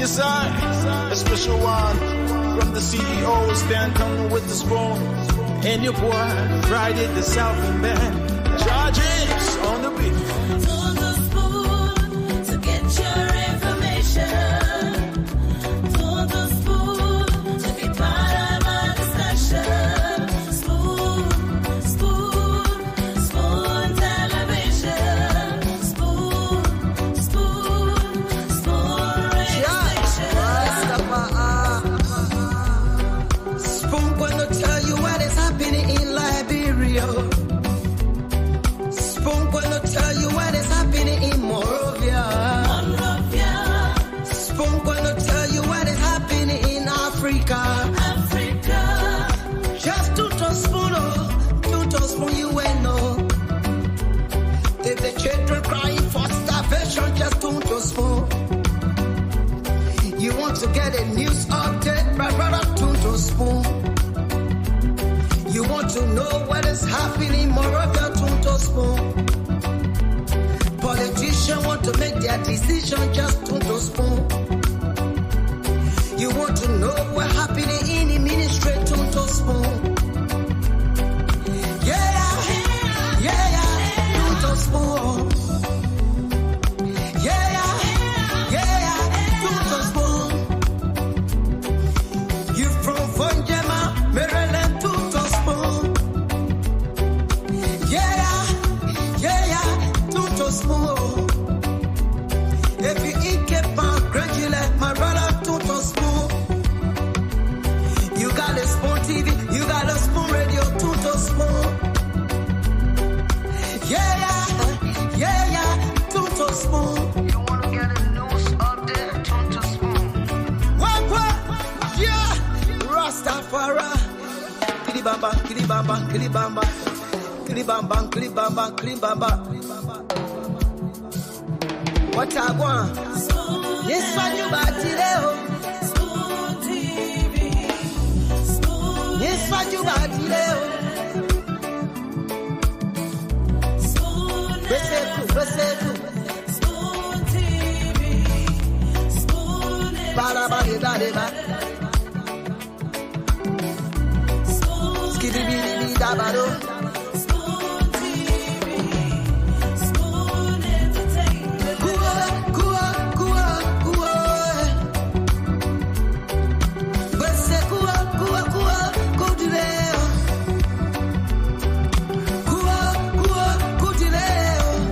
Yes, I, a special one from the CEO, stand coming with the spoon. And your boy, Friday the Southern Band, Charges on the beat. To the spoon to get your information. To the spoon to be part of our discussion. Spoon, spoon, spoon television. Spoon, spoon, spoon radio station. Spoon gonna tell you what is happening in Liberia. Spoon gonna tell you what is happening in Monrovia. Spoon gonna tell you what is happening in Africa. Just to spoon you will know. If the children crying for starvation, just to spoon. You want to get a news update, brother, to spoon. You want to know what is happening in Monrovia, to spoon. Politicians want to make their decision, just to spoon. You want to know what happening in the ministry, to spoon. To spoon. To spoon. You from Vonjema, Maryland, to spoon. To spoon. If you eat kepa, gradually, my brother, to spoon. You got a spoon TV, you got a spoon radio, to spoon. To spoon. You wanna get a news update, to spoon. What? Yeah. Rastafari. Kilibamba, kilibamba, kilibamba. Kilibamba, kilibamba, kilibamba. What I want? Yes, I do, but today. Spoon TV. Spoon. Yes, I do, but today. Spoon TV. Spoon. Spoon TV. Spoon Entertainment.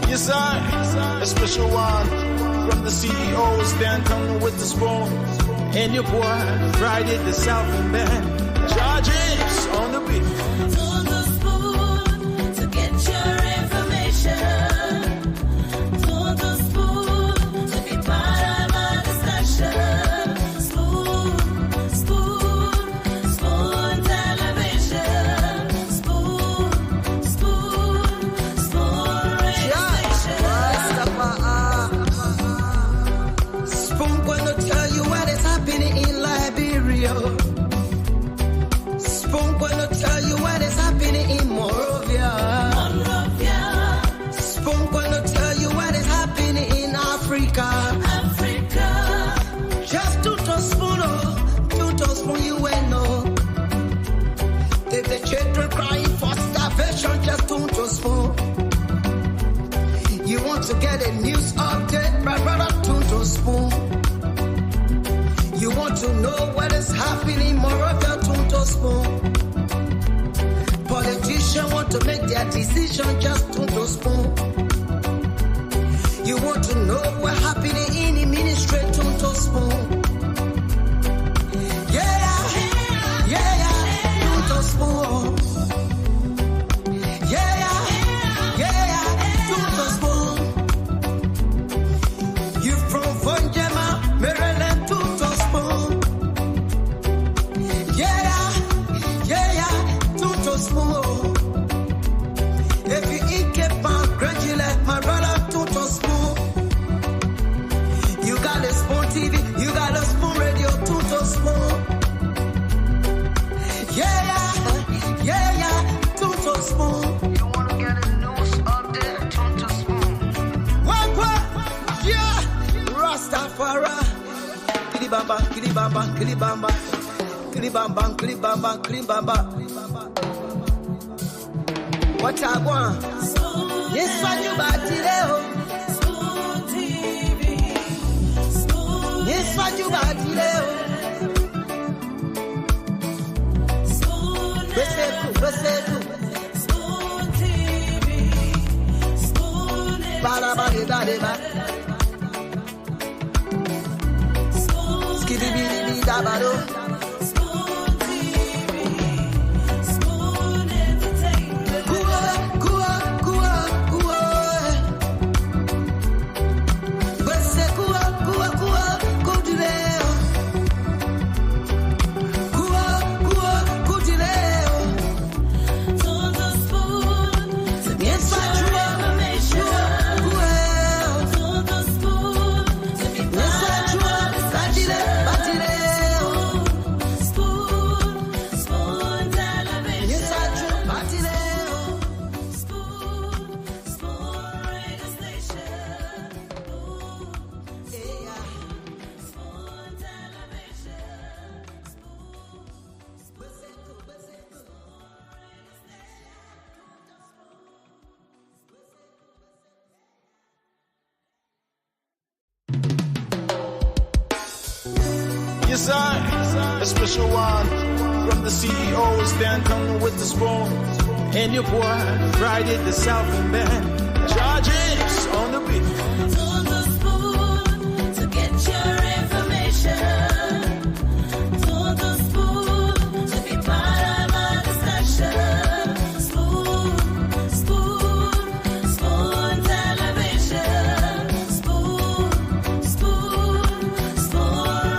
Yes, I, a special one from the CEO, stand coming with the spoon. And your boy, Friday the Southern Band, Charges on the beat. To the spoon to get your information. To the spoon to be part of our discussion. Spoon, spoon, spoon television. Spoon, spoon, spoon radio station. Spoon gonna tell you what is happening in Liberia. Spoon gonna tell you what is happening in Monrovia. Spoon gonna tell you what is happening in Africa. Just to spoon you will know. If the children crying for starvation, just to spoon. You want to get a news update, brother, to spoon. You want to know what is happening in Monrovia, to spoon. Politicians want to make their decision, just to spoon. You want to know what happening in the ministry, to spoon. kilibamba, kilibamba, kilibamba, kilibamba, kilibamba, kilibamba. What I want? Yes, I do batileo. Yes, I do batileo. Beseku. Ba. Skibidi dabado. Yes, I, a special one from the CEOs, Dan Turner with the spoon, and your boy, Friday the Southern Band, Charges on the beat. To the spoon to get your information. To the spoon to be part of our discussion. Spoon television. Spoon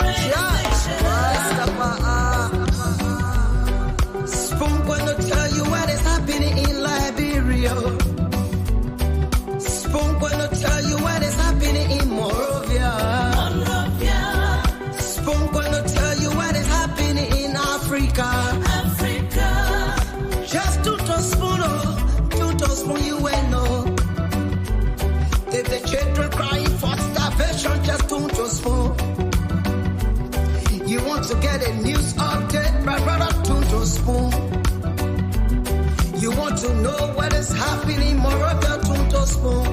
radio. Spoon gonna tell you what is happening in Liberia. Spoon gonna tell you what is happening in Monrovia. Spoon gonna tell you what is happening in Africa. Just to spoon you will know. If the children crying for starvation, just to spoon. You want to get a news update, brother, to spoon. You want to know what is happening in Monrovia, to spoon.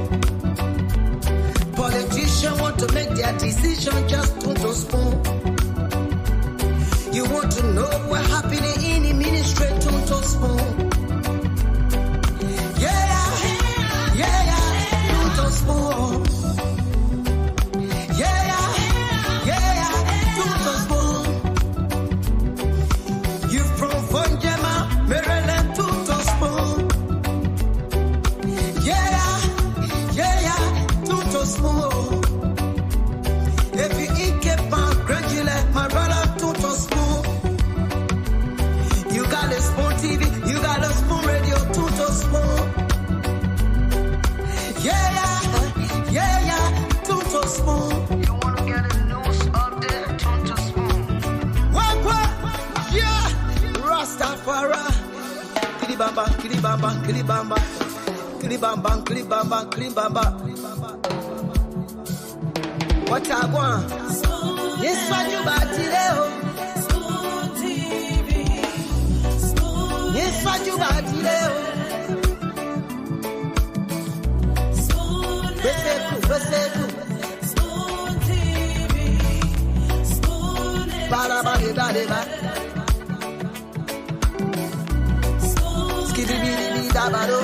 Politicians want to make their decision, just to spoon. You want to know what happening in the ministry, to spoon. To spoon. To spoon. You from Vonjema, Maryland, to spoon. To spoon. If you eat Cape Town, gradually, my brother, to spoon. You got a spoon TV, you got a spoon radio, to spoon. To spoon. You wanna get a news update, to spoon. What? Yeah, Rastafari. Kilibamba, kilibamba, kilibamba, kilibamba, kilibamba, kilibamba. What I want? Yes, I do batileo. Yes, I do batileo. Beseku. Ba. Skibidi dabado.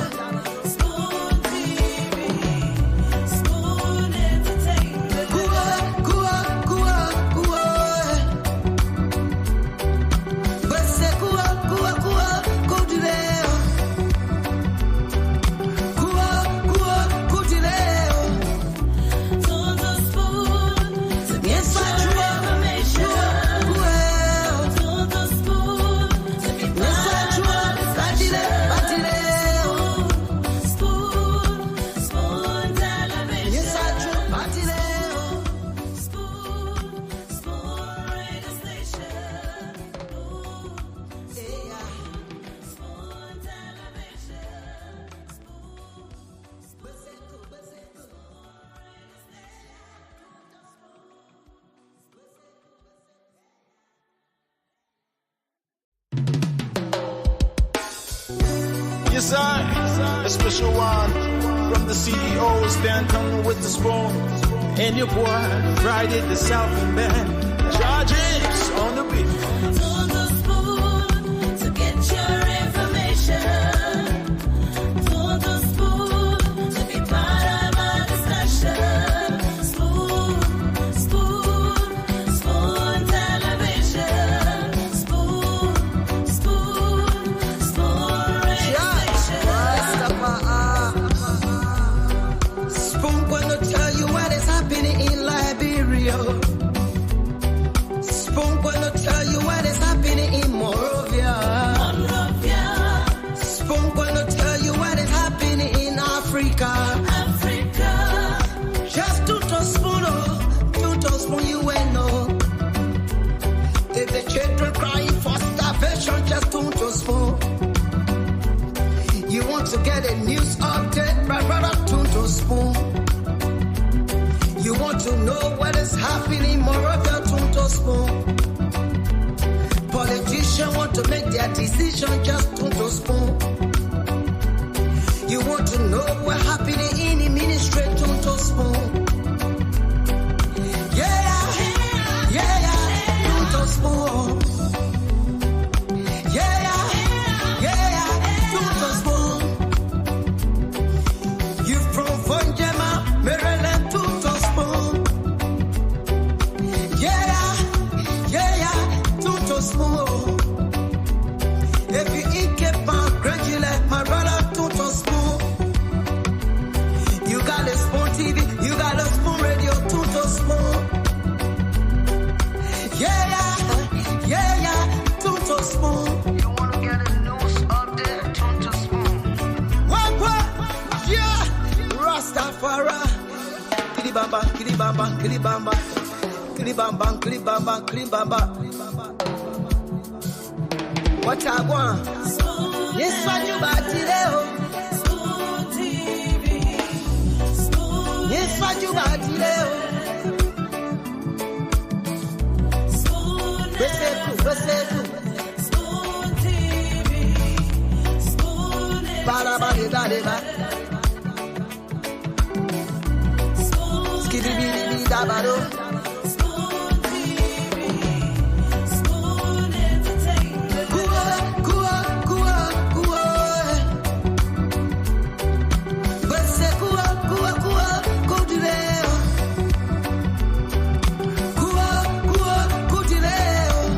Yes, I, a special one from the CEOs, Dan coming with the spoon. And your boy, Friday the Southern Band. Charges on the beat. To the spoon to get your information. To the spoon to be part of our discussion. Spoon, spoon, spoon television. Spoon, spoon, spoon radio station. Spoon gonna tell you what is happening in Liberia. Spoon gonna tell you what is happening in Monrovia. Spoon gonna tell you what is happening in Africa. Just to spoon you will know. If the children crying for starvation, just to spoon. You want to get a news update, brother, to spoon. You want to know what is happening in Monrovia, to spoon. Politicians want to make their decision, just to spoon. You want to know what's happening in the ministry, to spoon. Yeah, to spoon. Yeah, to spoon. You from Vonjema, Maryland, to spoon. To spoon. If you eat kepa, gradually, my brother, to spoon. You got a spoon TV, you got a spoon radio, to spoon. To spoon. You wanna get a news update, to spoon. What? Yeah, Rastafari. Kilibamba, kilibamba, kilibamba. Kilibamba, kilibamba, kilibamba. What I want? Yes, what you got today? Spoon TV. Spoon. Yes, what you got today? Spoon. Spoon TV. Spoon. Ba-da-ba-di-da-di-ba. Spoon. Skiddy-biddy-biddy-da-ba-do. Spoon TV. Spoon Entertainment.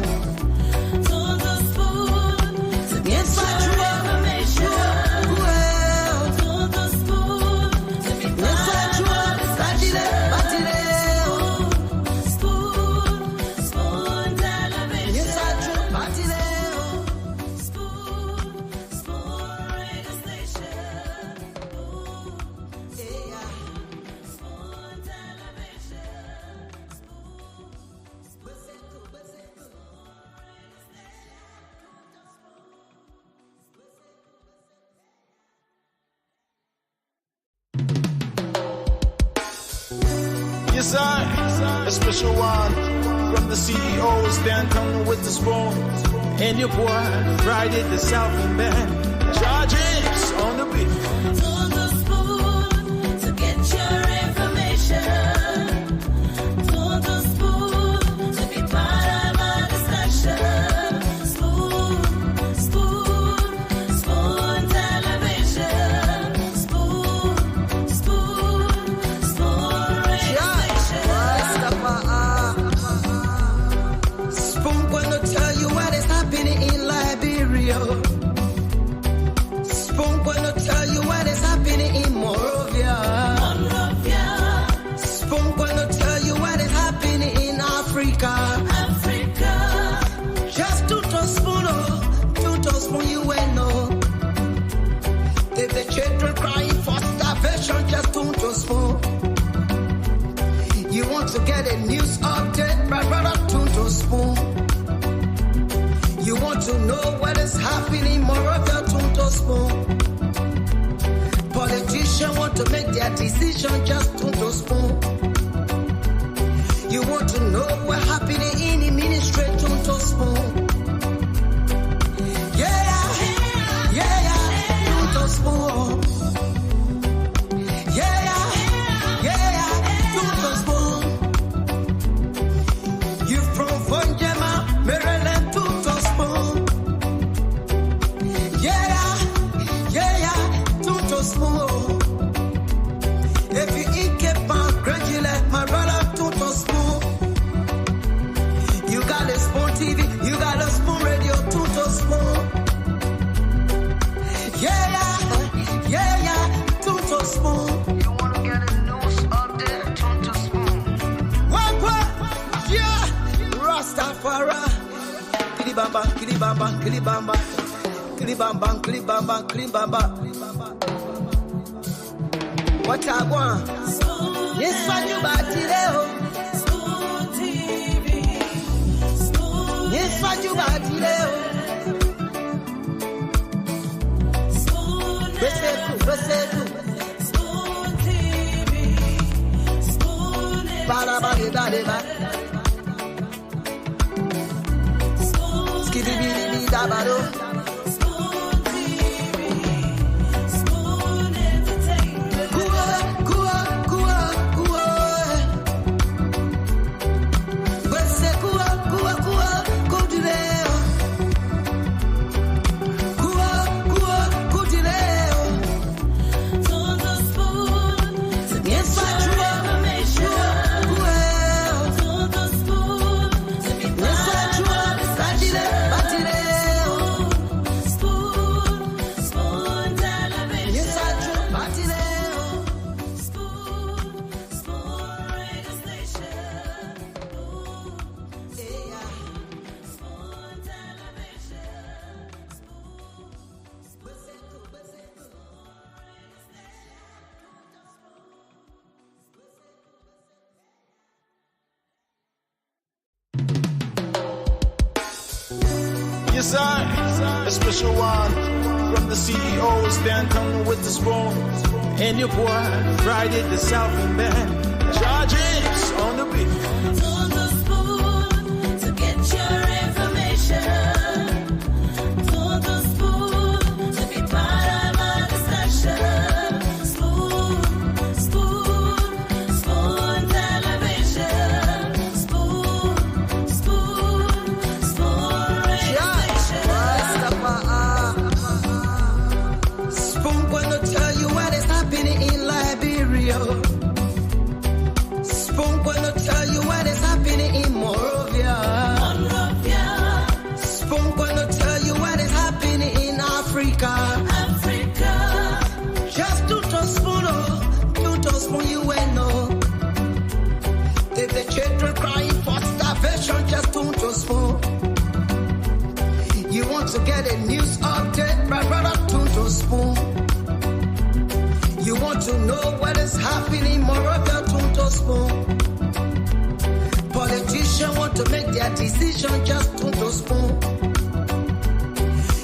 To the spoon to get your information. To the spoon to be part of our discussion. Spoon, spoon television. Spoon, spoon radio station. Spoon television. Yes, I, a special one from the CEOs, Dan coming with the spoon. And your boy, Friday the Southern Band. Charges on the beat. To the spoon to get your information. To the spoon to be part of our discussion. Spoon, spoon, spoon television. Spoon, spoon, spoon radio station. Spoon gonna tell you what is happening in Liberia. Spoon gonna tell you what is happening in Monrovia. Spoon gonna tell you what is happening in Africa. Just to spoon you will know. If the children crying for starvation, just to spoon. You want to get a news update, brother, to spoon. You want to know what is happening in Monrovia, to spoon. Politicians want to make their decision, just to spoon. You want to know what's happening in the ministry, to spoon. Yeah, to Rastafari. Kilibamba, kilibamba, kilibamba. Kilibamba, kilibamba, kilibamba. What I want? Yes, I do batileo. Yes, I do batileo. Besetu. Ba. Skibidi dabado. Yes, I, a special one from the CEOs, Dan Tony with the spoon, and your boy, Friday the Southern Band, Charges on the beat. On the spoon to get your information. On the spoon to be part of our discussion. Spoon television. Spoon radio station. Spoon gonna tell you what is happening in Liberia. Spoon gonna tell you what is happening in Monrovia. Spoon gonna tell you what is happening in Africa. Just to spoon, you will know. If the children crying for starvation, just to spoon. You want to get a news update, brother, to spoon. You want to know what is happening in Monrovia, to spoon. Politicians want to make their decision, just to spoon.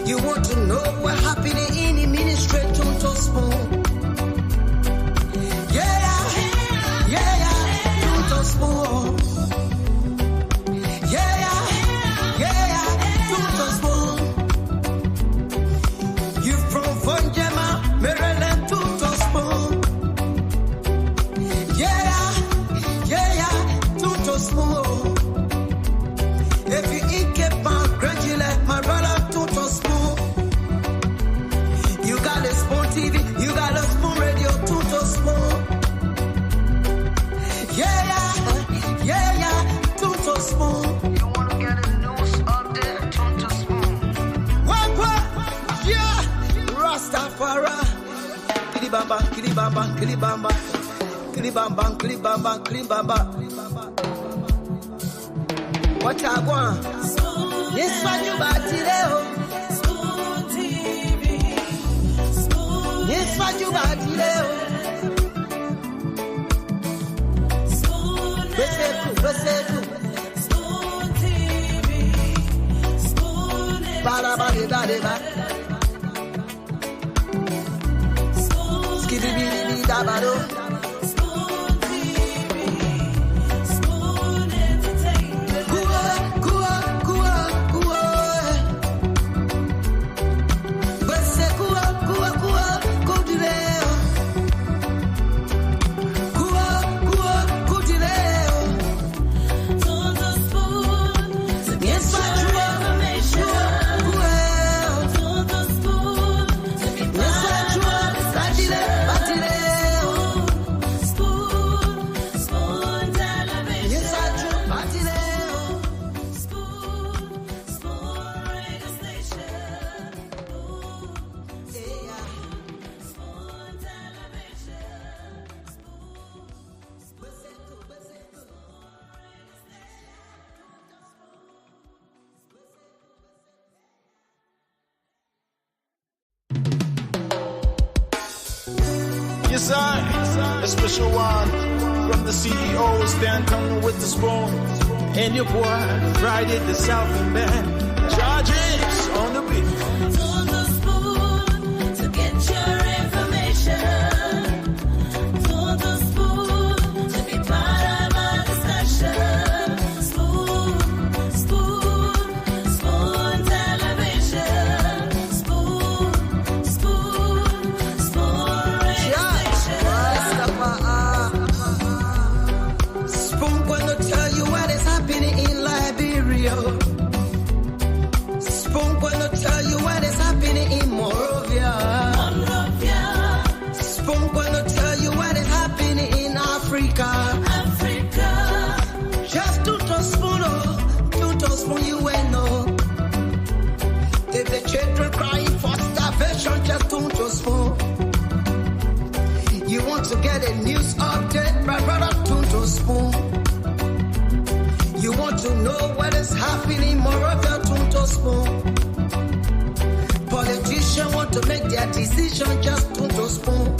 You want to know what's happening in the ministry, to spoon. Yeah, to spoon. Yeah, to spoon. You from Vonjema, Maryland, to spoon. Yeah, to spoon. If you eat kepan, gradually, my brother, to spoon. You got a spoon TV, you got a spoon radio, to spoon. Yeah, to spoon. You want to get a news update, to spoon. What? Yeah, Rastafari. Kilibamba, kilibamba, kilibamba. Kilibamba, kilibamba, kilibamba. What I want? Yes, I do batileo. Yes, I do batileo. Besetu. Ba. Skibidi dabado. Yes, a special one from the CEOs, Dan Turner with the spoon, and your boy Friday the Southern Band. Charges on the beat. To the spoon to get your information. To the spoon to be part of our discussion. Spoon, spoon, spoon television. Spoon, spoon, spoon radio station. Spoon gonna tell you what is happening in Liberia. Spoon gonna tell you what is happening in Monrovia. Spoon gonna tell you what is happening in Africa. Just to spoon you will know. If the children crying for starvation, just to spoon. You want to get a news update, brother, to spoon. You want to know what is happening in Monrovia, to spoon. Politicians want to make their decision, just to spoon.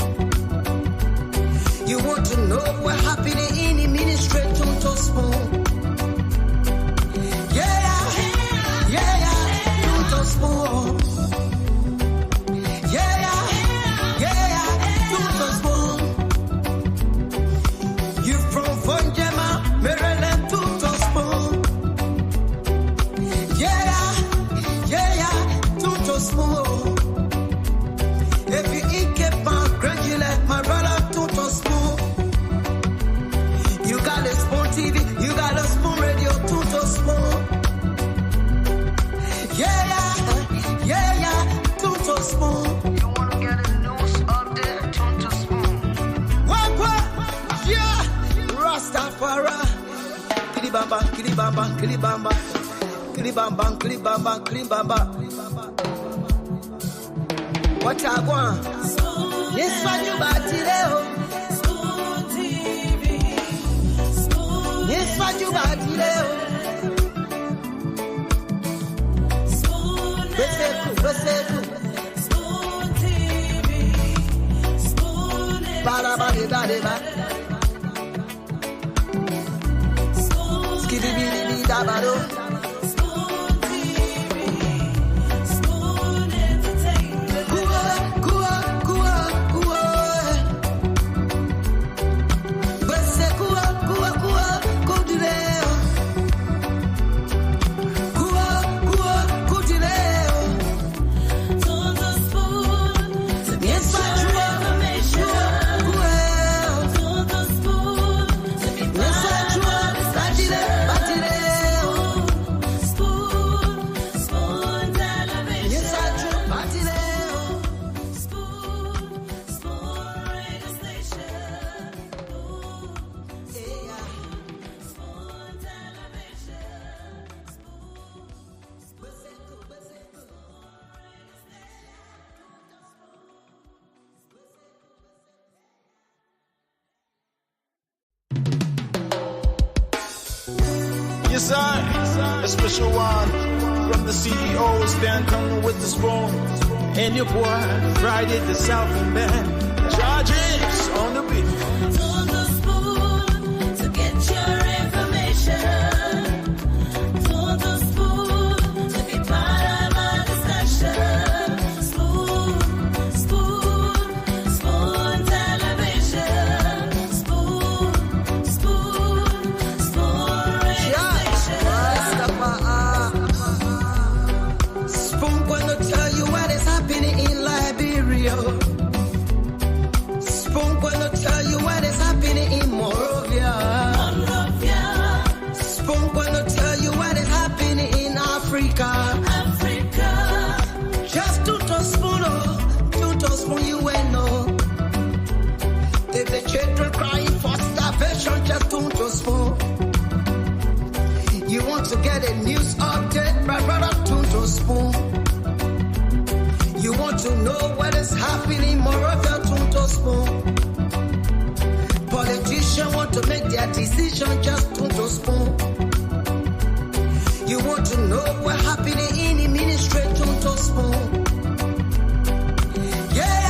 You want to know what's happening in the ministry, to spoon. Yeah, to spoon. Yeah, to spoon. You from Vonjema, Maryland, to spoon. To spoon. If you eat kepa, gradually, my brother, to spoon. You got a spoon TV, you got a spoon radio, to spoon. To spoon. You wanna get a news update, to spoon. What? Yeah, Rastafari. Kilibamba, kilibamba, kilibamba. Kilibamba, kilibamba, kilibamba. What I want? Yes, what you bought today? Spoon TV. Spoon. Yes, what you bought today? Spoon. Spoon TV. Spoon. Spoon. Skibidi dabado. Spoon TV. Spoon Entertainment. To the spoon to get your information. To the spoon to be part of our discussion. Spoon, spoon television. Spoon, spoon radio station. Spoon television. Yes, a special one from the CEOs, Dan Turner with the spoon, and your boy Friday the Southern Band. Charges on the beat. To the spoon to get your information. To the spoon to be part of our discussion. Spoon, spoon, spoon television. Spoon, spoon, spoon radio station. Spoon gonna tell you what is happening in Liberia. Spoon gonna tell you what is happening in Monrovia. Spoon gonna tell you what is happening in Africa. Just to spoon you will know. If the children crying for starvation, just to spoon. You want to get a news update, brother, to spoon. You want to know what is happening in Monrovia, to spoon. Politicians want to make their decision, just to spoon. You want to know what's happening in the ministry, to spoon. Yeah,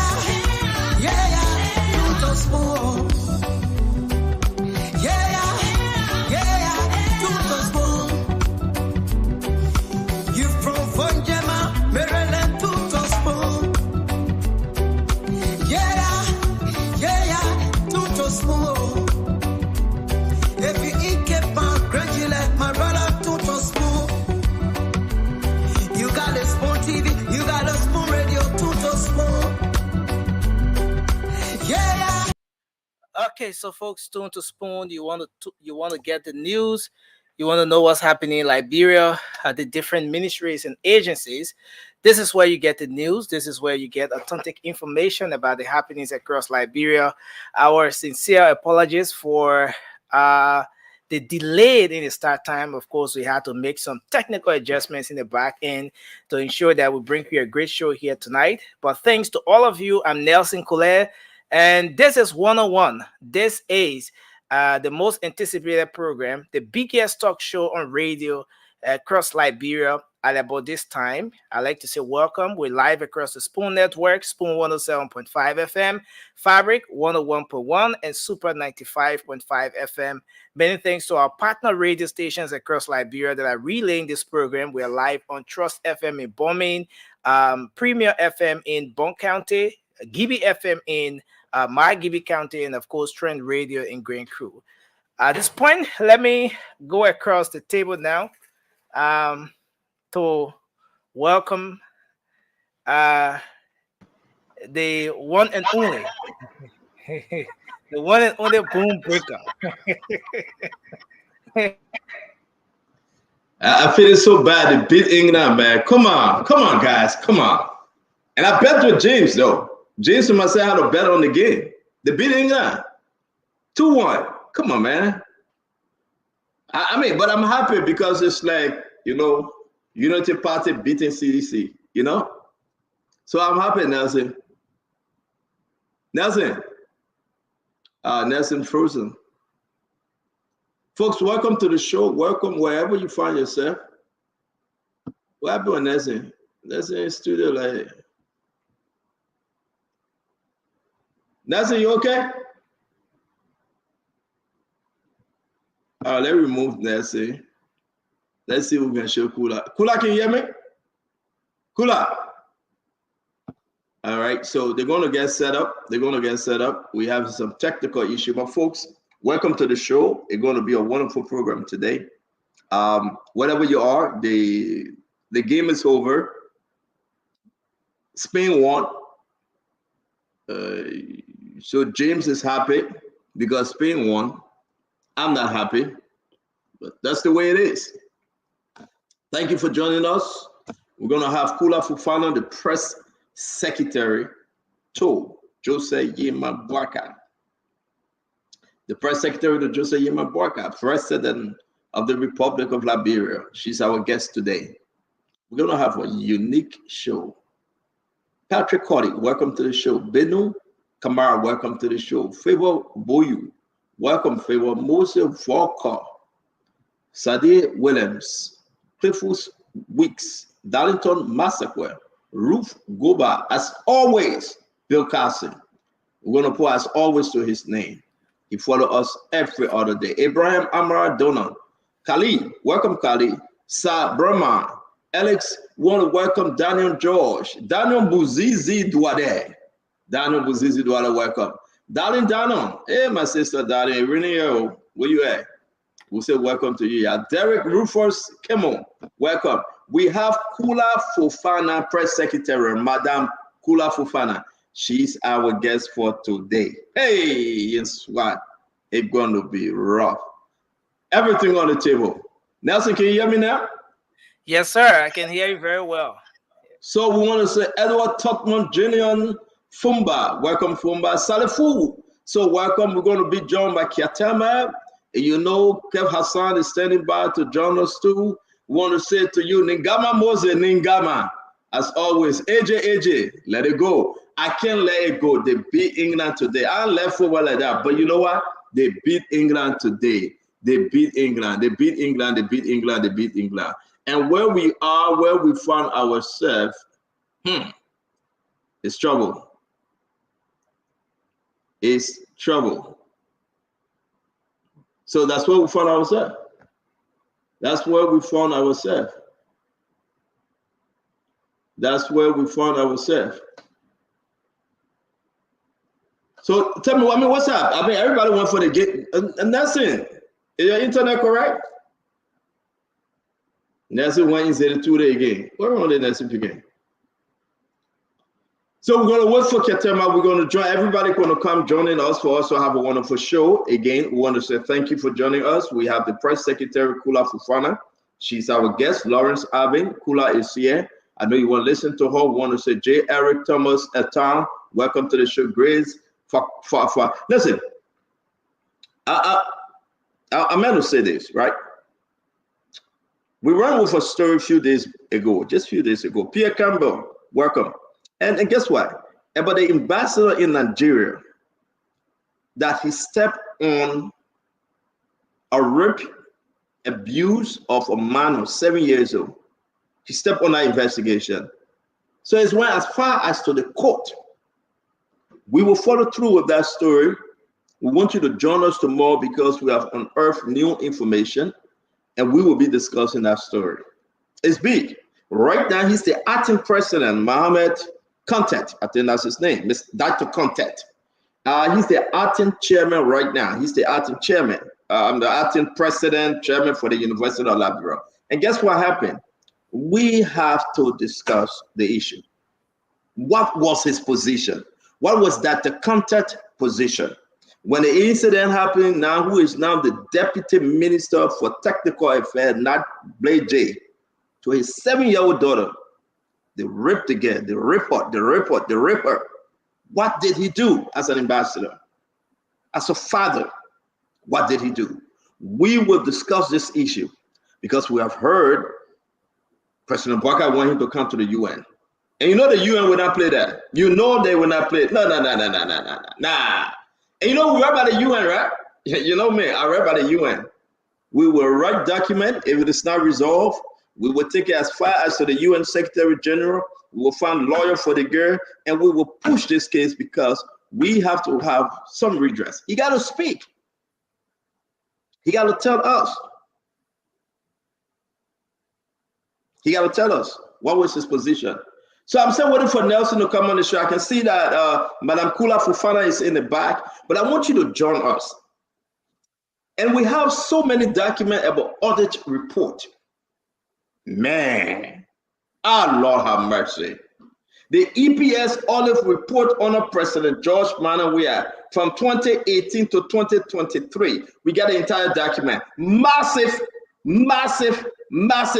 Okay, so folks, tune to Spoon. You want to get the news. You want to know what's happening in Liberia, the different ministries and agencies. This is where you get the news. This is where you get authentic information about the happenings across Liberia. Our sincere apologies for the delay in the start time. Of course, we had to make some technical adjustments in the back end to ensure that we bring you a great show here tonight. But thanks to all of you, I'm Nelson Colette. And this is 101. This is the most anticipated program, the biggest talk show on radio across Liberia at about this time. I like to say welcome. We're live across the Spoon Network, Spoon 107.5 FM, Fabric 101.1, and Super 95.5 FM. Many thanks to our partner radio stations across Liberia that are relaying this program. We are live on Trust FM in Bombing, Premier FM in Bon County, Gibby FM in my Gibby County, and of course Trend Radio in Green Crew. At this point, let me go across the table now to welcome the one and only, the one and only Boom Breaker. I feel so bad to beat England, man. Come on, guys, come on. And I bet with James though. James and myself had a bet on the game. They beat England 2-1. Come on, man. I mean, but I'm happy because it's like, Unity Party beating CDC, So I'm happy, Nelson. Nelson Frozen. Folks, welcome to the show. Welcome wherever you find yourself. What happened with Nelson? Nelson in studio like. Nelson, you okay? All right, let's remove Nelson. Let's see if we can show Kula. Kula, can you hear me? Kula. All right, so they're going to get set up. We have some technical issue, but folks, welcome to the show. It's going to be a wonderful program today. Whatever you are, the game is over. Spain won. So James is happy because Spain won. I'm not happy, but that's the way it is. Thank you for joining us. We're going to have Kula Fufana, the press secretary, to Jose Yema Boakai. The press secretary to Jose Yema Boakai, president of the Republic of Liberia. She's our guest today. We're going to have a unique show. Patrick Cody, welcome to the show. Benu Kamara, welcome to the show. Favor Boyu, welcome, Favor. Moses Volker, Sadie Williams, Cliffus Weeks, Darlington Massacre, Ruth Goba, as always, Bill Carson. We're going to put as always to his name. He follows us every other day. Abraham Amara Donan, Khalid, welcome, Khalid. Sa Brahma, Alex, we want to welcome Daniel George, Daniel Buzizi Duade. Daniel Buzizi Duade, welcome. Darling Danon, hey, my sister Darling, Renee, where you at? We'll say welcome to you. Yeah. Derek Rufus Kemo, welcome. We have Kula Fofana, press secretary, Madam Kula Fofana. She's our guest for today. Hey, it's what? It's going to be rough. Everything on the table. Nelson, can you hear me now? Yes, sir. I can hear you very well. So we want to say Edward Totman, Jillian Fumba. Welcome, Fumba. Salifu. So welcome. We're going to be joined by Kiatama. Kev Hassan is standing by to join us too. We want to say to you, Ningama Mose Ningama. As always, AJ, let it go. I can't let it go. They beat England today. I left over like that. But you know what? They beat England today. They beat England. And where we are, where we found ourselves, it's trouble. It's trouble. So that's where we found ourselves. So tell me, what's up? Everybody went for the game. And that's it. Is your internet correct? Nelson went into the 2-day game. Where on the Nelson again? So we're going to wait for Ketema. We're going to join. Everybody going to come joining us for us to have a wonderful show. Again, we want to say thank you for joining us. We have the Press Secretary, Kula Fufana. She's our guest. Lawrence Abin. Kula is here. I know you want to listen to her. We want to say J. Eric Thomas Etan. Welcome to the show, Grace. Listen, I'm going to say this, right? We ran with a story a few days ago, just a few days ago. Pierre Campbell, welcome. And guess what? About the ambassador in Nigeria, that he stepped on a rape, abuse of a man of 7 years old. He stepped on that investigation. So it's went as far as to the court. We will follow through with that story. We want you to join us tomorrow because we have unearthed new information and we will be discussing that story. It's big. Right now, he's the acting president, Mohammed Content. I think that's his name, Dr. Content. He's the acting chairman right now. He's the acting chairman. I'm the acting president, chairman for the University of Liberia. And guess what happened? We have to discuss the issue. What was his position? What was Dr. Content position? When the incident happened, now who is now the Deputy Minister for Technical Affairs, not Blade J, to his 7-year-old daughter, they raped again, the raper. What did he do as an ambassador? As a father, what did he do? We will discuss this issue because we have heard President Baka want him to come to the UN. And you know the UN will not play that. You know they will not play. No. And you know we read by the UN, right? You know me, I read by the UN. We will write document. If it is not resolved, we will take it as far as to the UN Secretary General. We will find a lawyer for the girl, and we will push this case because we have to have some redress. He got to speak. He got to tell us. He got to tell us what was his position. So I'm still waiting for Nelson to come on the show. I can see that Madam Kula Fufana is in the back, but I want you to join us. And we have so many documents about audit report. Man, our Lord have mercy. The EPS audit report on President George Manawia from 2018 to 2023. We got the entire document. Massive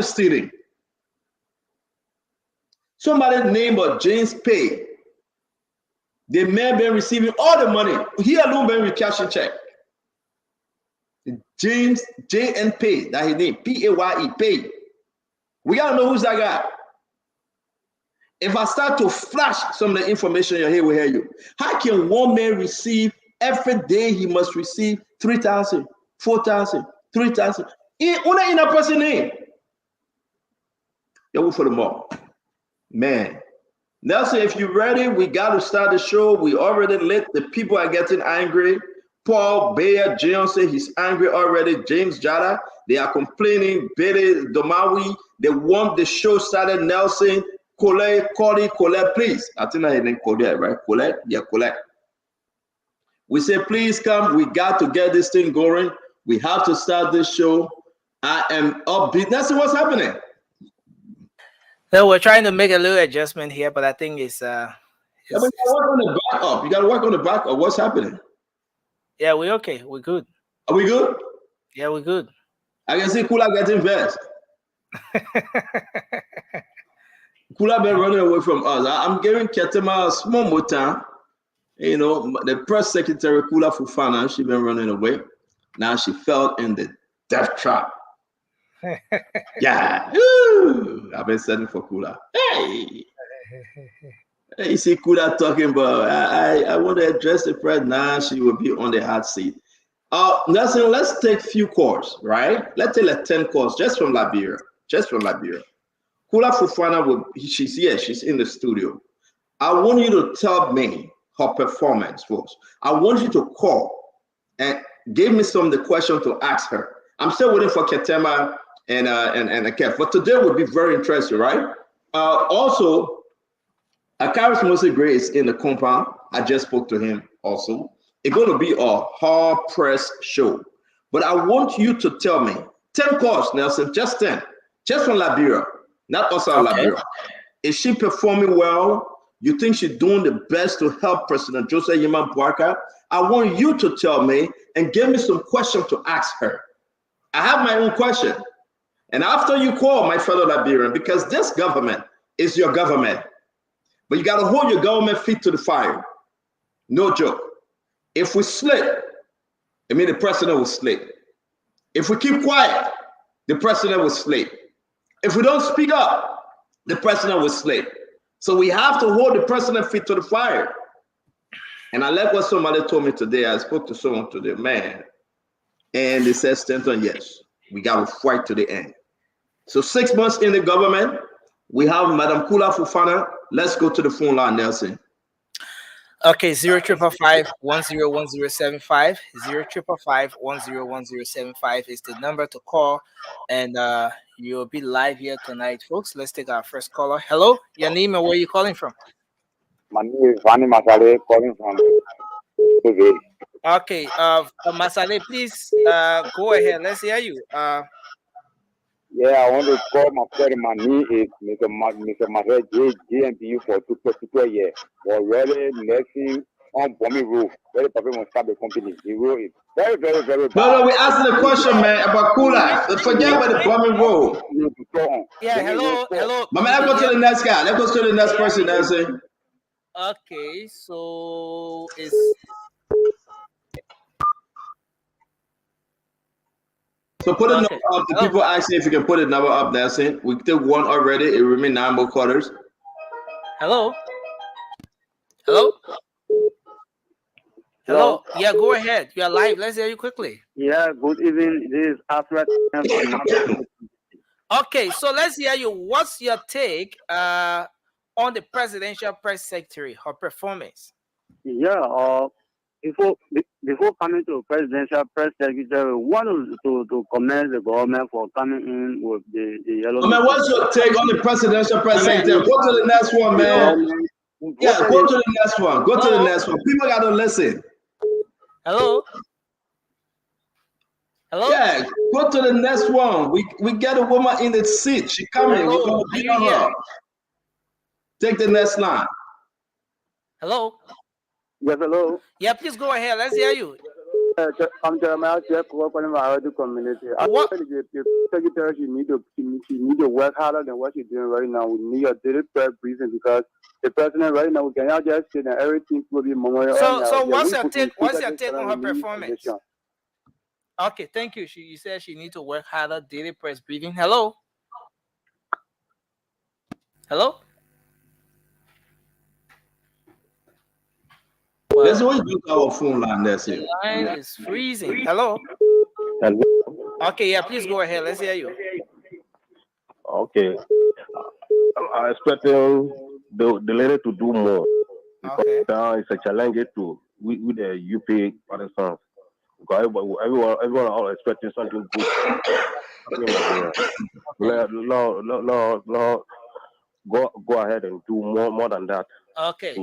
stealing. Somebody named James Pay. The man been receiving all the money. He alone been with cash and check. James J.N. Pay, that his name, P-A-Y-E, Pay. We gotta know who's that guy. If I start to flash some of the information you hear, we hear you. How can one man receive every day? He must receive 3,000, 4,000, 3,000. Only in a person name. You wait for them all. Man, Nelson, if you're ready, we got to start the show. We already lit. The people are getting angry. Paul Bayer Johnson, he's angry already. James Jada, they are complaining. Betty Domawi, they want the show started. Nelson, Colette, please. I think I named Colette, right? Colette? Yeah, Colette. We say, please come. We got to get this thing going. We have to start this show. I am upbeat. Nelson, what's happening? So we're trying to make a little adjustment here, but I think it's yeah, but you gotta work on the backup. You gotta work on the backup. What's happening? Yeah, we're okay. We're good. Are we good? Yeah, we're good. I can see Kula getting vexed. Kula been running away from us. I'm giving Ketema a small more time. You know, the press secretary Kula Fufana, she been running away. Now she fell in the death trap. Yeah, ooh, I've been setting for Kula. Hey, you see Kula talking about, I want to address the press. Now she will be on the hot seat. Nelson, let's take few calls, right? Let's take like 10 calls just from Liberia. Kula Fufana, she's here, she's in the studio. I want you to tell me her performance was. I want you to call and give me some of the questions to ask her. I'm still waiting for Ketema and Kev. But today would be very interesting, right? Also, Akaris Moses Gray is in the compound. I just spoke to him also. It's going to be a hard press show. But I want you to tell me 10 calls, Nelson, just 10. Just from Liberia, not outside Liberia. Is she performing well? you think she's doing the best to help President Joseph Yema Boakai, I want you to tell me and give me some questions to ask her. I have my own question. And after you call, my fellow Liberian, because this government is your government, but you got to hold your government feet to the fire. No joke. If we slip, I mean the president will slip. If we keep quiet, the president will slip. If we don't speak up, the president will slip. So we have to hold the president feet to the fire. And I like what somebody told me today. I spoke to someone today, man, and they said, Stanton, yes, we got to fight to the end. So 6 months in the government, we have Madam Kula Fufana. Let's go to the phone line, Nelson. Okay, 055-101075. 055-101075 is the number to call, and you'll be live here tonight, folks. Let's take our first caller. Hello, your name and where you calling from? My name is Vani Masale, calling from TV. Okay, Masale, please go ahead. Let's hear you. Yeah, I want to call my friend. My name is Mr. Masale GMPU for 2 years. Already next on Bommy Roof, very popular start the company. The roof is very, very, very bad. No, we asking the question, man, about Kula. Forget about the Bommy Roof. Yeah, hello. My man, let's go to the next guy. Let's go to the next person, Nelson. Okay, so it's so put a number up. The people asking if you can put a number up, Nelson. We took one already. It remains 9 more quarters. Hello. Yeah, go ahead. You are live. Let's hear you quickly. Yeah, good evening. This is Alfred. Okay, so let's hear you. What's your take on the presidential press secretary, her performance? Yeah, before coming to presidential press secretary, we want to commend the government for coming in with the yellow. Man, what's your take on the presidential press secretary? Go to the next one, man. Yeah, go to the next one. Go to the next one. People got to listen. Hello. Yeah, go to the next one. We get a woman in the seat. She coming. We're gonna beat her up. Take the next line. Hello. Yes, hello. Yeah, please go ahead. Let's hear you. I'm Jeremiah Jeff, working in the community. I What? think the secretary, she need to work harder than what she's doing right now. We need a daily press briefing because the president right now, we cannot just say that everything will be memorial. So what's your take? What's your take on her performance? Okay, thank you. You said she needs to work harder. Daily press briefing. Hello. Well, That's what you do our phone line. That's it. the line is freezing. Hello. Okay, yeah, please go ahead. Let's hear you. Okay. I'm expecting the lady to do more. Okay. Now it's a challenge to with the UP partisans. Because everyone are expecting something good. Go ahead and do more than that. Okay.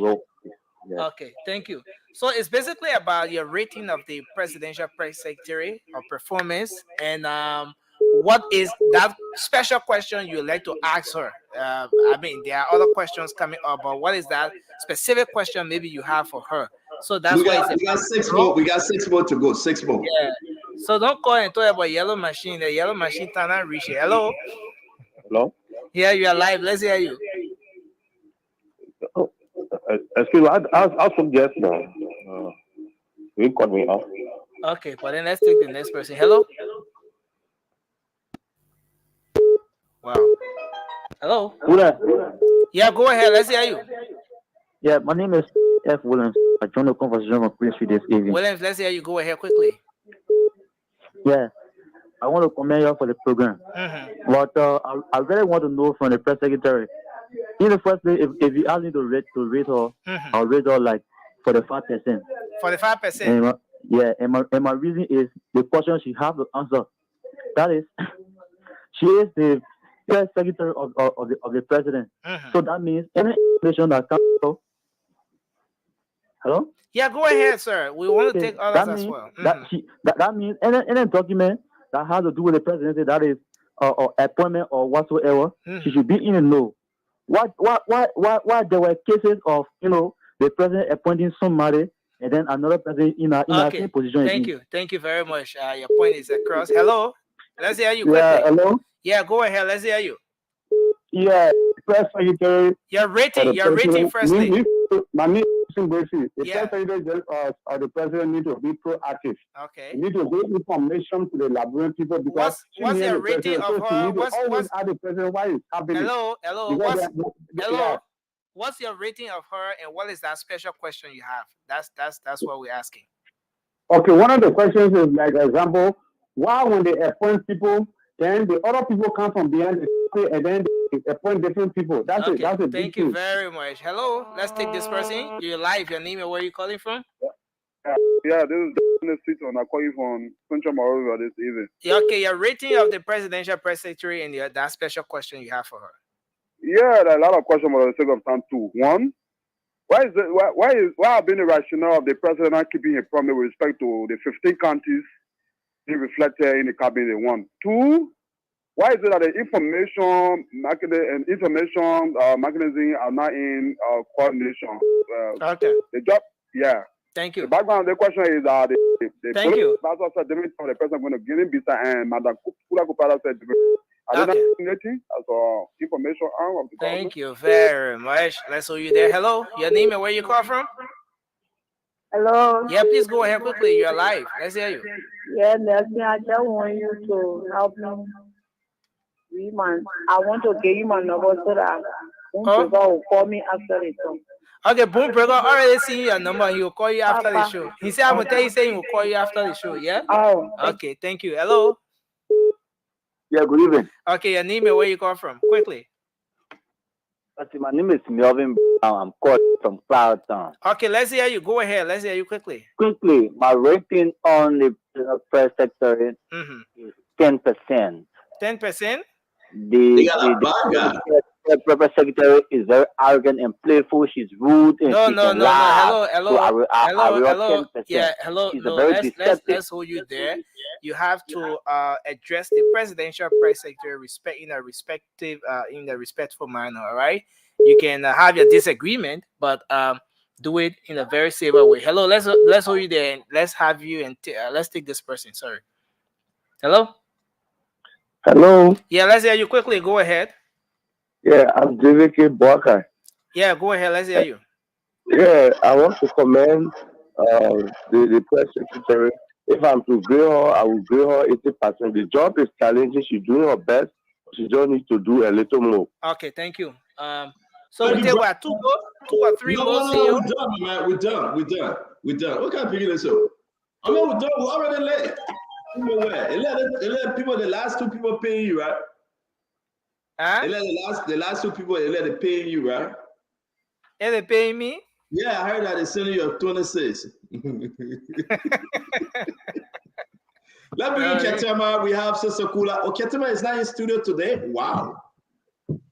Yeah. Okay, thank you. So it's basically about your rating of the presidential press secretary, her performance, and what is that special question you like to ask her? I mean, there are other questions coming up, but what is that specific question maybe you have for her? So that's we got 6 more. We got 6 more to go. 6 more. Yeah. So don't call and talk about yellow machine. The yellow machine cannot reach it. Hello. Hello. Yeah, you are live. Let's hear you. Excuse me, I suggest now. You cut me off. Okay, but then let's take the next person. Hello. Wow. Hello. Yeah, go ahead. Let's hear you. Yeah, my name is F. Williams. I joined the conversation from Prince this evening. Williams, let's hear you. Go ahead quickly. Yeah, I want to commend you for the program. Mm-hmm. But I really want to know from the press secretary. In the first place, if you ask me to rate her, Mm-hmm. I'll rate her like 45%. 45%. And my reason is the question she has to answer. That is, she is the press secretary of the president. Mm-hmm. So that means any information that comes out. Hello? Yeah, go ahead, sir. We want to take others that as means, well. That means any document that has to do with the presidency, that is appointment or whatsoever, Mm-hmm. she should be in the know. Why there were cases of the president appointing somebody and then another person in a Okay, same position again. thank you very much. Your point is across. Hello, let's hear you Yeah, quickly. hello. Yeah, go ahead. Let's hear you. Yeah, press secretary Your for rating, the your rating, president. firstly. My name is Simbresi. The Yeah. press secretary or the president need to be proactive. Okay. You need to give information to the Liberian people because What's she your the rating president, of so she her? need to always What's ask the president why it's happening. hello? Because Hello? yeah. What's your rating of her, and what is that special question you have? That's what we're asking. Okay, one of the questions is like example, why when they appoint people, then the other people come from behind the country and then they appoint different people. That's Okay. That's a big Thank you thing. very much. Hello. Let's take this person. You're live. Your name and where you calling from? Yeah, this is the Seaton. I call you from Central Monrovia this evening. Yeah, okay. Your rating of the presidential press secretary and that special question you have for her. Yeah, there are a lot of questions for the sake of time too. One, why have been the rationale of the president not keeping a promise with respect to the 15 counties being reflected in the cabinet? One. Two, why is it that the information marketing and information mechanism are not in coordination? Okay. The job, yeah. Thank The you. background of the question is the Thank you. That's also the president going to give him visa and Madam Kula Kupala said I Okay. don't know anything as information of the government. Thank you very much. Let's hold you there. Hello. Your name and where you call from? Hello. Yeah, please go ahead quickly. You're live. Let's hear you. Yeah, Nelson, I just want you to help me. I want to give you my number so that Umbrega will call me after the show. Okay, Boom Burger already seen your number. He will call you after the show. He said, I'm going to tell you, saying he will call you after the show. Yeah? Oh. Okay, thank you. Hello. Yeah, good evening. Okay, your name and where you call from? Quickly. My name is Melvin Brown. I'm calling from Cloudtown. Okay, let's hear you. Go ahead. Let's hear you quickly. Quickly, my rating on the press secretary is 10%. 10%? The press secretary is very arrogant and playful. She's rude and No. laugh. Hello. So Hello. 10%. Yeah, hello. She's No, very let's hold you there. You have to address the presidential press secretary in a respectful manner. All right. You can have your disagreement, but do it in a very safer way. Hello. Let's hold you there and let's have you and let's take this person. Sorry. Hello. Hello. Yeah, let's hear you quickly. Go ahead. Yeah, I'm JVK Boakai. Yeah, go ahead. Let's hear you. Yeah, I want to commend the press secretary. If I'm to grade her, I will grade her 80%. The job is challenging. She's doing her best. She just needs to do a little more. Okay, thank you. So we take what, two or three more. No, we're done, man. We're done. What kind of picking this up? I mean, we're done. We already let people where? It let people, the last two people paying you, right? Huh? It let the last two people, it let it paying you, right? And they paying me? Yeah, I heard that they sending you a 26. Let me Ketema. We have Sister Kula. Oh, Ketema is not in studio today. Wow.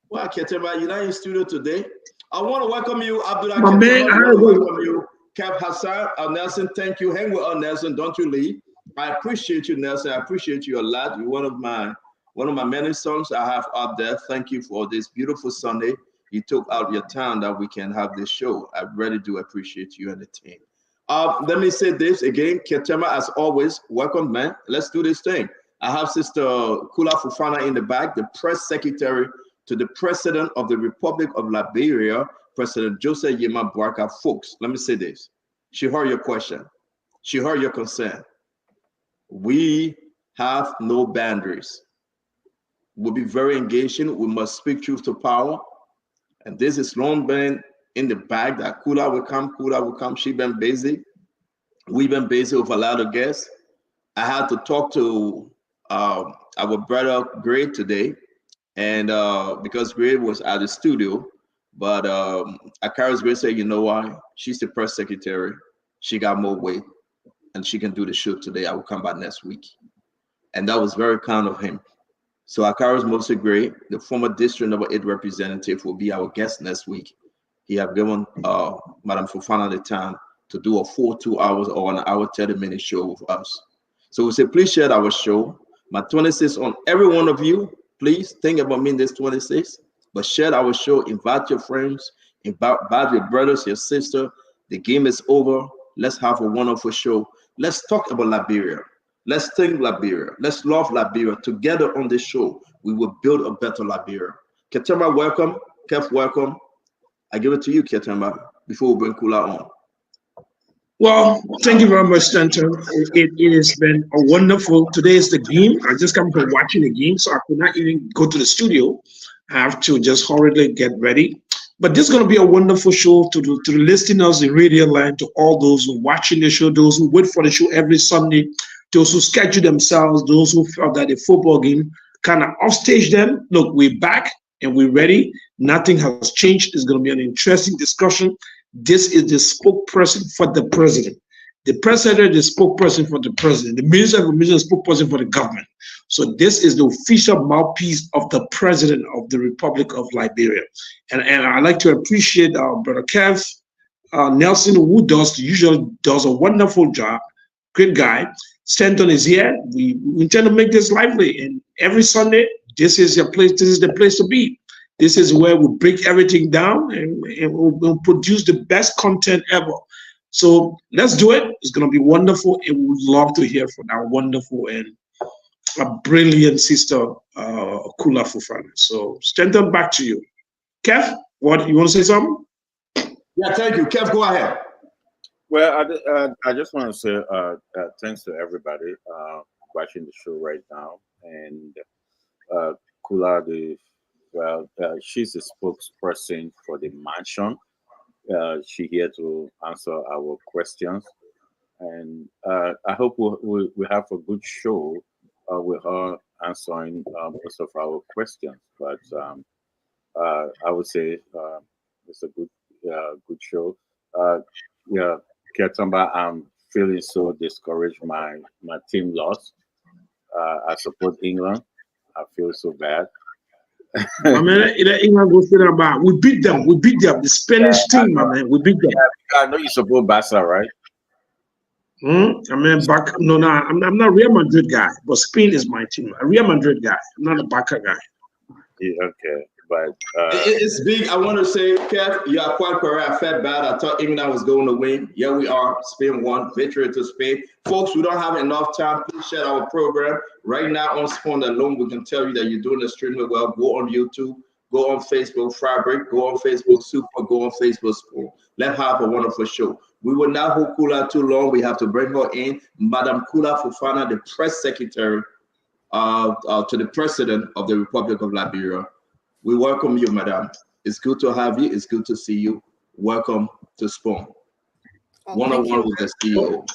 Wow, Ketema, you're not in studio today. I want to welcome you, Abdullah Ketema. I want to welcome you, Cap Hassan. Nelson, thank you. Hang with us, Nelson. Don't you leave. I appreciate you, Nelson. I appreciate you a lot. You're one of my many songs I have out there. Thank you for this beautiful Sunday. You took out your time that we can have this show. I really do appreciate you and the team. Let me say this again. Ketema, as always, welcome, man. Let's do this thing. I have Sister Kula Fufana in the back, the press secretary to the President of the Republic of Liberia, President Joseph Yema Boakai. Folks, let me say this. She heard your question. She heard your concern. We have no boundaries. We'll be very engaging. We must speak truth to power. And this is long been in the bag that Kula will come. She been busy. We've been busy with a lot of guests. I had to talk to our brother Gray today, and because Gray was at the studio, but Akara's Gray said, you know why? She's the press secretary. She got more weight, and she can do the show today. I will come back next week. And that was very kind of him. So Akara's Moses Gray, the former district number 8 representative, will be our guest next week. He have given Madam Fofana the time to do a full 2 hours or an hour 30-minute show with us. So we say, please share our show. My 26 on every one of you. Please think about me in this 26. But share our show, invite your friends, invite your brothers, your sister. The game is over. Let's have a wonderful show. Let's talk about Liberia. Let's think Liberia. Let's love Liberia. Together on this show, we will build a better Liberia. Ketema, welcome. Kev, welcome. I give it to you, Ketema, before we bring Kula on. Well, thank you very much, Stanton. It has been a wonderful. Today is the game. I just come from watching the game, so I could not even go to the studio. I have to just hurriedly get ready. But this is going to be a wonderful show to the listeners in Radio Land, to all those who are watching the show, those who wait for the show every Sunday, those who schedule themselves, those who felt that the football game kind of offstage them. Look, we're back and we're ready. Nothing has changed. It's going to be an interesting discussion. This is the spokesperson for the president. The president is the spokesperson for the president. The minister of information is the spokesperson for the government. So this is the official mouthpiece of the president of the Republic of Liberia. And I'd like to appreciate Brother Kev Nelson, who usually does a wonderful job. Great guy. Stanton is here. We intend to make this lively. And every Sunday, this is your place. This is the place to be. This is where we break everything down and we'll produce the best content ever. So let's do it. It's going to be wonderful. And we would love to hear from our wonderful and a brilliant sister, Kula Fofana. So Stanton, back to you. Kev, what, you want to say something? Yeah, thank you. Kev, go ahead. Well, I just want to say thanks to everybody watching the show right now. And Kula, she's the spokesperson for the mansion. She's here to answer our questions. And I hope we have a good show with her answering most of our questions. But I would say it's a good show. Yeah, Ketamba, I'm feeling so discouraged. My team lost. I support England. I feel so bad. I mean, England goes to about. We beat them. The Spanish team, man. We beat them. Yeah, I know you support Barca, right? I mean, I'm not a Real Madrid guy, but Spain is my team. A Real Madrid guy. I'm not a Barca guy. Yeah, okay. But it's big. I want to say, Kev, you are quite correct. I felt bad. I thought England was going to win. Yeah, we are. Spain won. Victory to Spain. Folks, we don't have enough time. Please share our program. Right now on Spawn alone, we can tell you that you're doing extremely well. Go on YouTube. Go on Facebook, Fabric. Go on Facebook, Super. Go on Facebook, Spawn. Let's have a wonderful show. We will not hold Kula too long. We have to bring her in. Madam Kula Fofana, the press secretary to the president of the Republic of Liberia. We welcome you, madam. It's good to have you. It's good to see you. Welcome to Spawn. One-on-one with the CEO.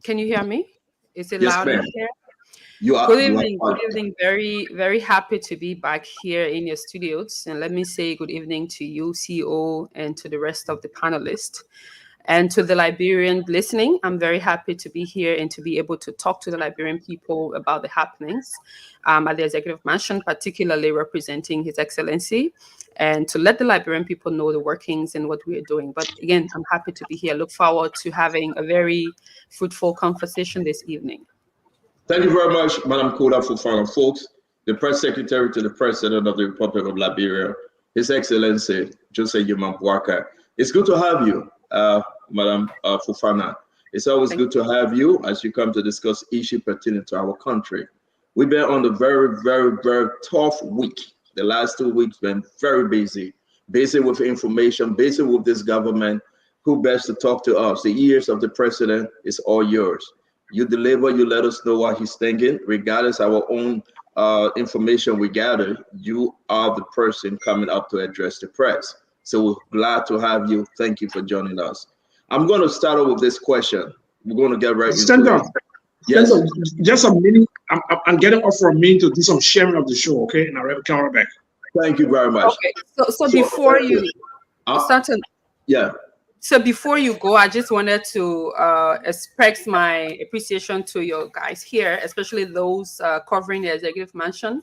Can you hear me? Is it yes, loud in here? You are. Good evening. Good evening. Very, very happy to be back here in your studios. And let me say good evening to you, CEO, and to the rest of the panelists. And to the Liberian listening, I'm very happy to be here and to be able to talk to the Liberian people about the happenings at the Executive Mansion, particularly representing His Excellency, and to let the Liberian people know the workings and what we are doing. But again, I'm happy to be here. Look forward to having a very fruitful conversation this evening. Thank you very much, Madam Kula Fofana. Folks, the press secretary to the President of the Republic of Liberia, His Excellency Jose Yuman Bwaka. It's good to have you. Madam Fofana. It's always good to have you as you come to discuss issues pertaining to our country. We've been on a very, very, very tough week. The last 2 weeks been very busy with information, busy with this government. Who best to talk to us? The ears of the president is all yours. You deliver, you let us know what he's thinking, regardless of our own information we gather. You are the person coming up to address the press. So we're glad to have you. Thank you for joining us. I'm going to start off with this question. We're going to get right into it. Yes. Just a minute. I'm getting off for a minute to do some sharing of the show, okay? And I'll come right back. Thank you very much. Okay. So before you start, yeah. So before you go, I just wanted to express my appreciation to your guys here, especially those covering the Executive Mansion,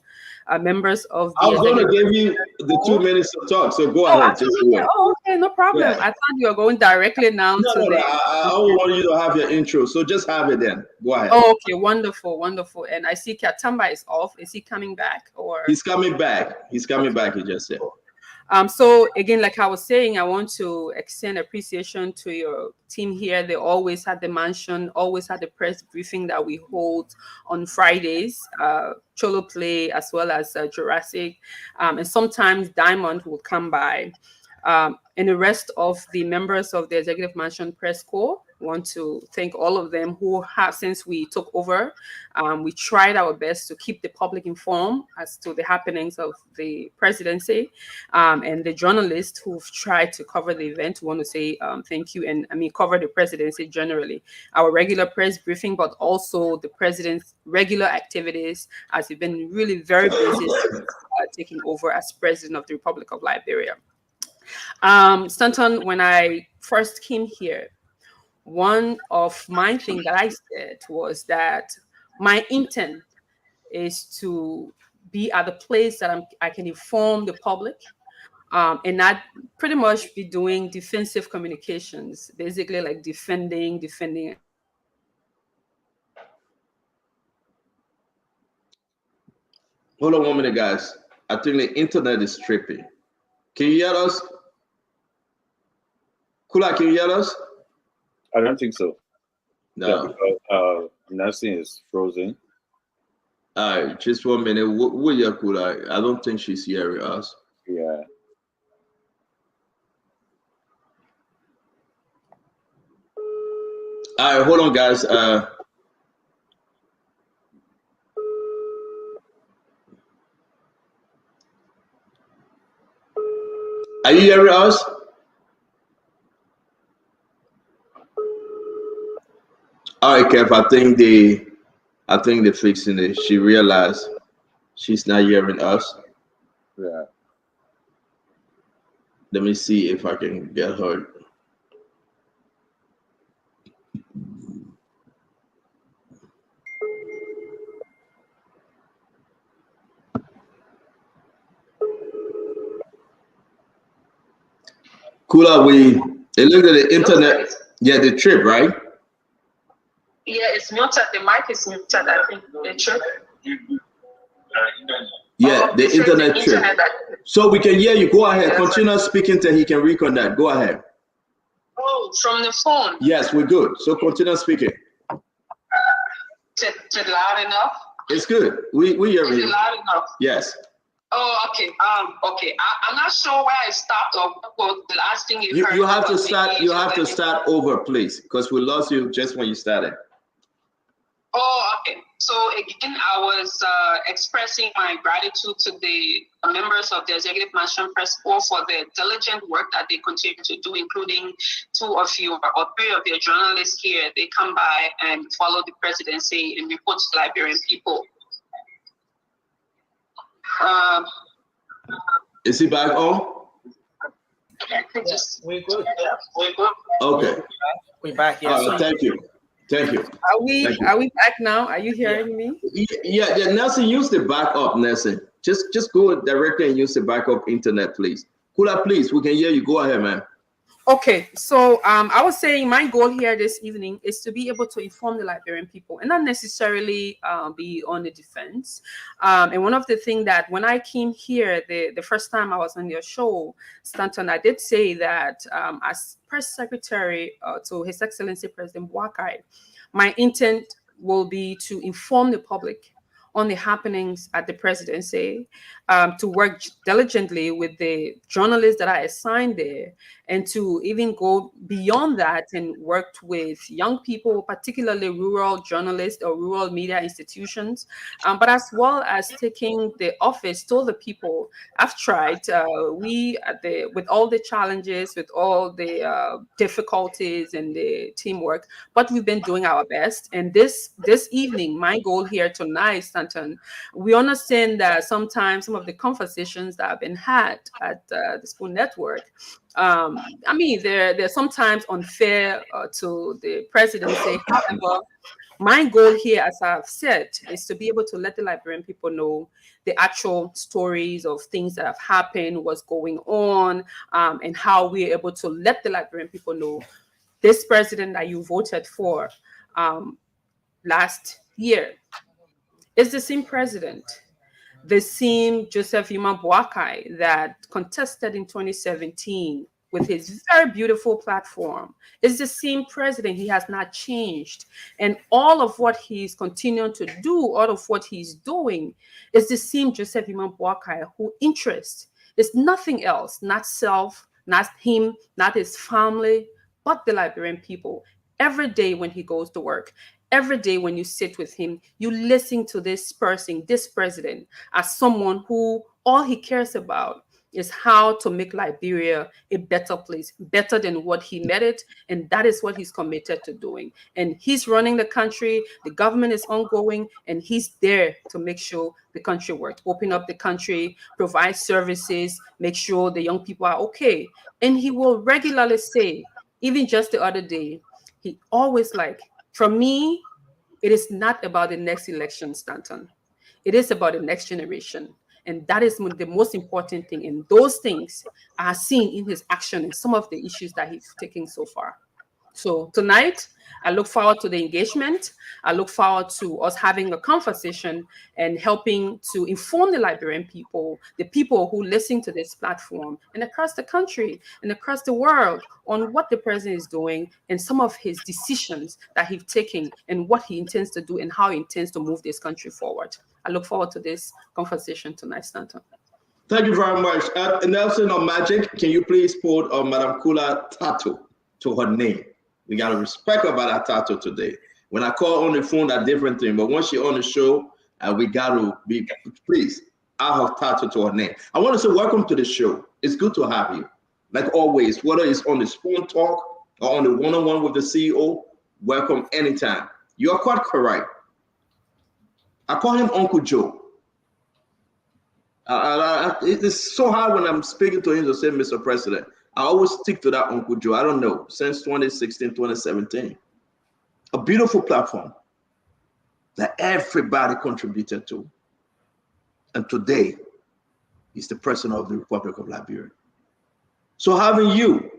members of the I was going to give you the 2 minutes to talk, so go ahead. Okay, no problem. Yeah. I thought you were going directly now to No, the. I only want you to have your intro, so just have it then. Go ahead. Oh, okay, wonderful, wonderful. And I see Katamba is off. Is he coming back or? He's coming back. He's coming back. He just said. So again, like I was saying, I want to extend appreciation to your team here. They always had the mansion, always had the press briefing that we hold on Fridays, Cholo Play as well as Jurassic, and sometimes Diamond will come by. And the rest of the members of the Executive Mansion Press Corps, want to thank all of them who have, since we took over, we tried our best to keep the public informed as to the happenings of the presidency, and the journalists who've tried to cover the event. We want to say thank you, and I mean cover the presidency generally. Our regular press briefing, but also the president's regular activities, as he's been really very busy taking over as president of the Republic of Liberia. Stanton, when I first came here, one of my things that I said was that my intent is to be at the place that I can inform the public, and not pretty much be doing defensive communications, basically like defending. Hold on 1 minute, guys. I think the internet is trippy. Can you hear us? Kula, can you hear us? I don't think so. No. Nothing is frozen. All right, just 1 minute. Where you, Kula? I don't think she's hearing us. Yeah. All right, hold on, guys. Are you hearing us? All right, Kev. I think they're fixing it. She realized she's not hearing us. Yeah. Let me see if I can get her. Kula, it looked at the internet. Yeah, the trip, right? Yeah, it's muted. The mic is muted, I think. The trip. Yeah, the internet trip. So we can hear you. Go ahead. Yeah. Continue speaking till he can reconnect. Go ahead. Oh, from the phone. Yes, we're good. So continue speaking. Is it loud enough? It's good. We hear Is you. it loud enough? Yes. Oh, okay. Okay. I'm not sure where I stopped or what the last thing you heard. You have to about the start. You age have of to the- start over, please, because we lost you just when you started. Oh, okay. So again, I was expressing my gratitude to the members of the Executive Mansion Press Corps for the diligent work that they continue to do, including 2 of you or 3 of your journalists here. They come by and follow the presidency and report to the Liberian people. Is he back on? We're good. We're good. Okay. We're back. All Yeah. right, thank you. Thank you. Are we Thank you. are we back now? Are you hearing me? Yeah, Nelson, use the backup, Nelson. Just go directly and use the backup internet, please. Kula, please, we can hear you. Go ahead, man. Okay, so I was saying my goal here this evening is to be able to inform the Liberian people and not necessarily be on the defense. And one of the things that when I came here, the first time I was on your show, Stanton, I did say that as press secretary to His Excellency President Boakai, my intent will be to inform the public on the happenings at the presidency, to work diligently with the journalists that I assigned there, and to even go beyond that and work with young people, particularly rural journalists or rural media institutions, but as well as taking the office to the people. I've tried, with all the challenges, with all the difficulties and the teamwork, but we've been doing our best. And this evening, my goal here tonight, Stanton, we understand that sometimes some of the conversations that have been had at the Spoon Network, I mean, they're sometimes unfair to the presidency. However, My goal here, as I've said, is to be able to let the Liberian people know the actual stories of things that have happened, what's going on, and how we're able to let the Liberian people know this president that you voted for last year is the same president, the same Joseph Yuma Boakai that contested in 2017 with his very beautiful platform. It's the same president. He has not changed. And all of what he's continuing to do, all of what he's doing, is the same Joseph Yuma Boakai who interest is nothing else, not self, not him, not his family, but the Liberian people. Every day when he goes to work, every day when you sit with him, you listen to this person, this president, as someone who all he cares about is how to make Liberia a better place, better than what he made it. And that is what he's committed to doing. And he's running the country, the government is ongoing, and he's there to make sure the country works, open up the country, provide services, make sure the young people are okay. And he will regularly say, even just the other day, he always like, for me, it is not about the next election, Stanton. It is about the next generation. And that is the most important thing. And those things are seen in his action and some of the issues that he's taking so far. So tonight, I look forward to the engagement. I look forward to us having a conversation and helping to inform the Liberian people, the people who listen to this platform, and across the country and across the world on what the president is doing and some of his decisions that he's taking and what he intends to do and how he intends to move this country forward. I look forward to this conversation tonight, Stanton. Thank you very much. Nelson or Magic, can you please put Madam Kula tattoo to her name? We got to respect her about that tattoo today. When I call on the phone, that's different thing. But once she's on the show, we got to be, please, I have tattoo to her name. I want to say welcome to the show. It's good to have you. Like always, whether it's on the phone talk or on the one-on-one with the CEO, welcome anytime. You are quite correct. I call him Uncle Joe. It's so hard when I'm speaking to him to say, Mr. President. I always stick to that Uncle Joe. I don't know, since 2016, 2017. A beautiful platform that everybody contributed to. And today, he's the president of the Republic of Liberia. So having you,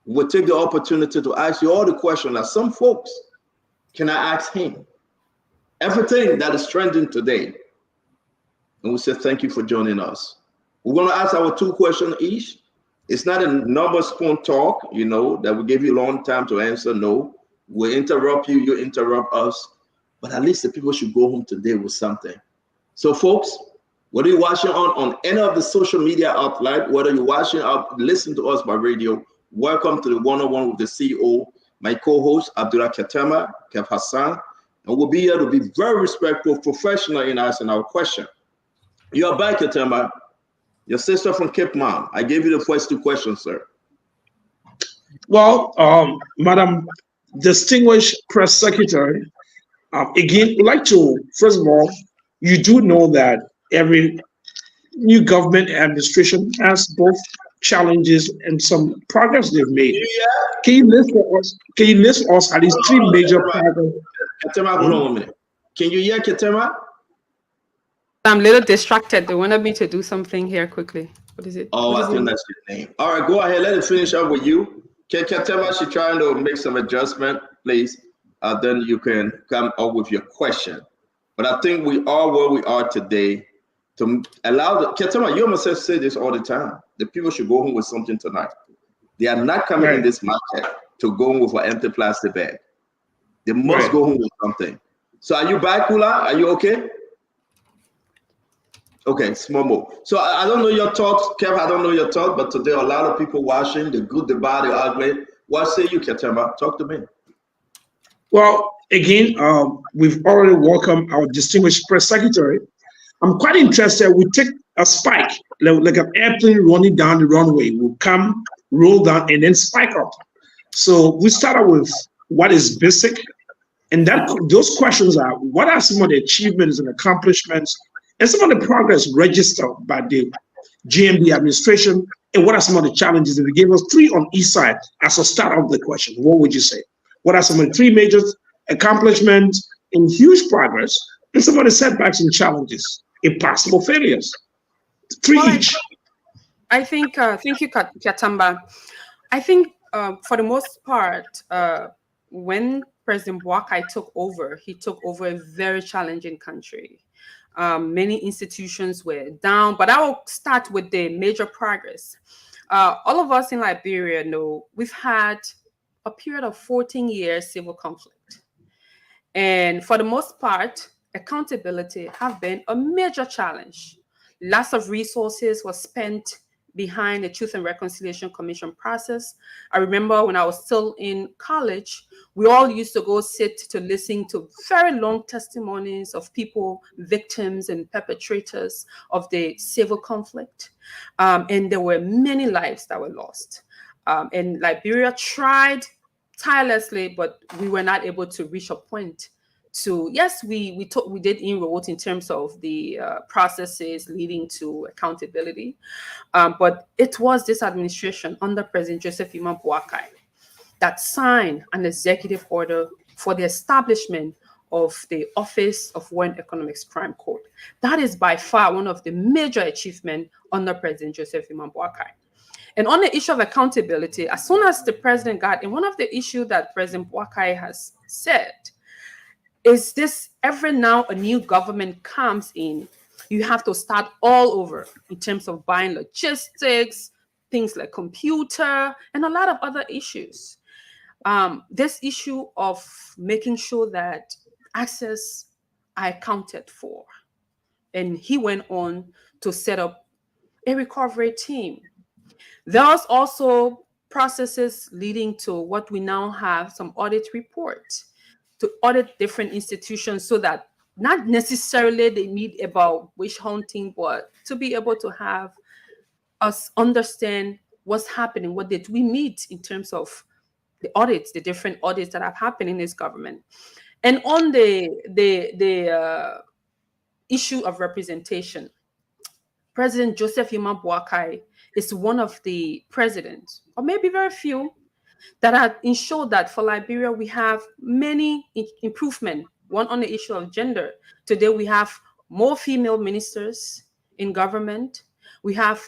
we'll take the opportunity to ask you all the questions that some folks cannot ask him. Everything that is trending today. And we say thank you for joining us. We're going to ask our 2 questions each. It's not a normal spoon talk, you know, that we give you a long time to answer. No, we'll interrupt you, you interrupt us. But at least the people should go home today with something. So, folks, whether you're watching on any of the social media outlet, whether you're watching up, listen to us by radio, welcome to the one-on-one with the CEO, my co-host, Abdullah Ketema, Kev Hassan. And we'll be here to be very respectful, professional in asking our question. You're back, Ketema. Your sister from Cape Mount. I gave you the first 2 questions, sir. Well, Madam Distinguished Press Secretary, again, I'd like to, first of all, you do know that every new government administration has both challenges and some progress they've made. Yeah. Can you list for us at least 3 major progress? Ketema, hold on 1 minute. Can you hear Ketema? I'm a little distracted. They wanted me to do something here quickly. What is it? Oh, I think that's your name. All right, go ahead. Let it finish up with you. Ketema, she's trying to make some adjustment, please. Then you can come up with your question. But I think we are where we are today to allow the Ketema, you must say this all the time. The people should go home with something tonight. They are not coming in this market to go home with an empty plastic bag. They must go home with something. So are you back, Kula? Are you okay? Okay, small move. So I don't know your thoughts, Kev. I don't know your thoughts, but today a lot of people watching, the good, the bad, the ugly. What say you, Ketema? Talk to me. Well, again, we've already welcomed our distinguished press secretary. I'm quite interested. We take a spike, like an airplane running down the runway. We'll come, roll down, and then spike up. So we start out with what is basic, and those questions are: what are some of the achievements and accomplishments and some of the progress registered by the GMB administration, and what are some of the challenges? If you gave us 3 on each side as a start of the question, what would you say? What are some of the 3 major accomplishments and huge progress, and some of the setbacks and challenges, impossible failures. Three each. I think, thank you, Kyatamba. I think for the most part, when President Boakai took over, he took over a very challenging country. Many institutions were down, but I will start with the major progress. All of us in Liberia know we've had a period of 14 years civil conflict. And for the most part, accountability have been a major challenge. Lots of resources were spent behind the Truth and Reconciliation Commission process. I remember when I was still in college, we all used to go sit to listen to very long testimonies of people, victims and perpetrators of the civil conflict. And there were many lives that were lost. And Liberia tried tirelessly, but we were not able to reach a point to, yes, we did inroads in terms of the processes leading to accountability, but it was this administration under President Joseph Iman Boakai that signed an executive order for the establishment of the Office of War and Economics Crime Court. That is by far one of the major achievements under President Joseph Iman Boakai. And on the issue of accountability, as soon as the president got in, one of the issues that President Boakai has said is this: every now a new government comes in, you have to start all over in terms of buying logistics, things like computer, and a lot of other issues. This issue of making sure that access are accounted for. And he went on to set up a recovery team. There's also processes leading to what we now have, some audit reports, to audit different institutions so that not necessarily they meet about witch hunting, but to be able to have us understand what's happening, what did we meet in terms of the audits, the different audits that have happened in this government. And on the issue of representation, President Joseph Iman Boakai is one of the presidents, or maybe very few, that have ensured that for Liberia, we have many improvements. One on the issue of gender. Today, we have more female ministers in government. We have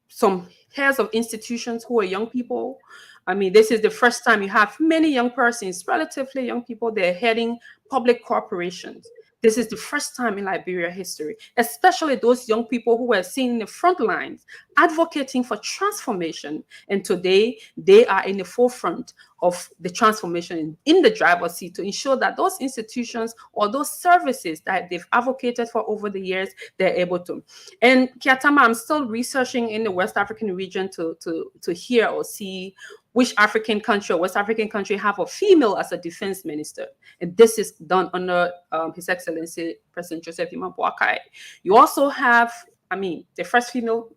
some heads of institutions who are young people. I mean, this is the first time you have many young persons, relatively young people, they're heading public corporations. This is the first time in Liberia history, especially those young people who were seen in the front lines advocating for transformation. And today they are in the forefront of the transformation in the driver's seat to ensure that those institutions or those services that they've advocated for over the years, they're able to. And Kyatama, I'm still researching in the West African region to hear or see which African country or West African country have a female as a defense minister. And this is done under His Excellency President Joseph Iman Boakai. You also have, I mean, the first female,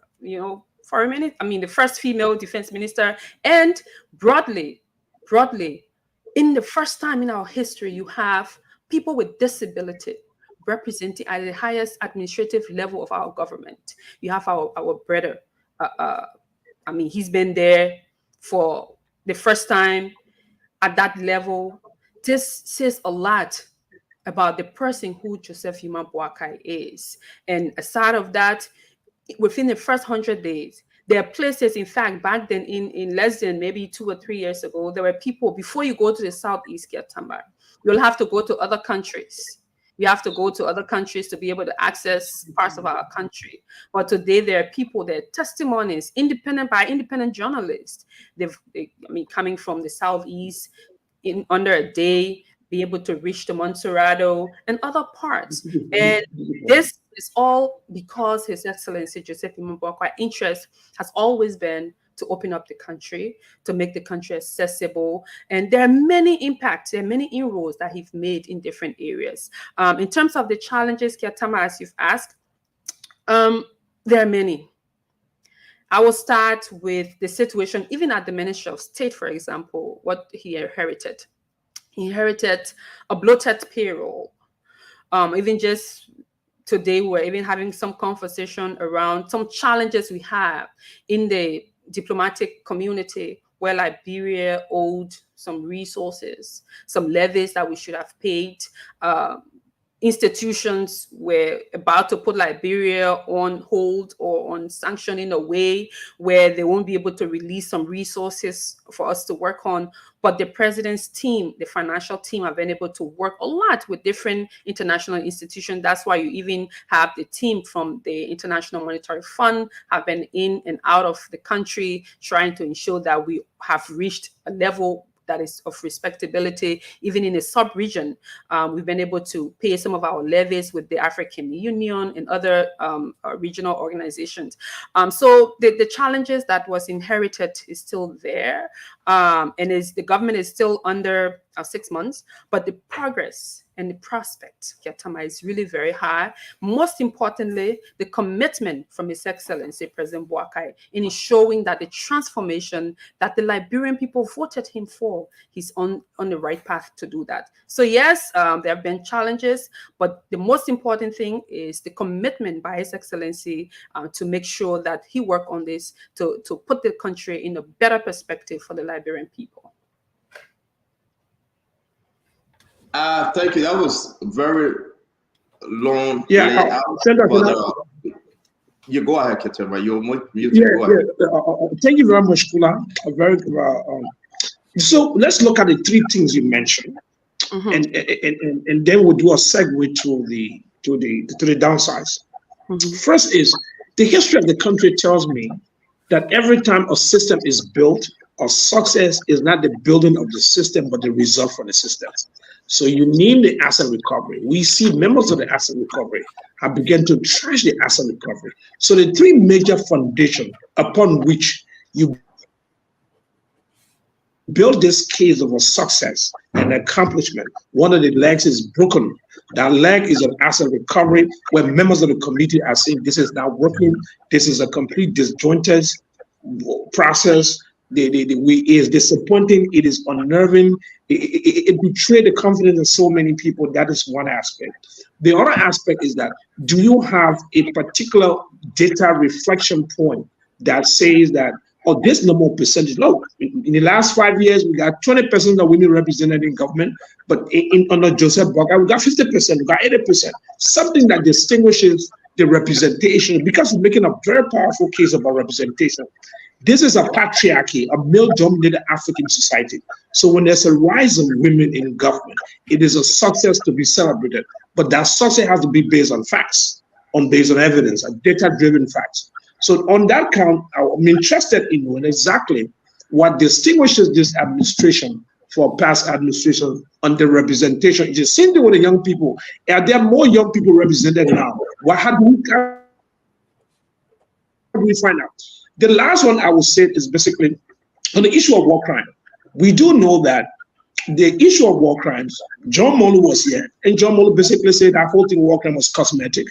for a minute, I mean, the first female defense minister, and broadly, in the first time in our history, you have people with disability representing at the highest administrative level of our government. You have our brother. I mean, he's been there for the first time at that level. This says a lot about the person who Joseph Iman Boakai is. And aside of that, within the first 100 days, there are places, in fact, back then in less than maybe 2 or 3 years ago, there were people, before you go to the Southeast Kyatamba, you'll have to go to other countries. You have to go to other countries to be able to access parts of our country. But today there are people, there are testimonies, independent journalists. Coming from the Southeast in under a day, be able to reach the Montserrado and other parts. And this is all because His Excellency Joseph Iman Boakai's interest has always been to open up the country, to make the country accessible. And there are many impacts, there are many inroads that he's made in different areas. In terms of the challenges, Kyatama, as you've asked, there are many. I will start with the situation, even at the Ministry of State, for example, what he inherited. He inherited a bloated payroll. Even just today, we're even having some conversation around some challenges we have in the diplomatic community where Liberia owed some resources, some levies that we should have paid. Institutions were about to put Liberia on hold or on sanction in a way where they won't be able to release some resources for us to work on. But the president's team, the financial team, have been able to work a lot with different international institutions. That's why you even have the team from the International Monetary Fund have been in and out of the country trying to ensure that we have reached a level that is of respectability, even in a sub-region. We've been able to pay some of our levies with the African Union and other regional organizations. So the challenges that was inherited is still there, and the government is still under 6 months, but the progress and the prospect, Ketama, is really very high. Most importantly, the commitment from His Excellency President Boakai in showing that the transformation that the Liberian people voted him for, he's on the right path to do that. So yes, there have been challenges, but the most important thing is the commitment by His Excellency to make sure that he work on this to put the country in a better perspective for the Liberian people. Thank you. That was very long. Yeah, you go ahead, Ketema. You're muted. Thank you very much, Kula. So let's look at the three things you mentioned, and then we'll do a segue to the downsides. First is the history of the country tells me that every time a system is built, a success is not the building of the system, but the result for the system. So you need the asset recovery. We see members of the asset recovery have begun to trash the asset recovery. So the three major foundations upon which you build this case of a success and accomplishment, one of the legs is broken. That leg is an asset recovery where members of the community are saying this is not working. This is a complete disjointed process. It is disappointing. It is unnerving. It betrayed the confidence of so many people. That is one aspect. The other aspect is that do you have a particular data reflection point that says that, oh, this number percentage, look, in the last 5 years, we got 20% of women represented in government, but under Joseph Boakai, we got 50%, we got 80%, something that distinguishes the representation, because we're making a very powerful case about representation. This is a patriarchy, a male-dominated African society. So when there's a rise of women in government, it is a success to be celebrated. But that success has to be based on facts, based on evidence, and data-driven facts. So on that count, I'm interested in knowing exactly what distinguishes this administration for past administration on the representation. It's the same thing with the young people. Are there more young people represented now? How do we find out? The last one I will say is basically on the issue of war crime. We do know that the issue of war crimes, John Molu was here, and John Molu basically said that whole thing war crime was cosmetic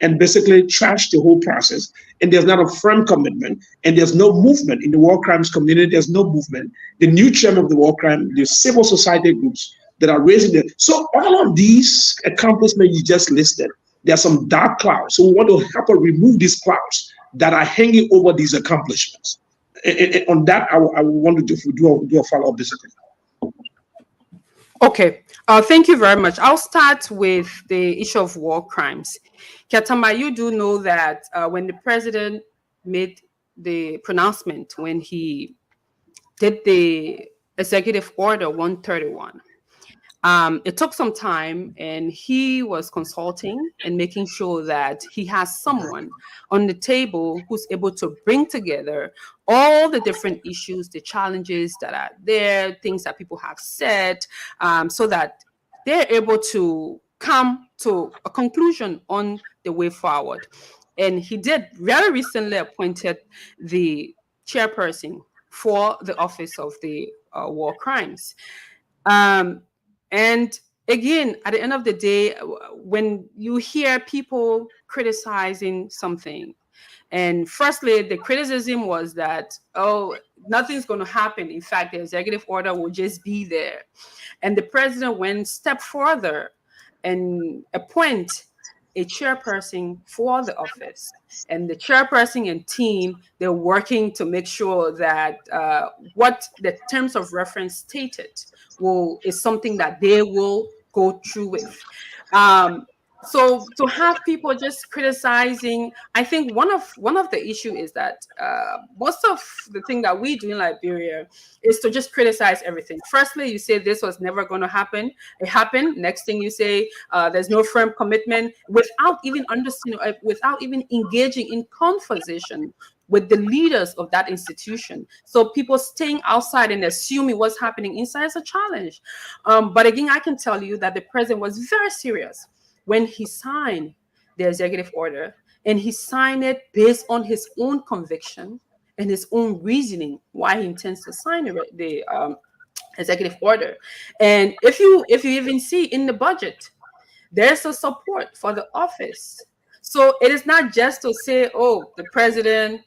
and basically trashed the whole process. And there's not a firm commitment, and there's no movement in the war crimes community. There's no movement. The new chairman of the war crime, the civil society groups that are raising it. So all of these accomplishments you just listed, there are some dark clouds. So we want to help her remove these clouds that are hanging over these accomplishments. And on that, I want to do a follow-up basically. Okay, thank you very much. I'll start with the issue of war crimes. Ketama, you do know that when the president made the pronouncement, when he did the executive order 131, it took some time, and he was consulting and making sure that he has someone on the table who's able to bring together all the different issues, the challenges that are there, things that people have said, so that they're able to come to a conclusion on the way forward. And he did very recently appointed the chairperson for the Office of the War Crimes. And again, at the end of the day, when you hear people criticizing something, and firstly, the criticism was that, oh, nothing's going to happen. In fact, the executive order will just be there. And the president went a step further and appoint a chairperson for the office, and the chairperson and team, they're working to make sure that what the terms of reference stated is something that they will go through with. So to have people just criticizing, I think one of the issue is that most of the thing that we do in Liberia is to just criticize everything. Firstly, you say this was never going to happen. It happened. Next thing you say, there's no firm commitment, without even understanding, without even engaging in conversation with the leaders of that institution. So people staying outside and assuming what's happening inside is a challenge. But again, I can tell you that the president was very serious when he signed the executive order, and he signed it based on his own conviction and his own reasoning why he intends to sign the executive order. And if you even see in the budget, there's a support for the office. So it is not just to say, oh, the president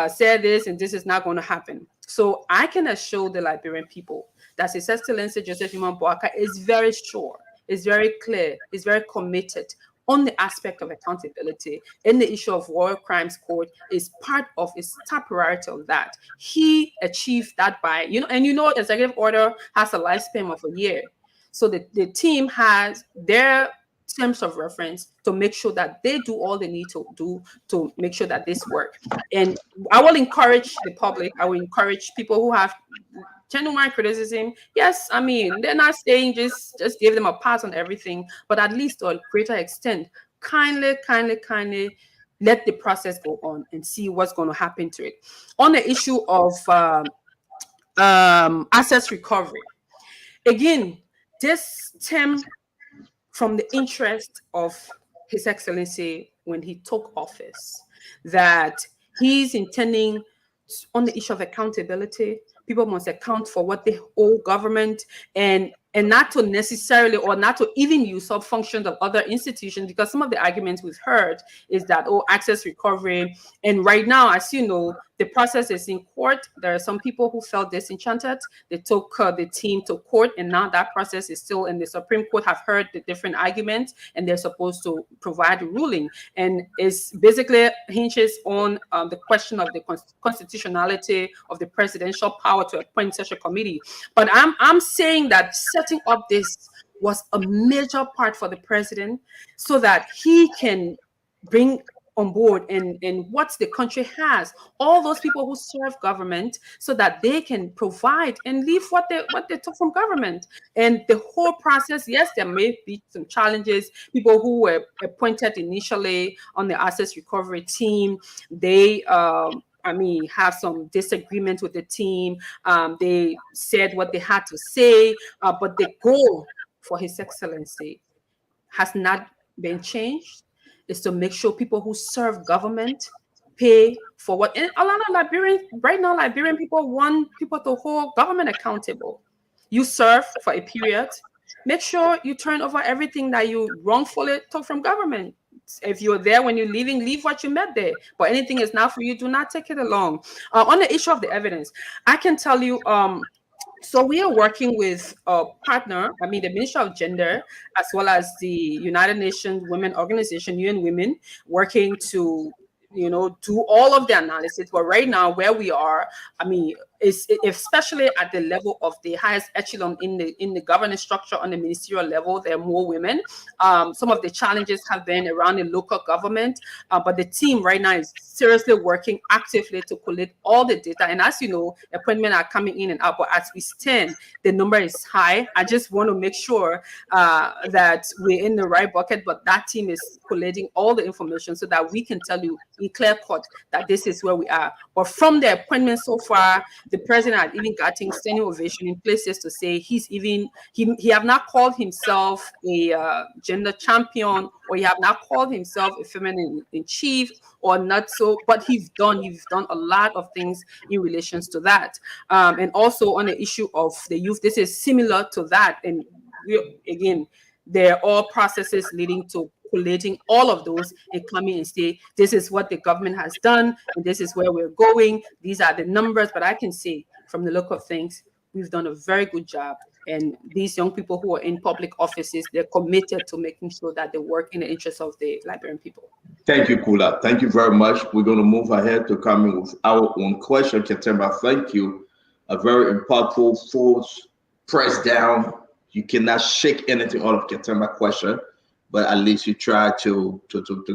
said this and this is not going to happen. So I can assure the Liberian people that His Excellency Joseph Iman Boaka is very sure, is very clear, is very committed on the aspect of accountability. And the issue of War Crimes Court is part of his top priority of that. He achieved that by, executive order has a lifespan of a year. So the team has their terms of reference to make sure that they do all they need to do to make sure that this works. And I will encourage the public, I will encourage people who have genuine criticism. Yes, I mean, they're not saying just give them a pass on everything, but at least to a greater extent, kindly let the process go on and see what's going to happen to it. On the issue of assets recovery, again, this stemmed from the interest of His Excellency when he took office, that he's intending on the issue of accountability. People must account for what they owe government, and not to necessarily, or not to even usurp functions of other institutions, because some of the arguments we've heard is that, access recovery. And right now, as you know, the process is in court. There are some people who felt disenchanted. They took the team to court, and now that process is still in the Supreme Court, have heard the different arguments, and they're supposed to provide a ruling. And it's basically hinges on the question of the constitutionality of the presidential power to appoint such a committee. But I'm saying that setting up this was a major part for the president, so that he can bring on board and what the country has, all those people who serve government, so that they can provide and leave what they took from government. And the whole process, yes, there may be some challenges. People who were appointed initially on the assets recovery team, they have some disagreement with the team. They said what they had to say, but the goal for His Excellency has not been changed. Is to make sure people who serve government pay for what. And a lot of Liberian people want people to hold government accountable. You serve for a period, make sure you turn over everything that you wrongfully took from government. If you're there when you're leaving, leave what you met there. But anything is not for you, do not take it along. On the issue of the evidence, I can tell you, so we are working with a partner, the Ministry of Gender, as well as the United Nations Women Organization, UN Women, working to, do all of the analysis. But right now, where we are, is especially at the level of the highest echelon in the governance structure on the ministerial level, there are more women. Some of the challenges have been around the local government, but the team right now is seriously working actively to collect all the data. And as you know, appointments are coming in and out, but as we stand, the number is high. I just want to make sure that we're in the right bucket, but that team is collating all the information so that we can tell you in clear cut that this is where we are. But from the appointment so far, the president had even gotten standing ovation in places to say he have not called himself a gender champion, or he have not called himself a feminine in chief, or not so, but he's done a lot of things in relations to that. And also on the issue of the youth, this is similar to that. And again, they're all processes leading to collating all of those and coming and say, this is what the government has done, and this is where we're going. These are the numbers. But I can say from the look of things, we've done a very good job And these young people who are in public offices, they're committed to making sure that they work in the interest of the Liberian people. Thank you, Kula. Thank you very much. We're going to move ahead to coming with our own question. Ketemba, thank you. A very impactful, full, press down. You cannot shake anything out of Ketemba question, but at least you try to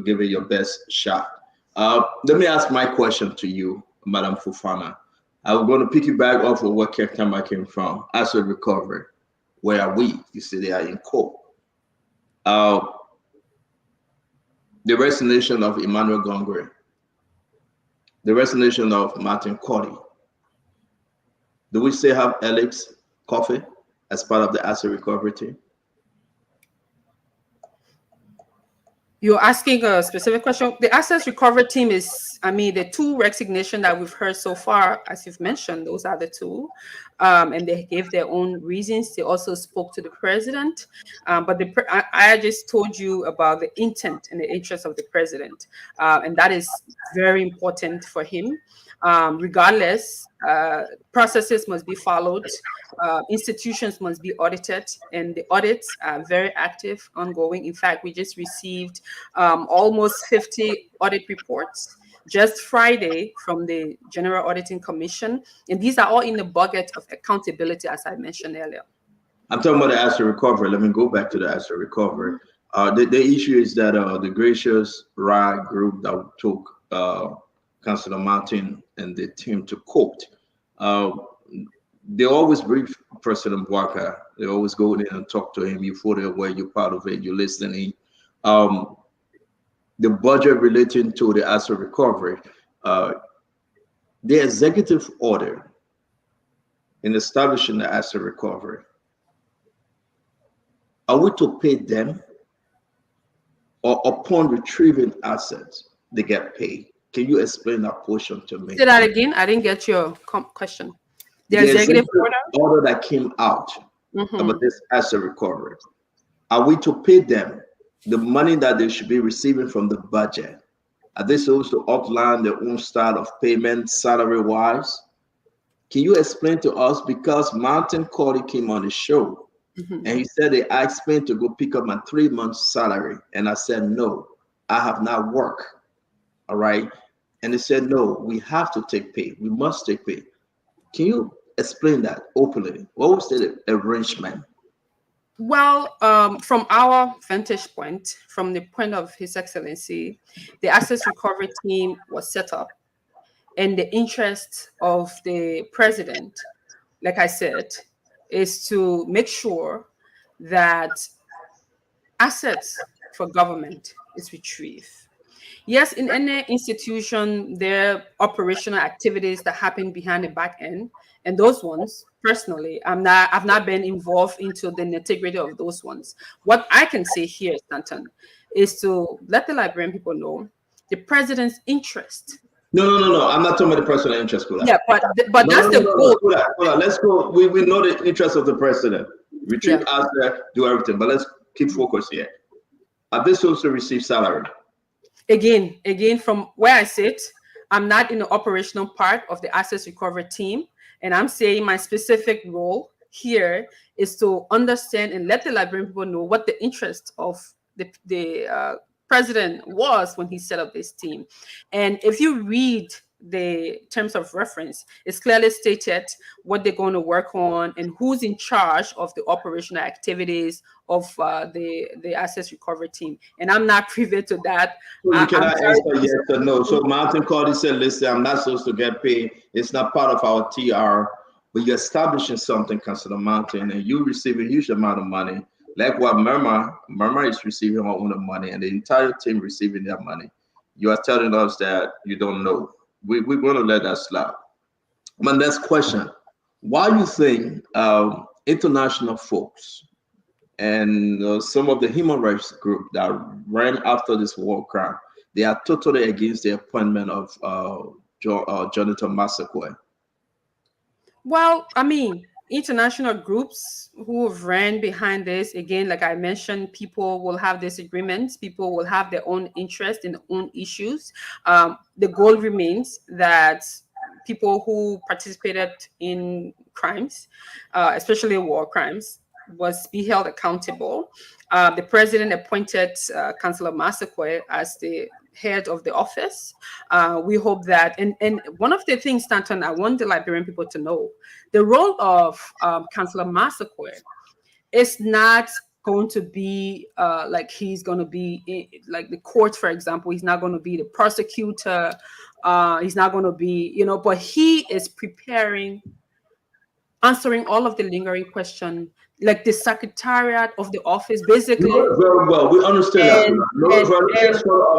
give it your best shot. Let me ask my question to you, Madam Fofana. I'm going to piggyback off of where Ketemba came from. Asset recovery. Where are we? You see, they are in court. The resignation of Emmanuel Gongre, the resignation of Martin Cody. Do we still have Alex Coffey as part of the asset recovery team? You're asking a specific question. The assets recovery team is, I mean, the two resignations that we've heard so far, as you've mentioned, those are the two. And they gave their own reasons. They also spoke to the president. But I just told you about the intent and the interest of the president. And that is very important for him. Regardless, processes must be followed. Institutions must be audited, and the audits are very active, ongoing. In fact, we just received almost 50 audit reports just Friday from the General Auditing Commission, and these are all in the bucket of accountability, as I mentioned earlier. I'm talking about the asset recovery. Let me go back to the asset recovery. The issue is that the Gracious Ride group that took Councillor Martin and the team to court, they always brief President Bouaka. They always go in and talk to him. You feel they're aware, you're part of it, you're listening. The budget relating to the asset recovery, the executive order in establishing the asset recovery, are we to pay them, or upon retrieving assets, they get paid? Can you explain that portion to me? Say that again. I didn't get your question. The executive order that came out about this asset recovery, are we to pay them the money that they should be receiving from the budget? Are they supposed to outline their own style of payment, salary-wise? Can you explain to us? Because Martin Cody came on the show, and he said they asked me to go pick up my 3 months salary, and I said, no, I have not worked. All right. And they said, no, we have to take pay. We must take pay. Can you explain that openly? What was the arrangement? Well, from our vantage point, from the point of His Excellency, the Assets Recovery Team was set up, and the interest of the president, like I said, is to make sure that assets for government is retrieved. Yes, in any institution, there are operational activities that happen behind the back end, and those ones, personally, I've not been involved into the nitty-gritty of those ones. What I can say here, Stanton, is to let the Liberian people know the president's interest. No. I'm not talking about the personal interest, Kula. Yeah, but that's the goal. Kula, let's go. We know the interest of the president. Retrieve assets, do everything, but let's keep focus here. Are they supposed to receive salary? Again, from where I sit, I'm not in the operational part of the assets recovery team. And I'm saying my specific role here is to understand and let the Liberian people know what the interest of the president was when he set up this team. And if you read the terms of reference, it's clearly stated what they're going to work on and who's in charge of the operational activities of the assets recovery team. And I'm not privy to that. So you cannot answer yes or no. So Martin Cody said, listen, I'm not supposed to get paid. It's not part of our TR, but you're establishing something, Councillor Martin, and you receive a huge amount of money. Like what Murma is receiving her own money, and the entire team receiving their money. You are telling us that you don't know. We're going to let that slide. My next question: why do you think international folks and some of the human rights group that ran after this war crime, they are totally against the appointment of Jonathan Massaquoi? Well, I mean, international groups who have ran behind this, again, like I mentioned, people will have disagreements. People will have their own interest in their own issues. The goal remains that people who participated in crimes, especially war crimes, was be held accountable. The president appointed Councillor Massaquoi as the head of the office. We hope that, and one of the things, Stanton, I want the Liberian people to know, the role of Councillor Massaquoi is not going to be like he's going to be like the court, for example. He's not going to be the prosecutor. He's not going to be, but he is preparing, answering all of the lingering questions, like the secretariat of the office, basically. Very well, we understand that.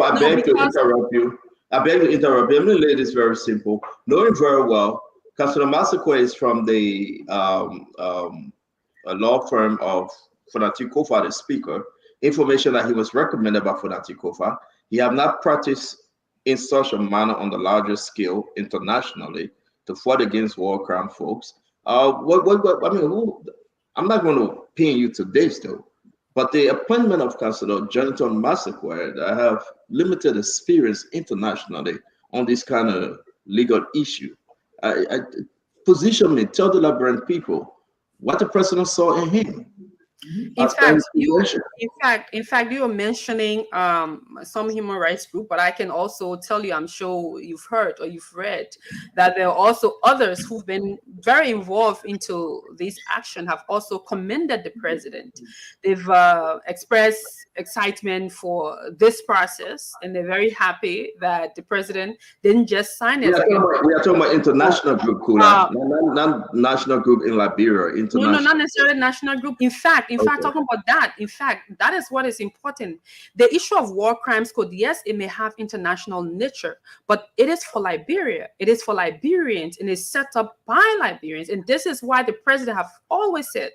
I beg to interrupt you. I beg to interrupt you. I'm going to lay this very simple. Knowing very well, Councillor Massaquoi is from the law firm of Fonati Kofa, the speaker. Information that he was recommended by Fonati Kofa. He have not practiced in such a manner on the larger scale internationally to fight against war crime folks. I mean, I'm not going to pin you to this though, but the appointment of Councillor Jonathan Massaquoi, that have limited experience internationally on this kind of legal issue, I position me, tell the Liberian people what the president saw in him. In fact, you were mentioning some human rights group, but I can also tell you, I'm sure you've heard or you've read that there are also others who've been very involved into this action, have also commended the president. They've expressed excitement for this process, and they're very happy that the president didn't just sign it. We are talking about international group, Kula, not national group in Liberia. International. No, not necessarily national group. In fact, talking about that, in fact, that is what is important. The issue of war crimes code, yes, it may have international nature, but it is for Liberia. It is for Liberians, and it's set up by Liberians. And this is why the president have always said,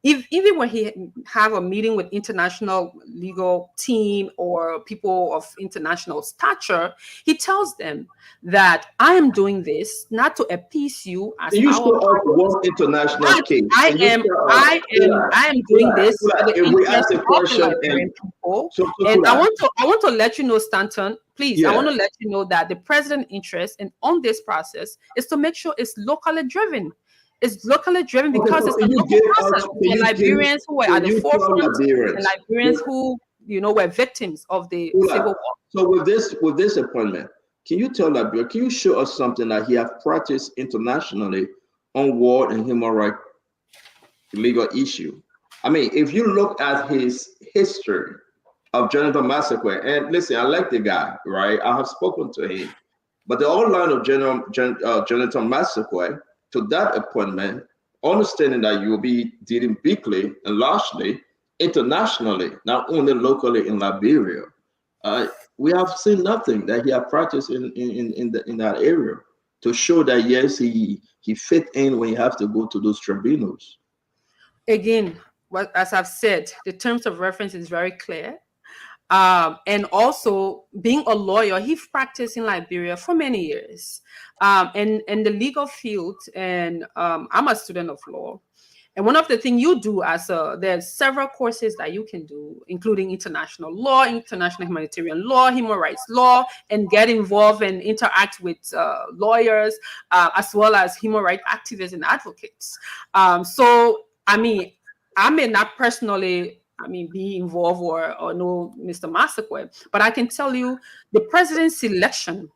even when he have a meeting with international legal team or people of international stature, he tells them that I am doing this not to appease you as one international case. I am doing this for the interest of the Liberian people. And I want to let you know, Stanton, please, I want to let you know that the president's interest on this process is to make sure it's locally driven. It's locally driven because it's a local process for Liberians who were at the forefront, and Liberians who were victims of the civil war. So with this appointment, can you tell Liberia? Can you show us something that he have practiced internationally on war and human rights legal issue? I mean, if you look at his history of Jonathan Massaquoi, and listen, I like the guy, right? I have spoken to him, but the outline of Jonathan Massaquoi, to that appointment, understanding that you will be dealing bigly and largely internationally, not only locally in Liberia, we have seen nothing that he has practiced in that area to show that yes, he fit in when you have to go to those tribunals. Again, as I've said, the terms of reference is very clear. And also being a lawyer, he practiced in Liberia for many years, and in the legal field. And I'm a student of law. And one of the things you do there's several courses that you can do, including international law, international humanitarian law, human rights law, and get involved and interact with lawyers, as well as human rights activists and advocates. So, I mean, I may not personally be involved or know Mr. Massaquoi, but I can tell you the president's selection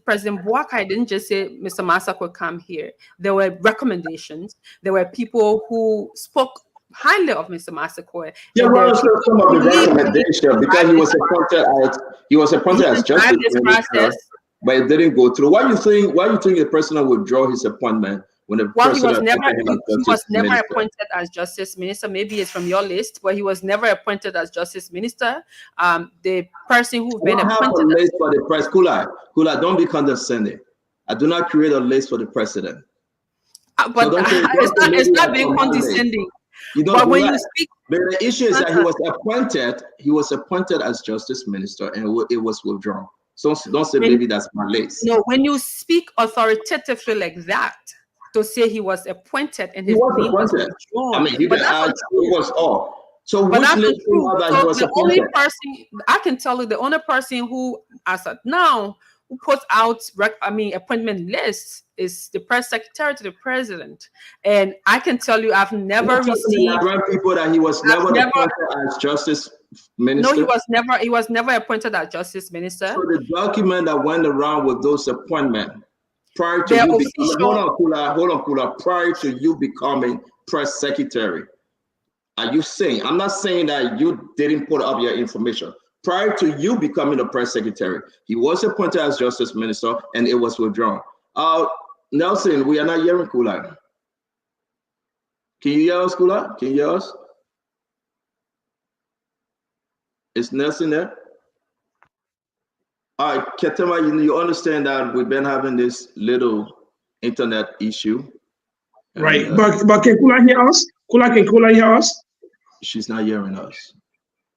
President Boakai didn't just say, Mr. Massaquoi, come here. There were recommendations. There were people who spoke highly of Mr. Massaquoi. Yeah, well, some of the recommendation because he was appointed as justice minister, but it didn't go through. Why you think the president would withdraw his appointment? He was never appointed as justice minister. Maybe it's from your list, but he was never appointed as justice minister. The person who's been appointed. A list for the press. Kula, don't be condescending. I do not create a list for the president. But so it's not being condescending. But when you speak, the issue is that he was appointed as justice minister, and it was withdrawn. So don't say maybe that's my list. No, when you speak authoritatively like that, to say he was appointed and his name was withdrawn. I mean, he was all. So which list the only person I can tell you, the only person who, as of now, who puts out appointment lists is the press secretary to the president. And I can tell you, I've never received people that he was never appointed as justice minister. No, he was never appointed as justice minister. So the document that went around with those appointments prior to you becoming, hold on, Kula, prior to you becoming press secretary, are you saying, I'm not saying that you didn't put up your information. Prior to you becoming the press secretary, he was appointed as justice minister and it was withdrawn. Nelson, we are not hearing Kula. Can you hear us, Kula? Can you hear us? Is Nelson there? All right, Ketema, you understand that we've been having this little internet issue. Right, but can Kula hear us? Can Kula hear us? She's not hearing us.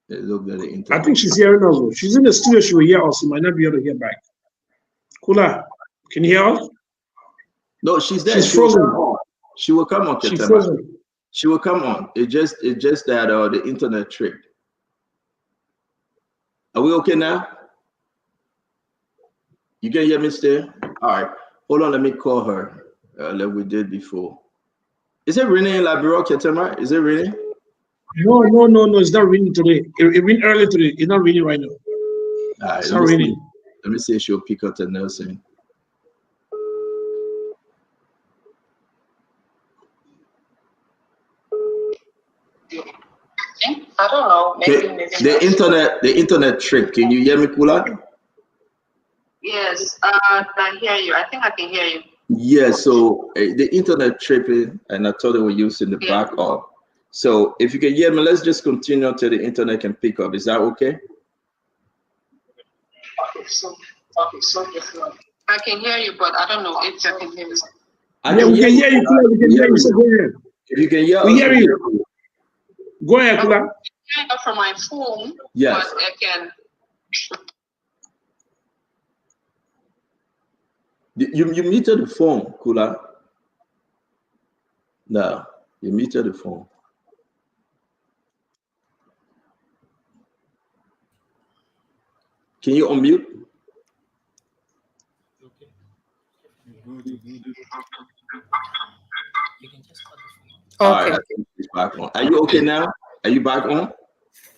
Look at the internet. I think she's hearing us. Though. She's in the studio. She will hear us. She might not be able to hear back. Kula, can you hear us? No, she's there. She's frozen. She will come on. She's frozen. She will come on. It's just that the internet trick. Are we okay now? You can hear me still? All right. Hold on. Let me call her like we did before. Is it raining in Liberia, Ketema? Is it raining? No. It's not raining today. It rained early today. It's not raining right now. All right, it's not raining. Let me see if she'll pick up the Nelson. I don't know. Maybe The internet trick. Can you hear me, Kula? Yes, I hear you. I think I can hear you. Yeah, so the internet tripping, and I thought they were using the backup. So if you can hear me, let's just continue until the internet can pick up. Is that okay? Okay, so I can hear you, but I don't know if you can hear me. We can hear you. We can hear you. So go ahead. If you can hear us, we hear you. Go ahead, Kula. I'm hearing from my phone. Yes. But I can. You muted the phone, Kula. No, you muted the phone. Can you unmute? All right, I think she's back on. Are you okay now? Are you back on?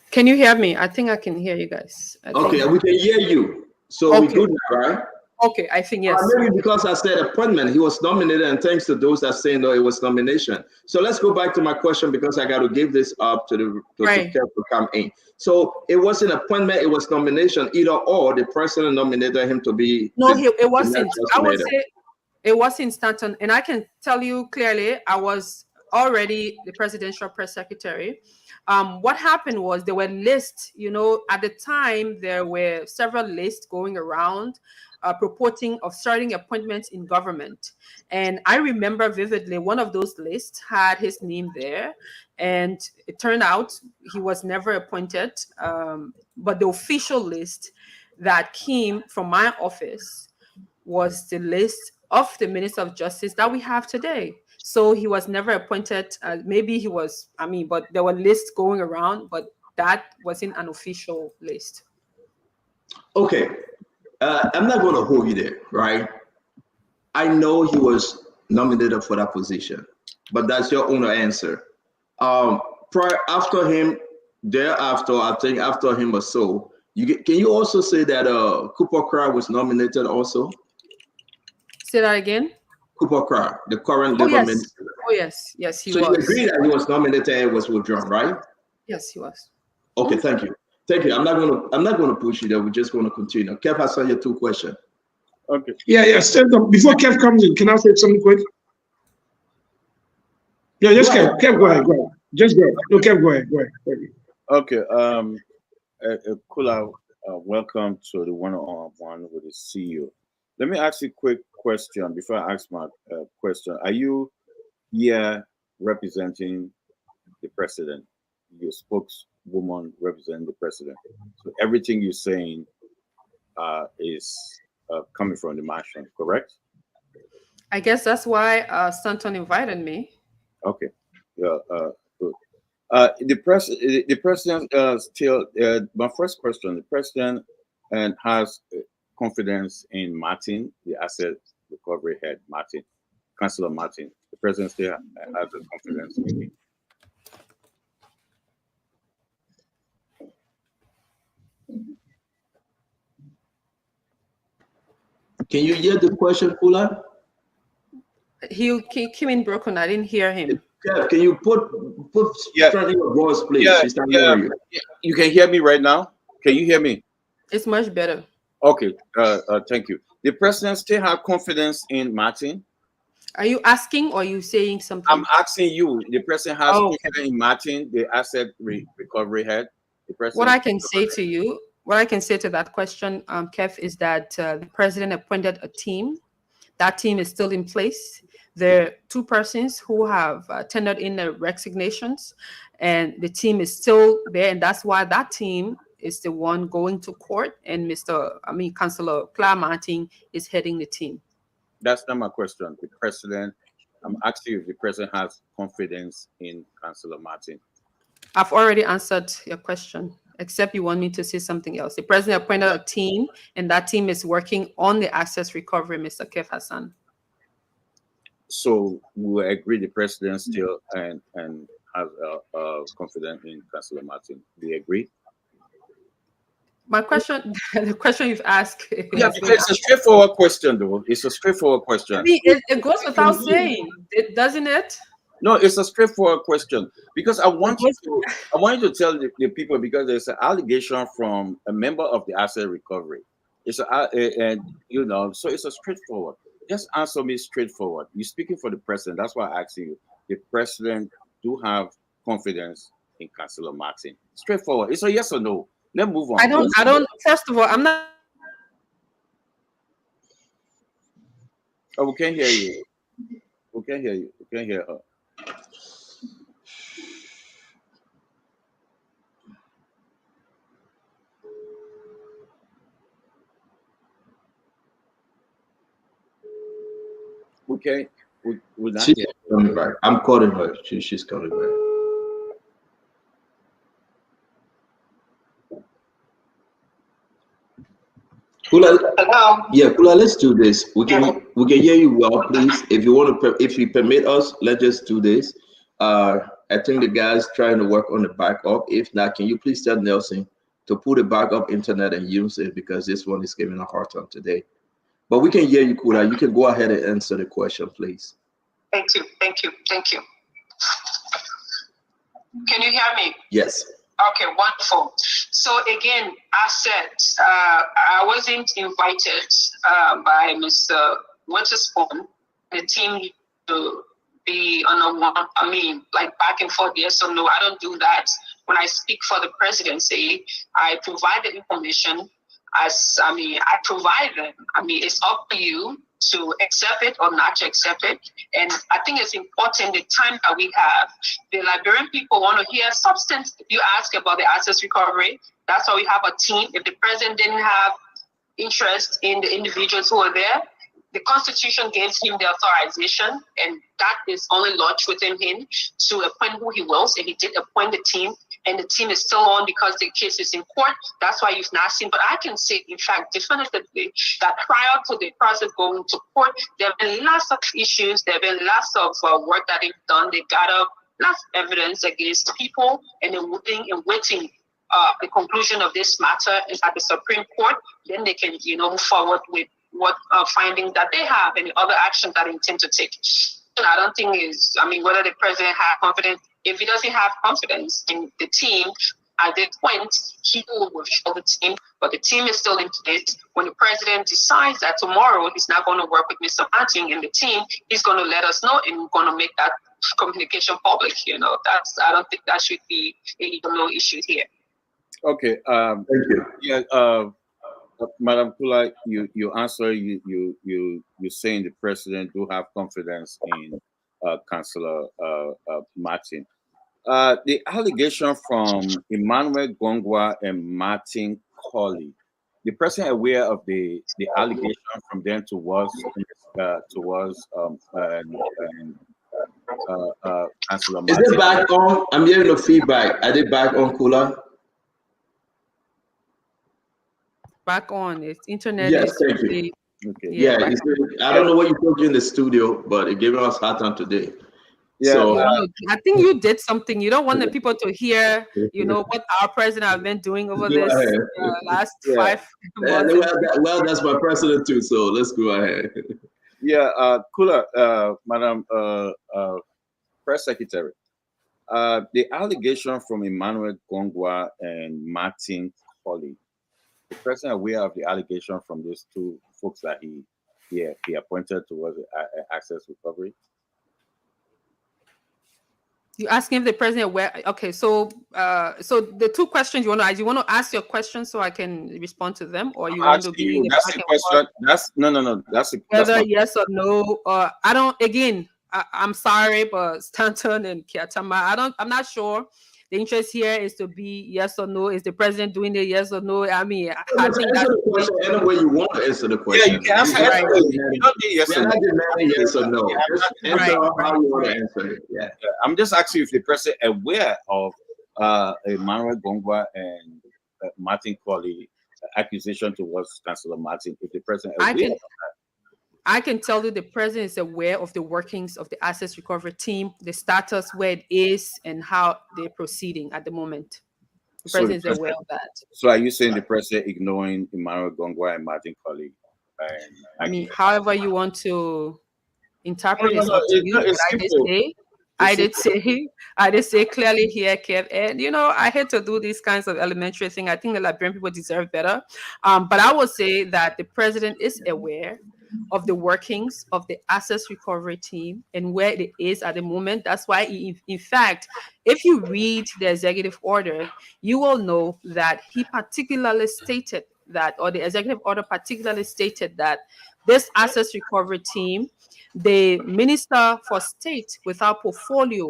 Can you hear me? I think I can hear you guys. Okay, we can hear you. So we're good now, right? Okay, I think yes. Maybe because I said appointment, he was nominated, and thanks to those that saying no, it was nomination. So let's go back to my question because I got to give this up to the Kev to come in. So it wasn't appointment, it was nomination. Either or, the president nominated him to be. No, it wasn't. I would say it wasn't Stanton, and I can tell you clearly, I was already the presidential press secretary. What happened was there were lists. At the time there were several lists going around. Purporting of starting appointments in government. And I remember vividly one of those lists had his name there. And it turned out he was never appointed. But the official list that came from my office was the list of the Minister of Justice that we have today. So he was never appointed. Maybe he was, but there were lists going around, but that wasn't an official list. Okay. I'm not going to hold you there, right? I know he was nominated for that position, but that's your own answer. After him, thereafter, I think after him or so, can you also say that Cooper Cry was nominated also? Say that again? Cooper Cry, the current Labour minister. Oh, yes, he was. So you agree that he was nominated and was withdrawn, right? Yes, he was. Okay, thank you. Thank you. I'm not gonna push you there. We're just gonna continue. Kev has your two questions. Okay. Yeah. Stand up. Before Kev comes in, can I say something quick? Yeah, just Kev. Kev, go ahead. Just go ahead. No, Kev, go ahead. Okay. Kula, welcome to the one-on-one with the CEO. Let me ask you a quick question before I ask my question. Are you here representing the president? Your spokeswoman representing the president. So everything you're saying is coming from the mansion, correct? I guess that's why Stanton invited me. Okay. Yeah. Good. The president still. My first question: the president has confidence in Martin, the asset recovery head, Martin, Councillor Martin. The president still has the confidence in him. Can you hear the question, Kula? He came in broken. I didn't hear him. Yeah, can you put straight in your voice, please? Yeah, She's not hearing you. You can hear me right now? Can you hear me? It's much better. Okay, thank you. The president still have confidence in Martin? Are you asking or are you saying something? I'm asking you. The president has confidence in Martin, the asset recovery head. The president. What I can say to you, what I can say to that question, Kev, is that the president appointed a team. That team is still in place. There are 2 persons who have tendered in their resignations, and the team is still there, and that's why that team is the one going to court, and Councillor Clara Martin is heading the team. That's not my question. The president, I'm asking you if the president has confidence in Councillor Martin. I've already answered your question, except you want me to say something else. The president appointed a team, and that team is working on the access recovery, Mr. Kev Hassan. So we agree the president still and has confidence in Councillor Martin. Do you agree? My question, the question you've asked. Yeah, it's a straightforward question, though. It's a straightforward question. I mean, it goes without saying, doesn't it? No, it's a straightforward question because I want you to tell the people, because there's an allegation from a member of the asset recovery. It's and you know, so it's a straightforward. Just answer me straightforward. You're speaking for the president. That's why I asked you. The president do have confidence in Councillor Martin. Straightforward. It's a yes or no. Let's move on. I don't. First of all, I'm not. Oh, we can't hear you. We can't hear you. We can't hear her. Okay, we're not She's here. coming back. I'm calling her. She's coming back. Kula, yeah, Kula, let's do this. We can hear you well, please. If you want to, if you permit us, let's just do this. I think the guy's trying to work on the backup. If not, can you please tell Nelson to put the backup internet and use it, because this one is giving a hard time today. But we can hear you, Kula. You can go ahead and answer the question, please. Thank you. Can you hear me? Yes. Okay, wonderful. So again, I said I wasn't invited by Mr. Witherspoon, the team, to be on like back and forth, yes or no. I don't do that. When I speak for the presidency, I provide the information. I provide them. It's up to you to accept it or not to accept it. And I think it's important the time that we have. The Liberian people want to hear substance. If you ask about the access recovery, that's why we have a team. If the president didn't have interest in the individuals who are there, the Constitution gives him the authorization, and that is only lodged within him to appoint who he wills, and he did appoint the team, and the team is still on because the case is in court. That's why you've not seen. But I can say, in fact, definitively, that prior to the process going to court, there have been lots of issues, there have been lots of work that they've done. They got up lots of evidence against people, and they're waiting the conclusion of this matter is at the Supreme Court. Then they can, move forward with what findings that they have and the other actions that they intend to take. And I don't think whether the president has confidence. If he doesn't have confidence in the team at this point, he will withdraw the team, but the team is still in place. When the president decides that tomorrow he's not going to work with Mr. Martin and the team, he's going to let us know, and we're going to make that communication public. I don't think that should be no issue here. Okay. Thank you. Yeah. Madam Kula, you answer. You saying the president do have confidence in Councillor Martin. The allegation from Emmanuel Gongwa and Martin Colley, the president aware of the allegation from them towards Councillor Martin. Is it back on? I'm hearing the feedback. Are they back on, Kula? back on. Its internet Yes, is thank you. really, Okay. Yeah, back you see, I don't know what you told you in the studio, but it gave us hard time today. Yeah, So I think you did something. You don't want the people to hear, what our president have been doing over go this ahead. last Yeah. 5 Yeah, months. well, that's my president too. So let's go ahead. Yeah, Kula, Madam Press Secretary. The allegation from Emmanuel Gongwa and Martin Colley, the president aware of the allegation from these two folks that he appointed towards access recovery. You asking if the president where? Okay, so so the two questions you want to ask. You want to ask your question so I can respond to them, or you want to give me That's the question. That's no. That's whether my, yes or no, or I don't. Again, I'm sorry, but Stanton and Kiatama, I'm not sure. The interest here is to be yes or no. Is the president doing it? Yes or no? I mean, I think that's the question any way you want to answer the question. Yeah, you can answer Right. You don't need yes We're or not no. demanding yes or no. Just answer how you want to answer it. Yeah. I'm just asking if the president aware of Emmanuel Gongwa and Martin Colley accusation towards Councillor Martin. If the president aware of that. I can tell you the president is aware of the workings of the assets recovery team, the status where it is, and how they're proceeding at the moment. The So president is aware of that. So are you saying the president ignoring Emmanuel Gongwa and Martin Colley? I mean, however you want to interpret No, it's no, up to it's you. not- But it's I did simple. say, I did say clearly here, Kev. And I hate to do these kinds of elementary things. I think the Liberian people deserve better. But I would say that the president is aware of the workings of the assets recovery team and where it is at the moment. That's why, in fact, if you read the executive order, you will know that he particularly stated that, or the executive order particularly stated that this assets recovery team, the Minister for State without portfolio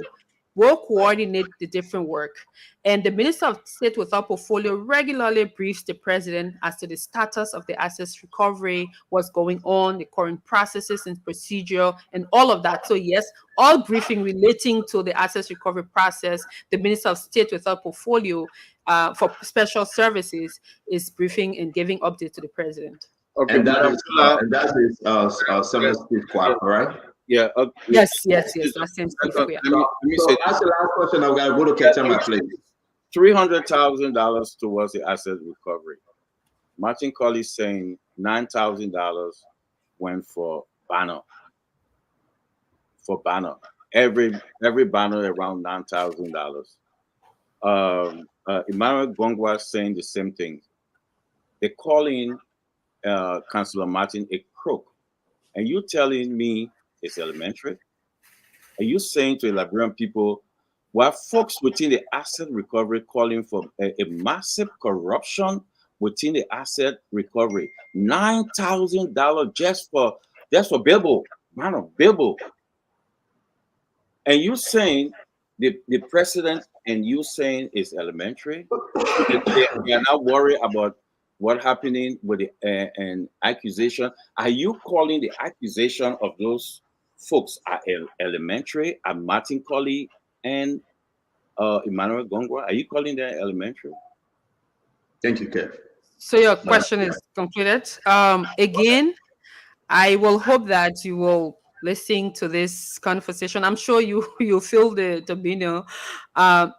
will coordinate the different work. And the Minister of State without portfolio regularly briefs the president as to the status of the assets recovery, what's going on, the current processes and procedure, and all of that. So yes, all briefing relating to the assets recovery process, the Minister of State without portfolio for special services is briefing and giving updates to the president. Okay, And that is Summer Steve Quack, right? Yeah. Yes. That's him. So as the last question, I've got to go to Ketama, please. $300,000 towards the asset recovery. Martin Colley saying $9,000 went for banner. Every banner around $9,000. Emmanuel Gongwa saying the same thing. They calling Councillor Martin a crook, and you telling me it's elementary? Are you saying to the Liberian people, while folks within the asset recovery calling for a massive corruption within the asset recovery, $9,000 just for Bilbo, man of Bilbo, and you saying the president and you saying it's elementary? They are not worried about what happening with an accusation. Are you calling the accusation of those folks are elementary, are Martin Colley and Emmanuel Gongwa? Are you calling them elementary? Thank you, Kev. So your question is concluded. Again, I will hope that you will listen to this conversation. I'm sure you feel the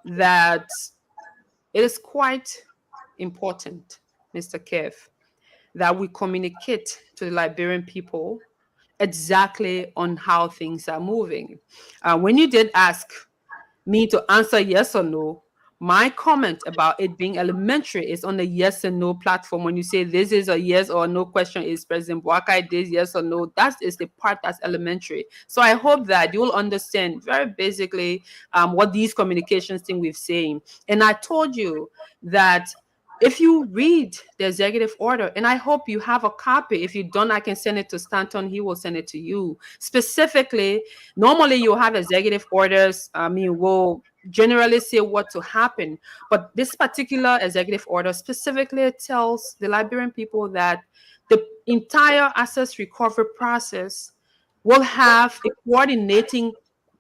that it is quite important, Mr. Kev, that we communicate to the Liberian people exactly on how things are moving. When you did ask me to answer yes or no, my comment about it being elementary is on the yes and no platform. When you say this is a yes or no question, is President Boakai this yes or no? That is the part that's elementary. So I hope that you'll understand very basically what these communications thing we've saying. And I told you that if you read the executive order, and I hope you have a copy. If you don't, I can send it to Stanton. He will send it to you. Specifically, normally you have executive orders. We'll generally say what to happen. But this particular executive order specifically tells the Liberian people that the entire assets recovery process will have a coordinating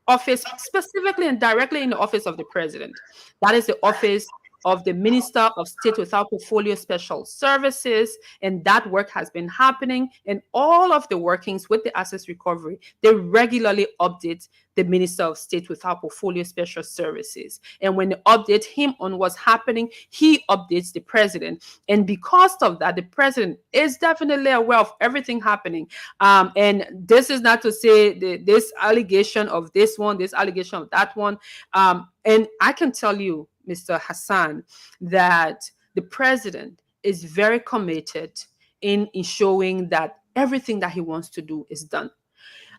office, specifically and directly in the office of the president. That is the office of the Minister of State without Portfolio Special Services, and that work has been happening. And all of the workings with the assets recovery, they regularly update the Minister of State without Portfolio Special Services. And when they update him on what's happening, he updates the president. And because of that, the president is definitely aware of everything happening. And this is not to say this allegation of this one, this allegation of that one. And I can tell you, Mr. Hassan, that the president is very committed in ensuring that everything that he wants to do is done.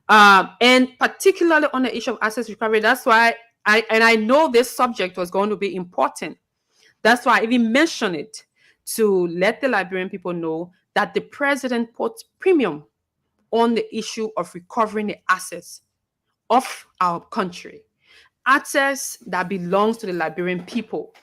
And particularly on the issue of assets recovery, that's why I know this subject was going to be important. That's why I even mentioned it, to let the Liberian people know that the president puts premium on the issue of recovering the assets of our country. Access that belongs to the Liberian people.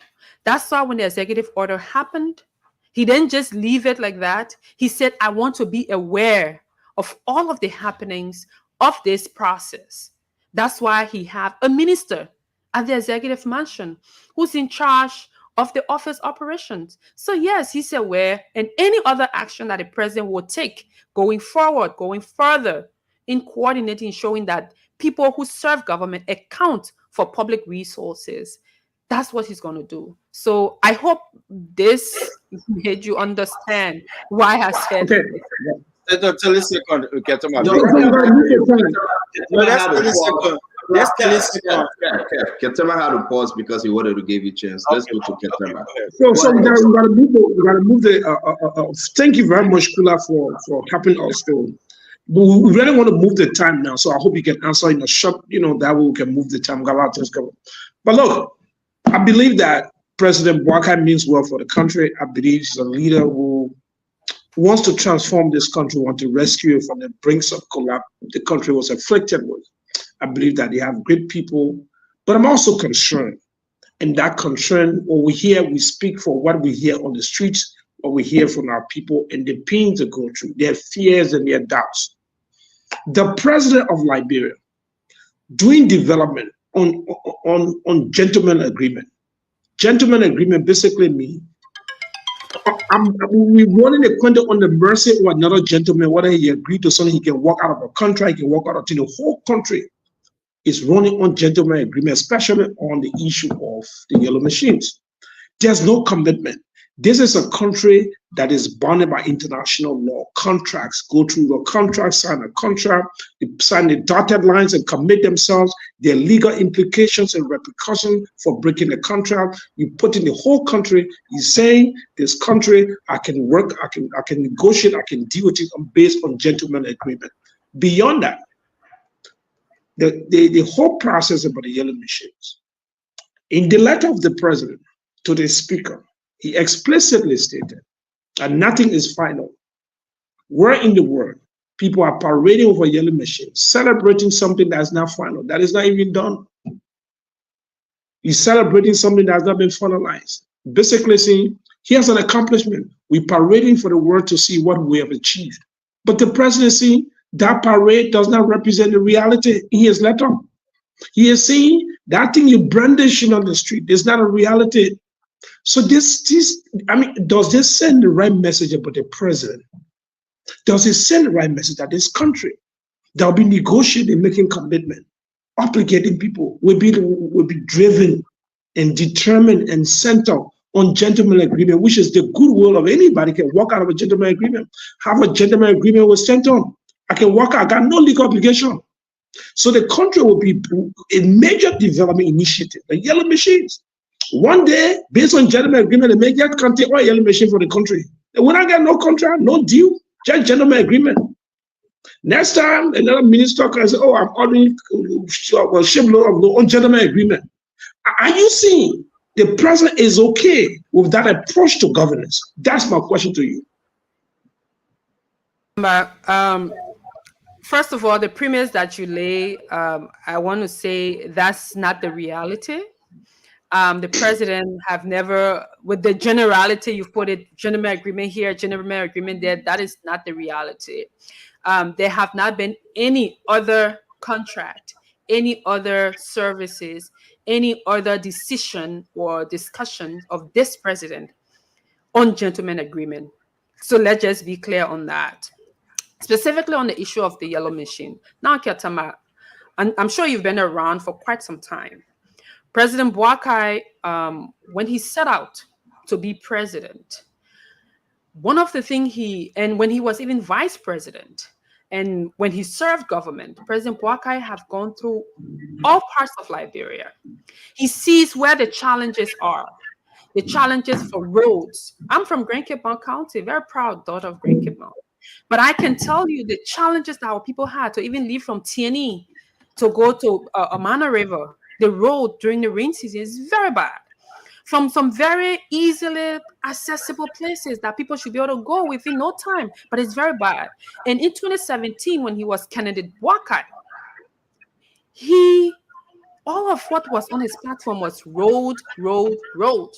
That's why when the executive order happened, he didn't just leave it like that. He said, I want to be aware of all of the happenings of this process. That's why he have a minister at the executive mansion who's in charge of the office operations. So yes, he's aware, and any other action that the president will take going forward, going further in coordinating, showing that people who serve government account for public resources, that's what he's going to do. So I hope this made you understand why I said okay. Let's 30 seconds. Ketema had to pause because he wanted to give you a chance. Let's go to Ketema. So we gotta move the. Thank you very much, Kula, for helping us to. But we really want to move the time now, so I hope you can answer in a short. That way we can move the time. But look, I believe that President Boakai means well for the country. I believe he's a leader who wants to transform this country, wants to rescue it from the brinks of collapse the country was afflicted with. I believe that they have great people, but I'm also concerned. And that concern, when we hear, we speak for what we hear on the streets, what we hear from our people, and the pains they go through, their fears and their doubts. The president of Liberia doing development on gentleman agreement. Gentleman agreement basically means we wanted to acquainted on the mercy of another gentleman, whether he agreed to something, he can walk out of a contract, he can walk out of the whole country is running on gentleman agreement, especially on the issue of the yellow machines. There's no commitment. This is a country that is bounded by international law. Contracts go through the contract, sign a contract, they sign the dotted lines and commit themselves. Their legal implications and repercussions for breaking the contract. You put in the whole country. You say this country, I can work, I can negotiate, I can deal with it based on gentleman agreement. Beyond that, the whole process about the yellow machines. In the letter of the president to the speaker, he explicitly stated that nothing is final. Where in the world people are parading over yellow machines, celebrating something that's not final, that is not even done. He's celebrating something that has not been finalized. Basically saying, here's an accomplishment. We're parading for the world to see what we have achieved. But the presidency, that parade does not represent the reality in his letter. He is saying that thing you brandishing on the street is not a reality. So does this send the right message about the president? Does it send the right message that this country that will be negotiating, making commitment, obligating people will be driven and determined and centered on gentleman agreement, which is the goodwill of anybody can walk out of a gentleman agreement, have a gentleman agreement with centered. I can walk out, I got no legal obligation. So the country will be a major development initiative, the yellow machines. One day, based on gentleman agreement, they may get country or yellow machine for the country. And when I get no contract, no deal, just gentleman agreement. Next time, another minister can say, oh, I'm ordering a shipload of on gentleman agreement. Are you seeing the president is okay with that approach to governance? That's my question to you. First of all, the premise that you lay, I want to say that's not the reality. The president have never, with the generality, you've put it, gentleman agreement here, gentleman agreement there, that is not the reality. There have not been any other contract, any other services, any other decision or discussion of this president on gentleman agreement. So let's just be clear on that. Specifically on the issue of the yellow machine. Now, Kiatama, I'm sure you've been around for quite some time. President Boakai, when he set out to be president, one of the things and when he was even vice president, and when he served government, President Boakai have gone through all parts of Liberia. He sees where the challenges are. The challenges for roads. I'm from Grand Cape Mount County, very proud daughter of Grand Cape Mount. But I can tell you the challenges that our people had to even leave from TNE to go to Amana River. The road during the rain season is very bad. From some very easily accessible places that people should be able to go within no time, but it's very bad. And in 2017, when he was candidate Boakai, all of what was on his platform was road, road, road.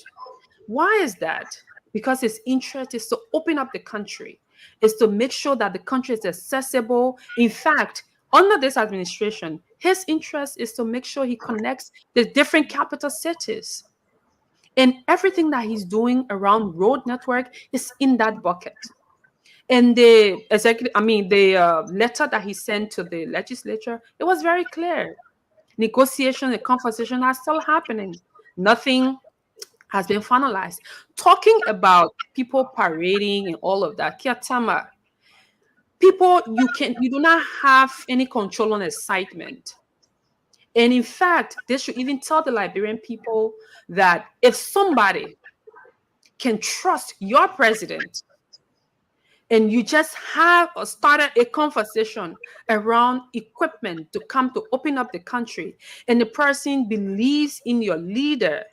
Why is that? Because his interest is to open up the country, is to make sure that the country is accessible. In fact, under this administration, his interest is to make sure he connects the different capital cities. And everything that he's doing around road network is in that bucket. And the letter that he sent to the legislature, it was very clear. Negotiation and conversation are still happening. Nothing has been finalized. Talking about people parading and all of that, Kiatama, people, you do not have any control on excitement. And in fact, they should even tell the Liberian people that if somebody can trust your president and you just have started a conversation around equipment to come to open up the country, and the person believes in your leader,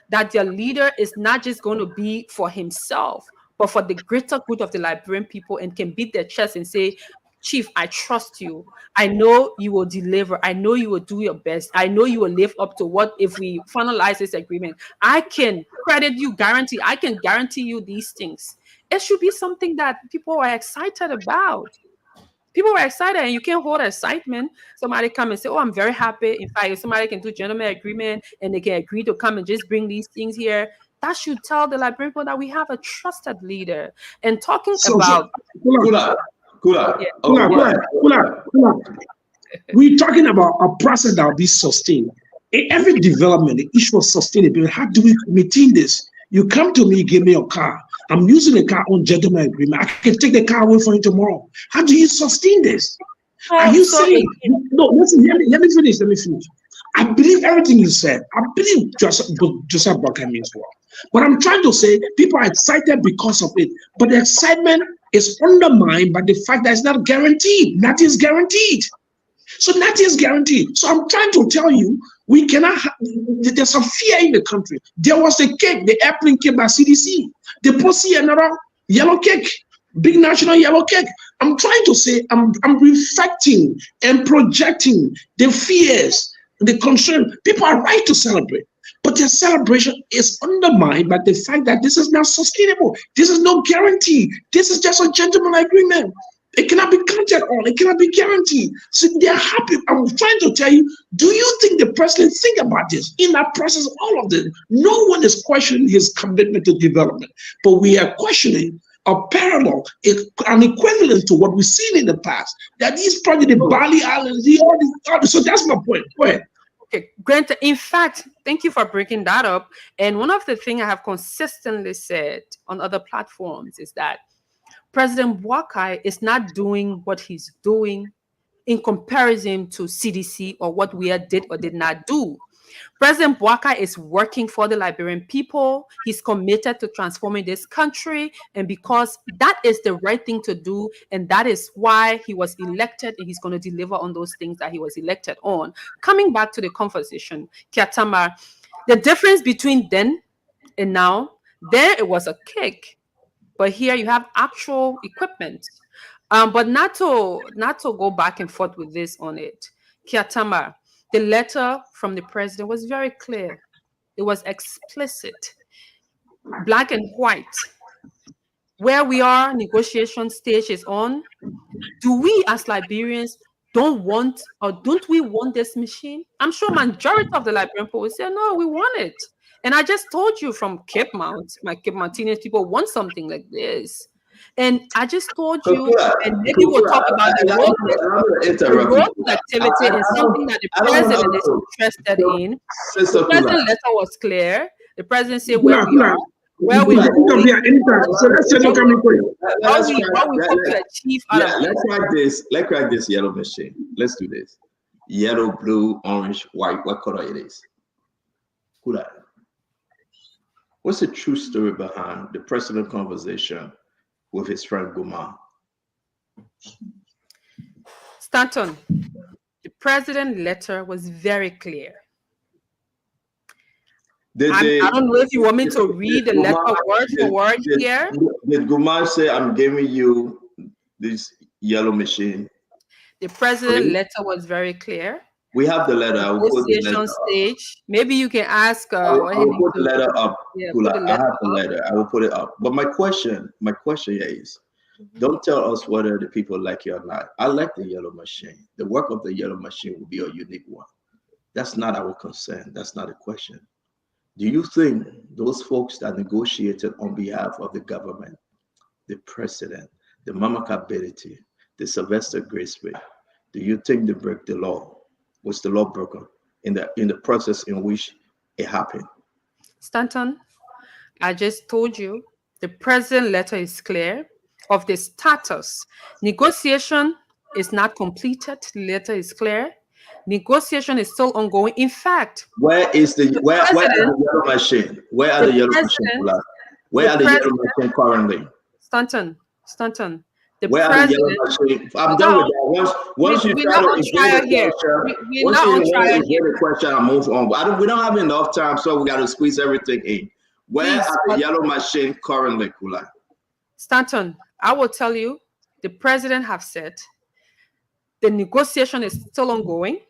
that your leader is not just going to be for himself, but for the greater good of the Liberian people, and can beat their chest and say, Chief, I trust you. I know you will deliver. I know you will do your best. I know you will live up to what, if we finalize this agreement, I can credit you, guarantee, I can guarantee you these things. It should be something that people are excited about. People are excited, and you can't hold excitement. Somebody come and say, oh, I'm very happy. In fact, if somebody can do gentleman agreement and they can agree to come and just bring these things here, that should tell the Liberian people that we have a trusted leader. And talking about... Kula. We're talking about a process that will be sustained. In every development, the issue of sustainability, how do we maintain this? You come to me, give me a car. I'm using the car on gentleman agreement. I can take the car away from you tomorrow. How do you sustain this? Are you saying, no, listen, let me finish. I believe everything you said. I believe Joseph Boakai means well. But I'm trying to say people are excited because of it. But the excitement is undermined by the fact that it's not guaranteed. Nothing is guaranteed. So nothing is guaranteed. So I'm trying to tell you, we cannot, there's some fear in the country. There was a cake, the airplane came by CDC. They posted another yellow cake, big national yellow cake. I'm trying to say, I'm reflecting and projecting the fears, the concern. People are right to celebrate, but their celebration is undermined by the fact that this is not sustainable. This is no guarantee. This is just a gentleman agreement. It cannot be counted on. It cannot be guaranteed. So they're happy. I'm trying to tell you, do you think the president think about this? In that process, all of this, no one is questioning his commitment to development, but we are questioning a parallel, an equivalent to what we've seen in the past. That these projects, the Bali Islands, so that's my point. Go ahead. Okay, Grant, in fact, thank you for breaking that up. And one of the things I have consistently said on other platforms is that President Boakai is not doing what he's doing in comparison to CDC or what we did or did not do. President Boakai is working for the Liberian people. He's committed to transforming this country, and because that is the right thing to do, and that is why he was elected, and he's going to deliver on those things that he was elected on. Coming back to the conversation, Kiatama, the difference between then and now, there it was a cake, but here you have actual equipment. But not to go back and forth with this on it, Kiatama, the letter from the president was very clear. It was explicit, black and white. Where we are, negotiation stage is on. Do we as Liberians, don't want, or don't we want this machine? I'm sure majority of the Liberian people will say, no, we want it. And I just told you from Cape Mount, my Cape Mountaineers people want something like this. And I just told you, and maybe we'll talk about the road activity is something that the president is interested in. The president letter was clear. The president said where we are, where we are going, so let's say what we hope to achieve out of let's crack this. Let's crack this yellow machine. Let's do this. Yellow, blue, orange, white. What color it is? Kula. What's the true story behind the president conversation with his friend Guma? Stanton, the president letter was very clear. I don't know if you want me to read the letter word for word here. Did Guma say, I'm giving you this yellow machine? The president letter was very clear. We have the letter. I will put the letter stage. Maybe you can ask. I will put the letter up. Yeah, I have the letter. I will put it up. But my question here is, don't tell us whether the people like it or not. I like the yellow machine. The work of the yellow machine will be a unique one. That's not our concern. That's not a question. Do you think those folks that negotiated on behalf of the government, the president, the Mamaka Belity, the Sylvester Graceway, do you think they break the law? Was the law broken in the process in which it happened? Stanton, I just told you the president letter is clear of the status. Negotiation is not completed. The letter is clear. Negotiation is still ongoing. In fact, where are the yellow machine? Where are the yellow machine? Where are the yellow machine currently? Stanton. Where are the yellow machine? I'm done with that. Once you try to engage the question, I move on. We don't have enough time, so we got to squeeze everything in. Where are the yellow machine currently, Kula? Stanton, I will tell you, the president have said the negotiation is still ongoing.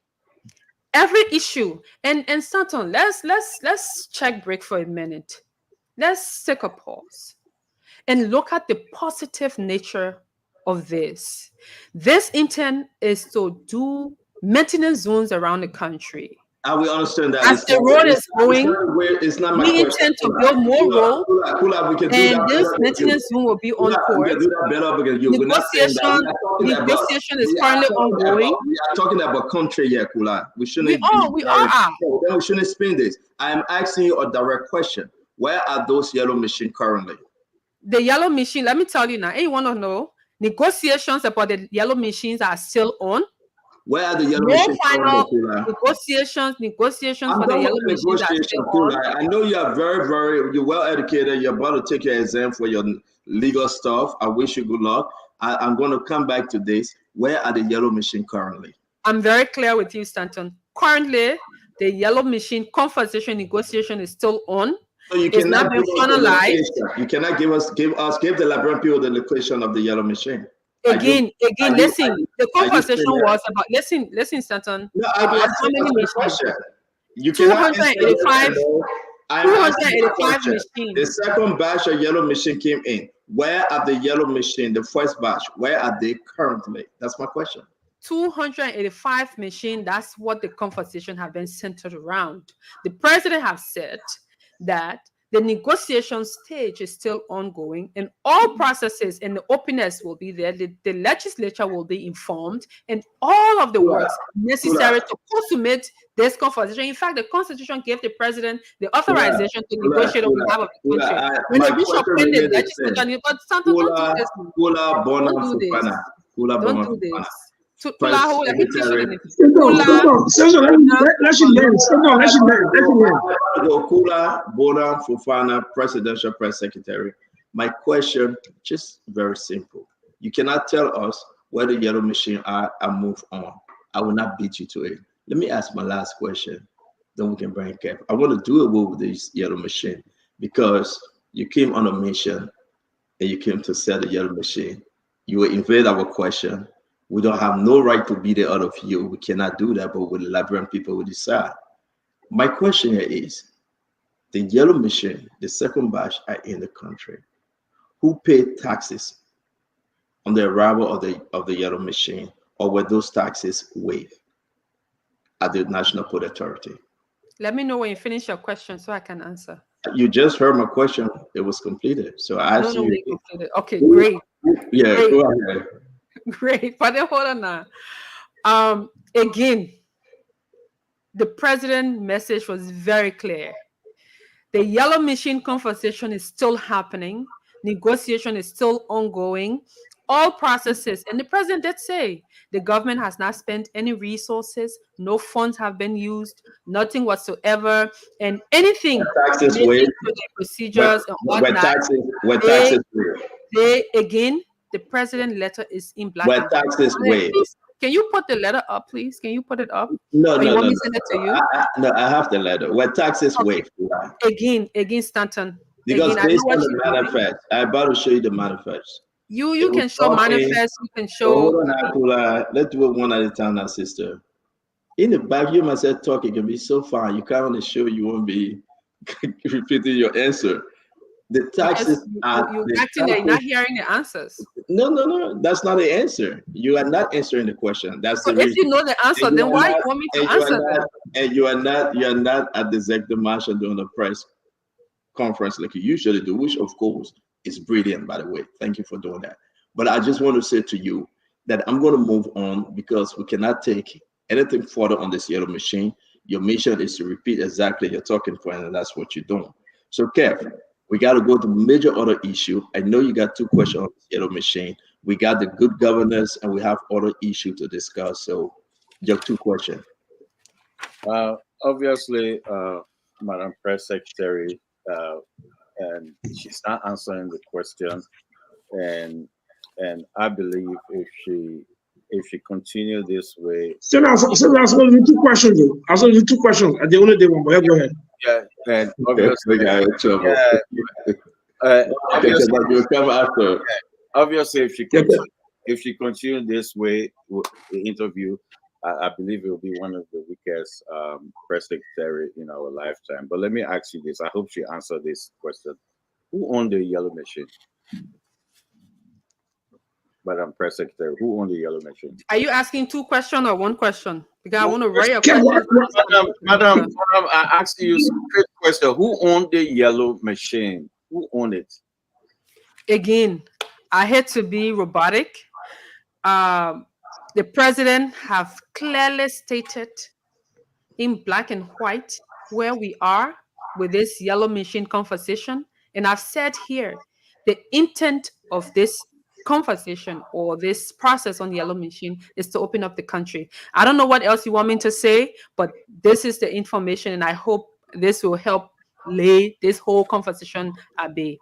Every issue, and Stanton, let's check break for a minute. Let's take a pause and look at the positive nature of this. This intent is to do maintenance zones around the country. I will understand that. As the road is going, we intend to build more roads, and this maintenance zone will be on course. Negotiation is currently ongoing. We are talking about country here, Kula. We shouldn't. We are. Then we shouldn't spin this. I am asking you a direct question. Where are those yellow machines currently? The yellow machine. Let me tell you now. You want to know? Negotiations about the yellow machines are still on. Where are the yellow machines? Negotiations for the yellow machines are still on. I know you are you're well educated. You're about to take your exam for your legal stuff. I wish you good luck. I'm going to come back to this. Where are the yellow machines currently? I'm very clear with you, Stanton. Currently, the yellow machine conversation negotiation is still on. So you cannot be finalized. You cannot give the Liberian people the location of the yellow machine. Again, listen. The conversation was about listen, Stanton. No, I'm asking a question. You cannot 285 machines. The second batch of yellow machine came in. Where are the yellow machine? The first batch. Where are they currently? That's my question. 285 machines. That's what the conversation has been centered around. The president has said that the negotiation stage is still ongoing, and all processes and the openness will be there. The legislature will be informed, and all of the works necessary to consummate this conversation. In fact, the Constitution gave the president the authorization to negotiate on behalf of the country. When the bishop paid the legislature, but Santo, don't do this. Don't do this. Kula Bona Fofana, Presidential Press Secretary. My question, just very simple. You cannot tell us where the yellow machine are and move on. I will not beat you to it. Let me ask my last question. Then we can bring Cap. I want to do it with this yellow machine because you came on a mission and you came to sell the yellow machine. You will invade our question. We don't have no right to beat it out of you. We cannot do that, but with the Liberian people, we decide. My question here is, the yellow machine, the second batch are in the country. Who paid taxes on the arrival of the yellow machine? or were those taxes waived at the National Port Authority? Let me know when you finish your question so I can answer. You just heard my question. It was completed. So I asked you. Completed. Okay, great. Yeah, Great. go ahead. Great. But then hold on now. Again, the president message was very clear. The yellow machine conversation is still happening. Negotiation is still ongoing. All processes, and the president did say the government has not spent any resources, no funds have been used, nothing whatsoever, and anything taxes related waived. to the procedures and whatnot. Taxes waived. They again, the president letter is in black. Were and white. taxes waived. Please, can you put the letter up, please? Can you put it up? No, Or you no, want no, me to send it to you? no. I have the letter. Were taxes waived? Again, Stanton. Because Again, I know based what on the you're doing. manifest, I'm about to show you the manifest. You can show manifest. You can show. Hold on, Akula. Let's do it one at a time now, sister. In the back, you must have talk. It can be so far. You can't on the show. You won't be repeating your answer. The taxes are. You're acting like you're not hearing the answers. No. That's not the answer. You are not answering the question. That's the reason. If you know the answer, then why you want me to answer that? And you are not at the executive marshal doing a press conference like you usually do, which of course is brilliant, by the way. Thank you for doing that. But I just want to say to you that I'm going to move on because we cannot take anything further on this yellow machine. Your mission is to repeat exactly your talking point, and that's what you're doing. So, Kev, we got to go to major other issue. I know you got 2 questions on this yellow machine. We got the good governance, and we have other issue to discuss. So, your 2 questions. Obviously, Madam Press Secretary, and she's not answering the question, and I believe if she continue this way, Still asking 2 questions. Though. Asking you 2 questions. I only did one, but go ahead. yeah, and obviously, obviously, if she continue this way, the interview, I believe it will be one of the weakest press secretary in our lifetime. But let me ask you this. I hope she answered this question. Who owned the yellow machine? Madam Press Secretary, who owned the yellow machine? Are you asking 2 questions or 1 question? Because I want to write a question. Madam, I asked you a straight question. Who owned the yellow machine? Who owned it? Again, I hate to be robotic. The president have clearly stated in black and white where we are with this yellow machine conversation. And I've said here, the intent of this conversation or this process on the yellow machine is to open up the country. I don't know what else you want me to say, but this is the information, and I hope this will help lay this whole conversation at bay.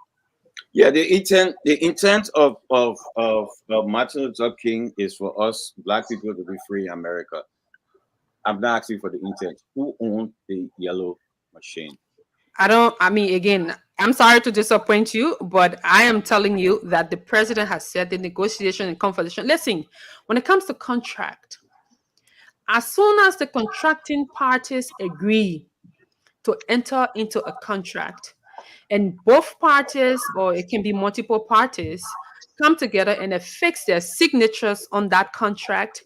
Yeah, the intent of Martin Luther King is for us Black people to be free in America. I'm not asking for the intent. Who owned the yellow machine? Again, I'm sorry to disappoint you, but I am telling you that the president has said the negotiation and conversation. Listen, when it comes to contract, as soon as the contracting parties agree to enter into a contract, and both parties, or it can be multiple parties, come together and affix their signatures on that contract,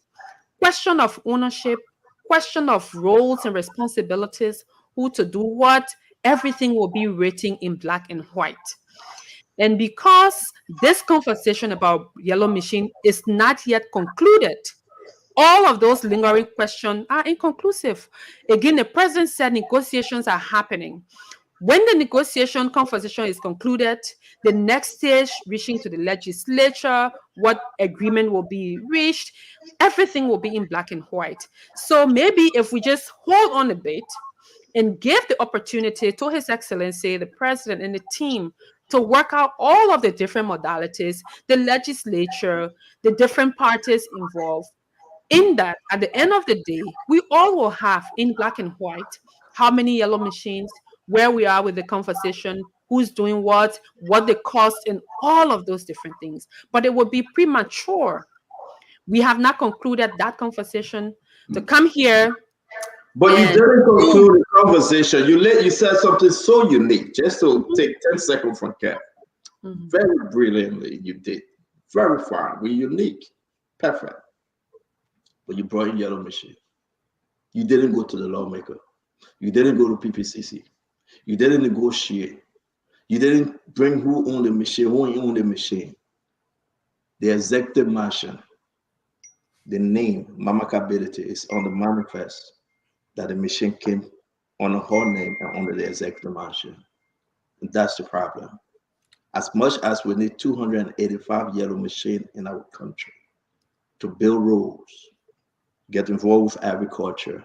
question of ownership, question of roles and responsibilities, who to do what, everything will be written in black and white. And because this conversation about yellow machine is not yet concluded, all of those lingering questions are inconclusive. Again, the president said negotiations are happening. When the negotiation conversation is concluded, the next stage, reaching to the legislature, what agreement will be reached, everything will be in black and white. So maybe if we just hold on a bit and give the opportunity to His Excellency, the president and the team, to work out all of the different modalities, the legislature, the different parties involved, in that, at the end of the day, we all will have in black and white how many yellow machines, where we are with the conversation, who's doing what the cost, and all of those different things. But it would be premature. We have not concluded that conversation to come here. But you didn't conclude the conversation. You said something so unique. Just to take 10 seconds from Kev. Very brilliantly, you did. Very fine. We're unique. Perfect. but you brought in yellow machine. You didn't go to the lawmaker. You didn't go to PPCC. You didn't negotiate. You didn't bring who owned the machine, who owned the machine. The executive mansion, the name Mamakability is on the manifest that the machine came on her name and under the executive mansion. And that's the problem. As much as we need 285 yellow machines in our country to build roads, get involved with agriculture,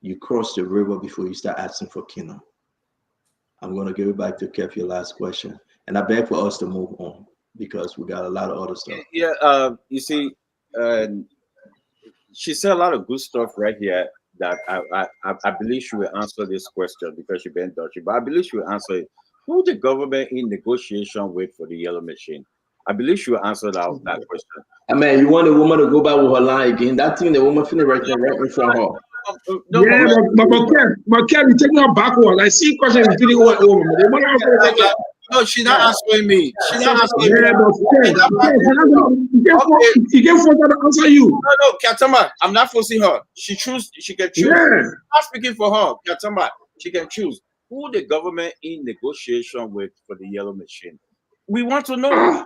you cross the river before you start asking for kingdom. I'm going to give it back to Kev, your last question. And I beg for us to move on because we got a lot of other stuff. Yeah, you see, she said a lot of good stuff right here that I believe she will answer this question because she's been dodgy, but I believe she will answer it. Who the government in negotiation with for the yellow machine? I believe she will answer that question. I mean, you want a woman to go back with her line again? That thing the woman finished right there, right in front of her. No, yeah, but Kev, you taking her backward. I see questions repeating over and over. No, she's not answering me. She's not answering me. He can't force her to answer you. No, Katama, I'm not forcing her. She can choose. Yeah. I'm not speaking for her, Katama. She can choose who the government in negotiation with for the yellow machine. We want to know.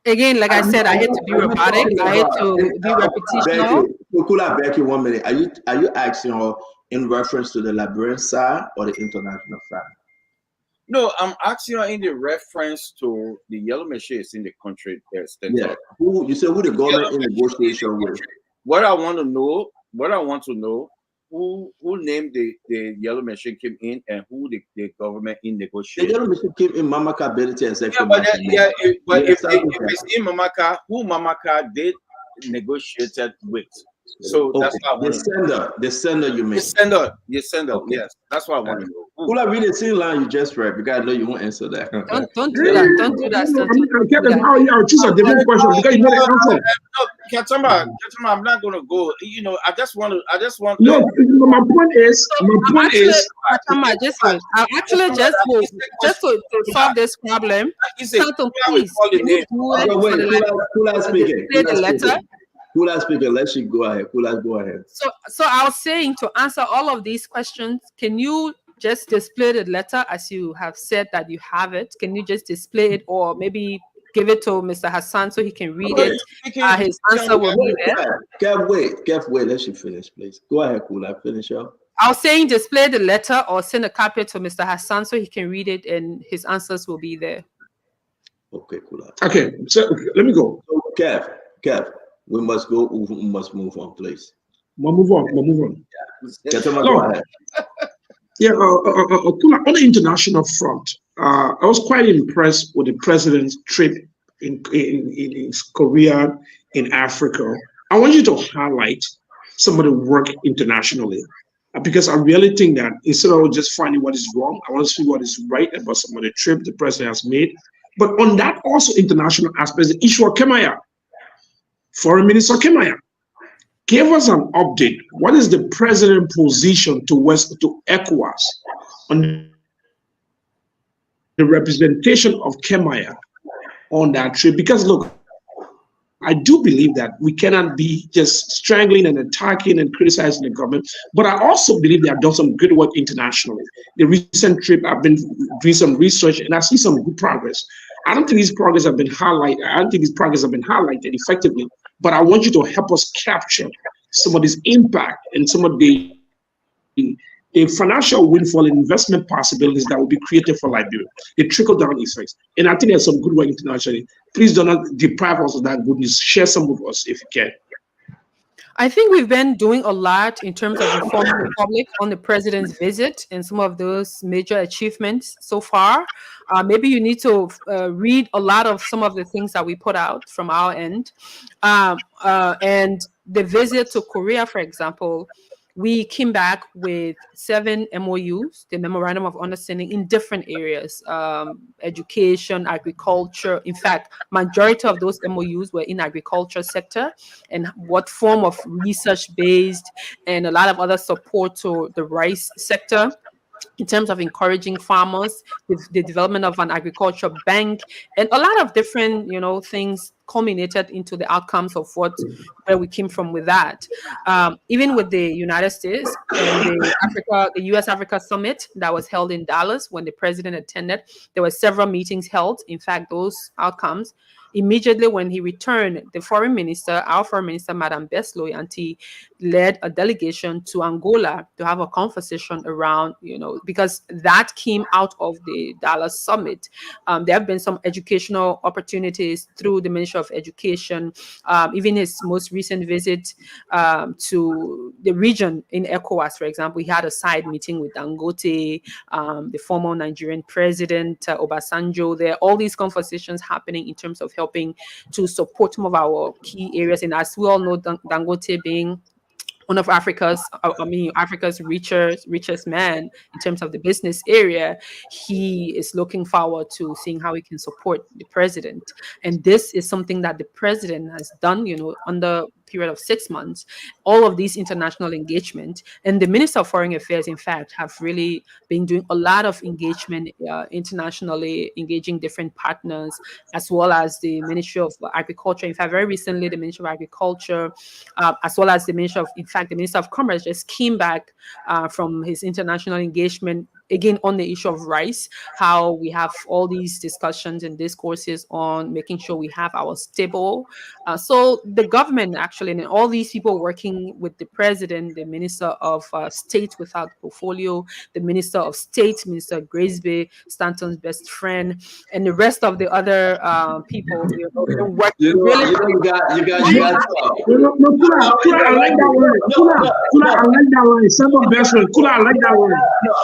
Again, like I said, I hate to be robotic. I hate to be repetitional. Kula, back in 1 minute. Are you asking her in reference to the Liberian side or the international side? No, I'm asking her in the reference to the yellow machines in the country. Yeah. You said who the government in negotiation with? What I want to know, who named the yellow machine came in and who the government in negotiation. The yellow machine came in Mamaka Ability and Executive. But if it's in Mamaka, who Mamaka did negotiated with. So that's what I want to know. The sender you mean. The sender, okay. Yes. That's what I want to know. Kula, read the same line you just read because I know you won't answer that. Don't do that. Don't do that. Kevin, I'll choose a different question because you know the answer. No, Katama, I'm not gonna go. You know, I just want. No, my point is. Katama, I'll actually just to solve this problem. Santo, please. Kula speaking. The letter. Kula speaking. Let's go ahead. Kula, go ahead. So I was saying to answer all of these questions, can you just display the letter as you have said that you have it? Can you just display it or maybe give it to Mr. Hassan so he can read it? His answer will be there. Kev, wait. Let you finish, please. Go ahead, Kula. Finish up. I was saying display the letter or send a copy to Mr. Hassan so he can read it and his answers will be there. Okay, Kula. Okay, so let me go. So, Kev. We must go. We must move on, please. We'll move on. Yeah. Go ahead. Yeah, on the international front, I was quite impressed with the president's trip in Korea, in Africa. I want you to highlight some of the work internationally, because I really think that instead of just finding what is wrong, I want to see what is right about some of the trip the president has made. But on that also international aspect, the issue of Kemaya. Foreign Minister Kemaya, give us an update. What is the president's position to ECOWAS on the representation of Kemaya on that trip? Because look, I do believe that we cannot be just strangling and attacking and criticizing the government, but I also believe they have done some good work internationally. The recent trip, I've been doing some research and I see some good progress. I don't think these progress have been highlighted. Effectively, but I want you to help us capture some of this impact and some of the financial windfall and investment possibilities that will be created for Liberia, the trickle-down effects. And I think there's some good work internationally. Please do not deprive us of that good news. Share some with us if you can. I think we've been doing a lot in terms of informing the public on the president's visit and some of those major achievements so far. Maybe you need to read a lot of some of the things that we put out from our end. And the visit to Korea, for example, we came back with 7 MOUs, the Memorandum of Understanding, in different areas, education, agriculture. In fact, majority of those MOUs were in agriculture sector and what form of research-based and a lot of other support to the rice sector. in terms of encouraging farmers, the development of an agriculture bank, and a lot of different, things culminated into the outcomes of where we came from with that. Even with the United States and the US-Africa Summit that was held in Dallas, when the president attended, there were several meetings held. In fact, those outcomes, immediately when he returned, our foreign minister, Madame Besloy, and he led a delegation to Angola to have a conversation around, because that came out of the Dallas Summit. There have been some educational opportunities through the Ministry of Education. Even his most recent visit to the region in ECOWAS, for example, he had a side meeting with Dangote, the former Nigerian president, Obasanjo. There are all these conversations happening in terms of helping to support some of our key areas. And as we all know, Dangote being one of Africa's richest man in terms of the business area, he is looking forward to seeing how he can support the president. And this is something that the president has done, under period of 6 months, all of these international engagement. And the Minister of Foreign Affairs, in fact, have really been doing a lot of engagement internationally, engaging different partners, as well as the Ministry of Agriculture. In fact, very recently, the Ministry of Agriculture, as well as the Minister of Commerce just came back from his international engagement, again, on the issue of rice, how we have all these discussions and discourses on making sure we have our stable. So the government actually, and all these people working with the president, the Minister of State without portfolio, the Minister of State, Minister Grazby, Stanton's best friend, and the rest of the other people, work really. You got. I like that word. Kula, I like that word. Stanton's best friend. Kula, I like that word.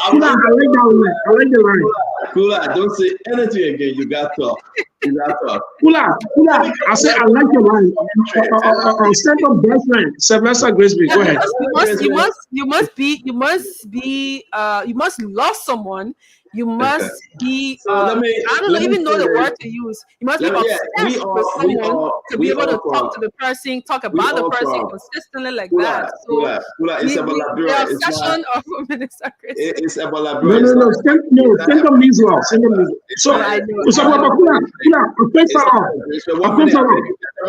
Kula, I like that word. I like the line. Kula, don't say anything again. You got talk. Kula, I say I like your line. Stanton's best friend, Sylvester Grazby. Go ahead. You must love someone. You must be. I don't even know the word to use. You must be obsessed with someone to be able to talk to the person, talk about the person consistently like that. So it's about the obsession of Minister Chris. It's about No. Stanton means well. So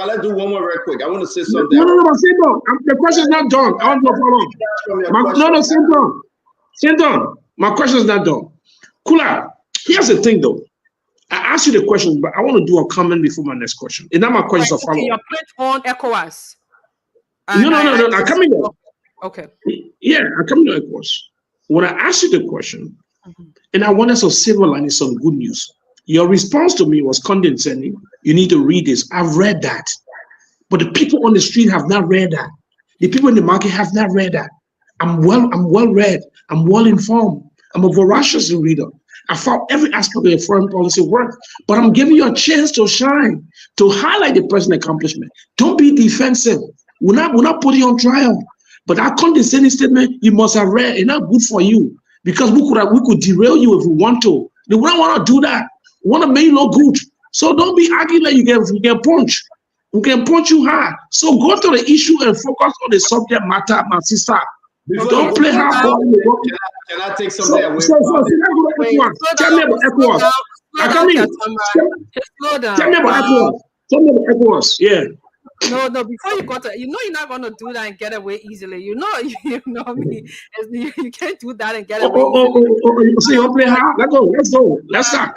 let's do one more very quick. I want to say something. No, Stanton. The question is not done. I want to follow. No, Stanton. My question is not done. Kula, here's the thing though. I asked you the question, but I want to do a comment before my next question. It's not my question to follow. Your point on ECOWAS. No. I'm coming there. Okay. Yeah, I'm coming to ECOWAS. When I asked you the question, and I wanted to silver lining some good news, your response to me was condescending. You need to read this. I've read that. But the people on the street have not read that. The people in the market have not read that. I'm well read. I'm well informed. I'm a voracious reader. I found every aspect of the foreign policy work, but I'm giving you a chance to shine, to highlight the present accomplishment. Don't be defensive. We're not putting you on trial. But that condescending statement you must have read is not good for you, because we could derail you if we want to. We don't want to do that. We want to make you look good. So don't be arguing like you get punched. We can punch you hard. So go to the issue and focus on the subject matter, my sister. Don't play hardball. Can I take something away? Tell me about ECOWAS. Tell me about ECOWAS. Yeah. No. Before you go to, you're not going to do that and get away easily. You know me. You can't do that and get away. So you play hard? Let's go. Let's start.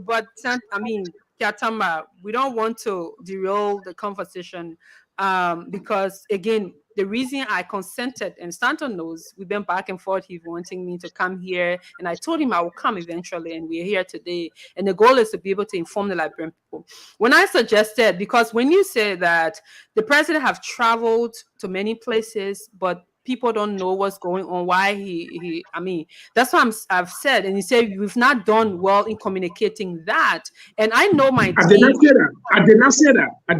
But I mean, Kyatama, we don't want to derail the conversation because again, the reason I consented, and Stanton knows, we've been back and forth, he's wanting me to come here, and I told him I will come eventually, and we're here today. And the goal is to be able to inform the Liberian people. When I suggested, because when you say that the president have traveled to many places, but people don't know what's going on, why I mean, that's what I've said. And he said, we've not done well in communicating that. And I know my team. I did not say that. I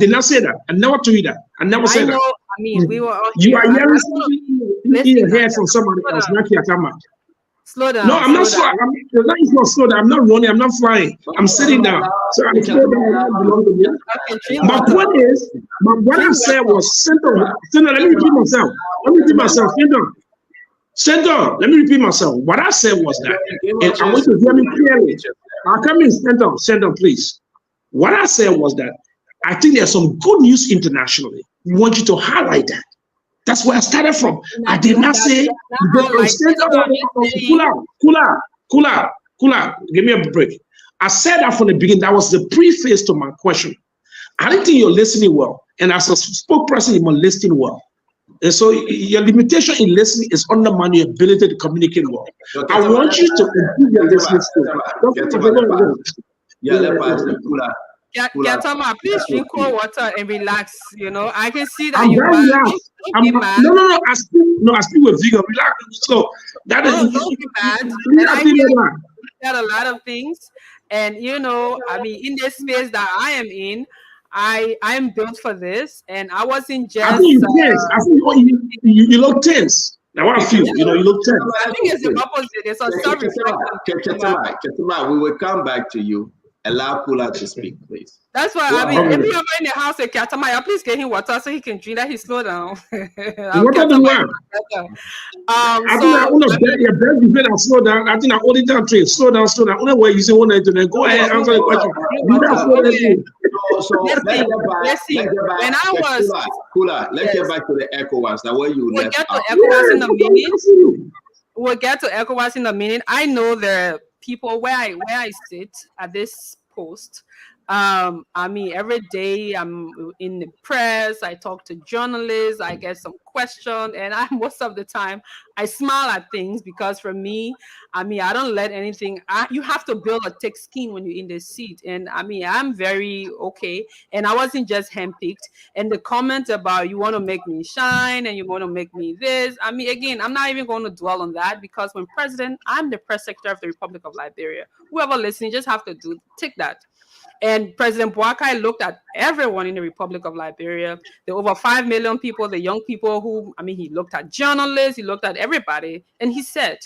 never told you that. I never said that. I mean, we were all you are hearing something in your head from somebody else, not Kyatama. Slow down. No, I'm not slow. I'm not running. I'm not flying. I'm sitting down. So I'm slow down. My point is, what I said was simple. Let me repeat myself. Senator, let me repeat myself. What I said was that, and I want you to hear me clearly. I'll come in, Senator, please. What I said was that I think there's some good news internationally. We want you to highlight that. That's where I started from. I did not say, cool out. Give me a break. I said that from the beginning. That was the preface to my question. I didn't think you're listening well. And as a spokesperson, you're listening well. And so your limitation in listening is undermining your ability to communicate well. I want you to improve your listening skills. Ketama, please drink cold water and relax. You know, I can see that I'm you're very mad. relaxed. Don't be mad. No. I speak with vigor. Relax. So that is. Don't be mad. And I hear a lot of things. And you know, I mean, in this space that I am in, I am built for this, and I wasn't just. I think you tense. I think you look tense. Now I feel, you look tense. I think it's the opposite. It's a Ketama, we will come back to you. Allow Kula to speak, please. That's why I mean, if you're in the house at Ketama, please get him water so he can drink that. He slow down. What do you I think I want to bet your best defense and slow down. I think I only down trade. Slow down. Only way you say one internet. Go ahead, answer the question. Let's see. When I was Kula, let's get back to the ECOWAS. Now where you left get to ECOWAS in a minute. We'll get to ECOWAS in a minute. I know there are people where I sit at this post. I mean, every day I'm in the press, I talk to journalists, I get some questions, and most of the time I smile at things because for me, I mean, I don't let anything, you have to build a thick skin when you're in this seat. And I mean, I'm very okay. And I wasn't just handpicked. And the comment about you want to make me shine and you want to make me this, I mean, again, I'm not even going to dwell on that because when president, I'm the press secretary of the Republic of Liberia. Whoever listening, just have to take that. And President Boakai looked at everyone in the Republic of Liberia. There were over 5 million people, the young people who, I mean, he looked at journalists, he looked at everybody, and he said,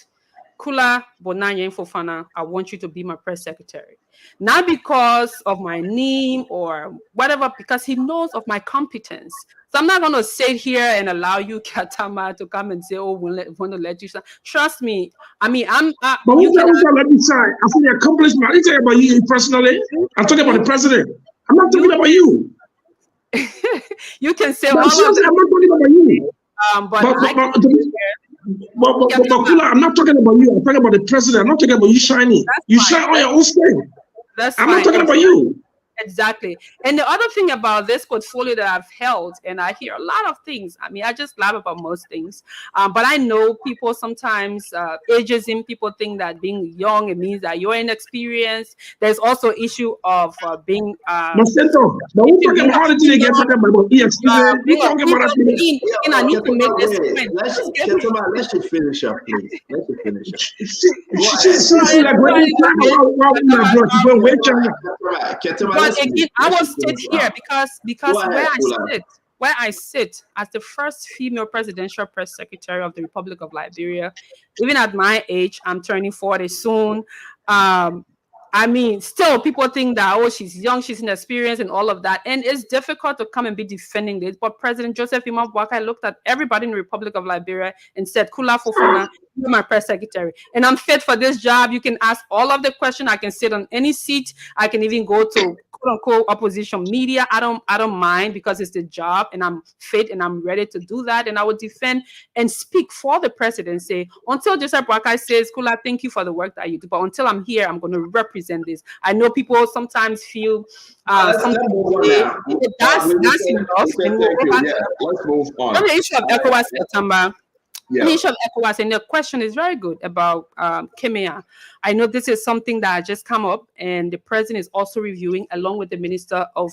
Kula Bonanye Fofana, I want you to be my press secretary. Not because of my name or whatever, because he knows of my competence. So I'm not going to sit here and allow you, Ketama, to come and say, oh, we want to let you shine. Trust me. I mean, but who's that let me shine? I think the accomplishment. I'm talking about you personally. I'm talking about the president. I'm not talking about you. You can say all of that. I'm not talking about you. But Kula, I'm not talking about you. I'm talking about the president. I'm not talking about you shining. You shine on your own skin. I'm not talking about you. Exactly. And the other thing about this portfolio that I've held, and I hear a lot of things. I mean, I just laugh about most things. But I know people sometimes, ageism, people think that being young, it means that you're inexperienced. There's also issue of being... But we're talking about it today, talking about EXP. We're talking about it. I need to make this point. Let's just finish up, please. Let's just finish up. She's like, but again, I will sit here because where I sit as the first female presidential press secretary of the Republic of Liberia, even at my age, I'm turning 40 soon. I mean, still people think that, oh, she's young, she's inexperienced and all of that. And it's difficult to come and be defending this. But President Joseph Imam Boakai looked at everybody in the Republic of Liberia and said, Kula Fofana, you're my press secretary. And I'm fit for this job. You can ask all of the questions. I can sit on any seat. I can even go to quote unquote opposition media. I don't mind because it's the job and I'm fit and I'm ready to do that. And I would defend and speak for the president. Say, until Joseph Boakai says, Kula, thank you for the work that you do. But until I'm here, I'm going to represent this. I know people sometimes feel that's enough. And let's move on. On the issue of ECOWAS September. The issue of ECOWAS, and the question is very good about Kemea. I know this is something that just come up, and the president is also reviewing, along with the Minister of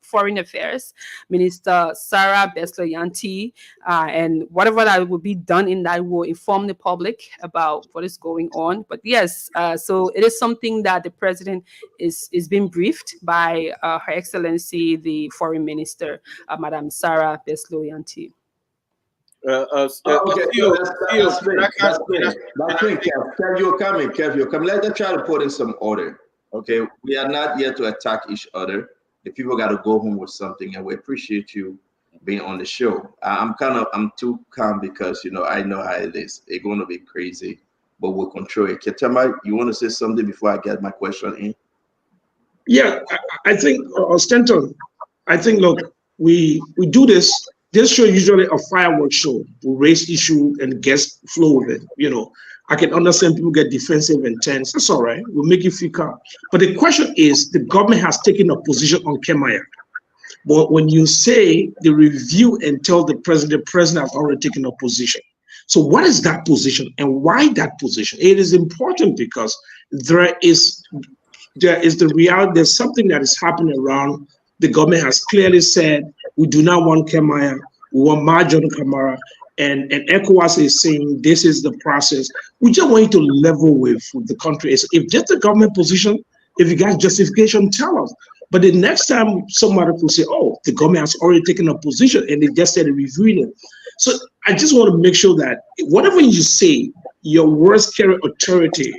Foreign Affairs, Minister Sarah Besloyanti, and whatever that will be done in that will inform the public about what is going on. But yes, so it is something that the president is being briefed by Her Excellency, the Foreign Minister, Madam Sarah Besloyanti. Kev, you're coming. Let's try to put in some order. Okay, we are not here to attack each other. The people got to go home with something, and we appreciate you being on the show. I'm too calm because I know how it is. It's going to be crazy, but we'll control it. Ketema, you want to say something before I get my question in? Yeah, I think, Stanton, I think, look, we do this. This show usually a fireworks show. We raise issue and guests flow with it. I can understand people get defensive and tense. That's all right. We'll make you feel calm. But the question is, the government has taken a position on Kemaya. But when you say the review and tell the president has already taken a position. So what is that position and why that position? It is important because there is the reality. There's something that is happening around. The government has clearly said we do not want Kemaya, we want Marjorie Kamara, and ECOWAS is saying this is the process. We just want you to level with the country. If just the government position, if you got justification, tell us. But the next time somebody will say, oh, the government has already taken a position and they just started reviewing it. So I just want to make sure that whatever you say, your words carry authority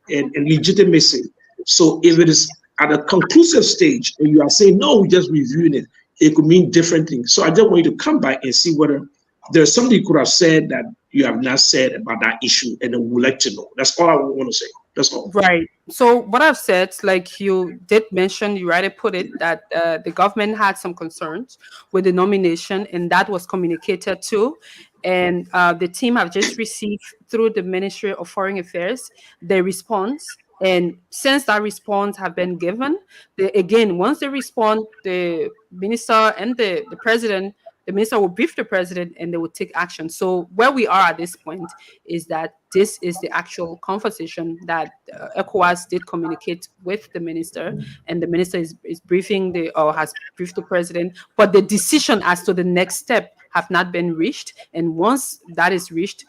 and legitimacy. So if it is at a conclusive stage and you are saying, no, we're just reviewing it, it could mean different things. So I just want you to come back and see whether there's something you could have said that you have not said about that issue, and then we'd like to know. That's all I want to say. That's all. Right. So what I've said, like you did mention, you rightly put it, that the government had some concerns with the nomination, and that was communicated to. And the team have just received through the Ministry of Foreign Affairs the response. And since that response have been given, once they respond, the minister and the president, the minister will brief the president and they will take action. So where we are at this point is that this is the actual conversation that ECOWAS did communicate with the minister, and the minister is briefing has briefed the president, but the decision as to the next step have not been reached. And once that is reached,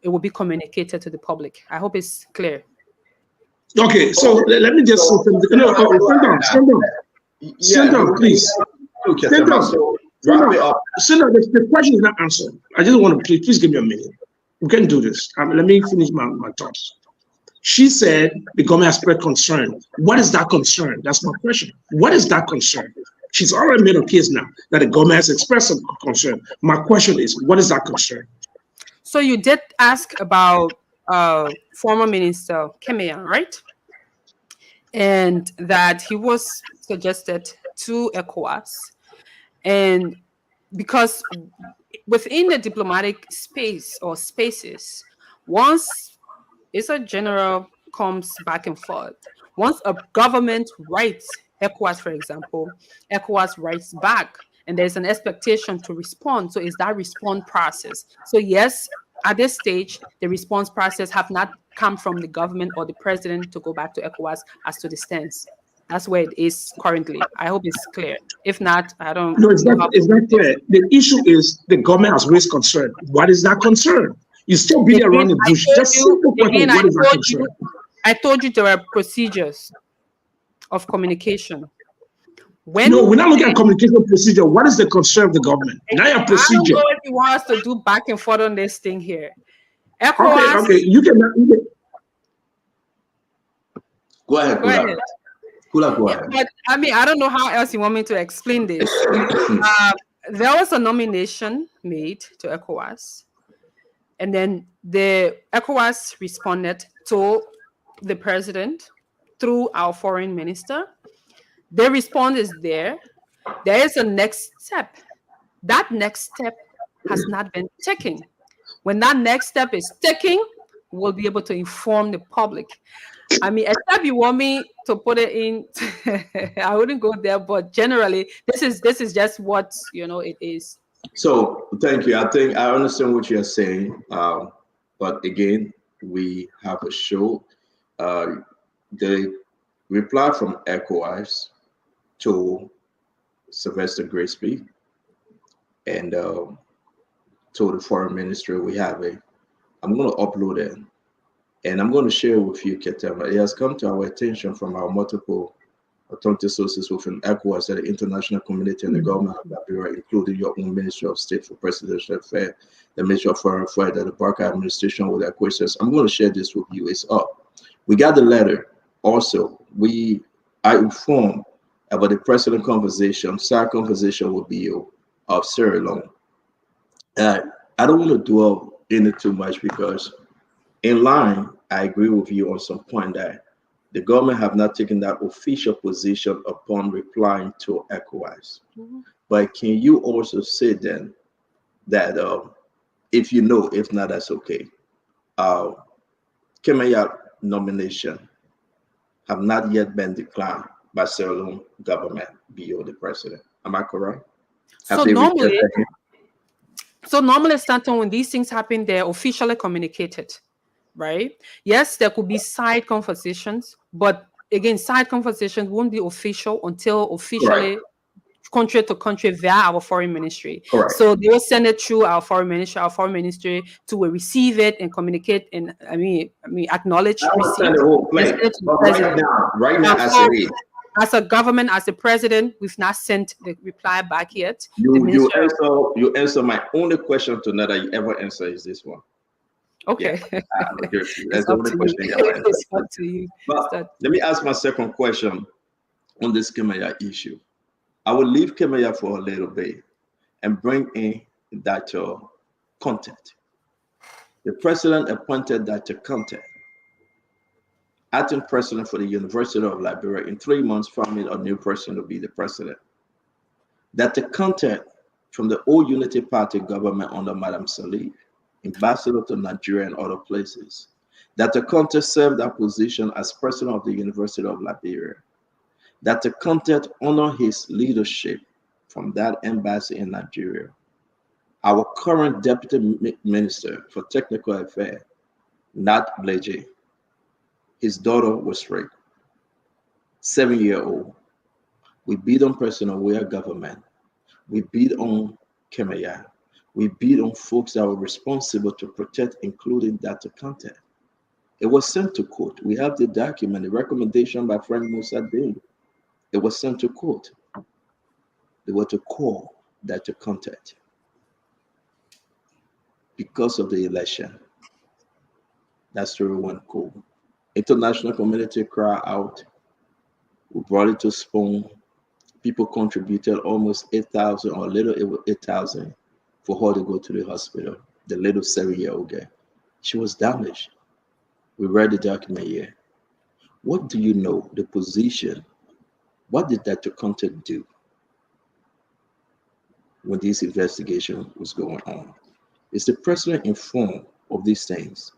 it will be communicated to the public. I hope it's clear. Okay, so let me just stand down, please. Stand down. Wrap it up. The question is not answered. I just want to please give me a minute. We can do this. Let me finish my thoughts. She said the government has expressed concern. What is that concern? That's my question. What is that concern? She's already made a case now that the government has expressed some concern. My question is, what is that concern? So you did ask about former Minister Kemaya, right? And that he was suggested to ECOWAS. And because within the diplomatic space or spaces, once it's a general comes back and forth, once a government writes, ECOWAS, for example, ECOWAS writes back, and there's an expectation to respond. So it's that response process. So yes, at this stage, the response process have not come from the government or the president to go back to ECOWAS as to the stance. That's where it is currently. I hope it's clear. If not, I don't. No, it's not clear. The issue is the government has raised concern. What is that concern? You still beat around the bush. Just simple question. What is that concern? I told you there are procedures of communication. No, we're not looking at communication procedure. What is the concern of the government? Not your procedure. I don't know if you want us to do back and forth on this thing here. ECOWAS, okay. You can. Go ahead. Go ahead. But I mean, I don't know how else you want me to explain this. There was a nomination made to ECOWAS, and then the ECOWAS responded to the president through our foreign minister. The response is there. There is a next step. That next step has not been taken. When that next step is taken, we'll be able to inform the public. I mean, except you want me to put it in, I wouldn't go there. But generally, this is just what it is. So thank you. I think I understand what you're saying. But again, we have a show. The reply from ECOWAS to Sylvester Grisby and to the foreign ministry, we have I'm going to upload it. And I'm going to share with you, Ketema. It has come to our attention from our multiple authority sources within ECOWAS, the international community, and the government of Liberia, including your own Ministry of State for Presidential Affairs, the Ministry of Foreign Affairs, the Barker administration with their questions. I'm going to share this with you. It's up. We got the letter. Also, I informed about the president conversation, side conversation with BO of Sierra Leone. I don't want to dwell in it too much because in line, I agree with you on some point that the government have not taken that official position upon replying to ECOWAS. But can you also say then that if you know, if not, that's okay. Kemaya nomination have not yet been declined by Sierra Leone government beyond the president. Am I correct? Have So they normally, rejected him? Stanton, when these things happen, they're officially communicated, right? Yes, there could be side conversations, but again, side conversations won't be official until officially country to country via our foreign ministry. Correct. So they will send it through our foreign ministry to receive it and communicate and acknowledge I receipt. understand the whole play. And send it to the But president. right now, as So, it is, as a government, as a president, we've not sent the reply back yet. The you minister- you answer my only question tonight that you ever answer is this one. Okay. Yeah, that's It's the up only to question you. you ever answer. It's up to you. But let me ask my second question on this Kemaya issue. I will leave Kemaya for a little bit and bring in Dr. Content. The president appointed Dr. Content, acting president for the University of Liberia. In 3 months, found a new person to be the president. Dr. Content from the old Unity Party government under Madam Salih, ambassador to Nigeria and other places. Dr. Content served that position as president of the University of Liberia. Dr. Content honored his leadership from that embassy in Nigeria. Our current deputy minister for technical affairs, Nat Bleje, his daughter was raped, 7-year-old. We beat on President Weah government. We beat on Kemaya. We beat on folks that were responsible to protect, including Dr. Content. It was sent to court. We have the document, the recommendation by Frank Musa Ding. It was sent to court. They were to call Dr. Content because of the election. That story went cold. International community cried out. We brought it to Spoon. People contributed almost 8,000 or a little over 8,000 for her to go to the hospital. The little 7-year-old girl. She was damaged. We read the document here. What do you know? The position. What did Dr. Content do when this investigation was going on? Is the president informed of these things?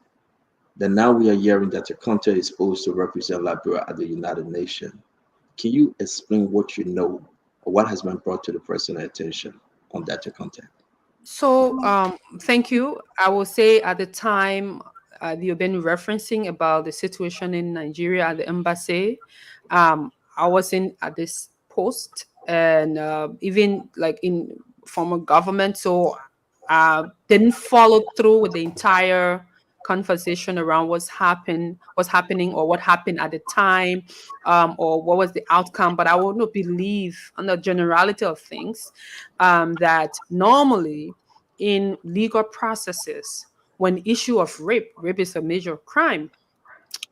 Then now we are hearing that the Content is supposed to represent Liberia at the United Nations. Can you explain what you know or what has been brought to the president's attention on Dr. Content? So thank you. I will say at the time you've been referencing about the situation in Nigeria at the embassy. I wasn't at this post and even like in former government, so didn't follow through with the entire conversation around what's happening or what happened at the time or what was the outcome. But I would not believe on the generality of things that normally in legal processes, when issue of rape is a major crime,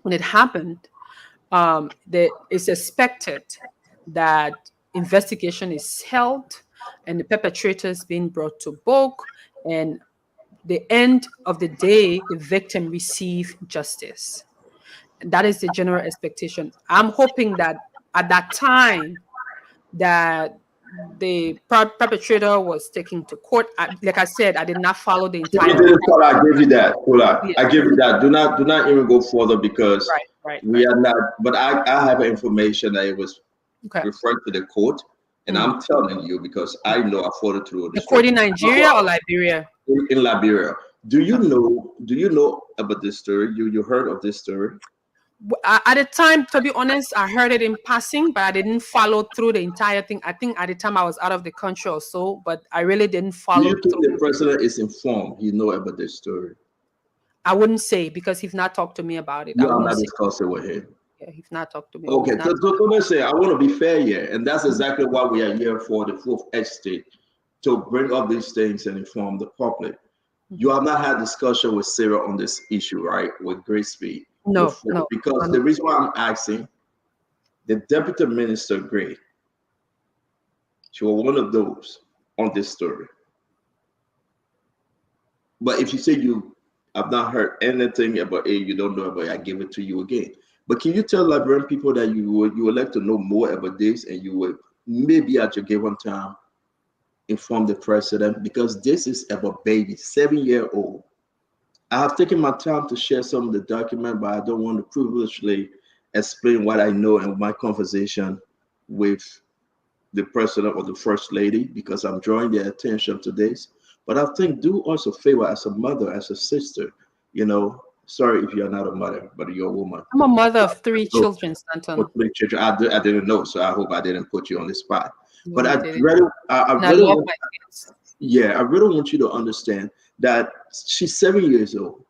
when it happened, it's expected that investigation is held and the perpetrators being brought to book, and the end of the day, the victim receive justice. That is the general expectation. I'm hoping that at that time that the perpetrator was taken to court. Like I said, I did not follow the entire. I give you that. I give you that. Do not even go further because we are not. But I have information that it was referred to the court, and I'm telling you because I know I followed through the court in Nigeria or Liberia. In Liberia. Do you know about this story? You heard of this story? At the time, to be honest, I heard it in passing, but I didn't follow through the entire thing. I think at the time I was out of the country or so, but I really didn't follow. Do you think the president is informed? You know about this story? I wouldn't say because he's not talked to me about it. You are not discussing with him. Yeah, he's not talked to me. Okay, so let's say I want to be fair here, and that's exactly why we are here for the Fourth Estate to bring up these things and inform the public. You have not had discussion with Sarah on this issue, right? With Grace Speed. No. Because the reason why I'm asking, the Deputy Minister Gray, she was one of those on this story. But if you say you have not heard anything about it, you don't know about it, I give it to you again. But can you tell Liberian people that you would like to know more about this, and you would maybe at your given time inform the president, because this is about baby, 7-year-old. I have taken my time to share some of the document, but I don't want to privilegedly explain what I know in my conversation with the president or the first lady, because I'm drawing their attention to this. But I think do us a favor as a mother, as a sister, you know, sorry if you're not a mother, but you're a woman. I'm a mother of 3 children, Stanton. 3 children. I didn't know, so I hope I didn't put you on the spot. No, But I didn't. really love my kids. I really want you to understand that she's 7 years old.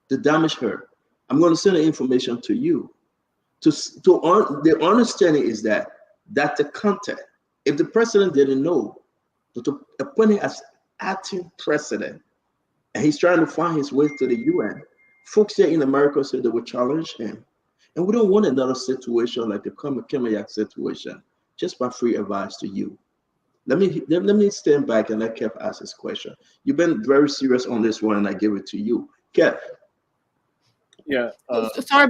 To damage her, I'm going to send the information to you. The understanding is that the content, if the president didn't know, but to appoint him as acting president, and he's trying to find his way to the UN, folks here in America said they would challenge him. And we don't want another situation like the Kemayak situation. Just my free advice to you. Let me stand back and let Kev ask his question. You've been very serious on this one, and I give it to you. Kev. Yeah. Sorry,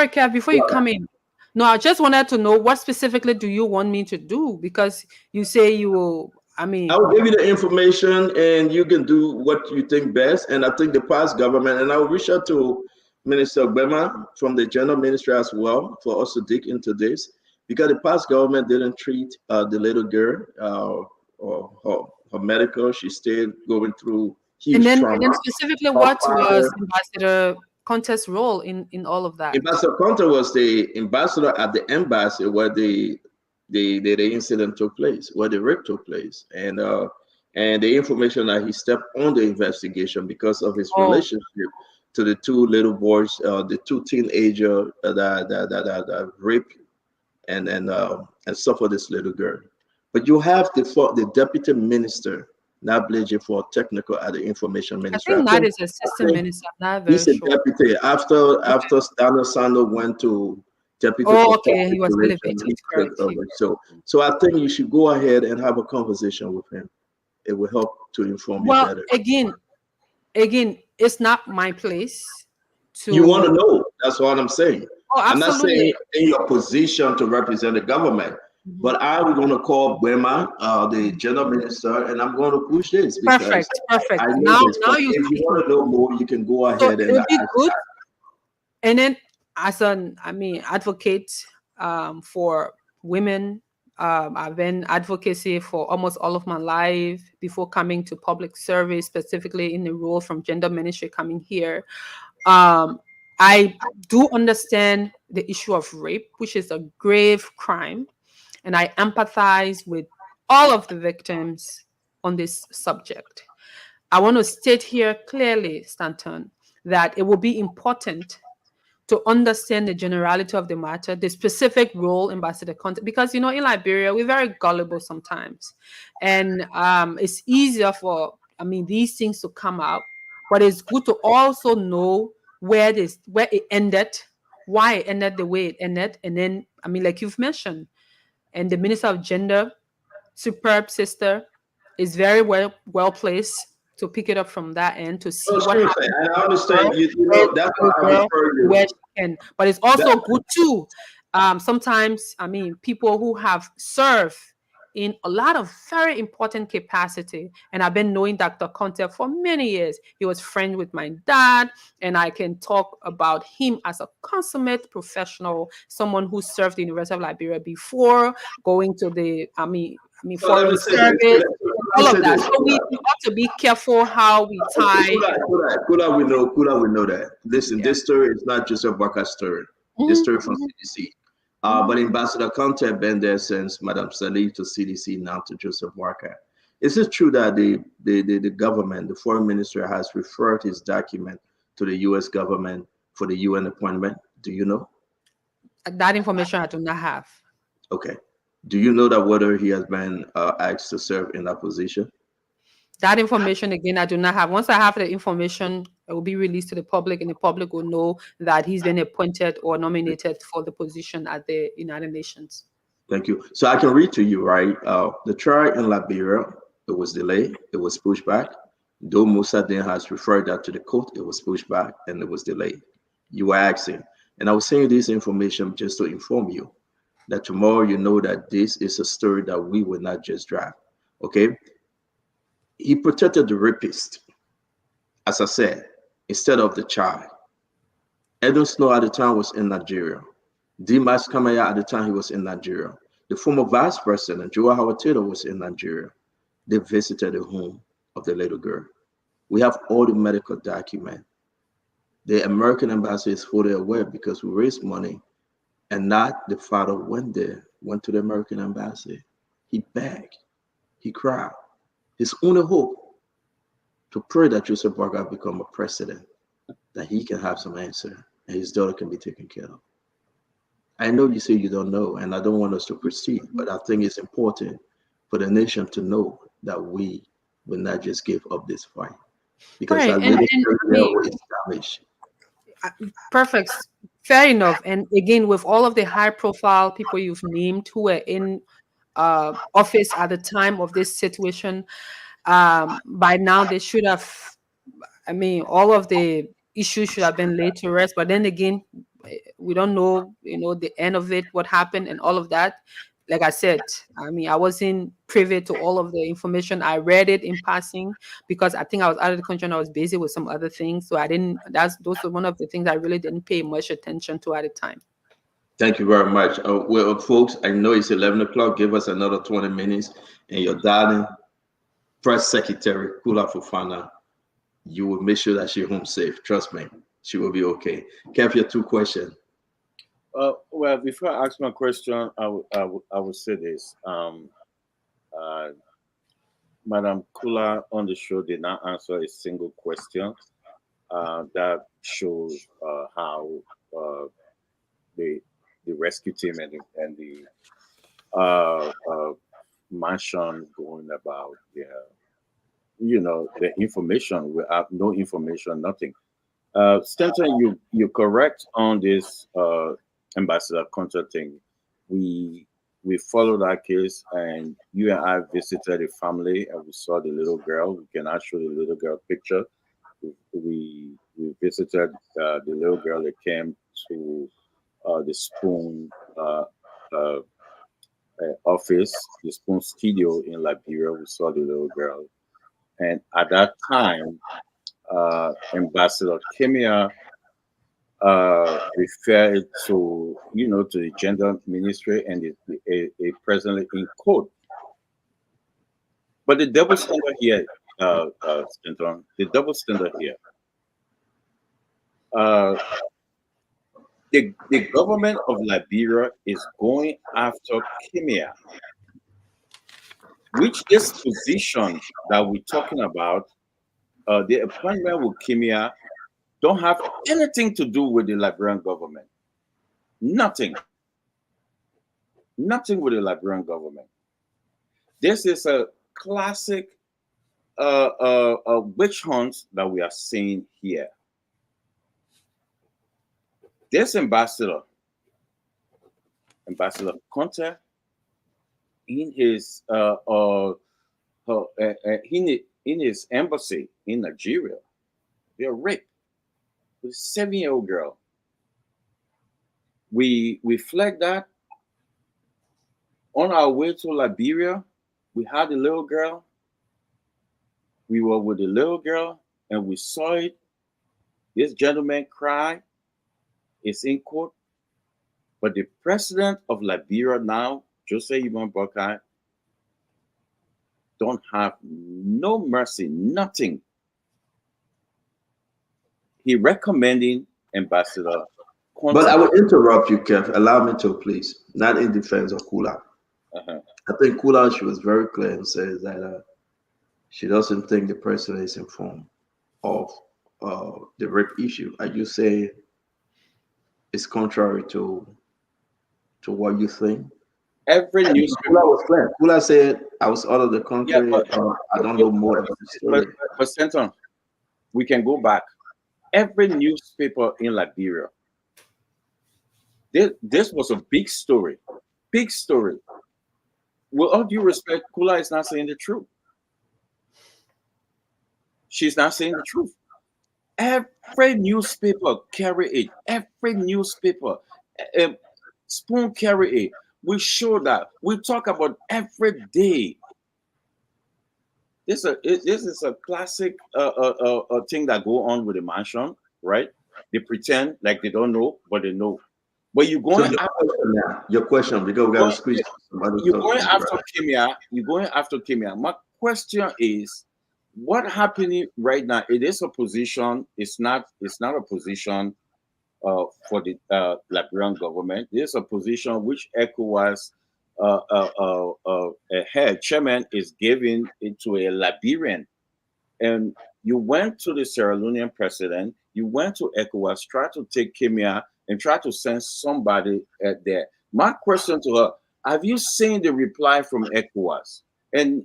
Kev, before you come in. No, I just wanted to know, what specifically do you want me to do? Because you say you will, I will give you the information and you can do what you think best. And I think the past government, and I will reach out to Minister Gbema from the General Ministry as well for us to dig into this, because the past government didn't treat the little girl or her medical. She stayed going through huge trauma. And then specifically, what was Ambassador Conte's role in all of that? Ambassador Conte was the ambassador at the embassy where the incident took place, where the rape took place, and the information that he stepped on the investigation because of his relationship to the 2 little boys, the 2 teenagers that raped and suffered this little girl. But you have the deputy minister, Nableje, for technical at the information ministry. I think that is assistant minister. I'm not He's very a sure. deputy. After Daniel Sando went to deputy. Okay, he was elevated. So I think you should go ahead and have a conversation with him. It will help to inform you better. Again, it's not my place to. You want to know? That's what I'm saying. Oh, I'm not absolutely. saying in your position to represent the government, but I'm going to call Gbema, the general minister, and I'm going to push this. Perfect. I know Now if you want to know more, you can go ahead it and would be ask good. that. And then, as an advocate for women, I've been advocacy for almost all of my life before coming to public service, specifically in the role from gender ministry coming here. I do understand the issue of rape, which is a grave crime, and I empathize with all of the victims on this subject. I want to state here clearly, Stanton, that it will be important to understand the generality of the matter, the specific role Ambassador Conte, because, in Liberia, we're very gullible sometimes. And it's easier for, these things to come out, but it's good to also know where it ended, why it ended the way it ended. And then, like you've mentioned, and the Minister of Gender, superb sister, is very well placed to pick it up from that end to see what happened. And I understand that's what I refer you. Where she can. But it's also good too. Sometimes, people who have served in a lot of very important capacity, and I've been knowing Dr. Conte for many years. He was friends with my dad, and I can talk about him as a consummate professional, someone who served the University of Liberia before going to the foreign service, all of that. So we ought to be careful how we tie. Kula, we know that. Listen, this story is not just a Baka story. This story from CDC. But Ambassador Conte has been there since Madam Salih to CDC, now to Joseph Walker. Is it true that the government, the foreign minister, has referred his document to the U.S. government for the UN appointment? Do you know? That information I do not have. Okay. Do you know that whether he has been asked to serve in that position? That information, again, I do not have. Once I have the information, it will be released to the public, and the public will know that he's been appointed or nominated for the position at the United Nations. Thank you. So I can read to you, right? The trial in Liberia it was delayed, it was pushed back. Though Mossadegh has referred that to the court, it was pushed back and it was delayed. You were asking, and I was saying this information just to inform you that tomorrow you know that this is a story that we will not just draft. Okay? He protected the rapist, as I said, instead of the child. Edwin Snow at the time was in Nigeria. Dimas Kamaya at the time he was in Nigeria. The former vice president, Joe Howard Taylor, was in Nigeria. They visited the home of the little girl. We have all the medical documents. The American embassy is fully aware because we raised money, and not the father went there, went to the American embassy. He begged, he cried. His only hope to pray that Joseph Boakai become a president, that he can have some answer and his daughter can be taken care of. I know you say you don't know, and I don't want us to proceed, but I think it's important for the nation to know that we will not just give up this fight because Right, our and leadership I mean, is damaged. perfect, fair enough. And again, with all of the high-profile people you've named who were in office at the time of this situation, by now they should have. I mean, all of the issues should have been laid to rest. But then again, we don't know, the end of it, what happened, and all of that. Like I said, I mean, I wasn't privy to all of the information. I read it in passing because I think I was out of the country and I was busy with some other things. So I didn't. Those were one of the things I really didn't pay much attention to at the time. Thank you very much. Well, folks, I know it's 11 o'clock. Give us another 20 minutes, and your darling Press Secretary, Kula Fofana, you will make sure that she's home safe. Trust me, she will be okay. Kev, your 2 questions. Well, before I ask my question, I would say this. Madam Kula on the show did not answer a single question. That shows how the rescue team and the mansion going about the information. We have no information, nothing. Stanton, you're correct on this Ambassador Contra thing. We followed that case, and you and I visited the family, and we saw the little girl. We can show the little girl picture. We visited the little girl that came to the Spoon office, the Spoon studio in Liberia. We saw the little girl, and at that time, Ambassador Kimia referred to the gender ministry, and it presently in court. But the double standard here, Stanton, the double standard here. The government of Liberia is going after Kimia, which this position that we're talking about, the appointment with Kimia, don't have anything to do with the Liberian government. Nothing. Nothing with the Liberian government. This is a classic witch hunt that we are seeing here. This Ambassador Conte, in his in his embassy in Nigeria, they are raped with a 7-year-old girl. We flagged that on our way to Liberia. We had a little girl. We were with the little girl, and we saw it. This gentleman cried. It's in court. But the president of Liberia now, Joseph Boakai, don't have no mercy, nothing. He recommending Ambassador Conte. But I will interrupt you, Kev. Allow me to, please. Not in defense of Kula. I think Kula, she was very clear and says that she doesn't think the president is informed of the rape issue. Are you saying it's contrary to what you think? Every newspaper. Kula was clear. Kula said, I was out of the country. I don't know more about the story. But Stanton, we can go back. Every newspaper in Liberia, this was a big story. Big story. With all due respect, Kula is not saying the truth. she's not saying the truth. Every newspaper carry it. Every newspaper, Spoon carry it. We show that. We talk about every day. This is a classic thing that go on with the mansion, right? They pretend like they don't know, but they know. But you're going So your question, because we got to squeeze somebody. You're going after Kimia. You're going after Kimia. My question is, what happening right now? It is a position. It's not a position for the Liberian government. It is a position which ECOWAS head chairman is giving it to a Liberian. And you went to the Sierra Leonean president. You went to ECOWAS, try to take Kimia and try to send somebody there. My question to her: have you seen the reply from ECOWAS? And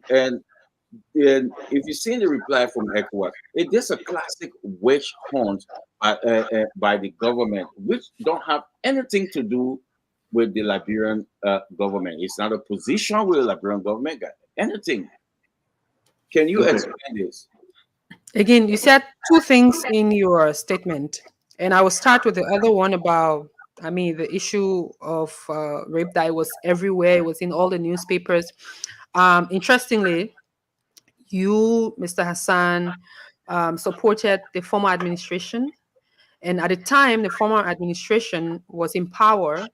if you've seen the reply from ECOWAS, it is a classic witch hunt by the government, which don't have anything to do with the Liberian government. It's not a position with the Liberian government got anything. Can you explain this? Again, you said two things in your statement, and I will start with the other one about, the issue of rape that was everywhere. It was in all the newspapers. Interestingly, you, Mr. Hassan, supported the former administration. And at the time, the former administration was in power,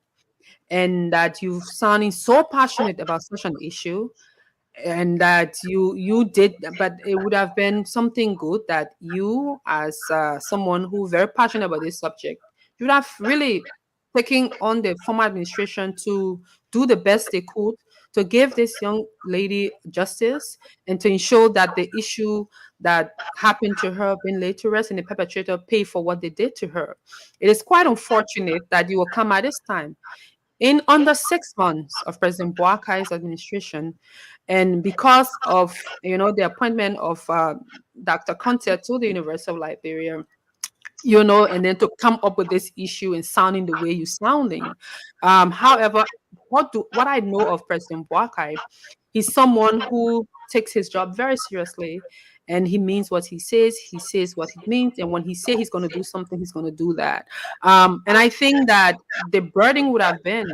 and that you sounding so passionate about such an issue, and that you did, but it would have been something good that you, as someone who very passionate about this subject, you would have really taken on the former administration to do the best they could to give this young lady justice and to ensure that the issue that happened to her being laid to rest and the perpetrator pay for what they did to her. It is quite unfortunate that you will come at this time in under 6 months of President Boakai's administration, and because of the appointment of Dr. Conte to the University of Liberia, and then to come up with this issue and sounding the way you're sounding. However, what I know of President Boakai, he's someone who takes his job very seriously, and he means what he says what he means, and when he says he's going to do something, he's going to do that. And I think that the burden would have been,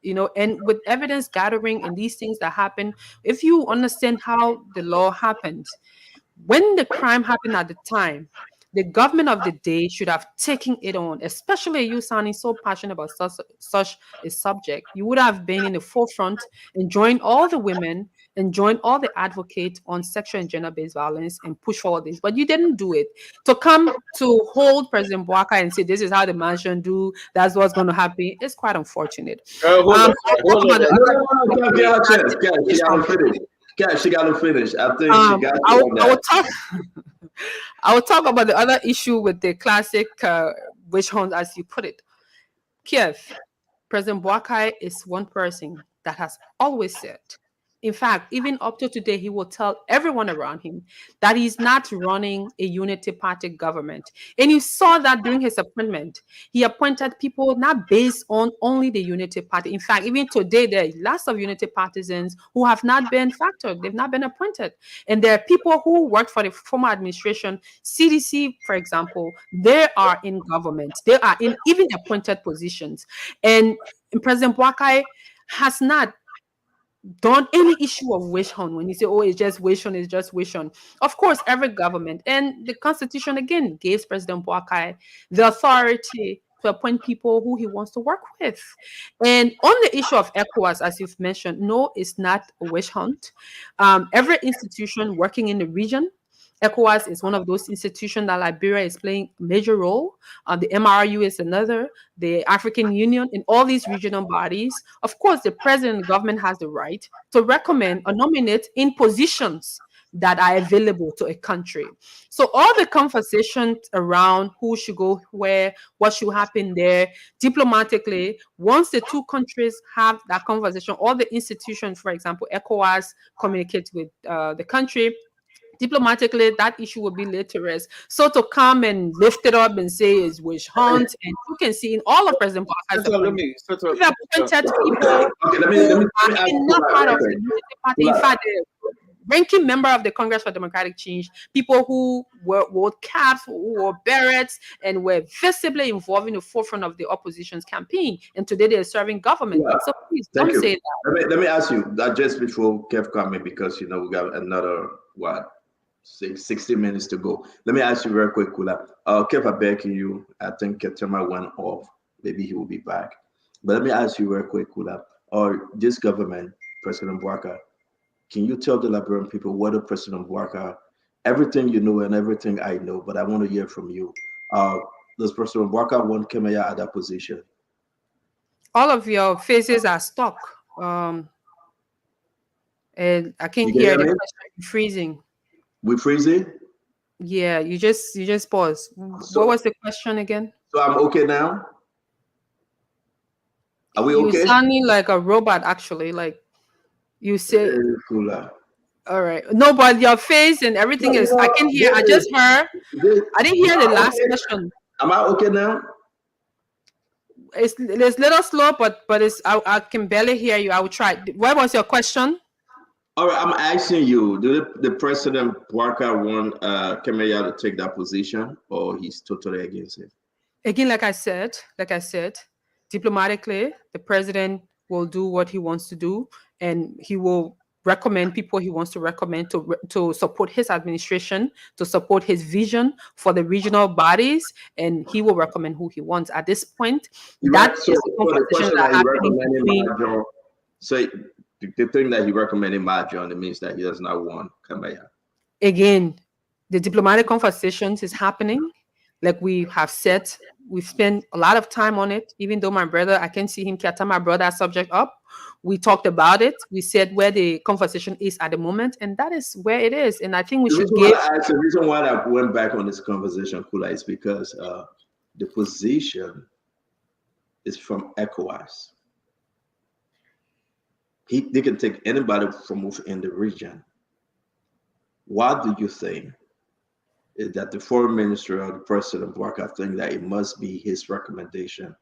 and with evidence gathering and these things that happen, if you understand how the law happened, when the crime happened at the time, the government of the day should have taken it on, especially you sounding so passionate about such a subject. You would have been in the forefront and joined all the women and joined all the advocates on sexual and gender-based violence and push forward this. But you didn't do it. To come to hold President Boakai and say, this is how the mansion do, that's what's going to happen, it's quite unfortunate. She got to finish. I think she got to I will talk about the other issue with the classic witch hunt, as you put it. Kiev, President Boakai is one person that has always said, in fact, even up to today, he will tell everyone around him that he's not running a unity party government. And you saw that during his appointment. He appointed people not based on only the unity party. In fact, even today, there are lots of unity partisans who have not been factored. They've not been appointed. And there are people who worked for the former administration. CDC, for example, they are in government. They are in even appointed positions. And President Boakai has not done any issue of witch hunt. When you say, oh, it's just witch hunt, it's just witch hunt. Of course, every government and the Constitution again gives President Boakai the authority to appoint people who he wants to work with. And on the issue of ECOWAS, as you've mentioned, no, it's not a witch hunt. Every institution working in the region, ECOWAS is one of those institutions that Liberia is playing a major role. The MRU is another, the African Union, and all these regional bodies. Of course, the president and the government has the right to recommend or nominate in positions that are available to a country. So all the conversations around who should go where, what should happen there, diplomatically, once the two countries have that conversation, all the institutions, for example, ECOWAS communicates with the country, diplomatically, that issue will be laid to rest. So to come and lift it up and say it's witch hunt, and you can see in all of President Boakai's appointed people who are not part of the unity party. In fact, ranking member of the Congress for Democratic Change, people who wore caps, who wore berets, and were visibly involved in the forefront of the opposition's campaign. And today they're serving government. Yeah. So please Thank don't you. say that. Let me ask you that just before Kev come in, because we got another 60 minutes to go. Let me ask you very quick, Kula. Kev, I beg you. I think Ketema went off. Maybe he will be back. But let me ask you very quick, Kula. Or this government, President Bouaka, can you tell the Liberian people whether President Bouaka, everything you know and everything I know, but I want to hear from you. Does President Bouaka want Kemaya at that position? All of your faces are stuck. And I can't hear the question. Freezing. We freezing? Yeah, you just pause. What was the question again? So I'm okay now? Are we okay? You're sounding like a robot, actually. Like you say. All right. No, but your face and everything is. I can hear. I just heard. I didn't hear the last question. Am I okay now? It's a little slow, but it's. I can barely hear you. I will try. What was your question? All right, I'm asking you: do the President Bouaka want Kemaya to take that position, or he's totally against it? Again, like I said, diplomatically, the president will do what he wants to do, and he will recommend people he wants to recommend to support his administration, to support his vision for the regional bodies, and he will recommend who he wants. At this point, that is the conversation that happening between. So the thing that he recommended Majon, it means that he does not want Kemaya. Again, the diplomatic conversations is happening. Like we have said, we've spent a lot of time on it. Even though my brother, I can see him, Kiatama brought that subject up. We talked about it. We said where the conversation is at the moment, and that is where it is. And I think we should give. The reason why I went back on this conversation, Kula, is because the position is from ECOWAS. They can take anybody from within the region. Why do you think that the foreign minister or the president Bouaka think that it must be his recommendation,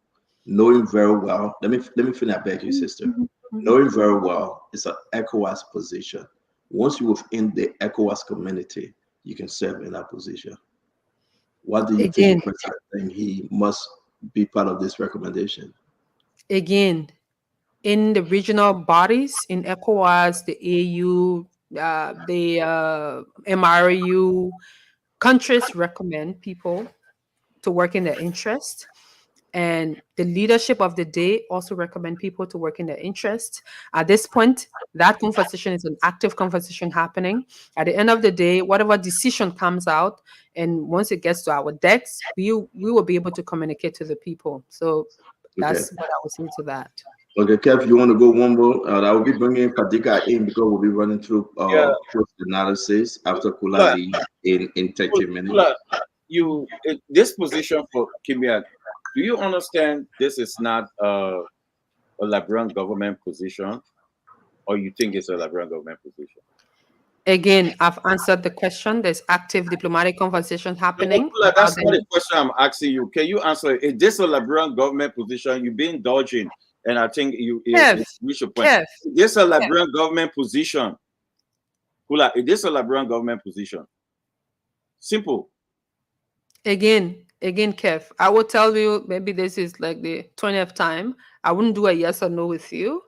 knowing very well? Let me finish back, you sister. Knowing very well it's an ECOWAS position. Once you're within the ECOWAS community, you can serve in that position. Why do you think the president think he must be part of this recommendation? Again, in the regional bodies, in ECOWAS, the AU, the MRU, countries recommend people to work in their interest, and the leadership of the day also recommend people to work in their interest. At this point, that conversation is an active conversation happening. At the end of the day, whatever decision comes out, and once it gets to our decks, we will be able to communicate to the people. So that's what I would say to that. Okay, Kev, you want to go one more? I will be bringing Padika in because we'll be running through analysis after Kula in 30 minutes. Kula, this position for Kemaya, do you understand this is not a Liberian government position, or you think it's a Liberian government position? Again, I've answered the question. There's active diplomatic conversation happening. Kula, that's not the question I'm asking you. Can you answer? Is this a Liberian government position? You've been dodging. And I think we should point. Yes. This is a Liberian government position. Kula, it is a Liberian government position. Simple. Again, Kev, I will tell you, maybe this is like the 20th time. I wouldn't do a yes or no with you.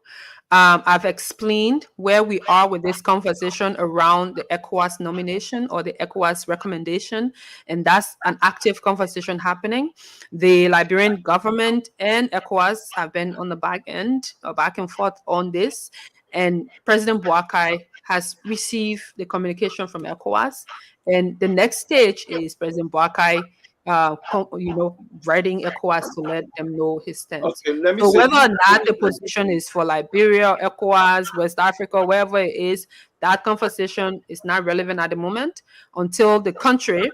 I've explained where we are with this conversation around the ECOWAS nomination or the ECOWAS recommendation, and that's an active conversation happening. The Liberian government and ECOWAS have been on the back end or back and forth on this, and President Bouaka has received the communication from ECOWAS, and the next stage is President Bouaka writing ECOWAS to let them know his stance. Okay, let me so whether or not the position is for Liberia, ECOWAS, West Africa, wherever it is, that conversation is not relevant at the moment until the country,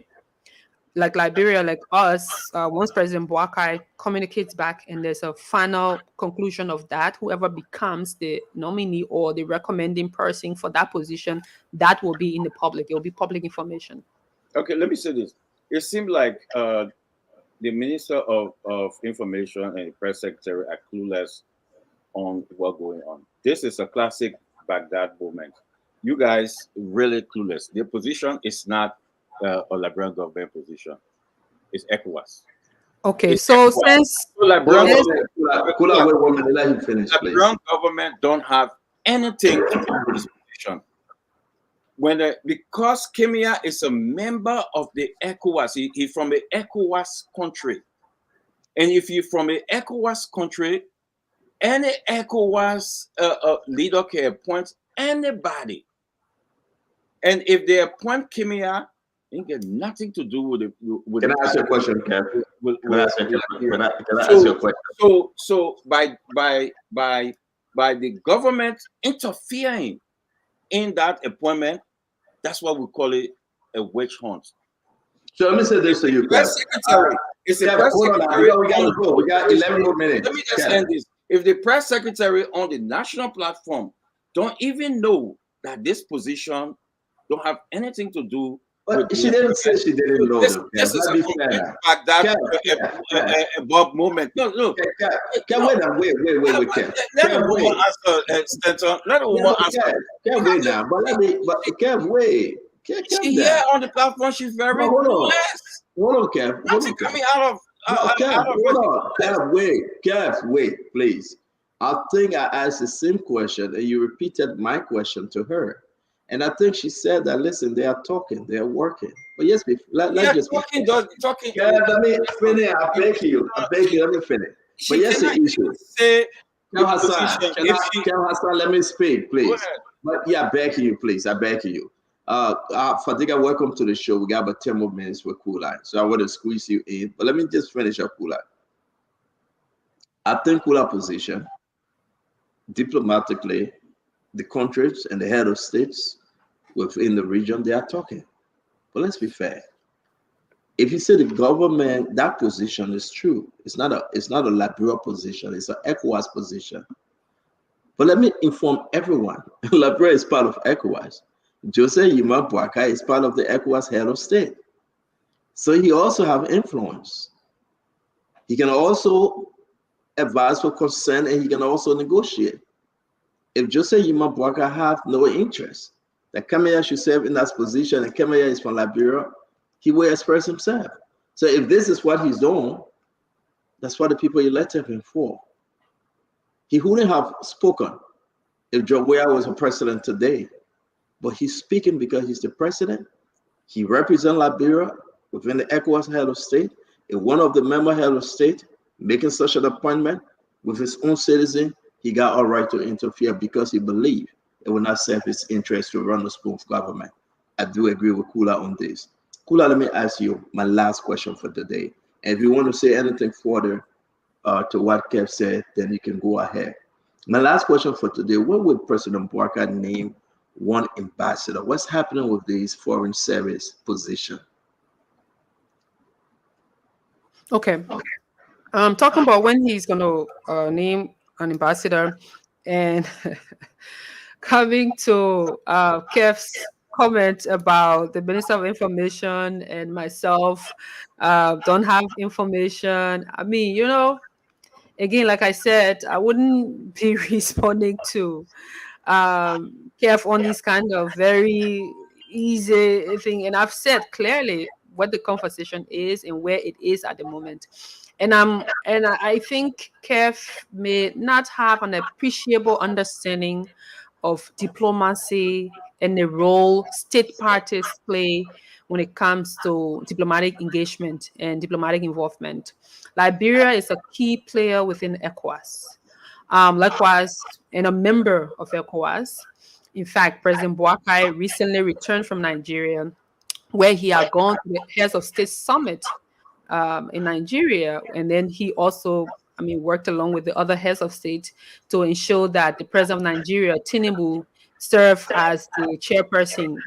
like Liberia, like us, once President Bouaka communicates back and there's a final conclusion of that, whoever becomes the nominee or the recommending person for that position, that will be in the public. It will be public information. Okay, let me say this. It seemed like the Minister of Information and the Press Secretary are clueless on what's going on. This is a classic Baghdad moment. you guys really clueless. Their position is not a Liberian government position. It's ECOWAS. Okay, It's so ECOWAS. since So Liberian yes, government, let him finish, please. Liberian government don't have anything to do with this position. Because Kenya is a member of the ECOWAS, he's from an ECOWAS country. And if you're from an ECOWAS country, any ECOWAS leader can appoint anybody. And if they appoint Kenya, it got nothing to do with it. Can I ask you a question, Kev? Can I ask you a question? So by the government interfering in that appointment, that's what we call it a witch hunt. So let me say this to you, Kev. It's a Kev, press hold on, secretary. we gotta go. We got 11 more minutes. Let me just Kev. end this. If the press secretary on the national platform don't even know that this position don't have anything to do But she didn't say she didn't know. This Kev. is Let's a be fair now. fact that Kev, a Bob moment. No, Kev, wait, Kev. Let a Kev, woman wait. answer, Stanton. Let a woman answer. Kev, wait now. But Kev, wait. Kev, She here on the platform. She's very hold on. clueless. Hold on, Kev. Hold Nothing on, Kev. coming out of Kev, hold on. Kev, wait, please. I think I asked the same question and you repeated my question to her. And I think she said that, listen, they are talking, they are working. But yes, let's just talking. Kev, let me finish. I beg you, let me finish. But yes, the issue. Say Kev Hassan, let me speak, please. But yeah, I beg you, please. I beg you. Fadiga, welcome to the show. We got about 10 more minutes with Kulai. So I want to squeeze you in. But let me just finish up Kulai. I think Kulai position, diplomatically, the countries and the head of states within the region, they are talking. But let's be fair. If you say the government, that position is true. It's not a Liberia position. It's an ECOWAS position. But let me inform everyone. Liberia is part of ECOWAS. Jose Yima Boakai is part of the ECOWAS head of state. So he also have influence. He can also advise for consent and he can also negotiate. If Jose Yima Boakai have no interest that Kemaya should serve in that position and Kemaya is from Liberia, he will express himself. So if this is what he's doing, that's what the people elected him for. He wouldn't have spoken if Joe Weah was a president today, but he's speaking because he's the president. He represents Liberia within the ECOWAS head of state. If one of the member head of state making such an appointment with his own citizen, he got all right to interfere because he believed it would not serve his interest to run a smooth government. I do agree with Kula on this. Kula, let me ask you my last question for today. And if you want to say anything further to what Kev said, then you can go ahead. My last question for today, what would President Boakai name one ambassador? What's happening with this foreign service position? Okay. Talking about when he's going to name an ambassador, and coming to Kev's comment about the Minister of Information and myself don't have information. I mean, again, like I said, I wouldn't be responding to Kev on this kind of very easy thing. And I've said clearly what the conversation is and where it is at the moment. And I think Kev may not have an appreciable understanding of diplomacy and the role state parties play when it comes to diplomatic engagement and diplomatic involvement. Liberia is a key player within ECOWAS. Likewise, and a member of ECOWAS. In fact, President Boakai recently returned from Nigeria, where he had gone to the Heads of State Summit in Nigeria. And then he also, worked along with the other heads of state to ensure that the president of Nigeria, Tinubu, serve as the chairperson,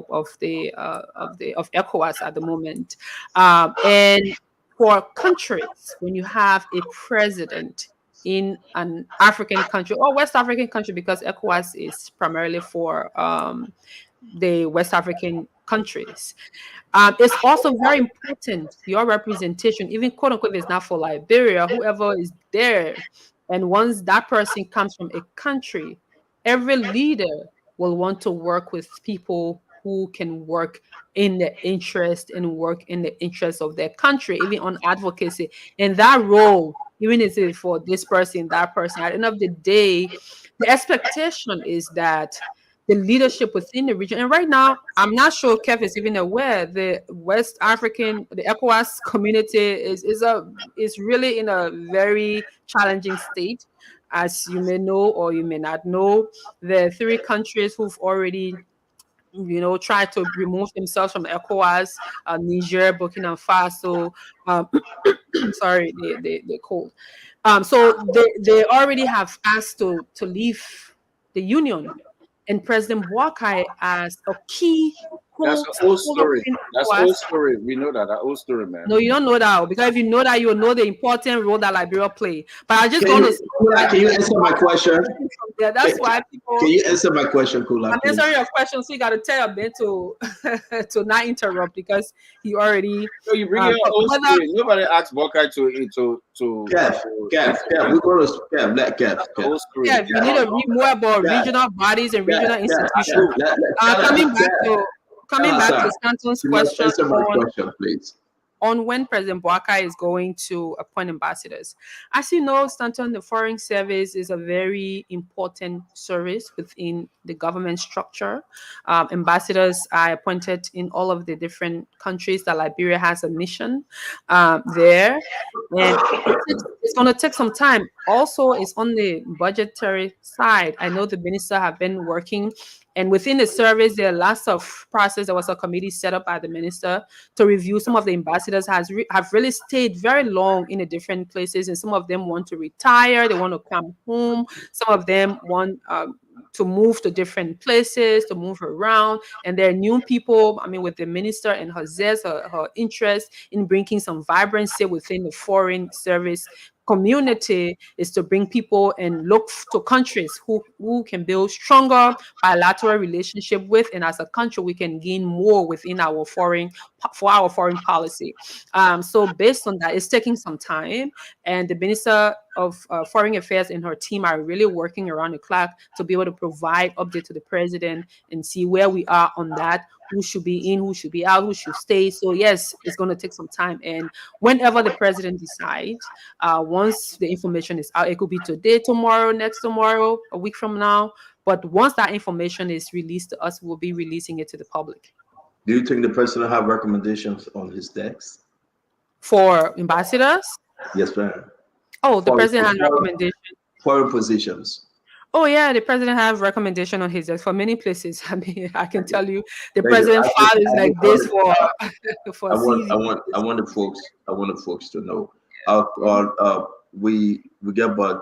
of ECOWAS at the moment. And for countries, when you have a president in an African country or West African country, because ECOWAS is primarily for the West African countries. It's also very important, your representation, even quote unquote, is not for Liberia, whoever is there. And once that person comes from a country, every leader will want to work with people who can work in the interest of their country, even on advocacy. And that role, even if it's for this person, that person, at the end of the day, the expectation is that the leadership within the region, and right now, I'm not sure Kev is even aware, the West African, the ECOWAS community is really in a very challenging state. As you may know or you may not know, the 3 countries who've already tried to remove themselves from ECOWAS, Niger, Burkina Faso, sorry, they're cold. So they already have asked to leave the union, and President Boakai as a key. That's an old story. That's an old story. We know that. That old story, man. No, you don't know that, because if you know that, you'll know the important role that Liberia play. But I just Can you answer my question? Yeah, that's why people. Can you answer my question, Kula? I'm answering your question, so you got to tell your Ben to not interrupt, because he already. So you bring your old story. Nobody asked Boakai to. Kev, we're going to let Kev. Yeah, you need to read more about regional bodies and regional institutions. Coming back to Stanton's question, answer my question, please. On when President Boakai is going to appoint ambassadors. As you know, Stanton, the Foreign Service is a very important service within the government structure. Ambassadors are appointed in all of the different countries that Liberia has a mission there. And it's going to take some time. Also, it's on the budgetary side. I know the minister have been working, and within the service, there are lots of process. There was a committee set up by the minister to review. Some of the ambassadors have really stayed very long in the different places, and some of them want to retire. They want to come home. Some of them want to move to different places, to move around. And there are new people, with the minister and her zest, her interest in bringing some vibrancy within the foreign service community is to bring people and look to countries who can build stronger bilateral relationship with, and as a country we can gain more within our foreign policy. So based on that, it's taking some time, and the Minister of Foreign Affairs and her team are really working around the clock to be able to provide update to the president and see where we are on that, who should be in, who should be out, who should stay. So yes, it's going to take some time, and whenever the president decides, once the information is out, it could be today, tomorrow, next tomorrow, a week from now, but once that information is released to us, we'll be releasing it to the public. Do you think the president have recommendations on his decks for ambassadors? Yes, ma'am. Oh, the president has recommendations. Foreign positions. Oh yeah, the president has recommendation on his desk for many places. I can tell you, the president file is like this for I want the folks to know. We get about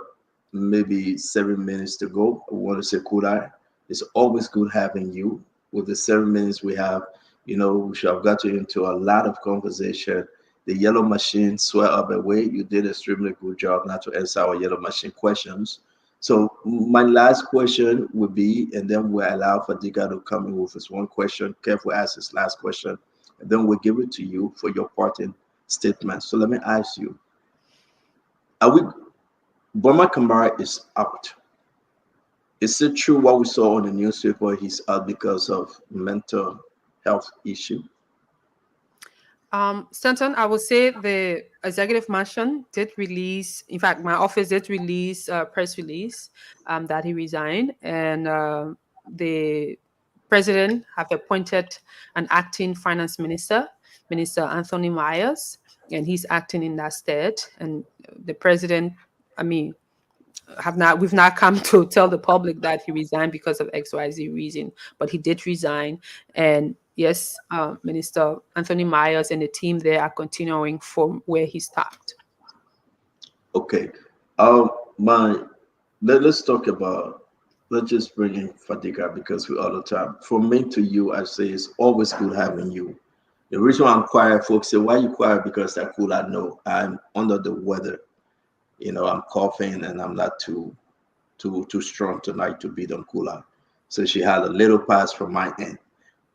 maybe 7 minutes to go. I want to say, Kula, it's always good having you. With the 7 minutes we have, we should have got you into a lot of conversation. The yellow machine swear up away. You did an extremely good job not to answer our yellow machine questions. So my last question would be, and then we'll allow Fadiga to come in with his one question. Kev will ask his last question, and then we'll give it to you for your parting statement. So let me ask you, Boma Kamara is out. Is it true what we saw on the newspaper? He's out because of mental health issue? Stanton, I would say the executive mansion did release, in fact, my office did release a press release that he resigned, and the president have appointed an acting finance minister, Minister Anthony Myers, and he's acting in that stead. And the president, we've not come to tell the public that he resigned because of XYZ reason, but he did resign. And yes, Minister Anthony Myers and the team there are continuing from where he stopped. Okay. Let's talk about, let's just bring in Fadiga because we're all the time. From me to you, I say it's always good having you. The reason why I'm quiet, folks say, why are you quiet? Because they're cool. I know I'm under the weather. I'm coughing and I'm not too strong tonight to beat on Kula. So she had a little pass from my end.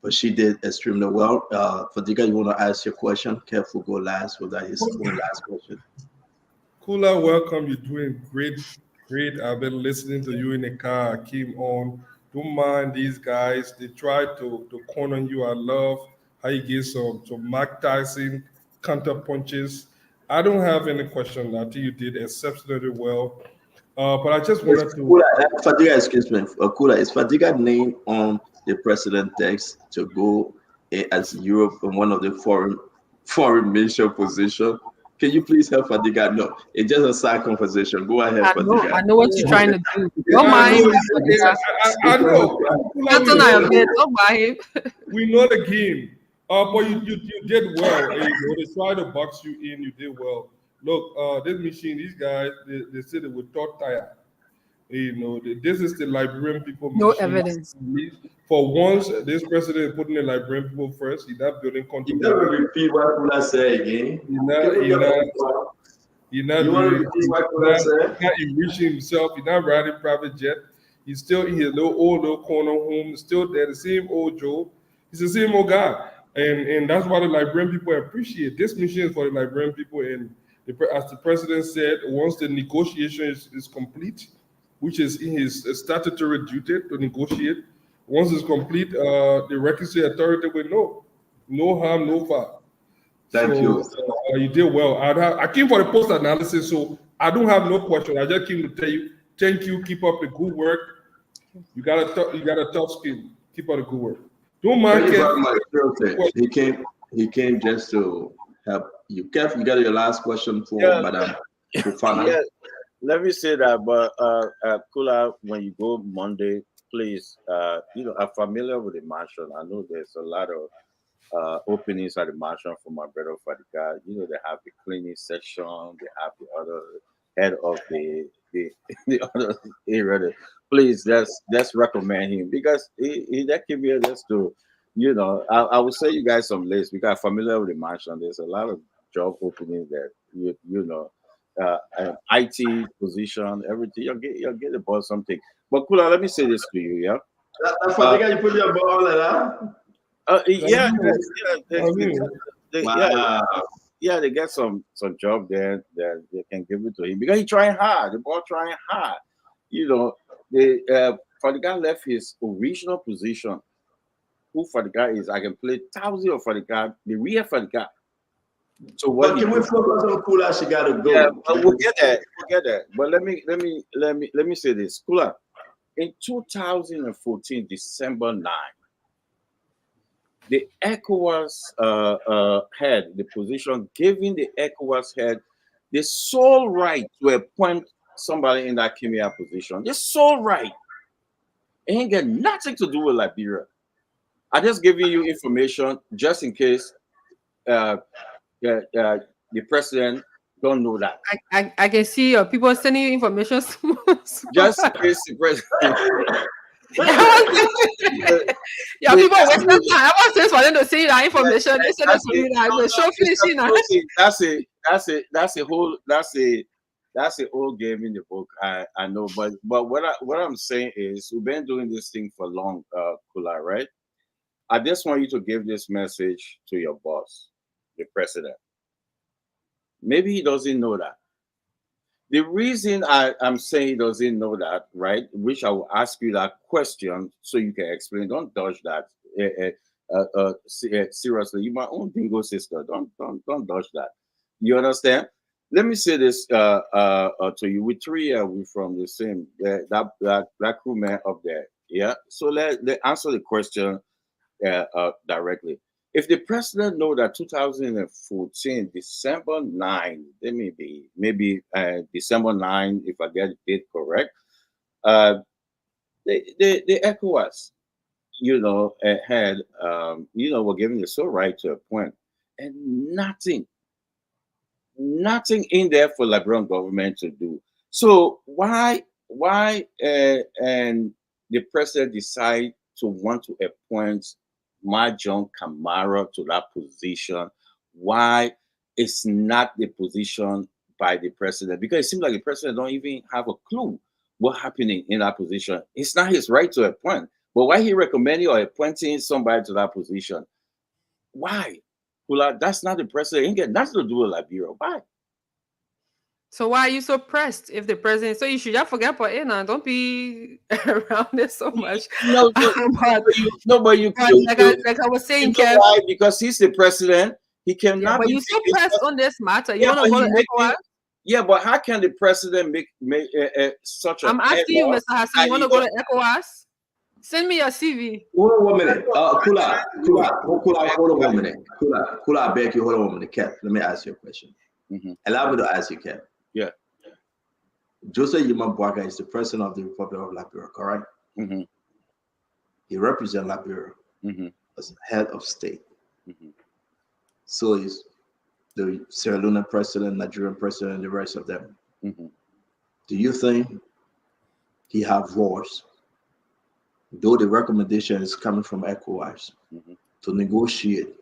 But she did extremely well. Fadiga, you want to ask your question? Careful, go last. Was that his last question? Kula, welcome. You're doing great. I've been listening to you in the car. I came on Don't mind these guys. They try to corner you. I love how you get some Mike Tyson counter punches. I don't have any question. I think you did exceptionally well. But I just wanted to. Fadiga, excuse me. Kula, is Fadiga named on the president text to go as Europe in one of the foreign mission position? Can you please help Fadiga? No, it's just a side conversation. Go ahead, Fadiga. I know what you're trying to do. Don't mind. I know. Don't mind. We know the game. But you did well. They tried to box you in. You did well. Look, this machine, these guys, they said it with thought tire. This is the Liberian people. No machine. evidence. For once, this president is putting the Liberian people first. He's not building controversy. You never repeat what Kula said again. He's not enriching himself. He's not riding private jet. He's still in his little corner home. He's still there, the same old Joe. He's the same old guy. And that's why the Liberian people appreciate this mission is for the Liberian people. And as the president said, once the negotiation is complete, which is in his statutory duty to negotiate, once it's complete, the Reconciliation Authority will know. No harm, no foul. Thank you. You did well. I came for the post analysis, so I don't have no question. I just came to tell you, thank you. Keep up the good work. You got a tough skin. Keep up the good work. Don't mind. He came just to help you. Kev, you got your last question for Madam Fofana. Yeah, let me say that, but Kula, when you go Monday, please, I'm familiar with the mansion. I know there's a lot of openings at the mansion for my brother Fadiga. They have the cleaning section, they have the other head of the other area. Please, let's recommend him because he that can be just to, I will say you guys some list because I'm familiar with the mansion. There's a lot of job openings there. IT position, everything. You'll get about something. But Kula, let me say this to you, yeah. Fadiga, you put your ball on that. They get some job there that they can give it to him because he's trying hard. The ball trying hard. Fadiga left his original position. Who Fadiga is? I can play thousands of Fadiga, the real Fadiga. So what? Can we focus on Kula? She gotta go. Yeah, we'll get there. But let me say this, Kula. In 2014, December 9, the ECOWAS head, the position giving the ECOWAS head the sole right to appoint somebody in that Kimia position. The sole right. It ain't got nothing to do with Liberia. I just giving you information just in case the president don't know that. I can see people sending you information. Just in case the president. People wasting time. I was just for them to see that information. They said the show finishing now. That's a whole game in the book. I know, but what I'm saying is we've been doing this thing for long, Kula, right? I just want you to give this message to your boss, the president. Maybe he doesn't know that. The reason I'm saying he doesn't know that, right? Which I will ask you that question so you can explain. Don't dodge that. Seriously, you're my own bingo sister. Don't dodge that. You understand? Let me say this to you. We three are from the same that crewman up there. Yeah. So let answer the question directly. If the president know that 2014 December 9, let me be maybe December 9, if I get the date correct, the ECOWAS, had were given the sole right to appoint, and nothing in there for Liberian government to do. So why and the president decide to want to appoint John Kamara to that position? Why it's not the position by the president? Because it seems like the president don't even have a clue what's happening in that position. It's not his right to appoint. But why he recommending or appointing somebody to that position? Why? Well, that's not the president. It ain't got nothing to do with Liberia. Why? So why are you so pressed if the president? So you should just forget about it now. Don't be around it so much. No, But but you like I was saying, you know Kev, why? Because he's the president. He yeah, cannot but be you so making pressed such- on this matter. You Yeah, want but to go he to making ECOWAS? yeah, but how can the president make such a I'm asking you, error Mr. Hassan, that you want he to go don't- to ECOWAS? Send me your CV. Hold on 1 minute. Kula, hold on 1 minute. Kula, I beg you, hold on 1 minute. Kev, let me ask you a question. Allow me to ask you, Kev. Yeah. Joseph Yima Boakai is the president of the Republic of Liberia, correct? He represents Liberia as head of state. So is the Sierra Leone president, Nigerian president, and the rest of them. Do you think he have voice, though the recommendation is coming from ECOWAS, to negotiate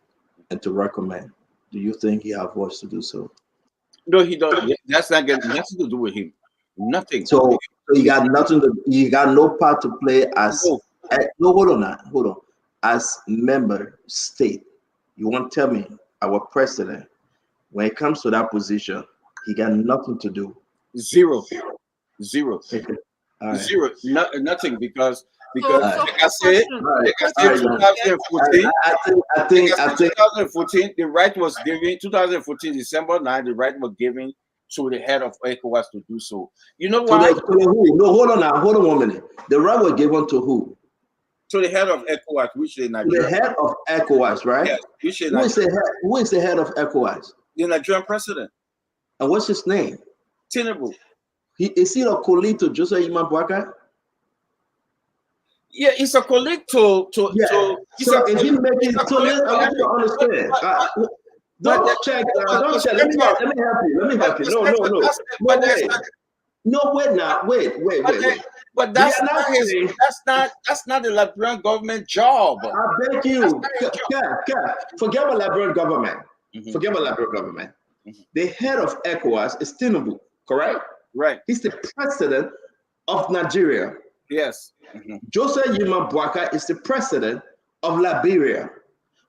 and to recommend? Do you think he have voice to do so? No, he don't. That's not getting nothing to do with him. Nothing. So he got nothing to. He got no part to play as. No, hold on. As member state, you want to tell me our president, when it comes to that position, he got nothing to do. Zero. All right. Zero. Nothing because So like I said, 2014. I think 2014, the right was given. 2014 December 9, the right was given to the head of ECOWAS to do so. You know why? To who? No, hold on 1 minute. The right was given to who? To the head of ECOWAS, which is Nigeria. The head of ECOWAS, right? Yes, which is Who is the head of ECOWAS? The Nigerian president. And what's his name? Tinubu. Is he a colleague to Joseph Yima Boakai? Yeah, he's a colleague to. He's So a is he colleague- making? he's a So colleague- I want you to understand. Don't check. Don't check. Let me help you. No. Wait. But that's not his. That's not the Liberian government job. I beg you. Forget about Liberian government. Forget about Liberian government. The head of ECOWAS is Tinubu, correct? Right. He's the president of Nigeria. Yes. Joseph Yima Boakai is the president of Liberia.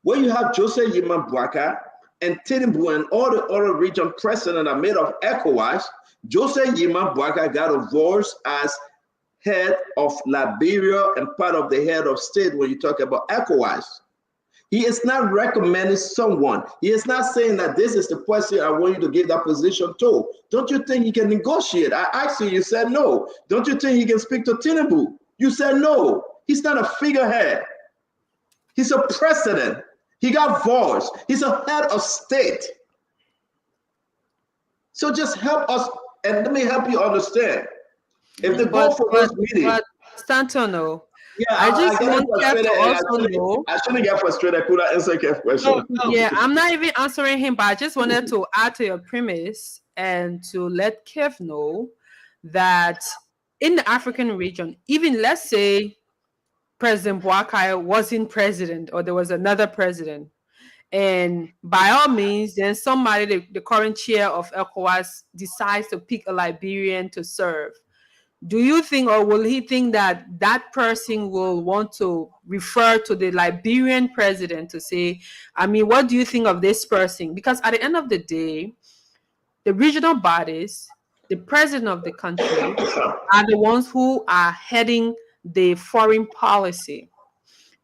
When you have Joseph Yima Boakai and Tinubu and all the other region presidents are made of ECOWAS, Joseph Yima Boakai got a voice as head of Liberia and part of the head of state when you talk about ECOWAS. He is not recommending someone. He is not saying that this is the person I want you to give that position to. Don't you think he can negotiate? I asked you, you said no. Don't you think he can speak to Tinubu? You said no. He's not a figurehead. He's a president. He got voice. He's a head of state. So just help us, and let me help you understand. If they go for this meeting, But Santano, yeah, I just get want Kev frustrated to and also know. I shouldn't get frustrated. Could I answer Kev's question? Yeah, I'm not even answering him, but I just wanted to add to your premise and to let Kev know that in the African region, even let's say President Boakai wasn't president or there was another president, and by all means, then somebody, the current chair of ECOWAS, decides to pick a Liberian to serve. Do you think, or will he think that that person will want to refer to the Liberian president to say, I mean, what do you think of this person? Because at the end of the day, the regional bodies, the president of the country, are the ones who are heading the foreign policy.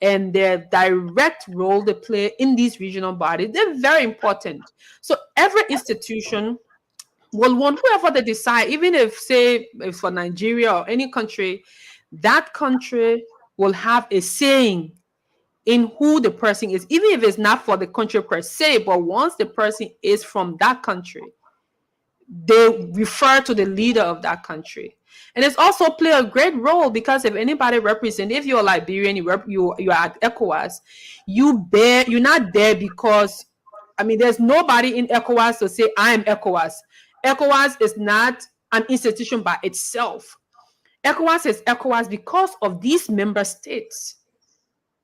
And their direct role they play in these regional bodies, they're very important. So every institution will want whoever they decide, even if, say, if for Nigeria or any country, that country will have a saying in who the person is, even if it's not for the country per se, but once the person is from that country, they refer to the leader of that country. And it's also play a great role because if anybody represent, if you're a Liberian, you are at ECOWAS, you're not there because, I mean, there's nobody in ECOWAS to say, I am ECOWAS. ECOWAS is not an institution by itself. ECOWAS is ECOWAS because of these member states.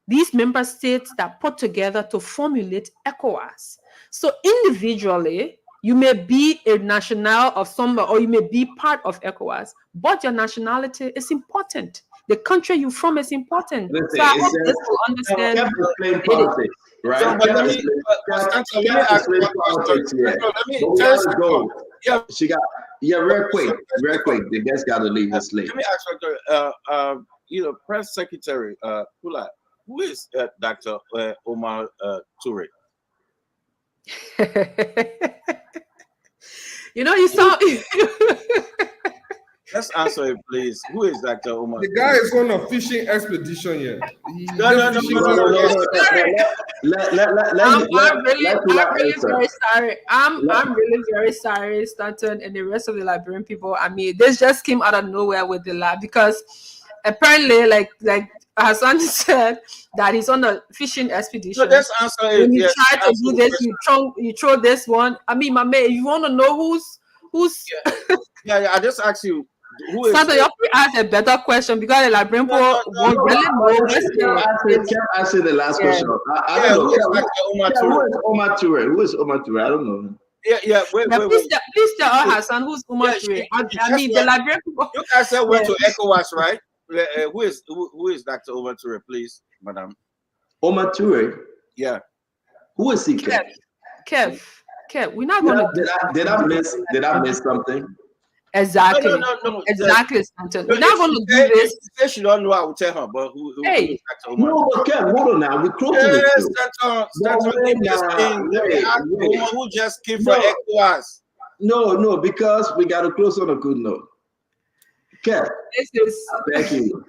These member states that put together to formulate ECOWAS. So individually, you may be a national of somewhere, or you may be part of ECOWAS, but your nationality is important. The country you're from is important. So I hope this will understand. Politics, right? So, but let me ask you one question. Yeah, she got. Yeah, real quick. The guest got to leave this late. Let me ask you, press secretary, Kula, who is Dr. Omar Toure? You saw. Let's answer it, please. Who is Dr. Omar? The guy is on a fishing expedition here. No. I'm really very sorry. I'm really very sorry, Stanton and the rest of the Liberian people. I mean, this just came out of nowhere with the lab because apparently, like Hassan said, that he's on a fishing expedition. So let's answer it. When you Yes, try to do this, you throw this one. I mean, my man, you want to know who's? Yeah. I just asked you. Who is Santa, you have to ask a better question because the Liberian people won't really know. Kept asking the last question. I don't know. Who is Omar Toure? Who is Omar Toure? I don't know. Yeah. Wait. Please tell us, Hassan, who's Omar Toure? I mean, the Liberian people. You guys said went to ECOWAS, right? Who is Dr. Omar Toure, please, madam? Omar Toure? Yeah. Who is he? Kev, we're not going to. Did I miss something? Exactly. No. Exactly, Stanton. We're not going to do this. If she don't know, I will tell her. But who is Dr. Omar? No, but Kev, hold on now. We're close to the who just came from ECOWAS. No, because we got to close on a good note. Kev, thank you.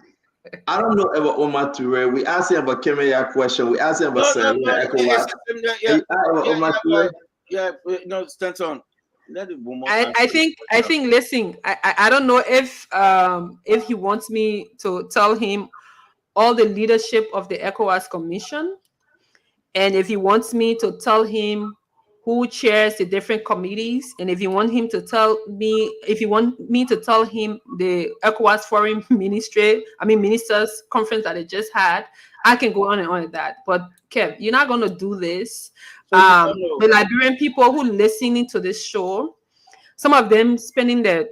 I don't know about Omar Toure. We asked him about Kemaya question. We asked him about ECOWAS. No, Stanton. I think. Listen, I don't know if he wants me to tell him all the leadership of the ECOWAS Commission, and if he wants me to tell him who chairs the different committees, and if you want me to tell him the ECOWAS Foreign Ministers Conference that they just had, I can go on and on with that. But Kev, you're not going to do this. The Liberian people who listening to this show, some of them spending their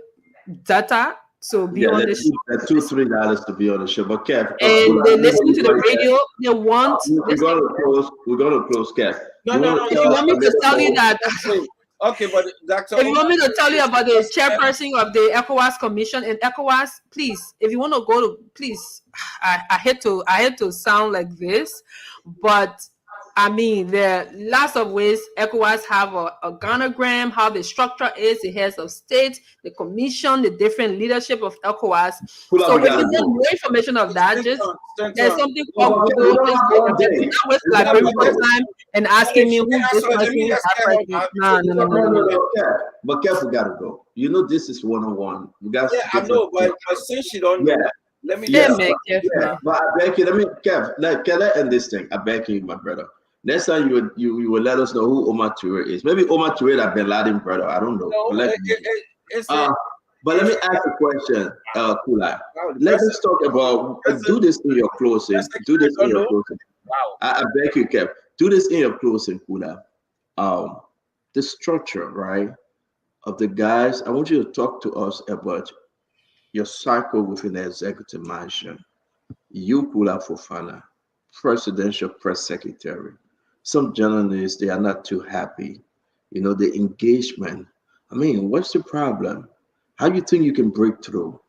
data to be on the show. $2-3 to be on the show. But Kev, and they listen to the radio. They want. We're gonna close, Kev. No. If you want me to tell you that. Okay, but Dr. If you want me to tell you about the chairperson of the ECOWAS Commission and ECOWAS, please, if you want to go to, please, I hate to sound like this, but I mean, there are lots of ways ECOWAS have a organogram, how the structure is, the heads of state, the commission, the different leadership of ECOWAS. So if you want more information of that, there's something called Google. You're not wasting Liberian time and asking me who this person is. No. But Kev, we gotta go. You know this is one-on-one. We got. Yeah, I know, but since you don't know, let me. But I beg you, Kev, can I end this thing? I beg you, my brother. Next time you will let us know who Omar Toure is. Maybe Omar Toure that Bin Laden brother. I don't know. But let me ask a question, Kula. Let us talk about do this in your closing. Do this in your closing. Wow. I beg you, Kev. Do this in your closing, Kula. The structure, right, of the guys. I want you to talk to us about your cycle within the executive mansion. You, Kula Fofana, presidential press secretary. Some journalists, they are not too happy. You know, the engagement. I mean, what's the problem? How do you think you can break through?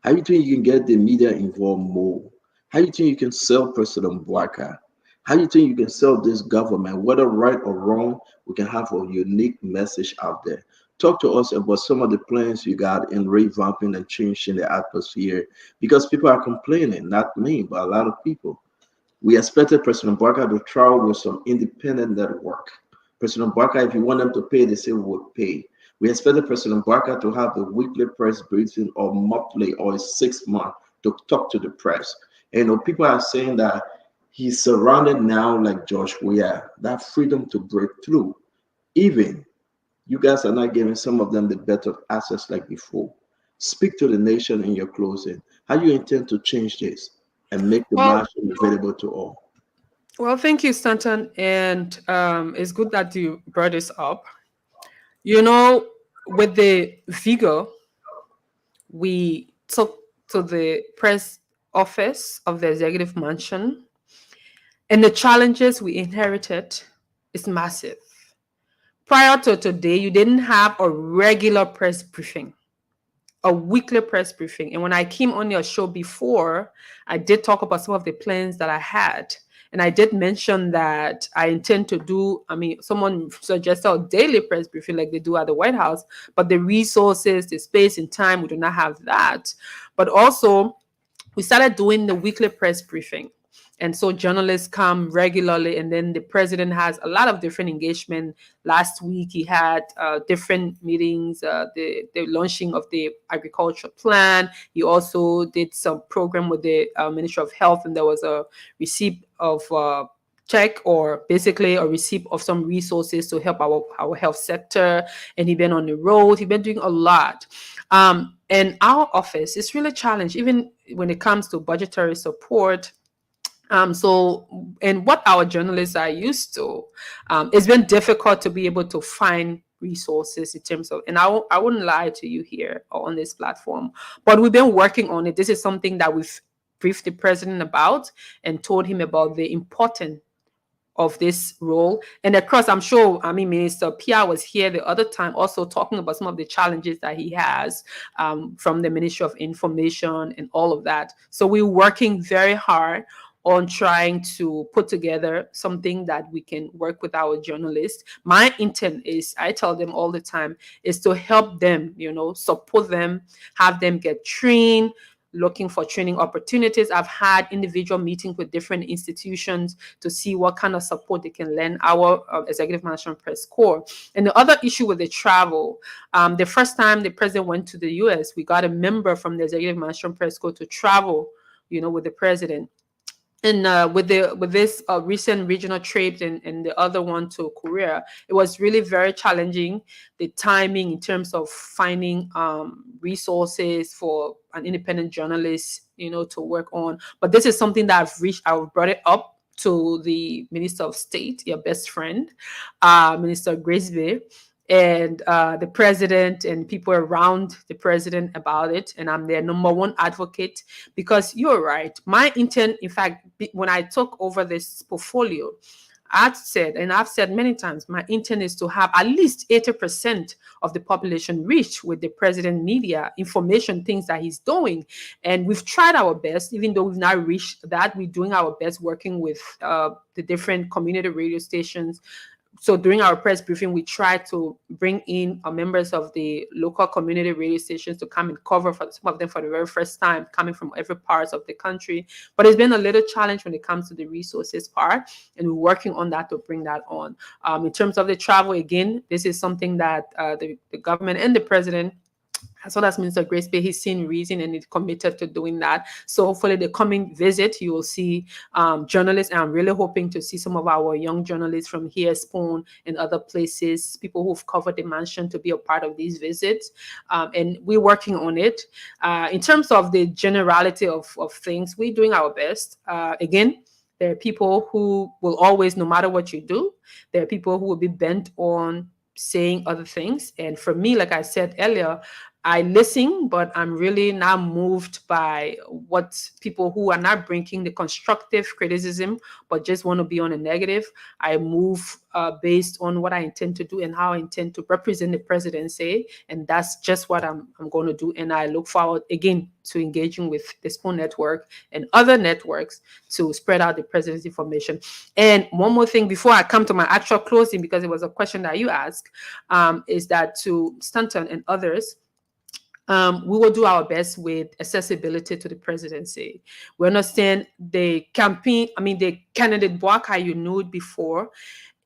How do you think you can get the media involved more? How do you think you can sell President Bouaka? How do you think you can sell this government? Whether right or wrong, we can have a unique message out there. Talk to us about some of the plans you got in revamping and changing the atmosphere, because people are complaining, not me, but a lot of people. We expected President Bouaka to travel with some independent network. President Bouaka, if you want them to pay, they say we will pay. We expected President Bouaka to have the weekly press briefing or monthly or 6 months to talk to the press. And you know, people are saying that he's surrounded now like George Weah, that freedom to break through. Even you guys are not giving some of them the better access like before. Speak to the nation in your closing. How do you intend to change this and make the marshal available to all? Well, thank you, Stanton. And it's good that you brought this up. You know, with the vigor we took to the press office of the executive mansion and the challenges we inherited is massive. prior to today, you didn't have a regular press briefing, a weekly press briefing. And when I came on your show before, I did talk about some of the plans that I had. And I did mention that I intend to do, someone suggested a daily press briefing like they do at the White House, but the resources, the space and time, we do not have that. But also, we started doing the weekly press briefing. And so journalists come regularly, and then the president has a lot of different engagement. Last week, he had different meetings, the launching of the agriculture plan. He also did some program with the Ministry of Health, and there was a receipt of check, or basically a receipt of some resources to help our health sector. And he's been on the road. He's been doing a lot. And our office is really challenged, even when it comes to budgetary support. And what our journalists are used to, it's been difficult to be able to find resources in terms of, and I wouldn't lie to you here or on this platform, but we've been working on it. This is something that we've briefed the president about and told him about the importance of this role. And across, I'm sure, Minister Pia was here the other time also talking about some of the challenges that he has from the Ministry of Information and all of that. So we're working very hard on trying to put together something that we can work with our journalists. My intent is, I tell them all the time, is to help them, support them, have them get trained, looking for training opportunities. I've had individual meetings with different institutions to see what kind of support they can lend our Executive Management Press Corps. And the other issue with the travel, the first time the president went to the US, we got a member from the Executive Management Press Corps to travel, with the president. And with this recent regional trip and the other one to Korea, it was really very challenging. The timing in terms of finding resources for an independent journalist, to work on. But this is something that I've brought it up to the Minister of State, your best friend, Minister Grace-Bey, and the president and people around the president about it. And I'm their number one advocate, because you're right. My intent, in fact, when I took over this portfolio, I've said many times, my intent is to have at least 80% of the population reach with the president media information, things that he's doing. And we've tried our best, even though we've not reached that, we're doing our best working with the different community radio stations. So during our press briefing, we try to bring in members of the local community radio stations to come and cover for some of them for the very first time, coming from every part of the country. But it's been a little challenge when it comes to the resources part, and we're working on that to bring that on. In terms of the travel, again, this is something that the government and the president, as well as Minister Grace-Bey, he's seen reason and he's committed to doing that. So hopefully the coming visit, you will see journalists, and I'm really hoping to see some of our young journalists from here, Spoon, and other places, people who've covered the mansion, to be a part of these visits. And we're working on it. In terms of the generality of things, we're doing our best. Again, there are people who will always, no matter what you do, there are people who will be bent on saying other things. And for me, like I said earlier, I listen, but I'm really not moved by what people who are not bringing the constructive criticism, but just want to be on a negative. I move based on what I intend to do and how I intend to represent the presidency. And that's just what I'm going to do. And I look forward, again, to engaging with the Spoon Network and other networks to spread out the president's information. And one more thing before I come to my actual closing, because it was a question that you asked, is that to Stanton and others, we will do our best with accessibility to the presidency. We understand the campaign, the candidate Boakai, you knew it before,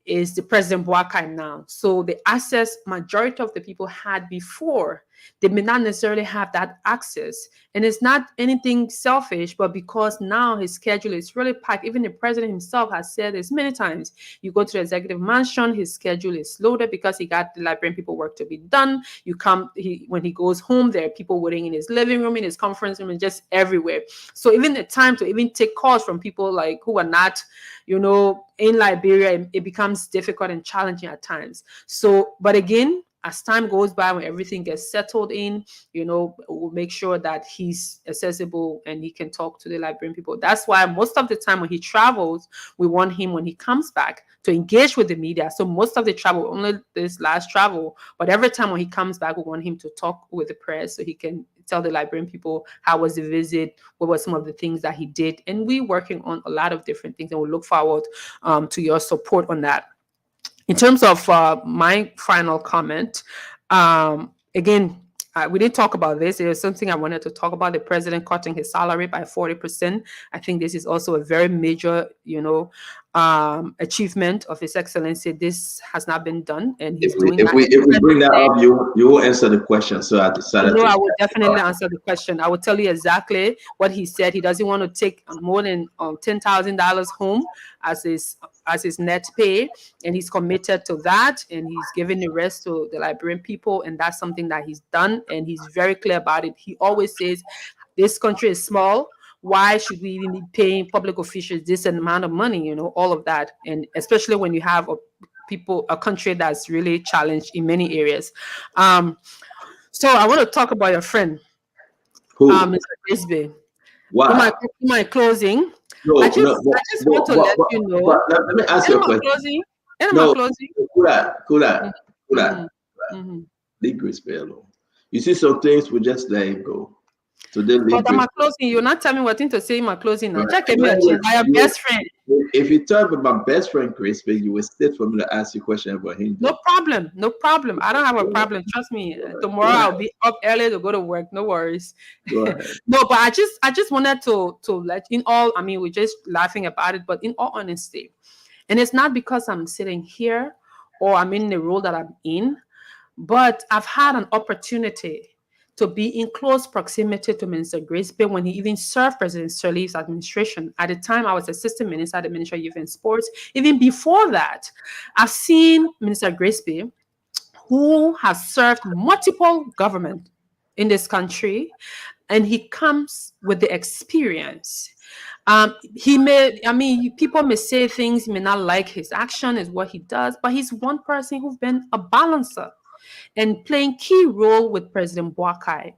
is the President Boakai now. So the access majority of the people had before, they may not necessarily have that access. And it's not anything selfish, but because now his schedule is really packed. Even the president himself has said this many times. You go to the executive mansion, his schedule is loaded because he got the librarian people work to be done. You come, when he goes home, there are people waiting in his living room, in his conference room, and just everywhere. So even the time to even take calls from people like who are not, in Liberia, it becomes difficult and challenging at times. So, but again, as time goes by, when everything gets settled in, we'll make sure that he's accessible and he can talk to the Liberian people. That's why most of the time when he travels, we want him, when he comes back, to engage with the media. So most of the travel, only this last travel, but every time when he comes back, we want him to talk with the press so he can tell the Liberian people how was the visit, what were some of the things that he did. And we're working on a lot of different things, and we look forward to your support on that. In terms of my final comment, again, we didn't talk about this. It was something I wanted to talk about, the president cutting his salary by 40%. I think this is also a very major, achievement of His Excellency. This has not been done, and he's doing that. If we bring that up, you will answer the question. So I decided. No, I will definitely answer the question. I will tell you exactly what he said. He doesn't want to take more than $10,000 home as his net pay, and he's committed to that, and he's giving the rest to the Liberian people, and that's something that he's done, and he's very clear about it. He always says, this country is small. Why should we even be paying public officials this amount of money? All of that, and especially when you have a country that's really challenged in many areas. So I want to talk about your friend, Mr. Grisby. Wow. In my closing, No, I just want to let you know. Let me ask you a question. Cool that. Leave Grisby alone. You see some things, we just let it go. So then but I'm closing. You're not telling me what thing to say in my closing now. Check me out. I am best friend. If you talk about my best friend Grisby, you will stay for me to ask you a question about him. No problem. I don't have a problem. Trust me. Tomorrow I'll be up early to go to work. No worries. No, but I just wanted to let in all. I mean, we're just laughing about it, but in all honesty, and it's not because I'm sitting here or I'm in the role that I'm in, but I've had an opportunity to be in close proximity to Minister Grisby when he even served President Sirleaf's administration. At the time, I was Assistant Minister at the Ministry of Youth and Sports. Even before that, I've seen Minister Grisby, who has served multiple governments in this country, and he comes with the experience. People may say things, may not like his action, is what he does, but he's one person who's been a balancer and playing key role with President Boakai.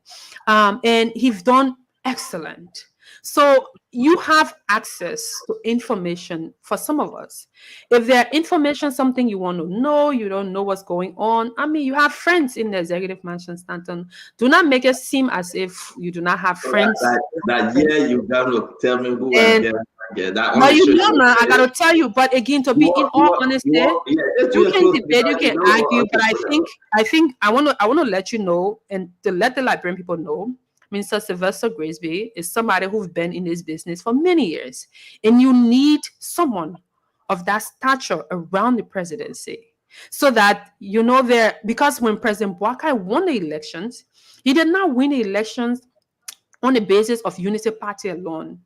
And he's done excellent. So you have access to information for some of us. If there information, something you want to know, you don't know what's going on. I mean, you have friends in the executive mansion, Stanton. Do not make it seem as if you do not have friends. You got to tell me who I get. But you know, man, I gotta tell you. But again, to be in all honesty, you can debate, you can argue. But I think I want to let you know, and to let the Liberian people know, Minister Sylvester Grisby is somebody who's been in this business for many years, and you need someone of that stature around the presidency, so that because when President Boakai won the elections, he did not win the elections on the basis of Unity Party alone.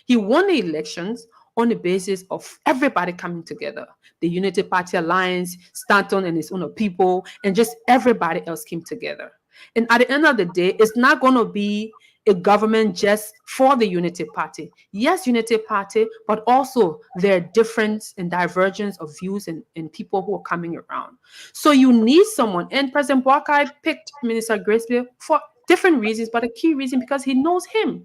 He won the elections on the basis of everybody coming together. The Unity Party Alliance, Stanton and his own people, and just everybody else came together. And at the end of the day, it's not going to be a government just for the Unity Party. Yes, Unity Party, but also there are difference and divergence of views and people who are coming around. So you need someone. And President Boakai picked Minister Grisby for different reasons, but a key reason because he knows him.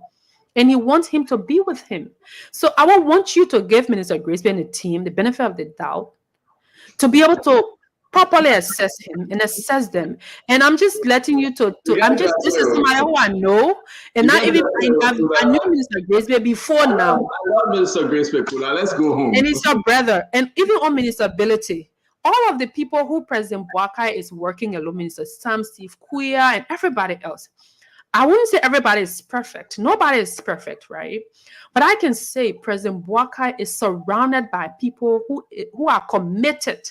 And he wants him to be with him. So I would want you to give Minister Grisby and the team the benefit of the doubt to be able to properly assess him and assess them. And I'm just letting you this is somebody who I know, and not even I knew Minister Grisby before now. I love Minister Grisby. Let's go home. And he's your brother. And even on ministability, all of the people who President Boakai is working along, Minister Sam, Steve Kuya, and everybody else. I wouldn't say everybody is perfect. Nobody is perfect, right? But I can say President Boakai is surrounded by people who are committed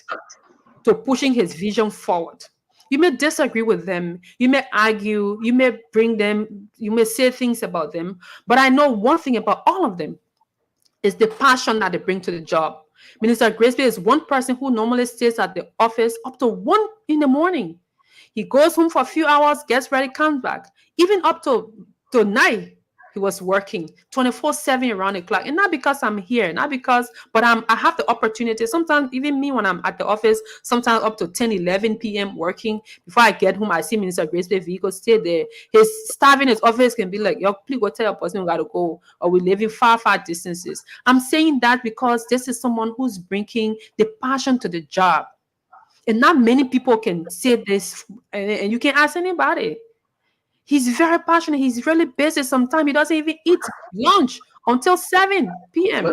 to pushing his vision forward. You may disagree with them. You may argue. You may bring them. You may say things about them. But I know one thing about all of them is the passion that they bring to the job. Minister Grisby is one person who normally stays at the office up to 1 a.m. He goes home for a few hours, gets ready, comes back. Even up to 9, He was working 24/7 around the clock. And not because I'm here, not because, but I have the opportunity. Sometimes even me when I'm at the office, sometimes up to 10, 11 p.m. working. Before I get home, I see Minister Grace Bay vehicle stay there. His staff in his office can be like, yo, please go tell your person we got to go, or we live in far, far distances. I'm saying that because this is someone who's bringing the passion to the job. And not many people can say this, and you can ask anybody. He's very passionate. He's really busy. Sometimes he doesn't even eat lunch until 7 p.m. I'm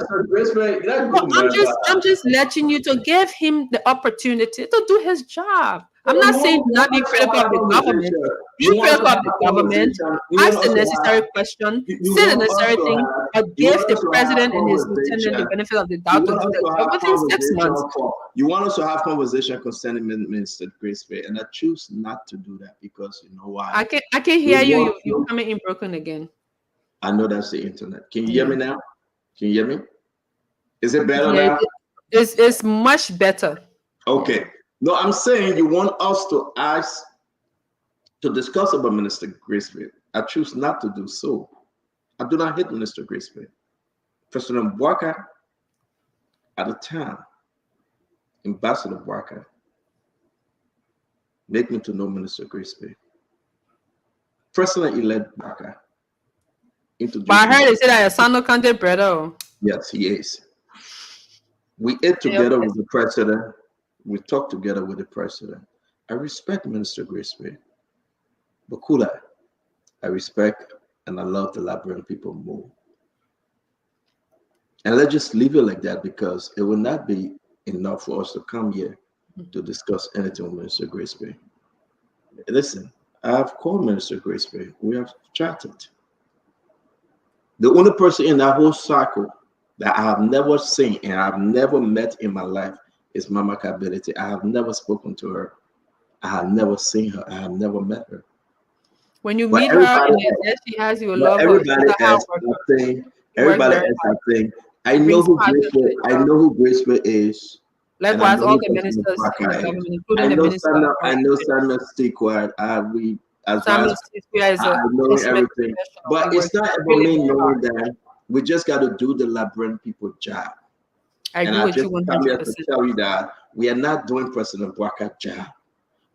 just letting you to give him the opportunity to do his job. I'm not saying not be critical of the government. Be critical of the government. Ask the necessary question. Say the necessary thing. But give the president and his lieutenant the benefit of the doubt to do the job within 6 months. You want us to have conversation concerning Minister Grace Bay, and I choose not to do that because you know why? I can hear you. You're coming in broken again. I know that's the internet. Can you hear me now? Can you hear me? Is it better now? It's much better. Okay. No, I'm saying you want us to ask to discuss about Minister Grace Bay. I choose not to do so. I do not hate Minister Grace Bay. President Bouaka, at the time, Ambassador Bouaka, make me to know Minister Grace Bay. President-elect Bouaka. But I heard they say that Asano Kante brother. Yes, he is. We ate together with the president. We talked together with the president. I respect Minister Grace Bay. But Kula, I respect and I love the Liberian people more. And let's just leave it like that because it will not be enough for us to come here to discuss anything with Minister Grace Bay. Listen, I have called Minister Grace Bay. We have chatted. The only person in that whole cycle that I have never seen and I've never met in my life is Mama Kability. I have never spoken to her. I have never seen her. I have never met her. When you meet her, and she has you love her. Everybody else, I think. I know who Grace Bay. I know who Grace Bay is. Likewise, all the ministers in the government, including the minister. I know Samuel Stickward. I know everything. But it's not about me knowing that. We just got to do the Liberian people job. I agree with you 100%. To tell you that we are not doing President Bouaka's job.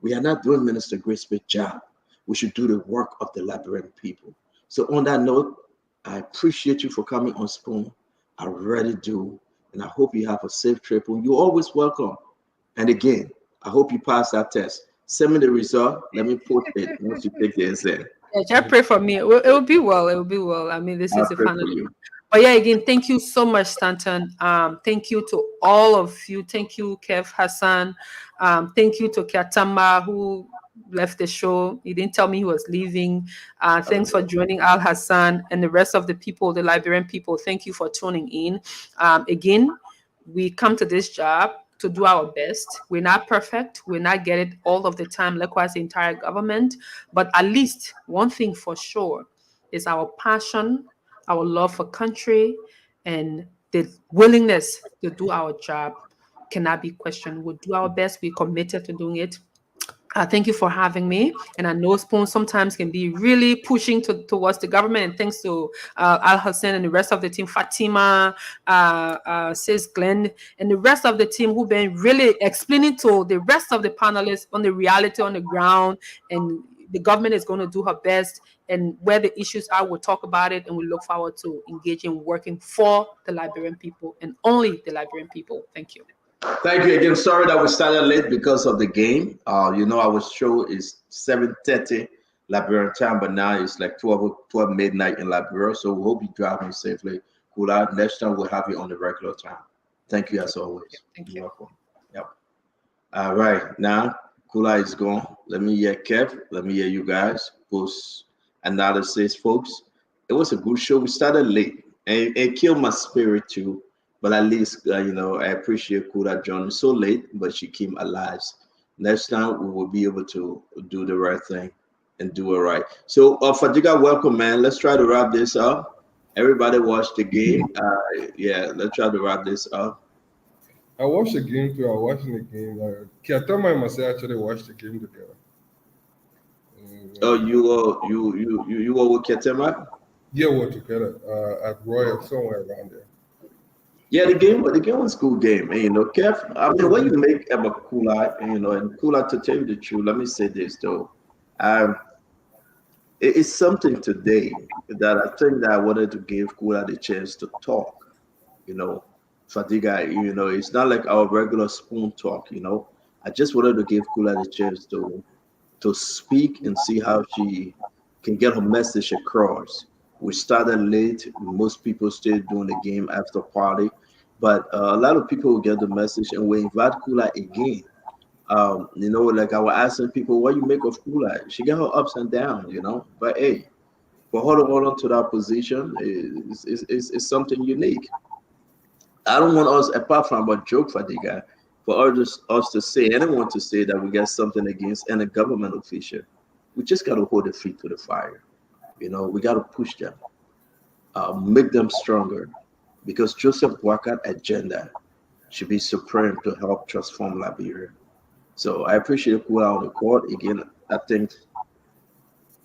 We are not doing Minister Grace Bay's job. We should do the work of the Liberian people. So on that note, I appreciate you for coming on Spoon. I really do. And I hope you have a safe trip. You're always welcome. And again, I hope you pass that test. Send me the result. Let me post it once you take the exam. Yeah, just pray for me. It will be well. It will be well. I mean, this is a final. But yeah, again, thank you so much, Stanton. Thank you to all of you. Thank you, Kev Hassan. Thank you to Kiatama, who left the show. He didn't tell me he was leaving. Thanks for joining Al Hassan and the rest of the people, the Liberian people. Thank you for tuning in. Again, we come to this job to do our best. We're not perfect. We're not get it all of the time, likewise the entire government. But at least one thing for sure is our passion, our love for country, and the willingness to do our job cannot be questioned. We'll do our best. We're committed to doing it. Thank you for having me. And I know Spoon sometimes can be really pushing towards the government. And thanks to Al Hassan and the rest of the team, Fatima, Sis Glenn, and the rest of the team who've been really explaining to the rest of the panelists on the reality on the ground. And the government is going to do her best. And where the issues are, we'll talk about it. And we look forward to engaging, working for the Liberian people and only the Liberian people. Thank you. Thank you again. Sorry that we started late because of the game. Our show is 7:30 Liberian time, but now it's like 12 midnight in Liberia. So we hope you drive home safely. Kula, next time we'll have you on the regular time. Thank you as always. Thank you. You're welcome. Yep. All right. Now Kula is gone. Let me hear Kev. Let me hear you guys post analysis, folks. It was a good show. We started late and it killed my spirit too. But at least, I appreciate Kula joining so late, but she came alive. Next time, we will be able to do the right thing and do it right. So, Fadiga, welcome, man. Let's try to wrap this up. Everybody watch the game. Let's try to wrap this up. I watched the game too. I was watching the game. Kiatama and myself actually watched the game together. You were with Kiatama? Yeah, we're together at Royal, somewhere around there. Yeah, the game was a cool game. And, Kev, I mean, what you make about Kula, and Kula, to tell you the truth, let me say this though. It's something today that I think that I wanted to give Kula the chance to talk. Fadiga, it's not like our regular spoon talk, I just wanted to give Kula the chance to speak and see how she can get her message across. We started late. Most people stayed doing the game after party, but a lot of people will get the message, and we invite Kula again. Like I was asking people, what you make of Kula? She got her ups and downs, But hey, for her to hold on to that position is something unique. I don't want us, apart from about joke Fadiga, for us to say, anyone to say that we got something against any government official. We just got to hold their feet to the fire. We got to push them, make them stronger, because Joseph Boakai agenda should be supreme to help transform Liberia. So I appreciate Kula on the court. Again, I think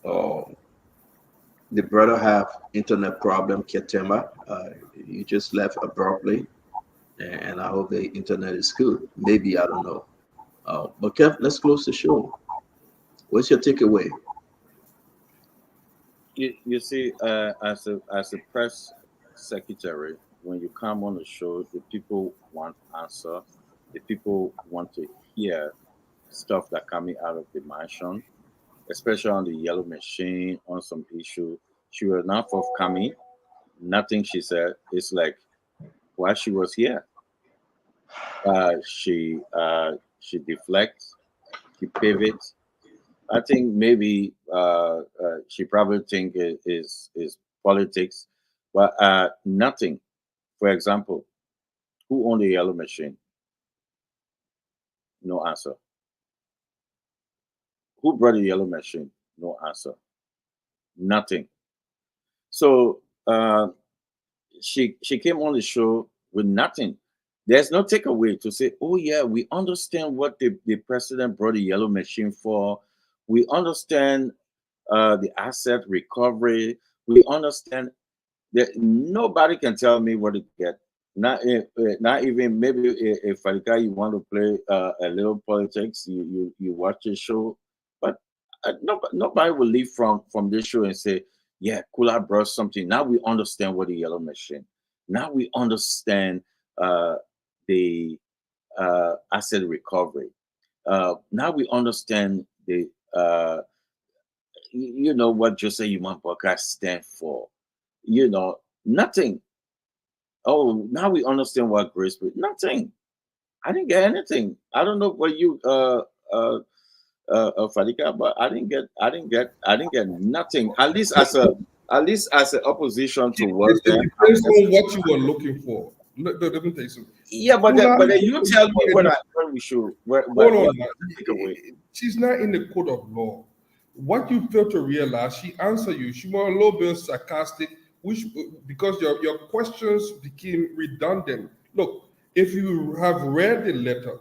the brother have internet problem, Ketema. He just left abruptly, and I hope the internet is good. Maybe, I don't know. But Kev, let's close the show. What's your takeaway? You see, as a press secretary, when you come on the show, the people want answer. The people want to hear stuff that coming out of the mansion, especially on the yellow machine, on some issue. She was not forthcoming. Nothing she said. It's like while she was here, she deflects, she pivots. I think maybe she probably think it is politics, but nothing. For example, who owned the yellow machine? No answer. Who brought the yellow machine? No answer. Nothing. So she came on the show with nothing. There's no takeaway to say, oh yeah, we understand what the president brought the yellow machine for. We understand the asset recovery. We understand that nobody can tell me what to get. Not even maybe if you want to play a little politics, you watch the show, but nobody will leave from this show and say, yeah, Kula brought something. Now we understand what the yellow machine. Now we understand the asset recovery. Now we understand the what Jose Human Boakai stand for. Nothing. Oh, now we understand what grace is. Nothing. I didn't get anything. I don't know what you Fadika, but I didn't get nothing. At least as an opposition to what it depends on what you were looking for. Let me tell you something. Yeah, but then you tell me when we should. Hold on. She's not in the code of law. What you fail to realize, she answered you. She was a little bit sarcastic, because your questions became redundant. Look, if you have read the letter,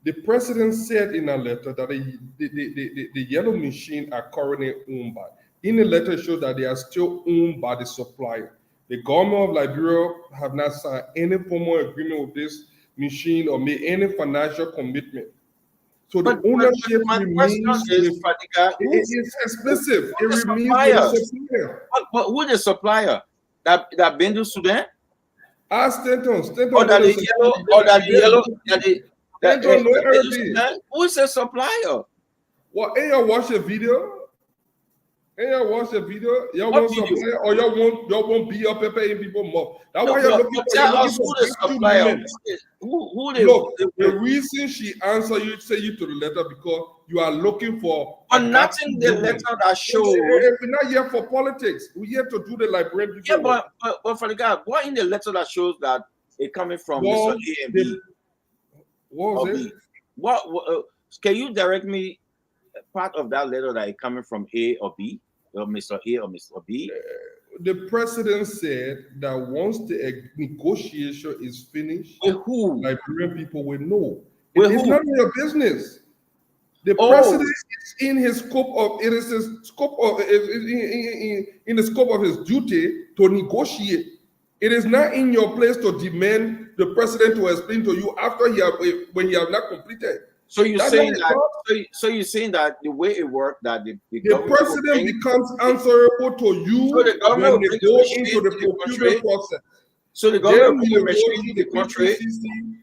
the president said in a letter that the yellow machine are currently owned by. In the letter, it shows that they are still owned by the supplier. The government of Liberia have not signed any formal agreement with this machine or made any financial commitment. So the ownership remains with it is expensive. It remains with the supplier. But who the supplier? That Bendu Sudan? Ask Stanton. Who's the supplier? Well, ain't you watch the video? Y'all want supplier, or y'all won't be up and paying people more. That's why you're looking for the supplier. The reason she answered you, say you to the letter, because you are looking for. But nothing the letter that shows. We're not here for politics. We're here to do the Liberian. Yeah, but for the guy, what in the letter that shows that it coming from Mr. A and B? What was it? What can you direct me part of that letter that it coming from A or B? Or Mr. A or Mr. B? The president said that once the negotiation is finished, with who? Liberian people will know. It's none of your business. The president is in his scope of it is his scope of in the scope of his duty to negotiate. It is not in your place to demand the president to explain to you after when he have not completed. So you're That's saying not that. his job. So you're saying that the way it worked, that the The government will president bring- becomes answerable to you So the government when will they bring go the machine into the to the country. procurement process. So the government Then bring we a will go machine to in the country. PPCC.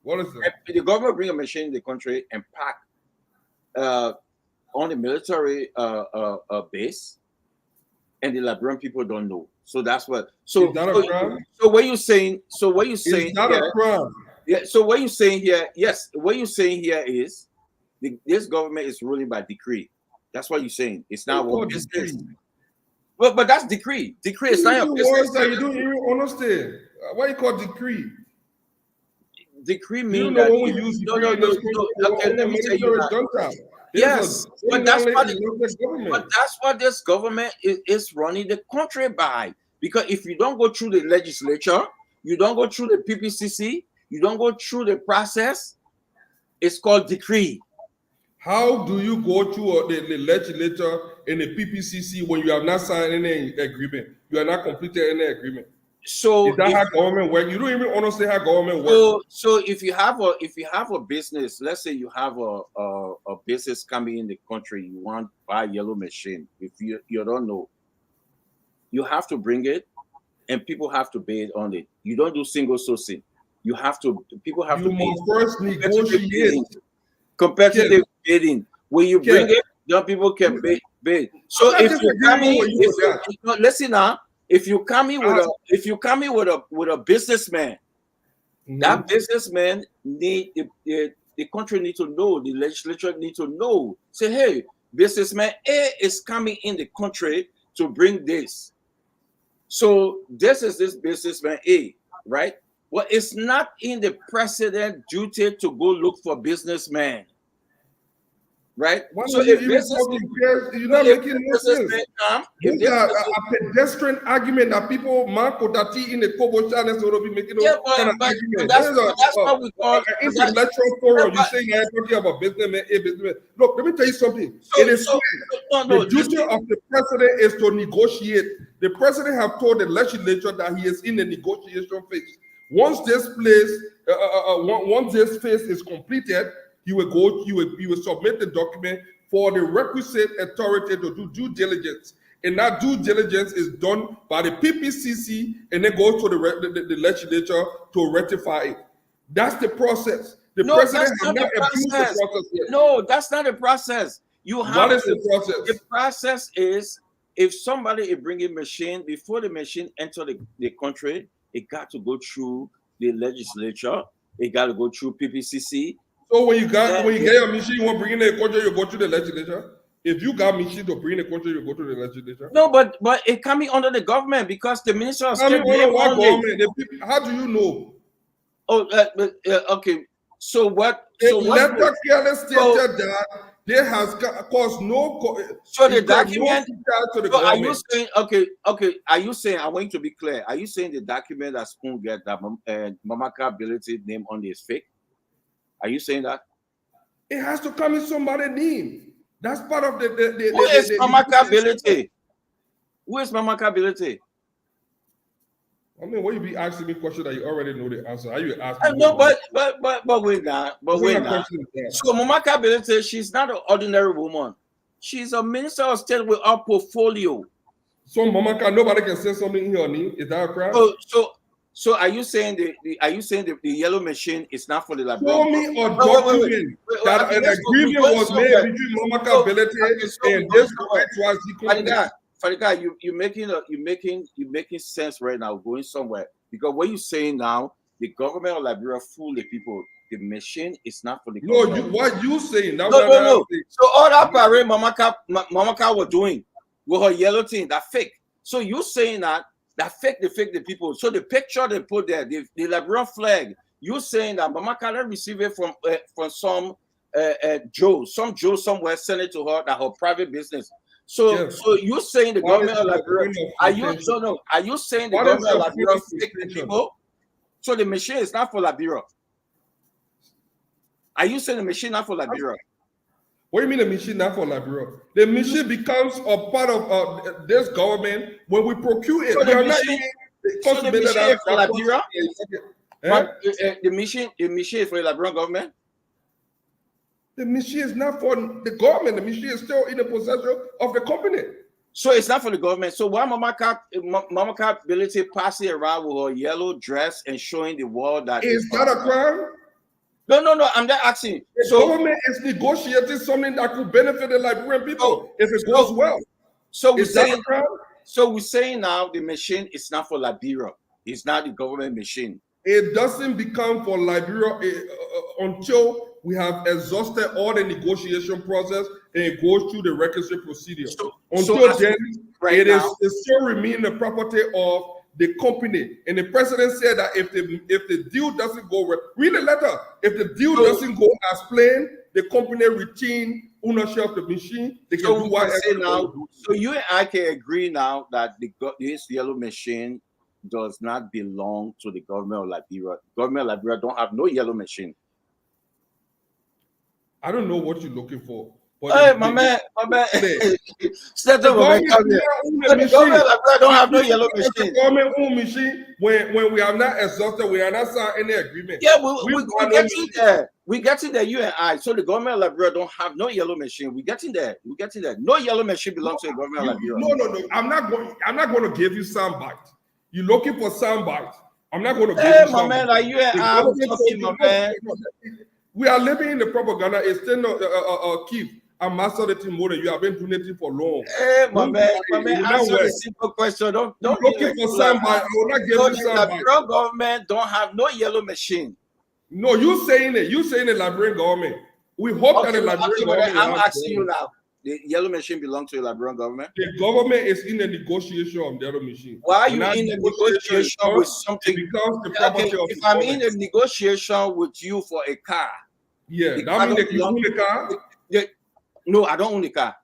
What is it? The government bring a machine in the country and pack on the military base, and the Liberian people don't know. So that's what. So Is that a crime? So what you saying? So what you saying? It's not a here- crime. Yeah. So what you saying here? Yes. What you saying here is this government is ruling by decree. That's what you're saying. It's not what It's business. called But that's decree. Decree is not your Words business. that you don't even understand. Why you call decree? Decree You means know that when we use no. decree in this country, Okay, let me tell you that. junta. Yes, but that's what government. but that's what this government is running the country by. Because if you don't go through the legislature, you don't go through the PPCC, you don't go through the process, it's called decree. How do you go through the legislature and the PPCC when you have not signed any agreement? You have not completed any agreement. So is that if- how government works? You don't even understand how government works. So if you have a business, let's say you have a business coming in the country, you want to buy a yellow machine. If you don't know, you have to bring it, and people have to bid on it. You don't do single sourcing. You have to. People have You to must bid. first negotiate. Competitive bidding. When you bring it, then people can bid. So I'm not if you disagreeing come in, with you with that. no, listen now. If you come in with a businessman, that businessman need the country need to know, the legislature need to know. Say, hey, businessman A is coming in the country to bring this. So this is this businessman A, right? Well, it's not in the president's duty to go look for businessman. Right? Why So don't you if even business, fucking care? You're not if making no businessman sense. come, This if is a business- pedestrian argument that people, Marco Dati in the Kobo channel, so be making Yeah, those kind of but argument. that's This is what we call an intellectual forum. You're saying you're talking about businessman, a businessman. Look, let me tell you something. It is clear. The duty of the president is to negotiate. The president have told the legislature that he is in the negotiation phase. Once this phase is completed, he will submit the document for the requisite authority to do due diligence. And that due diligence is done by the PPCC and then goes to the legislature to rectify it. That's the process. The No, president that's has not not the abused the process. process yet. No, that's not the process. You have What is to- the process? The process is if somebody is bringing machine, before the machine enter the country, it got to go through the legislature. It got to go through PPCC. So when you get your machine, you want to bring in the country, you go to the legislature. If you got machine to bring in the country, you go to the legislature. No, but it coming under the government because the minister of I mean, state name what on it. government? How do you know? Oh, okay. So what? A So what? letter clearly stated that there has caused no. So the it caused no document. impact to the So are you government. saying okay? Are you saying I want you to be clear? Are you saying the document that Spoon get that Mamaka ability name on is fake? Are you saying that? It has to come in somebody's name. That's part of the. Who is Mamaka ability? Who is Mamaka ability? I mean, when you be asking me questions that you already know the answer, how you asking? No, but wait now. But What wait kind of now. question is that? So Mamaka ability, she's not an ordinary woman. She's a minister of state with a portfolio. So Mamaka, nobody can say something in her name. Is that a crime? So are you saying the yellow machine is not for the Liberian? Show me a Wait, document that okay, an let's go- agreement we're was going made somewhere. between Mamaka Ability and this XYZ company. Fadika, you're making sense right now, going somewhere. Because what you're saying now, the government of Liberia fool the people. The machine is not for the No, government. what you saying? That's No. what I'm saying. So all that parade Mamaka was doing with her yellow thing, that fake. So you saying that fake the people. So the picture they put there, the Liberian flag, you saying that Mamaka received it from some Joe somewhere, sent it to her, that her private business. So Yes. so you saying the What government is of your Liberia? point of Are you contention? Are you saying the What is government of your Liberia point of fake the contention? people? So the machine is not for Liberia. Are you saying the machine not for Liberia? What do you mean the machine not for Liberia? The machine becomes a part of this government when we procure it. So We the are not machine, even so the machine is for Liberia? Eh? The machine is for the Liberian government? The machine is not for the government. The machine is still in the possession of the company. So it's not for the government. So why Mama Cat ability passing around with her yellow dress and showing the world that is that a crime? No. I'm just asking. The government is negotiating something that could benefit the Liberian people if it goes well. So is that a crime? So we're saying now the machine is not for Liberia. It's not the government machine. It doesn't become for Liberia until we have exhausted all the negotiation process and it goes through the requisite procedure. Until then, it still remain the property of the company. And the president said that if the deal doesn't go well, read the letter. If the deal doesn't go as planned, the company retain ownership of the machine. They can do whatever they want to do. So you and I can agree now that this yellow machine does not belong to the government of Liberia. The government of Liberia don't have no yellow machine. I don't know what you're looking for. Hey, my man. Step up, man. The government of Liberia don't have no yellow machine. The government own machine when we have not exhausted, we are not signed any agreement. Yeah, we getting there. We getting there, you and I. So the government of Liberia don't have no yellow machine. We getting there. No yellow machine belongs to the government of Liberia. No. I'm not going to give you soundbite. You're looking for soundbite. I'm not going to give you soundbite. My man, like you and I, my man. We are living in the propaganda. It's still not Keith. I'm master the team more than you have been doing it for long. Hey, my man, answer a simple question. Don't looking for soundbite. I will not give you soundbite. The Liberian government don't have no yellow machine. No, you saying it. You saying the Liberian government. We hope that the Liberian government. I'm asking you now. The yellow machine belongs to the Liberian government. The government is in the negotiation of the yellow machine. Why are you in the negotiation with something? Because the property of if I'm in a negotiation with you for a car, yeah, that means you own the car. No, I don't own the car.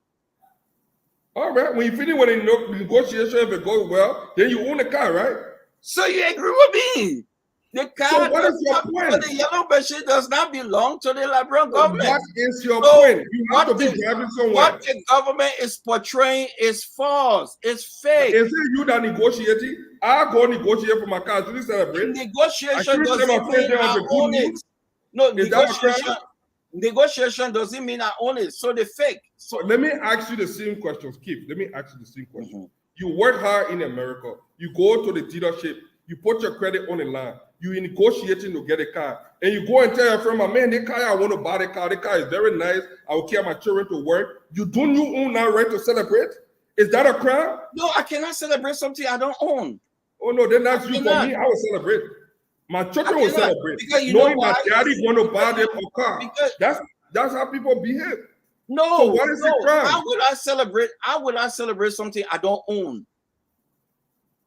All right. When you finish with the negotiation, if it goes well, then you own the car, right? So you agree with me? The car, so what is your point? The yellow machine does not belong to the Liberian government. What is your point? You have to be driving somewhere. What the government is portraying is false. It's fake. Is it you that negotiating? I go negotiate for my car. Should you celebrate? Negotiation doesn't mean I own it. No, negotiation doesn't mean I own it. So they fake. So let me ask you the same questions, Keith. Let me ask you the same question. You work hard in America. You go to the dealership. You put your credit on the line. You in negotiating to get a car. And you go and tell your friend, man, the car, I want to buy the car. The car is very nice. I will carry my children to work. You own that right to celebrate? Is that a crime? No, I cannot celebrate something I don't own. Oh, no, then that's you for me. I will celebrate. My children will celebrate. Knowing that daddy want to buy them a car. That's how people behave. No. So what is the crime? How would I celebrate? How would I celebrate something I don't own?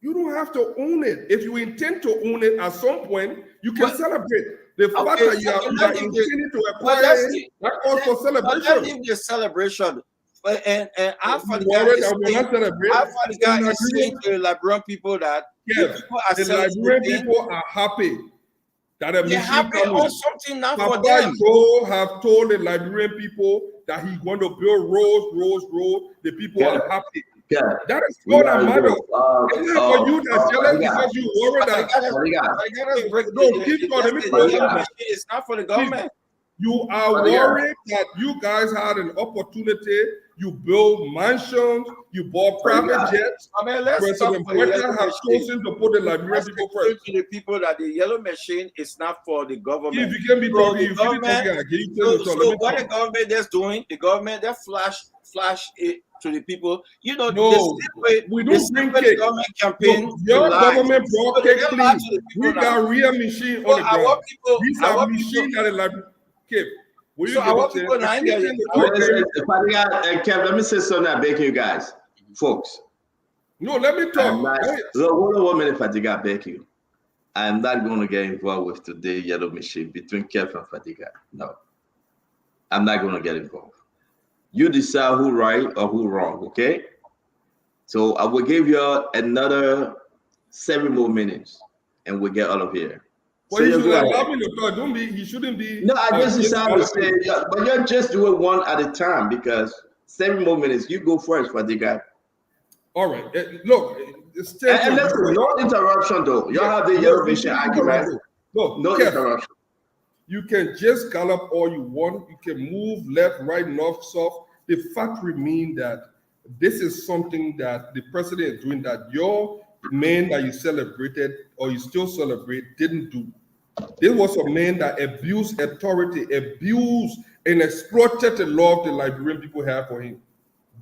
You don't have to own it. If you intend to own it at some point, you can celebrate. The fact that you are intending to acquire it, that calls for celebration. But let's leave the celebration. And Alpha the guy is saying to the Liberian people that the Liberian people are happy that they're happy on something now for Papa them. Joe have told the Liberian people that he's going to build roads. The people are happy. Yeah. That is what I matter. It's not for you that jealous because you worry that. No, keep on. Let me tell you. It's not for the government. You are worried that you guys had an opportunity. You build mansions. You bought private jets. President Boyka has chosen to put the Liberian people first. To the people that the yellow machine is not for the government. If you can be talking, so what the government is doing, the government they flash it to the people. You know, we don't bring cake. Government campaign. Your government brought cake, please. We got real machine on the ground. These are machines that are like cake. So our people now Kev, let me say something I'm begging you guys, folks. No, let me talk. Hold on 1 minute, Fadiga, I beg you. I'm not going to get involved with today yellow machine between Kev and Fadiga. No, I'm not going to get involved. You decide who right or who wrong, okay? So I will give you another 7 more minutes and we'll get out of here. Well, So he you should go allow ahead. me to talk. Don't be. He shouldn't be. No, I just against decided to other say, people. yeah, but you're just doing one at a time because 7 more minutes. You go first, Fadiga. All right. Look, And listen, no interruption though. Y'all have the yellow mission argument. No interruption. You can just gallop all you want. You can move left, right, north, south. The fact remains that this is something that the president is doing that your man that you celebrated or you still celebrate didn't do. This was a man that abused authority, abused and exploited the love the Liberian people have for him.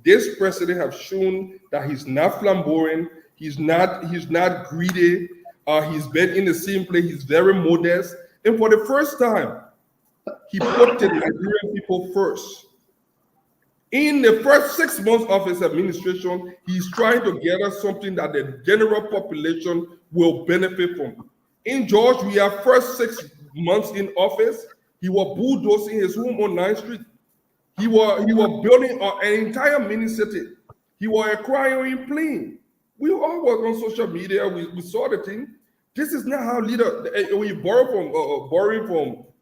This president has shown that he's not flamboyant, he's not greedy, he's been in the same place, he's very modest. And for the first time, he put the Liberian people first. In the first 6 months of his administration, he's trying to gather something that the general population will benefit from. In Georgia, first 6 months in office, he was bulldozing his home on 9th Street. He was building an entire mini city. He was acquiring plane. We all was on social media. We saw the thing. This is not how leader. When you borrowing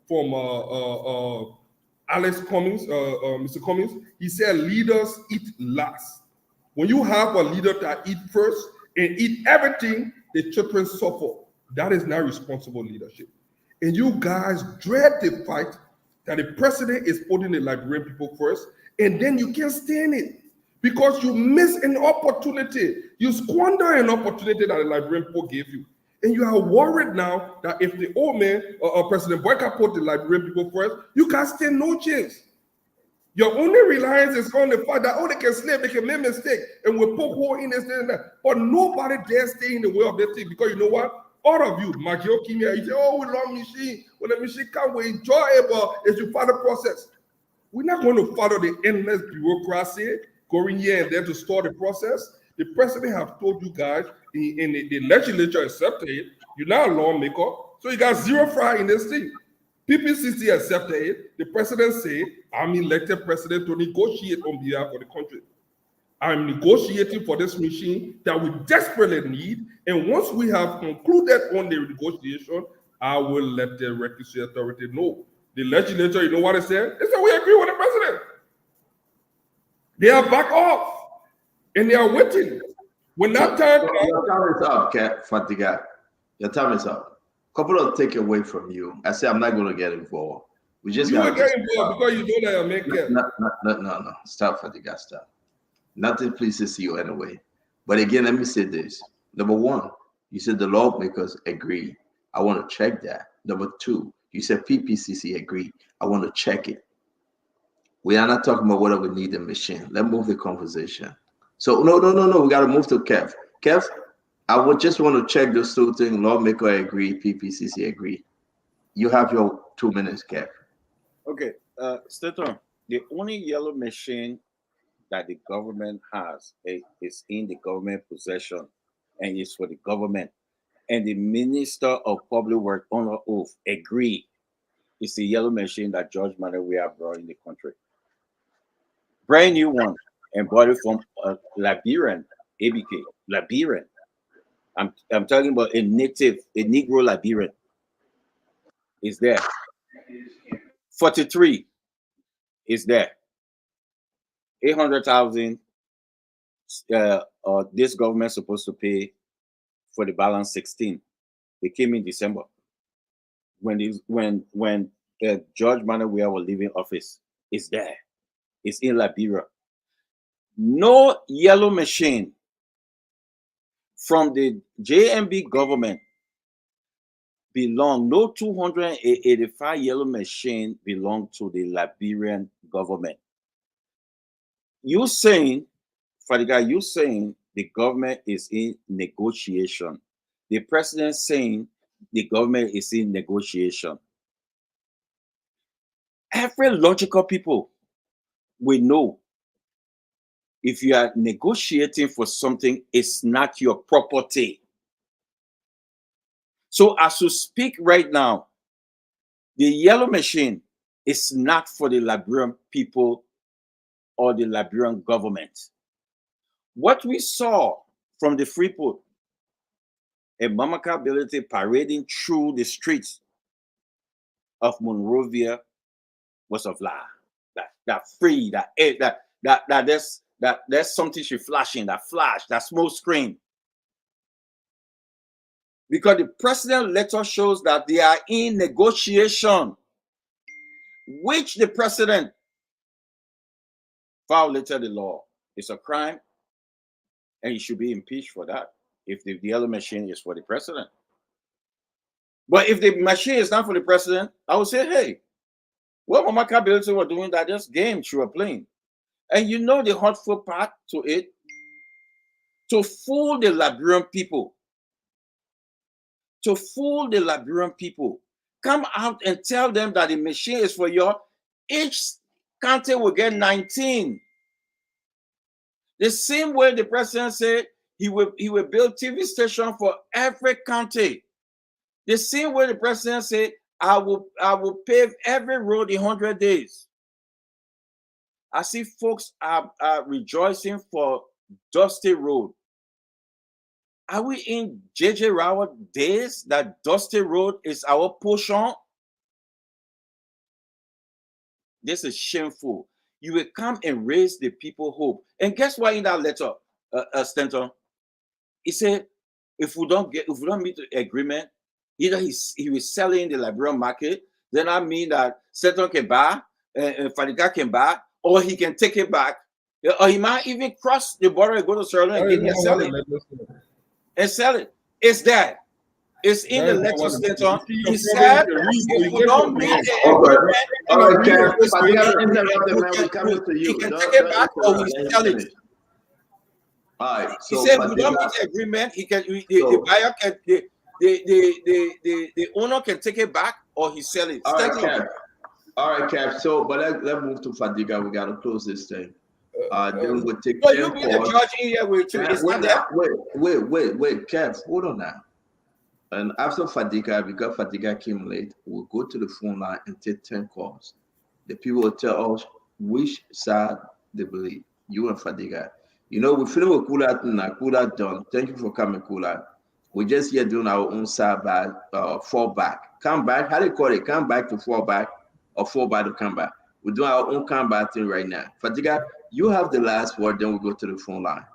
from Alex Cummings, Mr. Cummings, he said leaders eat last. When you have a leader that eat first and eat everything, the children suffer. That is not responsible leadership. And you guys dread the fight that the president is putting the Liberian people first, and then you can't stand it because you miss an opportunity. You squander an opportunity that the Liberian people gave you. And you are worried now that if the old man, President Boyka, put the Liberian people first, you can stand no chance. Your only reliance is on the fact that, they can slip, they can make mistakes, and we'll poke hole in this and that. But nobody dares stay in the way of this thing because you know what? All of you, Magio Kimia, you say, we love machine. When the machine comes, we enjoy it, but it's to follow the process. We're not going to follow the endless bureaucracy, going here and there to start the process. The president have told you guys, in the legislature accepted it, you're not a lawmaker, so you got zero fry in this thing. PPCC accepted it. The president said, I'm elected president to negotiate on behalf of the country. I'm negotiating for this machine that we desperately need. And once we have concluded on the negotiation, I will let the regulatory authority know. The legislature, you know what it said? They said, we agree with the president. They are back off. And they are waiting. When that time comes. Your time is up, Fadiga. Your time is up. Couple of take away from you. I say I'm not going to get involved. We just got to get involved because you know that you're making. No. Stop, Fadiga. Stop. Nothing pleases you anyway. But again, let me say this. Number one, you said the lawmakers agree. I want to check that. Number two, you said PPCC agree. I want to check it. We are not talking about whether we need a machine. Let's move the conversation. So no. We got to move to Kev. Kev, I would just want to check those two things. Lawmaker agree, PPCC agree. You have your 2 minutes, Kev. Okay, Staton, the only yellow machine that the government has is in the government possession and is for the government. And the Minister of Public Works on oath agree it's the yellow machine that George Manawea brought in the country. Brand new one and bought it from Liberian, ABK, Liberian. I'm talking about a Negro Liberian. Is there. 43 is there. 800,000 this government supposed to pay for the balance 16. They came in December when George Manawea was leaving office. It's there. It's in Liberia. No yellow machine from the JMB government belong. No 285 yellow machine belong to the Liberian government. You saying, Fadiga, you saying the government is in negotiation. The president saying the government is in negotiation. Every logical people will know if you are negotiating for something, it's not your property. So as you speak right now, the yellow machine is not for the Liberian people or the Liberian government. What we saw from the Freeport and Mamaka Ability parading through the streets of Monrovia was of lie. That free, that there's something she flashing, that flash, that smoke screen. Because the president letter shows that they are in negotiation, which the president violated the law. It's a crime, and he should be impeached for that if the yellow machine is for the president. But if the machine is not for the president, I would say, hey, what Mamaka Ability were doing, that just game she were playing. And you know the hurtful part to it? To fool the Liberian people. To fool the Liberian people. Come out and tell them that the machine is for your, each county will get 19. The same way the president said he will build TV station for every county. The same way the president said, I will pave every road in 100 days. I see folks are rejoicing for Dusty Road. Are we in J.J. Rowell days that Dusty Road is our portion? This is shameful. You will come and raise the people hope. And guess what in that letter, Stanton? He said, if we don't meet the agreement, either he will sell in the Liberian market, then I mean that Stanton can buy, and Fadiga can buy, or he can take it back, or he might even cross the border and go to Sierra Leone and sell it. And sell it. It's that. It's in the letter, Stanton. He said, if we don't meet the agreement, he can take it back or we sell it. All right. He said, if we don't meet the agreement, he can. The buyer can. The owner can take it back or he sell it. All right, Cap. All right, Cap. So, but let's move to Fadiga. We gotta close this thing. Then we'll take. No, you be the judge in here with you. Wait, Cap. Hold on now. And after Fadiga, because Fadiga came late, we'll go to the phone line and take 10 calls. The people will tell us which side they believe. You and Fadiga. You know, we're feeling with Kula now. Kula done. Thank you for coming, Kula. We're just here doing our own side back, fall back. Come back. How do you call it? Come back to fall back or fall back to come back. We're doing our own combat thing right now. Fadiga, you have the last word, then we'll go to the phone line.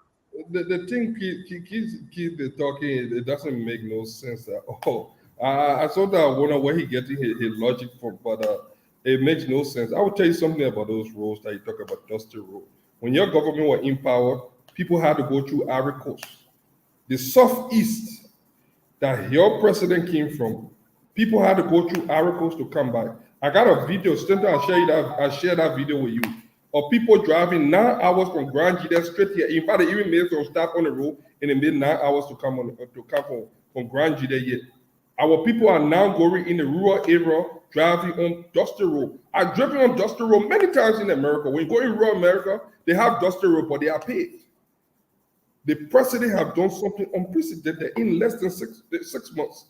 The thing keep talking, it doesn't make no sense at all. I sort of wonder where he getting his logic from, but it makes no sense. I will tell you something about those roads that you talk about, Dusty Road. When your government were in power, people had to go through Ivory Coast. The southeast that your president came from, people had to go through Ivory Coast to come back. I got a video, Stanton, I'll share that video with you, of people driving 9 hours from Grand Jide straight here. In fact, they even made some stop on the road and they made 9 hours to come from Grand Jide here. Our people are now going in the rural area, driving on Dusty Road. I've driven on Dusty Road many times in America. When you go in rural America, they have Dusty Road, but they are paid. The president have done something unprecedented in less than 6 months.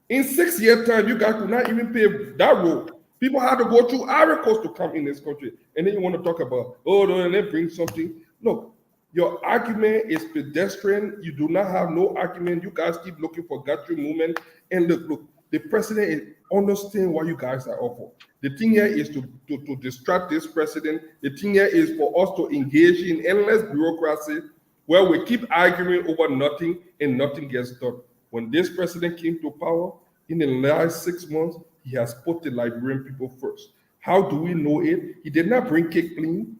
In 6 years' time, you guys could not even pay that road. People had to go through Ivory Coast to come in this country. And then you want to talk about, and then bring something. Look, your argument is pedestrian. You do not have no argument. You guys keep looking for Gatry movement. And look, the president is understand what you guys are up for. The thing here is to distract this president. The thing here is for us to engage in endless bureaucracy where we keep arguing over nothing and nothing gets done. When this president came to power, in the last 6 months, he has put the Liberian people first. How do we know it? He did not bring cake plane.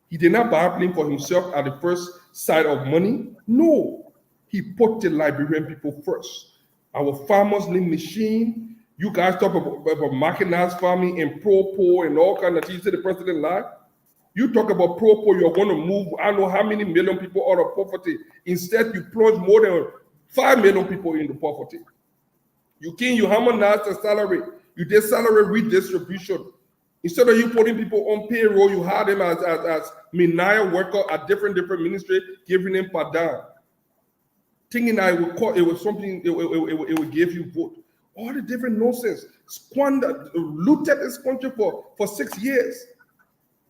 He did not buy a plane for himself at the first sight of money. No, he put the Liberian people first. Our farmers need machine. You guys talk about mechanized farming and pro-poor and all kinds of things. You say the president lied. You talk about pro-poor, you're going to move, I don't know how many million people out of poverty. Instead, you plunge more than 5 million people into poverty. You harmonize the salary. You did salary redistribution. Instead of you putting people on payroll, you had them as Minaya worker at different ministries, giving them per dime. Thinking that it was something, it would give you vote. All the different nonsense. Squandered, looted this country for 6 years.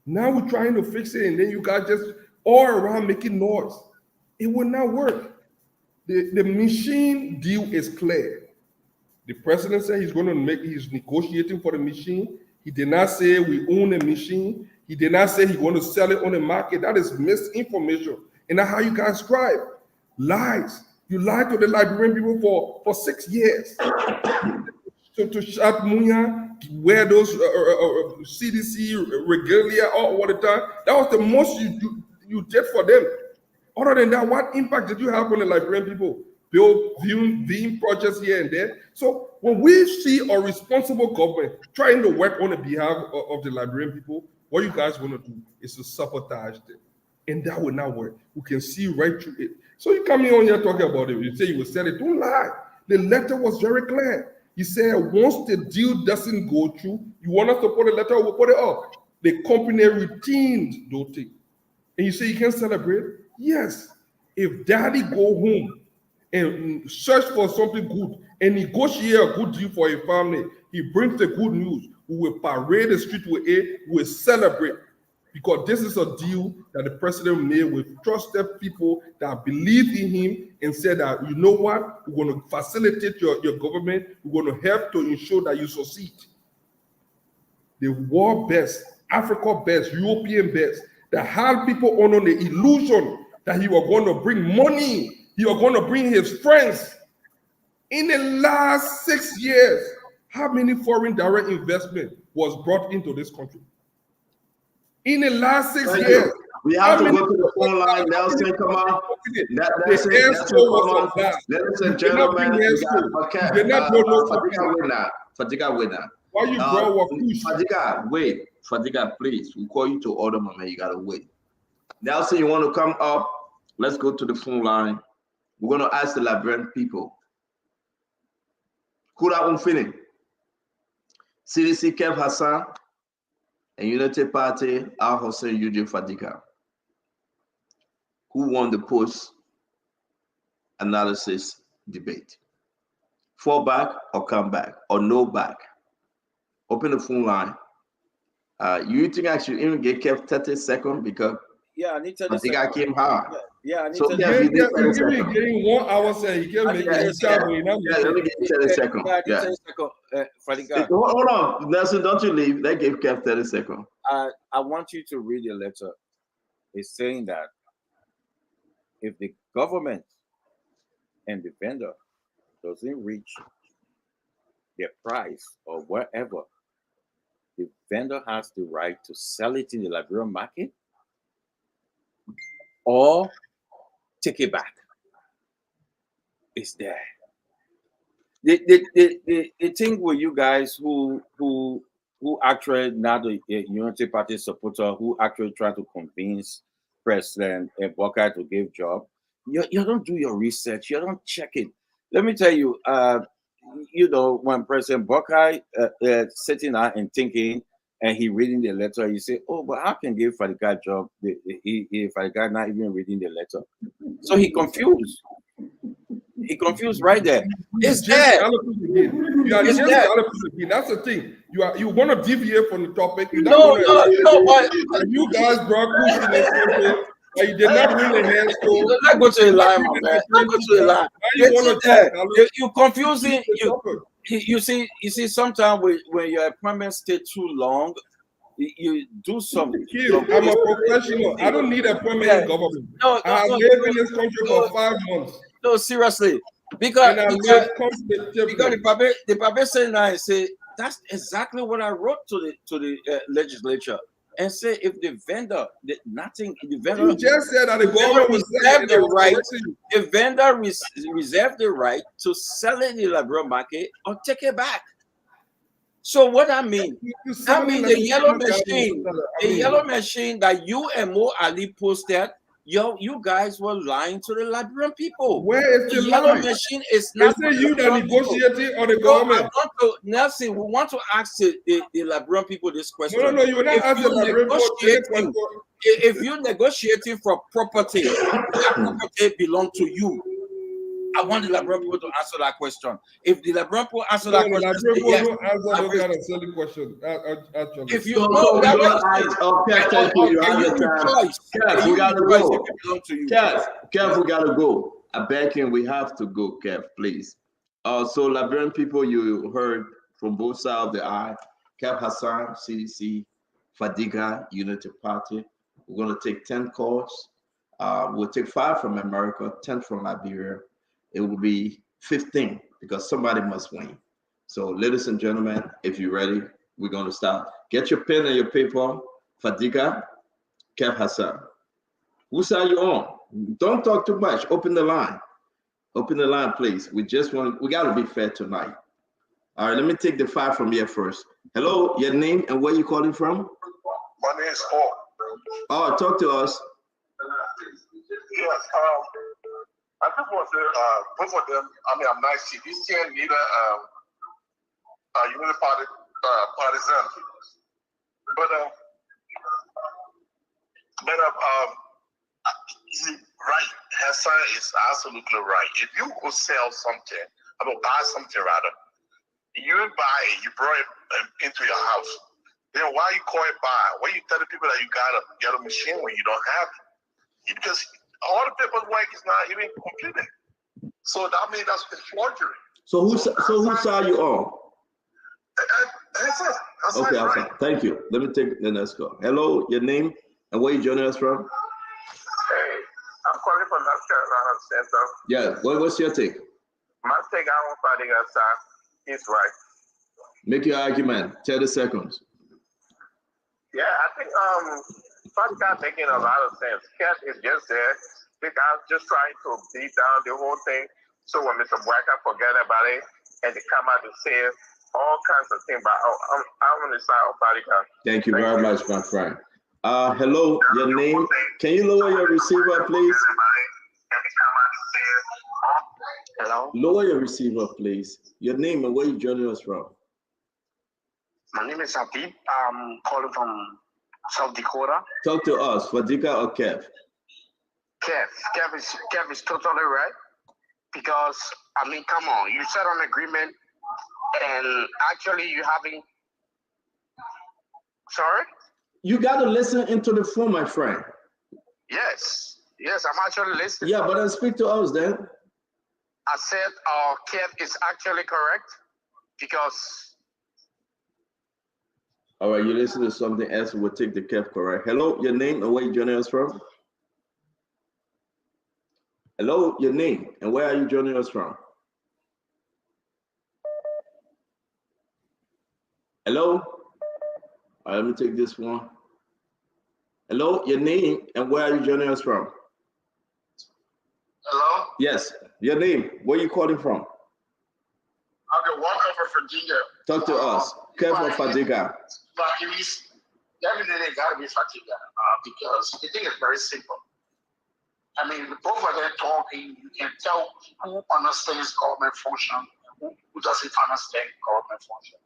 Now we're trying to fix it, and then you guys just all around making noise. It will not work. The machine deal is clear. The president said he's negotiating for the machine. He did not say we own a machine. He did not say he's going to sell it on the market. That is misinformation. And that's how you guys strive. Lies. You lied to the Liberian people for 6 years. To shut Munya, wear those CDC regalia all the time. That was the most you did for them. Other than that, what impact did you have on the Liberian people? Viewing projects here and there. So when we see a responsible government trying to work on the behalf of the Liberian people, what you guys want to do is to sabotage them. And that will not work. We can see right through it. So you come in on here talking about it. You say you will sell it. Don't lie. The letter was very clear. He said once the deal doesn't go through, you want us to put a letter, we'll put it up. The company retained those things. And you say you can celebrate? Yes. If daddy go home and search for something good and negotiate a good deal for a family, he brings the good news. We will parade the street with it, we will celebrate. Because this is a deal that the president made with trusted people that believe in him and said that, you know what, we're going to facilitate your government, we're going to help to ensure that you succeed. The world best, Africa best, European best, that had people under the illusion that he was going to bring money, he was going to bring his friends. In the last 6 years, how many foreign direct investment was brought into this country? In the last 6 years. We have to go to the phone line. Nelson, come on. Nelson, come on. Ladies and gentlemen, Fadiga winner. Why you draw push? Fadiga, wait. Fadiga, please. We call you to order, my man. You gotta wait. Nelson, you want to come up? Let's go to the phone line. We're gonna ask the Liberian people. Kura Umfini, CDC Kev Hassan, and Unity Party Al Hussein UJ Fadiga. Who won the post-analysis debate? Fall back or come back or no back? Open the phone line. You think I should even get kept 30 seconds because I need 30 seconds. I came hard. I need so 30 seconds. Getting 1 hour, say he can make it. Let me get 30 seconds. Hold on, Nelson, don't you leave. They gave Kev 30 seconds. I want you to read the letter. It's saying that if the government and the vendor doesn't reach their price or whatever, the vendor has the right to sell it in the Liberian market or take it back. It's there. The thing with you guys who actually not a Unity Party supporter, who actually try to convince President Buckeye to give job, you don't do your research, you don't check it. Let me tell you, when President Buckeye sitting out and thinking, and he reading the letter, you say, oh, but how can give Fadiga job? Fadiga not even reading the letter. So he confused. He confused right there. It's there. It's there. That's the thing. You want to deviate from the topic. No, but you guys brought pushing it. You did not win the hands. Not go to the line, my man. Not go to the line. You're confusing. You see, sometimes when your appointment stay too long, you do something. I'm a professional. I don't need appointment in government. I have lived in this country for 5 months. No, seriously. Because the Pape said now and say that's exactly what I wrote to the legislature. And say if the vendor did nothing, the vendor you just said that the government reserved the right. The vendor reserved the right to sell it in the Liberian market or take it back. So what I mean the yellow machine that you and Mo Ali posted. You guys were lying to the Liberian people. Where is the yellow machine? Is not you that negotiated or the government? Nelson, we want to ask the Liberian people this question. No, you will not ask the Liberian people. If you're negotiating for property, that property belongs to you. I want the Liberian people to answer that question. If the Liberian people answer that question, if you know that we gotta go. I beg you, we have to go, Kev, please. So Liberian people, you heard from both sides of the aisle. Kev Hassan, CDC, Fadiga, Unity Party. We're going to take 10 calls. We'll take 5 from America, 10 from Liberia. It will be 15 because somebody must win. So, ladies and gentlemen, if you're ready, we're going to start. Get your pen and your paper. Fadiga, Kev Hassan. Whose side you on? Don't talk too much. Open the line. Open the line, please. We got to be fair tonight. All right, let me take the 5 from here first. Hello, your name and where you calling from? My name is Paul. Oh, talk to us. Yes, I just want to both of them. I mean, I'm nice to this team neither Unity Party partisan, but right, Hassan is absolutely right. If you go sell something, I mean, buy something rather, you buy it, you brought it into your house. Then why you call it buy? Why you tell the people that you get a machine when you don't have it? Because all the paperwork is not even completed. So that means that's a forgery. So whose side you on? Hassan. Okay, right. Hassan. Thank you. Let me take the next call. Hello, your name and where you joining us from? Hey, I'm calling from North Carolina Center. Yeah, what's your take? My take, I want fighting outside. He's right. Make your argument. 30 seconds. Yeah, I think Pascal making a lot of sense. Cat is just there because just trying to beat down the whole thing. So when Mr. Walker forget about it and they come out to say all kinds of things, but I'm on the side of Pascal. Thank you very much, my friend. Hello, your name. Can you lower your receiver, please? Hello. Lower your receiver, please. Your name and where you joining us from? My name is Habib. I'm calling from South Dakota. Talk to us, Fadiga or Kev? Kev is totally right. Because, I mean, come on. You said an agreement and actually you having... Sorry? You got to listen into the phone, my friend. Yes, I'm actually listening. Yeah, but then speak to us then. I said Kev is actually correct because... All right, you listen to something else, we'll take the Kev correct. Hello, your name and where you joining us from? Hello, your name and where are you joining us from? Hello? All right, let me take this one. Hello, your name and where are you joining us from? Hello? Yes, your name. Where are you calling from? I'm the Walker for Virginia. Talk to us. Kev or Fadiga? But it is definitely got to be Fatiga because the thing is very simple. I mean, both of them talking, you can tell who understands government function and who doesn't understand government function.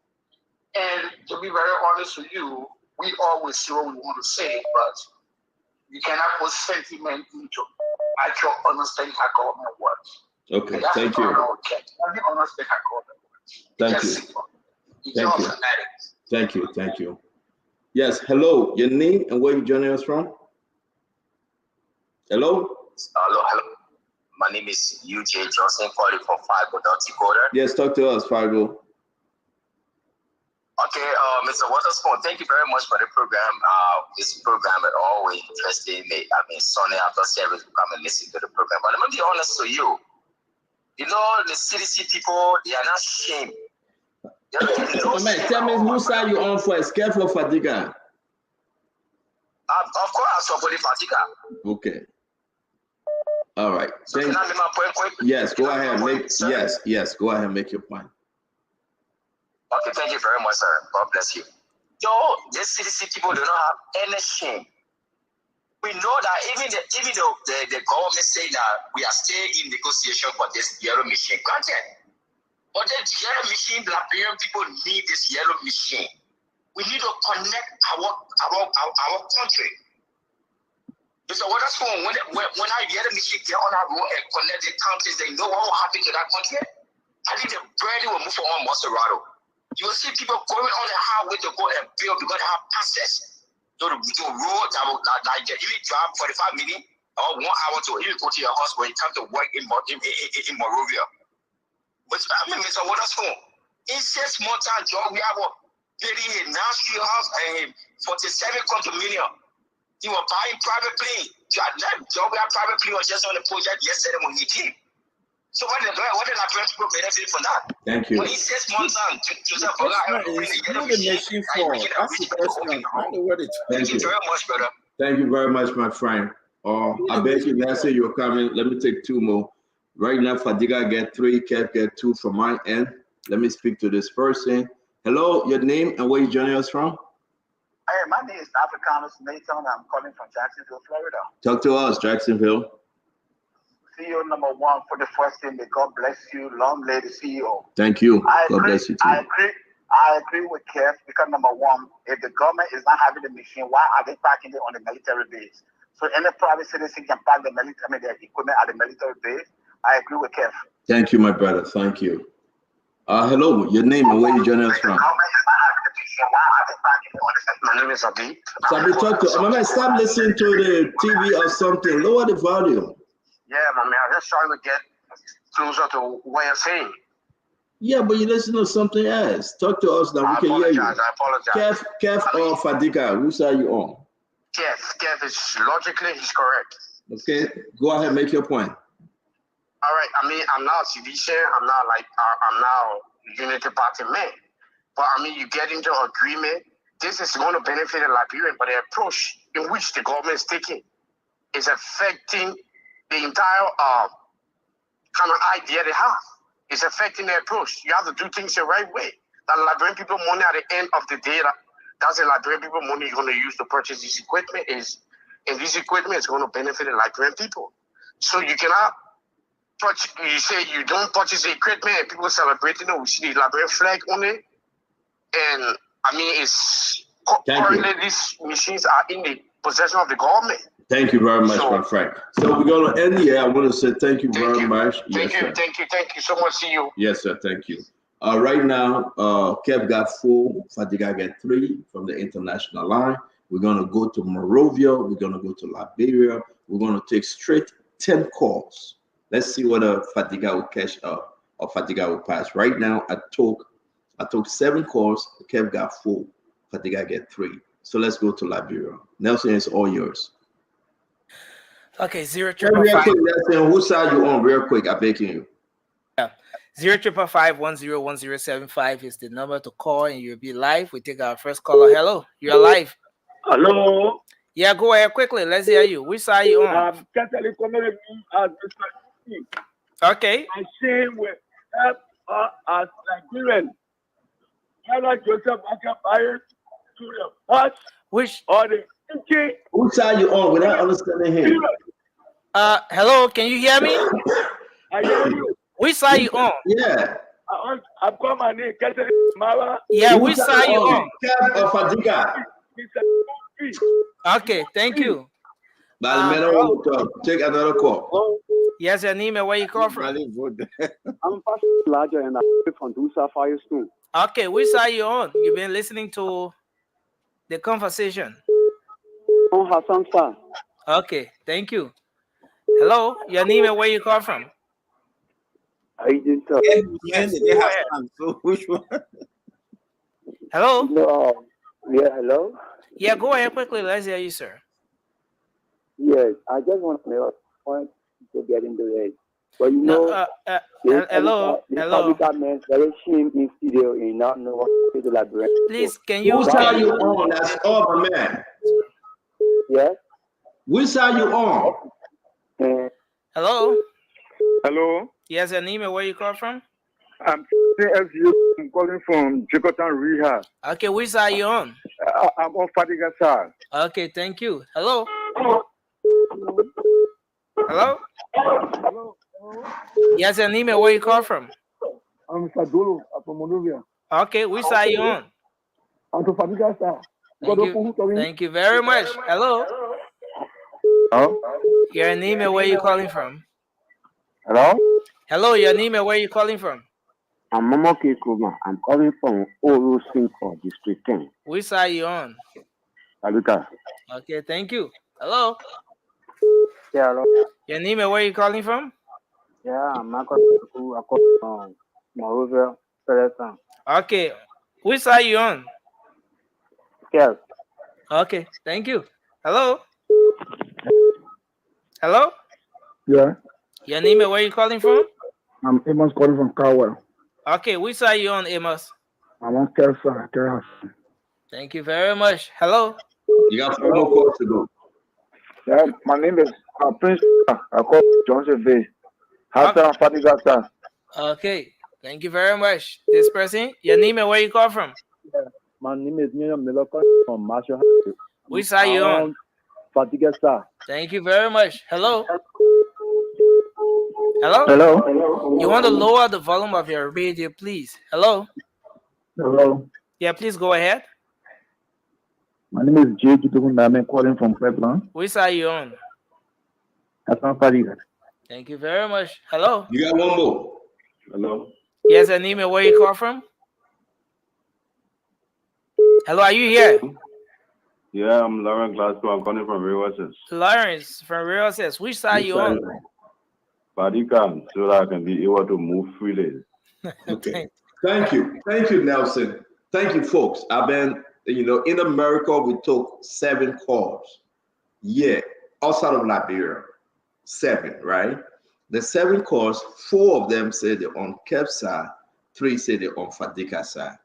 And to be very honest with you, we always say what we want to say, but you cannot put sentiment into actual understanding how government works. Okay, and that's thank the you. problem with Kent. When you understand how government works, Thank it's you. just simple. It's Thank just you. mathematics. Thank you. Thank you. Yes, hello. Your name and where you joining us from? Hello? Hello. My name is UJ Johnson, calling from Fargo, North Dakota. Yes, talk to us, Fargo. Okay, Mr. Waterspoon, thank you very much for the program. This program is always interesting. I mean, Sunday after service, we come and listen to the program. But let me be honest to you. You know, the CDC people, they are not ashamed. Tell me whose side you on first, Kev or Fadiga? Of course, I support Fadiga. Okay. All right. So can I make my point quick? Yes, go ahead. Yes, go ahead and make your point. Okay, thank you very much, sir. God bless you. Yo, these CDC people do not have any shame. We know that even though the government say that we are still in negotiation for this yellow machine, granted. But the yellow machine, Liberian people need this yellow machine. We need to connect our country. So what that's when our yellow machine get on our road and connect the countries, they know what will happen to that country. I think the bread will move on Maserado. You will see people going on the highway to go and build because they have access to the road that will like even drive 45 minutes or 1 hour to even go to your house when you come to work in Monrovia. But I mean, Mr. Waterspoon, in 6 months time job, we have a building a Nashville house and 47 condominium. He was buying private plane. That job we have private plane was just on the project yesterday when he came. So what did people benefit from that? Thank you. When he 6 months on, Joseph The machine for. That's the question. I don't know what it's. Thank you very much, brother. Thank you very much, my friend. I bet you let's say you're coming. Let me take 2 more. Right now, Fadiga get 3, Kev get 2 from my end. Let me speak to this person. Hello, your name and where you joining us from? Hey, my name is Africanus Nathan. I'm calling from Jacksonville, Florida. Talk to us, Jacksonville. CEO number 1 for the first thing. May God bless you. Long live the CEO. Thank you. God bless you too. I agree with Kev because number 1, if the government is not having the machine, why are they parking it on the military base? So any private citizen can park the their equipment at the military base. I agree with Kev. Thank you, my brother. Thank you. Hello, your name and where you joining us from? My name is Abi. Sabi, talk to. Mama, stop listening to the TV or something. Lower the volume. Yeah, my man, I'm just trying to get closer to what you're saying. Yeah, but you listen to something else. Talk to us now. We can hear you. I apologize. Kev or Fadiga, which are you on? Kev is logically he's correct. Okay, go ahead, make your point. All right, I mean, I'm not a civilian. I'm now Unity Party man. But I mean, you get into agreement. This is going to benefit the Liberian, but the approach in which the government is taking is affecting the entire kind of idea they have. It's affecting the approach. You have to do things the right way. The Liberian people money at the end of the day, that's the Liberian people money you're going to use to purchase this equipment and this equipment is going to benefit the Liberian people. So you cannot you say you don't purchase the equipment and people celebrating it. We see the Liberian flag on it. And I mean, it's currently these machines are in the possession of the government. Thank you very much, my friend. So we're going to end here. I want to say thank you very much. Thank you so much. See you. Yes, sir. Thank you. Right now, Kev got 4, Fadiga got 3 from the international line. We're going to go to Monrovia. We're going to go to Liberia. We're going to take straight 10 calls. Let's see whether Fadiga will catch up or Fadiga will pass. Right now, I took 7 calls. Kev got 4. Fadiga get 3. So let's go to Liberia. Nelson, it's all yours. Okay, 0 whose side you on? Real quick, I'm begging you. 055-101075 is the number to call, and you'll be live. We take our first caller. Hello, you're live. Hello. Yeah, go ahead quickly. Let's hear you. Which side you on? Okay. I say we help as Nigerians. Joseph to the past. Which or the whose side you on without understanding him? Hello, can you hear me? I hear you. Which side you on? Yeah. I've got my name. Yeah, which side you on? Kev or Fadiga? Okay, thank you. Take another call. Yes, your name and where you call from? I'm Pastor Larger and I'm from Dusa Firestone. Okay, which side you on? You've been listening to the conversation. On Hassan Star. Okay, thank you. Hello, your name and where you call from? I didn't tell. So which one? Hello? No. Yeah, hello? Yeah, go ahead quickly. Let's hear you, sir. Yes, I just want to make a point to get into it. But you know, hello. Government very shame in studio in not know what to do like. Please, can you? Which side you on? That's all, my man. Yes. Which side you on? Hello. Hello. Yes, your name and where you call from? I'm calling from Jakarta Rehab. Okay, which side you on? I'm on Fadiga side. Okay, thank you. Hello. Hello. Hello. Yes, your name and where you call from? I'm Sadolo from Monrovia. Okay, which side you on? I'm from Fadiga side. Thank you very much. Hello. Hello. Your name and where you calling from? Hello. Hello, your name and where you calling from? I'm Momoke Kuma. I'm calling from Oro Sinko, District 10. Which side you on? Fadiga. Okay, thank you. Hello. Yeah, hello. Your name and where you calling from? Yeah, I'm not calling from Monrovia, Palestine. Okay. Which side you on? Yes. Okay, thank you. Hello? Hello? Yeah, Your name and where you calling from? I'm Amos calling from Cowell. Okay, which side you on, Amos? I'm on Kersa. Thank you very much. Hello? You got 4 more calls to go. Yeah, my name is Prince. I call Johnson Bay. Hassan Fatiga, sir. Okay, thank you very much. This person, your name and where you call from? My name is Miriam Miller calling from Marshall. Which side you on? Fatiga, sir. Thank you very much. Hello? Hello? Hello? You want to lower the volume of your radio, please? Hello? Hello. Yeah, please go ahead. My name is Jay I'm calling from Puebla. Which side you on? Hassan Fatiga. Thank you very much. Hello? You got 1 more. Hello. Yes, your name and where you call from? Hello, are you here? Yeah, I'm Lauren Glasgow. I'm calling from Rivers. Lawrence from Real says, which side you on? Badika, so that I can be able to move freely. Okay. Thank you. Thank you, Nelson. Thank you, folks. I've been, in America, we took 7 calls. Yeah, outside of Liberia. 7, right? The 7 calls, 4 of them say they're on Kepsa, 3 say they're on Fadika side.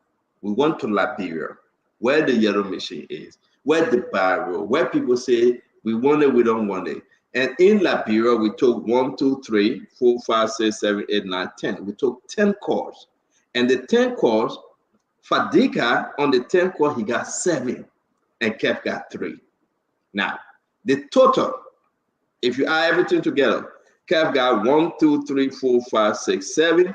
We went to Liberia, where the yellow machine is, where the barrel, where people say we want it, we don't want it. And in Liberia, we took 1, 2, 3, 4, 5, 6, 7, 8, 9, 10. We took 10 calls. And the 10 calls, Fadika, on the 10 call, he got 7, and Kev got 3. Now, the total, if you add everything together, Kev got 1, 2, 3, 4, 5, 6, 7.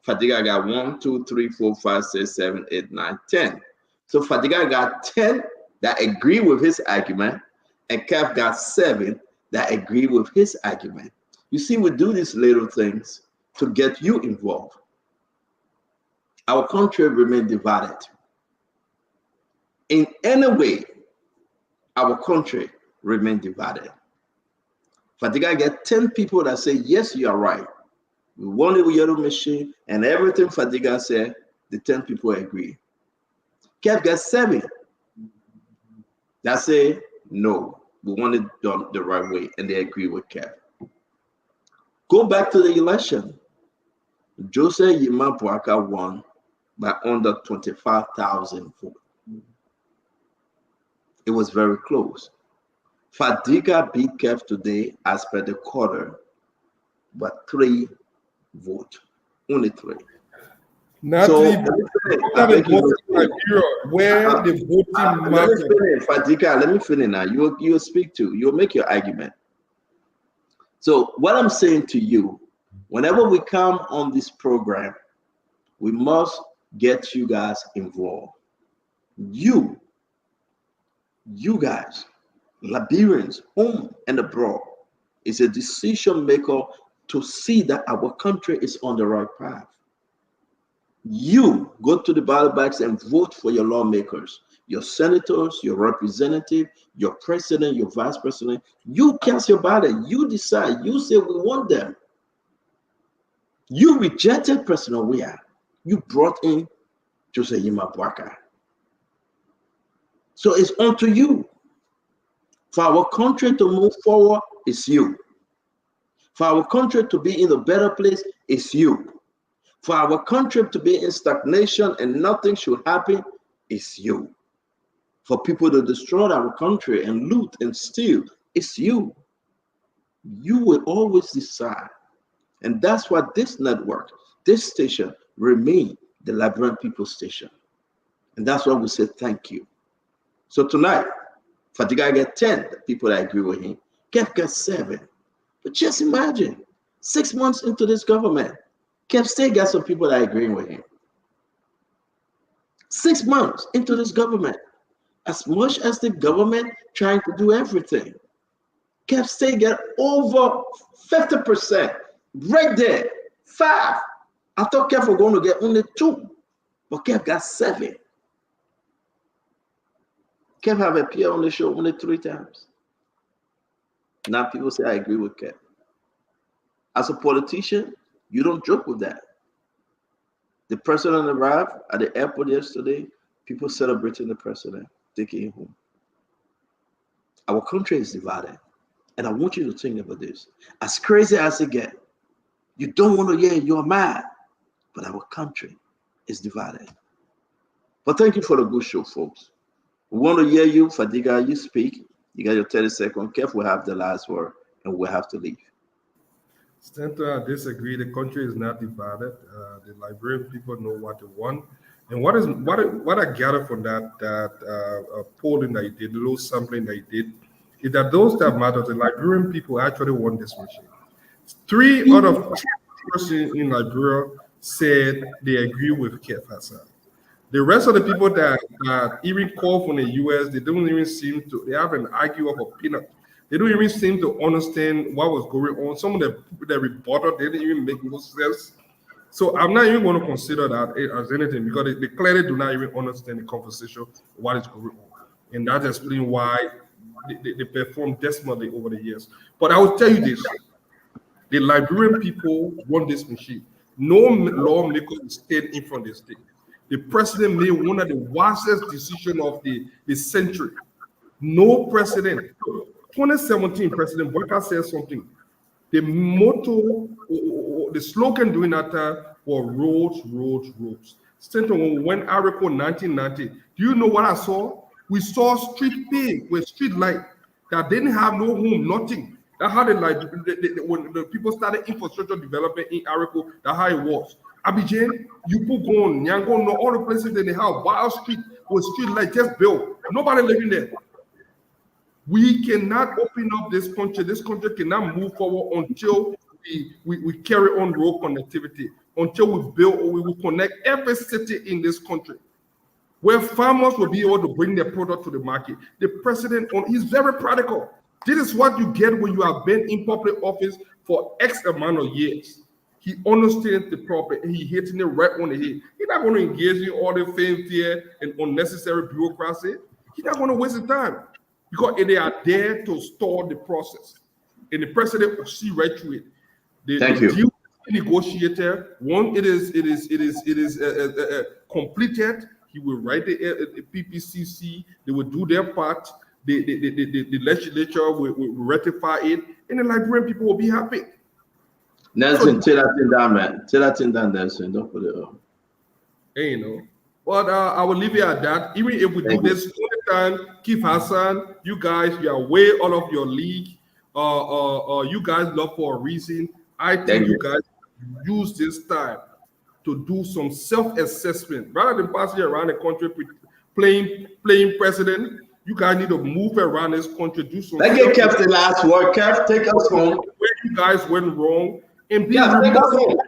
Fadiga got 1, 2, 3, 4, 5, 6, 7, 8, 9, 10. So Fadiga got 10 that agree with his argument, and Kev got 7 that agree with his argument. You see, we do these little things to get you involved. Our country remains divided. In any way, our country remains divided. Fadiga get 10 people that say, yes, you are right. We want a yellow machine, and everything Fadiga said, the 10 people agree. Kev gets 7 that say, no, we want it done the right way, and they agree with Kev. Go back to the election. Joseph Yima Boaka won by under 25,000 votes. It was very close. Fadiga beat Kev today as per the quarter, but 3 votes, only 3. Natalie, where the voting let me finish, Fadika, let me finish now. You'll speak to, you'll make your argument. So what I'm saying to you, whenever we come on this program, we must get you guys involved. You guys, Liberians, home and abroad, is a decision maker to see that our country is on the right path. You go to the ballot box and vote for your lawmakers, your senators, your representative, your president, your vice president. You cast your ballot. You decide. You say we want them. You rejected President Weah. You brought in Joseph Yima Boaka. So it's on to you. For our country to move forward, it's you. For our country to be in a better place, it's you. For our country to be in stagnation and nothing should happen, it's you. For people to destroy our country and loot and steal, it's you. You will always decide. And that's why this network, this station, remain the Liberian People Station. And that's why we say thank you. So tonight, Fadiga get 10 people that agree with him. Kev got 7. But just imagine, 6 months into this government, Kev still got some people that are agreeing with him. 6 months into this government, as much as the government trying to do everything, Kev still got over 50%. Right there, 5. I thought Kev was going to get only 2, but Kev got 7. Kev have appeared on the show only 3 times. Now people say I agree with Kev. As a politician, you don't joke with that. The president arrived at the airport yesterday. People celebrating the president, taking him home. Our country is divided. And I want you to think about this. As crazy as it gets, you don't want to hear you're mad, but our country is divided. But thank you for the good show, folks. We want to hear you, Fadiga, you speak. You got your 30 seconds. Kev will have the last word, and we'll have to leave. Stanton, I disagree. The country is not divided. The Liberian people know what they want. And what I gather from that polling that he did, the low sampling that he did, is that those that matter, the Liberian people actually want this machine. 3 out of 10 persons in Liberia said they agree with Kev Hassan. The rest of the people that even call from the US, they don't even seem to, they have an argue of a peanut. They don't even seem to understand what was going on. Some of the rebuttal, they didn't even make no sense. So I'm not even going to consider that as anything because they clearly do not even understand the conversation, what is going on. And that explains why they perform desperately over the years. But I will tell you this, the Liberian people want this machine. No lawmaker is staying in front of the state. The president made one of the wisest decisions of the century. No president. 2017 President Boyka said something. The motto, the slogan during that time was roads, roads, roads. Stanton, when I recall 1990, do you know what I saw? We saw street paved with street light that didn't have no home, nothing. That's how when the people started infrastructure development in Arico, that's how it was. Abidjan, Yupougon, Yangon, all the places that they have wild street with street light just built. Nobody living there. We cannot open up this country. This country cannot move forward until we carry on road connectivity, until we build or we will connect every city in this country, where farmers will be able to bring their product to the market. The president, he's very practical. This is what you get when you have been in public office for X amount of years. He understands the problem and he's hitting it right on the head. He's not going to engage in all the fanfare and unnecessary bureaucracy. He's not going to waste his time because they are there to stall the process. And the president will see right through it. Thank you. Deal negotiator, once it is completed, he will write the PPCC. They will do their part. The legislature will ratify it, and the Liberian people will be happy. Nelson, tell that thing down, man. Tell that thing down, Nelson. Don't put it up. Hey, you know. But I will leave it at that. Even if we do this all the time, Keith Hassan, you guys, you are way out of your league. You guys love for a reason. I think you guys use this time to do some self-assessment rather than passing around the country playing president. You guys need to move around this country, do some. Let's get Kev the last word. Kev, take us home. Where you guys went wrong and be take us home.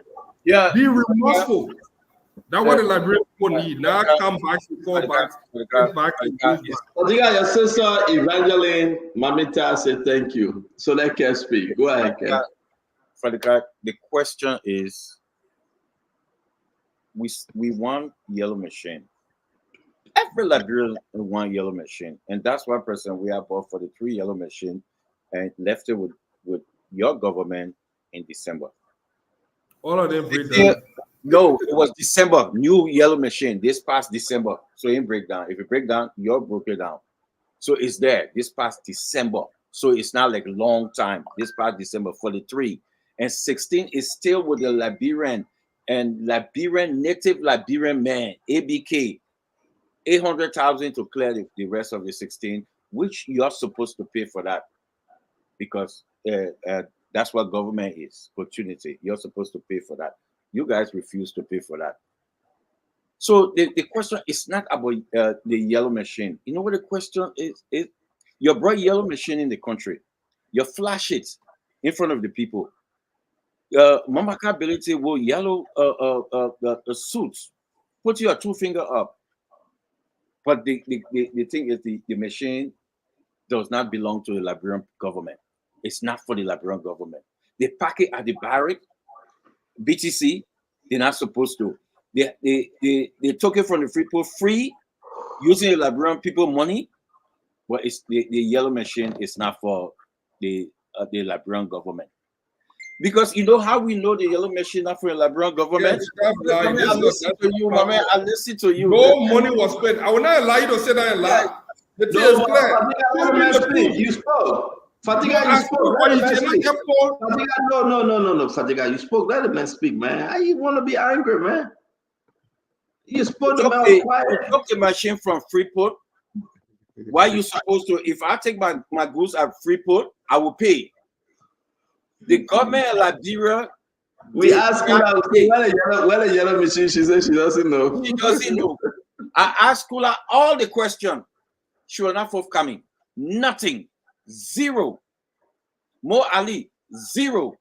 Yeah, be remorseful. That's what the Liberian people need. Now come back and fall back. Come back and do this. Your sister Evangeline Mamita said thank you. So let Kev speak. Go ahead, Kev. The question is, we want yellow machine. Every Liberian want yellow machine, and that's why President we have bought for the 3 yellow machine and left it with your government in December. All of them break down. No, it was December. New yellow machine this past December. So it didn't break down. If it break down, you broke it down. So it's there this past December. So it's not like a long time. This past December for the 3. And 16 is still with the Liberian and native Liberian man, ABK. 800,000 to clear the rest of the 16, which you're supposed to pay for that because that's what government is, opportunity. You're supposed to pay for that. You guys refuse to pay for that. So the question is not about the yellow machine. You know what the question is? You brought yellow machine in the country. You flash it in front of the people. Mamaka ability will yellow the suits. Put your 2 finger up. But the thing is the machine does not belong to the Liberian government. It's not for the Liberian government. They pack it at the barrack, BTC, they're not supposed to. They took it from the people free, using the Liberian people money, but it's the yellow machine is not for the the Liberian government. Because you know how we know the yellow machine not for the Liberian government? Yes, I listen to you, Mama. I listen to you. No money was spent. I will not allow you to say that and lie. The thing is clear. You spoke. Fatiga, you spoke. Fatiga, no. Fatiga, you spoke. Let the man speak, man. How you want to be angry, man? You spoke about quiet. You took the machine from Freeport. Why you supposed to? If I take my goods at Freeport, I will pay. The government of Liberia. We asked Kula, where the yellow machine, she said she doesn't know. She doesn't know. I asked Kula all the questions. She was not forthcoming. Nothing. Zero. Mo Ali, zero.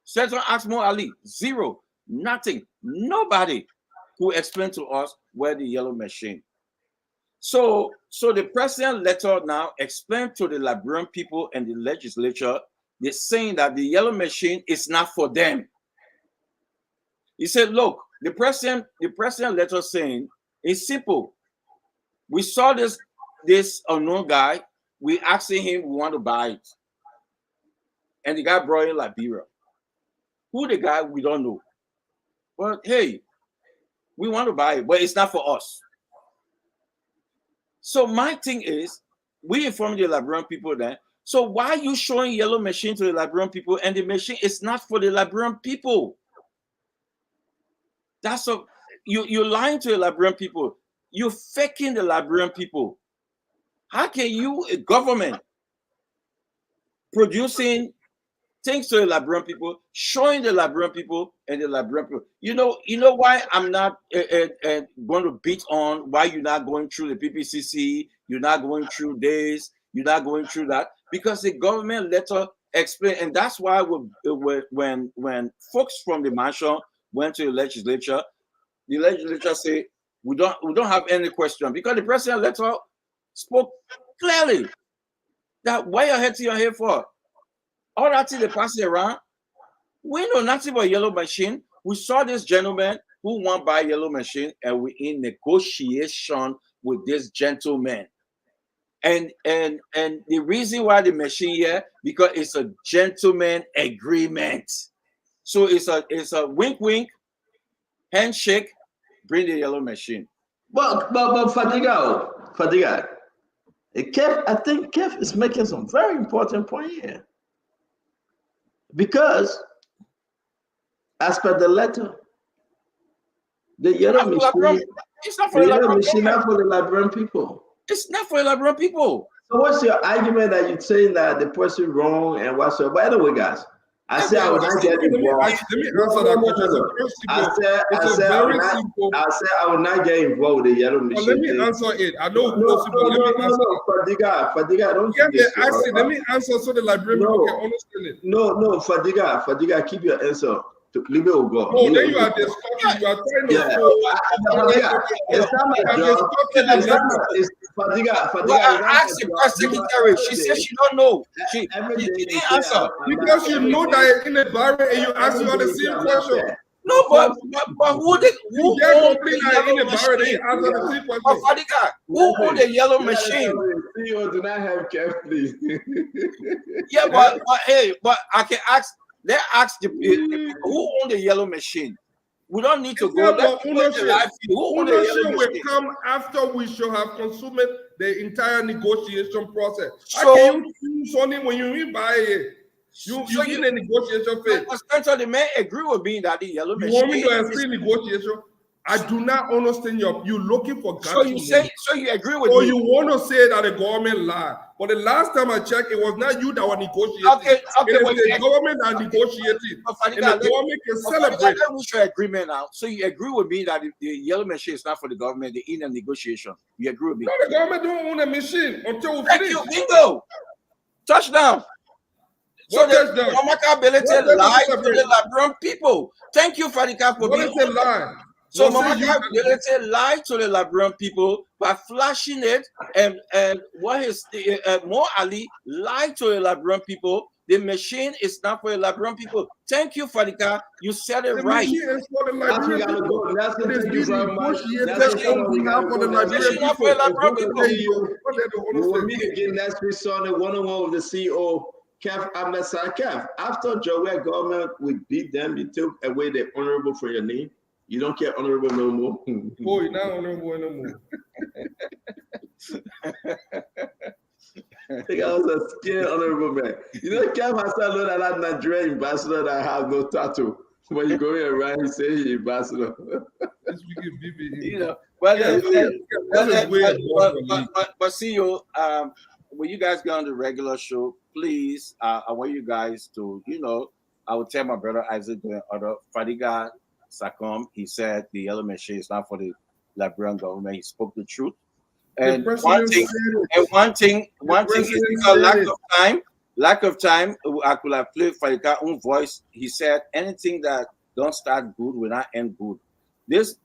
Central asked Mo Ali, zero. Nothing. Nobody who explained to us where the yellow machine. So the president letter now explained to the Liberian people and the legislature, they're saying that the yellow machine is not for them. He said, look, the president letter saying it's simple. We saw this unknown guy, we asking him, we want to buy it. And the guy brought in Liberia. Who the guy, we don't know. But hey, we want to buy it, but it's not for us. So my thing is, we informed the Liberian people then. So why are you showing yellow machine to the Liberian people and the machine is not for the Liberian people? That's a you're lying to the Liberian people. You're faking the Liberian people. How can you, a government, producing things to the Liberian people, showing the Liberian people and the Liberian people? You know why I'm not going to beat on why you're not going through the PPCC, you're not going through this, you're not going through that, because the government letter explain, and that's why when folks from the mansion went to the legislature say we don't have any question, because the president letter spoke clearly that why you're here for all that thing they pass it around. We know nothing about yellow machine. We saw this gentleman who want to buy yellow machine, and we in negotiation with this gentleman. And the reason why the machine here, because it's a gentleman agreement. So it's a wink wink, handshake, bring the yellow machine. But Fatiga, I think Kev is making some very important point here. Because as per the letter, the yellow machine, it's not for the Liberian machine, not for the Liberian people. It's not for the Liberian people. So what's your argument that you're saying that the person wrong and whatsoever? By the way, guys, I said I would not get involved. Let me answer that question. I said I would not get involved with the yellow machine. Let me answer it. I know possible. Let me answer. Fadiga, don't let me answer so the Liberian people can understand it. No, Fadiga, keep your answer. Leave it go. No, then you are discussing. You are trying to. It's not my job. Fadiga. I asked the press secretary. She said she don't know. She didn't answer. Because you know that in the bar and you ask you the same question. No, but who owned the yellow machine? CEO do not have care, please. Yeah, but I can ask. Let's ask the who owned the yellow machine. We don't need to go. Ownership will come after we should have consumed the entire negotiation process. How can you choose only when you buy it? You in a negotiation phase. So the man agree with me that the yellow machine. You want me to explain negotiation? I do not understand you looking for so you agree with me? Or you want to say that the government lied. But the last time I checked, it was not you that were negotiating. Okay, it is the government that negotiated. And the government can celebrate. Let me show agreement now. So you agree with me that the yellow machine is not for the government, they're in a negotiation. You agree with me? No, the government don't own a machine until we finish. Bingo! Touchdown! So the Omaka Belete lied to the Liberian people. Thank you, Fadika, for being a lie. So Omaka Belete lied to the Liberian people by flashing it, and what is Mo Ali lied to the Liberian people. The machine is not for the Liberian people. Thank you, Fadika. You said it right. The machine is for the Liberian people. It is being negotiated on behalf of the Liberian people. We will meet again next week Sunday, one-on-one with the CEO. Kev, Kev, after Joel government we beat them, you took away the honorable from your name. You don't care honorable no more. Oh, you're not honorable no more. I think I was a scared honorable man. You know, Kev has to know that Nigerian ambassador that have no tattoo. When you go around, he say he ambassador. You know, but see you. When you guys get on the regular show, please, I want you guys to, you know, I would tell my brother Isaac doing other Fadiga Sakom. He said the yellow machine is not for the Liberian government. He spoke the truth. And one thing is because lack of time. I could have played Fadiga's own voice. He said anything that don't start good will not end good. This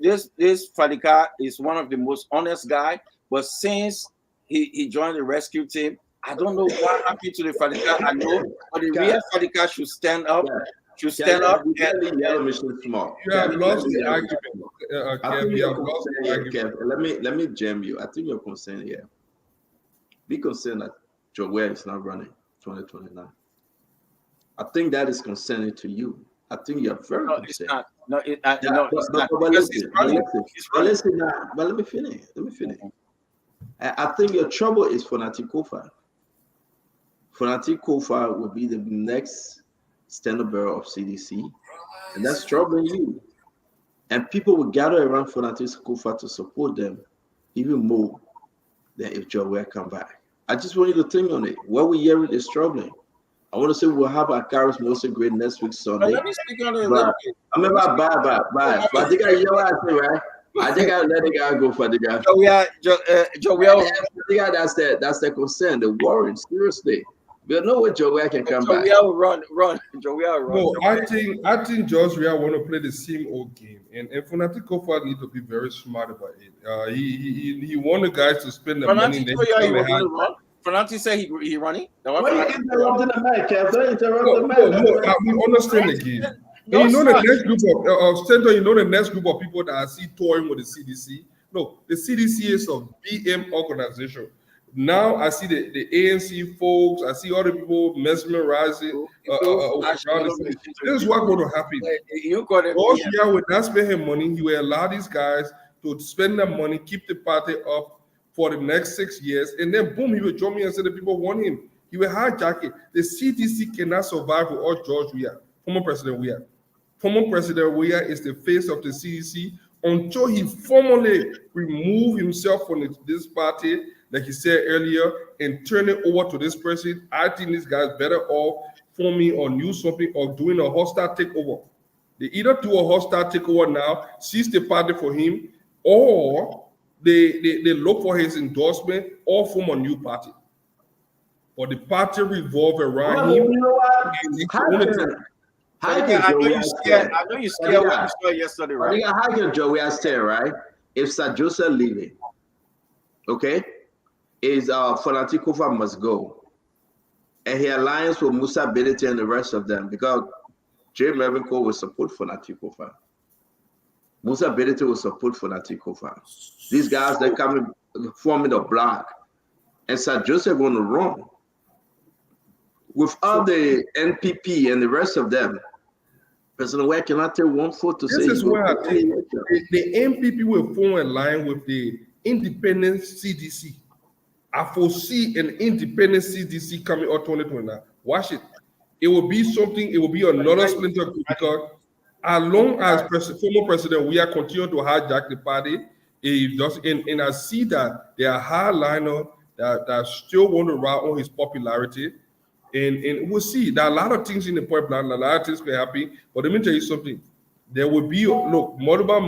Fadiga is one of the most honest guy, but since he joined the rescue team, I don't know what happened to the Fadiga. I know, but the real Fadiga should stand up. Should stand up. Yellow mission small. You have lost the argument. Kev, you have lost the argument. Let me jam you. I think you're concerned here. Be concerned that Joel is not running 2029. I think that is concerning to you. I think you're very concerned. It's not. But let me finish. I think your trouble is Fonati Kofa. Fonati Kofa will be the next standard bearer of CDC, and that's troubling you. And people will gather around Fonati Kofa to support them even more than if Joel come back. I just want you to think on it. What we hear is troubling. I want to say we'll have our Karis Mostly Great next week Sunday. Let me speak on it a little bit. I remember bye. But I think I hear what I say, right? I think I let the guy go for the guy. Joel. That's the concern, the worry. Seriously, we know what Joel can come back. Joel run. No, I think George Weah want to play the same old game, and Fonati Kofa need to be very smart about it. He want the guys to spend the money. Fonati said he running. Why you interrupting the man, Kev? Don't interrupt the man. No, we understand the game. And you know the next group of center, you know the next group of people that I see touring with the CDC. No, the CDC is a BM organization. Now I see the ANC folks, I see other people mesmerizing around the city. This is what's going to happen. Those here will not spend him money. He will allow these guys to spend their money, keep the party up for the next 6 years, and then boom, he will join me and say the people want him. He will hijack it. The CDC cannot survive without George Weah, former President Weah. Former President Weah is the face of the CDC until he formally remove himself from this party, like he said earlier, and turn it over to this person. I think this guy's better off forming or new something or doing a hostile takeover. They either do a hostile takeover now, seize the party for him, or they look for his endorsement or form a new party. But the party revolve around him. You know what? I know you scared what you saw yesterday, right? How can Joey stay, right? If Sir Joseph leaving, okay, is Fonati Kofa must go. And he alliance with Musa Belete and the rest of them because J. Mervyn Cole will support Fonati Kofa. Musa Belete will support Fonati Kofa. These guys, they're coming, forming a block. And Sir Joseph going to run. Without the NPP and the rest of them, President Weah cannot take one foot to say. This is where I think the NPP will form a line with the independent CDC. I foresee an independent CDC coming out 2029. Watch it. It will be something. It will be another splinter group because as long as former President Weah continue to hijack the party, it does. And I see that there are hardliners that still want to ride on his popularity. And we'll see. There are a lot of things in the pipeline, a lot of things can happen. But let me tell you something. There will be, look, Moluba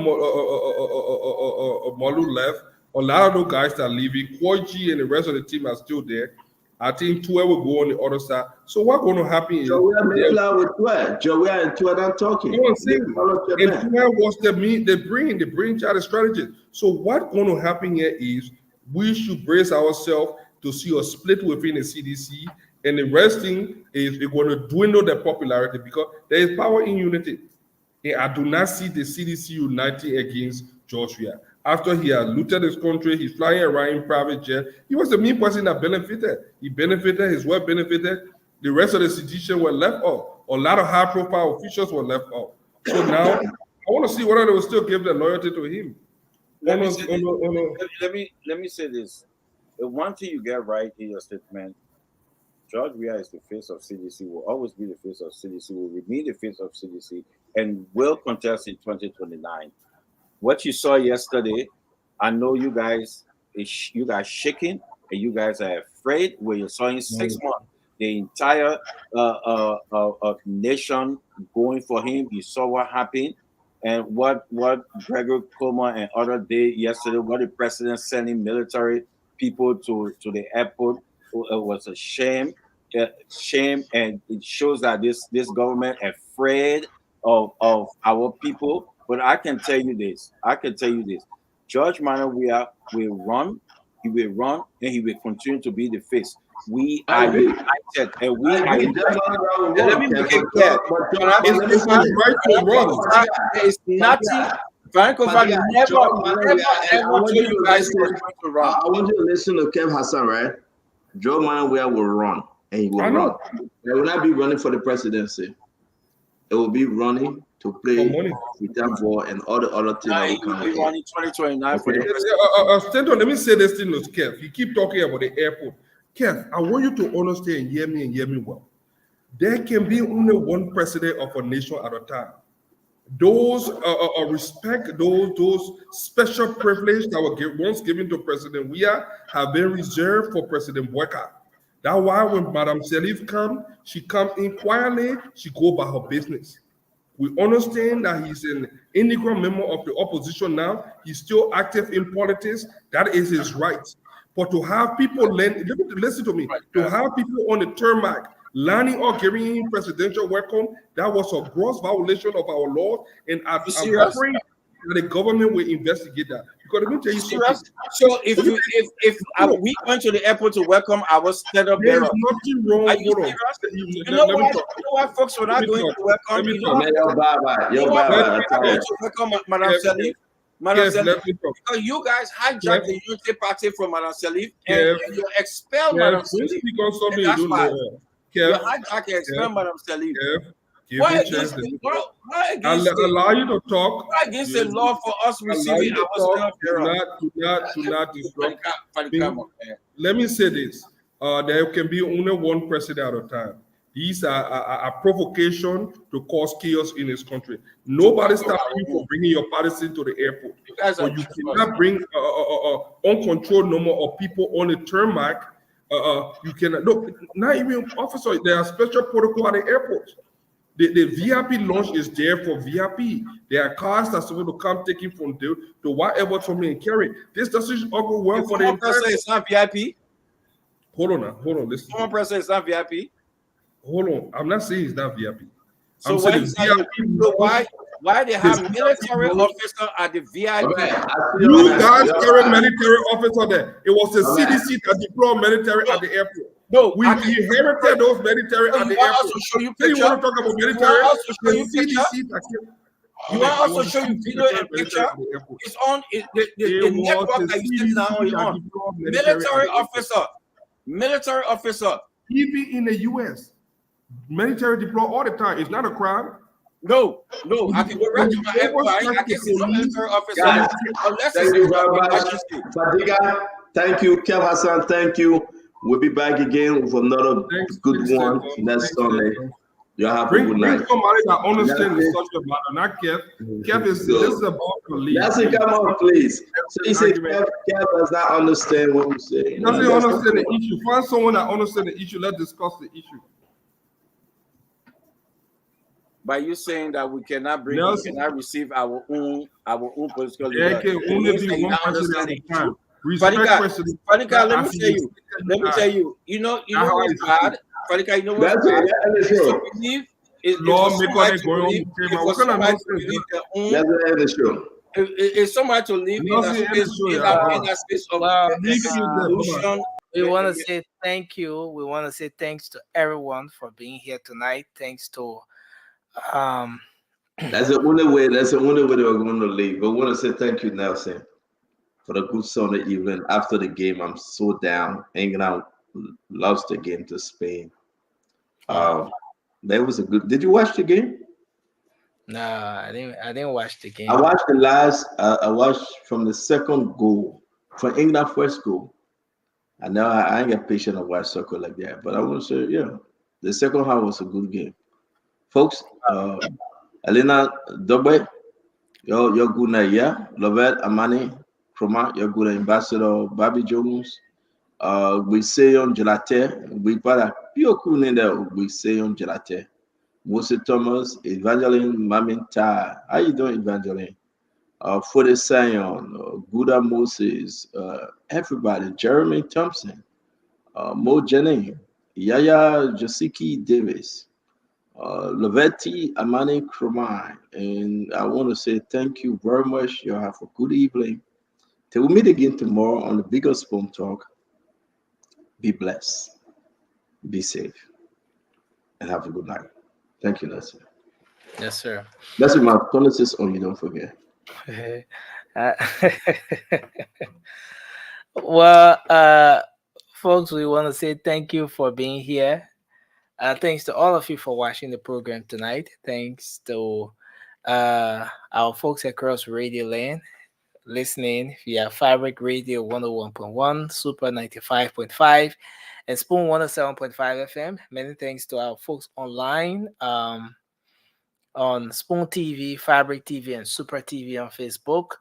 Molu left. A lot of those guys that are leaving. Kwoji and the rest of the team are still there. I think Tua will go on the other side. So what's going to happen is... Joey with Tua. Joey and Tua not talking. And Tua was the brainchild strategy. So what's going to happen here is we should brace ourselves to see a split within the CDC. And the rest thing is we're going to dwindle their popularity because there is power in unity. And I do not see the CDC uniting against George Weah. After he had looted his country, he's flying around in private jet. He was the main person that benefited. He benefited, his wife benefited. The rest of the citizens were left off. A lot of high-profile officials were left off. So now I want to see whether they will still give the loyalty to him. Let me say this. The one thing you get right in your statement, George Weah is the face of CDC, will always be the face of CDC, will remain the face of CDC, and will contest in 2029. What you saw yesterday, I know you guys shaking and you guys are afraid. When you saw in 6 months, the entire nation going for him, you saw what happened. And what Gregory Coleman and others did yesterday, what the president sending military people to the airport, was a shame, and it shows that this government afraid of our people. But I can tell you this, George Manuel Weah will run, he will run, and he will continue to be the face. We are united, and we are united. Let me make it clear. It's nothing. Vancouver never told you guys to run. I want you to listen to Kev Hassan, right? Joe Manuel will run, and he will run. He will not be running for the presidency. It will be running to play with that ball and all the other things. He will be running 2029 for the Stanton, let me say this thing to Kev. You keep talking about the airport. Kev, I want you to understand and hear me well. There can be only one president of a nation at a time. Those respect, those special privileges that were once given to President Weah have been reserved for President Boycott. That's why when Madame Sirleaf come, she come in quietly, she go by her business. We understand that he's an integral member of the opposition now. He's still active in politics. That is his right. But to have people listen to me, to have people on the tarmac lining up, giving him presidential welcome, that was a gross violation of our laws, and I'm afraid that the government will investigate that. Because let me tell you something. So if we went to the airport to welcome our stand-up there's bearer, nothing wrong. are you serious? You know what, folks, when I going to welcome, welcome Madame Sirleaf. Madame Sirleaf, because you guys hijacked the Unity Party from Madame Sirleaf and you expelled Madame Sirleaf. And that's why you hijacked and expelled Madame Sirleaf. Why against allow you to talk. Why against the law for us receiving our stand-up bearer? Do not disrupt. Let me say this. There can be only one president at a time. These are a provocation to cause chaos in this country. Nobody stops you from bringing your partisan to the airport. But you cannot bring uncontrolled number of people on the tarmac. You cannot. No, not even officers. There are special protocol at the airport. The VIP launch is there for VIP. There are cars that's supposed to come taking from there to whatever to me and carry. This doesn't all go well for the entire. It's not VIP. Hold on. Listen. One person is not VIP. Hold on. I'm not saying it's not VIP. So why they have military officer at the VIP? You guys carry military officer there. It was the CDC that deployed military at the airport. No, we inherited those military at the airport. Show you you want to talk about military? You want also show you video and picture? It's on the network that you sit down on. Military officer. Even in the U.S., military deploy all the time. It's not a crime. No. I can go right to my airport. I can see no military officer. Unless Fadiga, thank you. Kev Hassan, thank you. We'll be back again with another good one next Sunday. You have a good night. Bring somebody that understands the subject matter, not Kev. Kev is this is about to leave. That's it, come on, please. So he said Kev does not understand what we're saying. He doesn't understand the issue. Find someone that understands the issue. Let's discuss the issue. By you saying that we cannot receive our own political leader. There can only be one person at a time. Fadika, let me tell you. You know what's bad? Fadika, you know what's bad? It's somebody to live in a space of illusion. We want to say thank you. We want to say thanks to everyone for being here tonight. Thanks to That's the only way they were going to leave. But we want to say thank you, Nelson, for the good Sunday evening. After the game, I'm so down. England lost the game to Spain. That was a good. Did you watch the game? No, I didn't watch the game. I watched the last. I watched from the second goal, from England first goal. I know I ain't got patience to watch soccer like that, but I want to say, yeah, the second half was a good game, folks. Elena Dobe, you're good night, yeah. Lovett Amani, Kroma, you're good Ambassador Bobby Jones. We say on Gelate, we para pure cool in there. We say on Gelate. Mose Thomas, Evangeline Maminta. How you doing, Evangeline? Fode Sion, Guda Moses, everybody, Jeremy Thompson, Mo Jenny, Yaya Josiki Davis, Lovetti Amani Kromai. And I want to say thank you very much. You have a good evening. Till we meet again tomorrow on the Bigger Spoon Talk. Be blessed, be safe, and have a good night. Thank you, Leslie. Yes, sir. Leslie, my promises on you, don't forget. Well, folks, we want to say thank you for being here. Thanks to all of you for watching the program tonight. Thanks to our folks across Radio Land listening via Fabric Radio 101.1, Super 95.5, and Spoon 107.5 FM. Many thanks to our folks online on Spoon TV, Fabric TV, and Super TV on Facebook.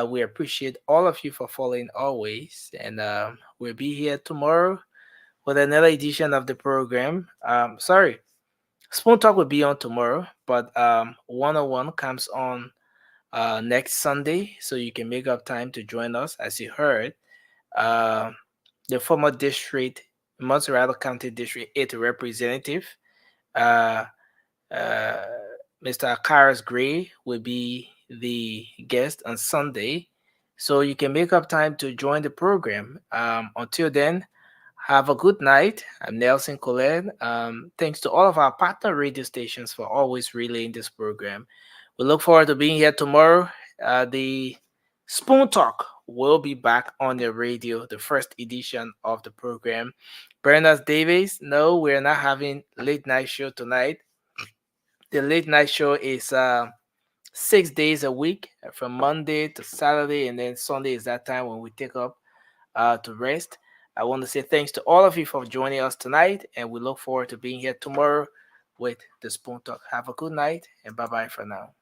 We appreciate all of you for following always, and we'll be here tomorrow with another edition of the program. Spoon Talk will be on tomorrow, but 101 comes on next Sunday, so you can make up time to join us. As you heard, the former Montserrat County District 8 representative, Mr. Akaras Gray, will be the guest on Sunday, so you can make up time to join the program. Until then, have a good night. I'm Nelson Colette. Thanks to all of our partner radio stations for always relaying this program. We look forward to being here tomorrow. The Spoon Talk will be back on the radio, the first edition of the program. Bernard Davis, no, we're not having late night show tonight. The late night show is 6 days a week, from Monday to Saturday, and then Sunday is that time when we take up to rest. I want to say thanks to all of you for joining us tonight, and we look forward to being here tomorrow with the Spoon Talk. Have a good night, and bye-bye for now.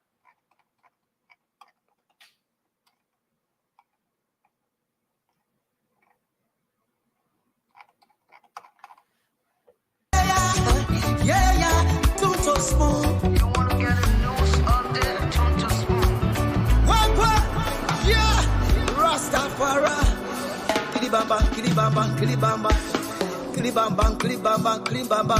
Tunto Spoon. You wanna get a news update? Tunto Spoon. What? Yeah, Rastafari. Kilibamba, kilibamba, kilibamba, kilibamba, kilibamba, kilibamba.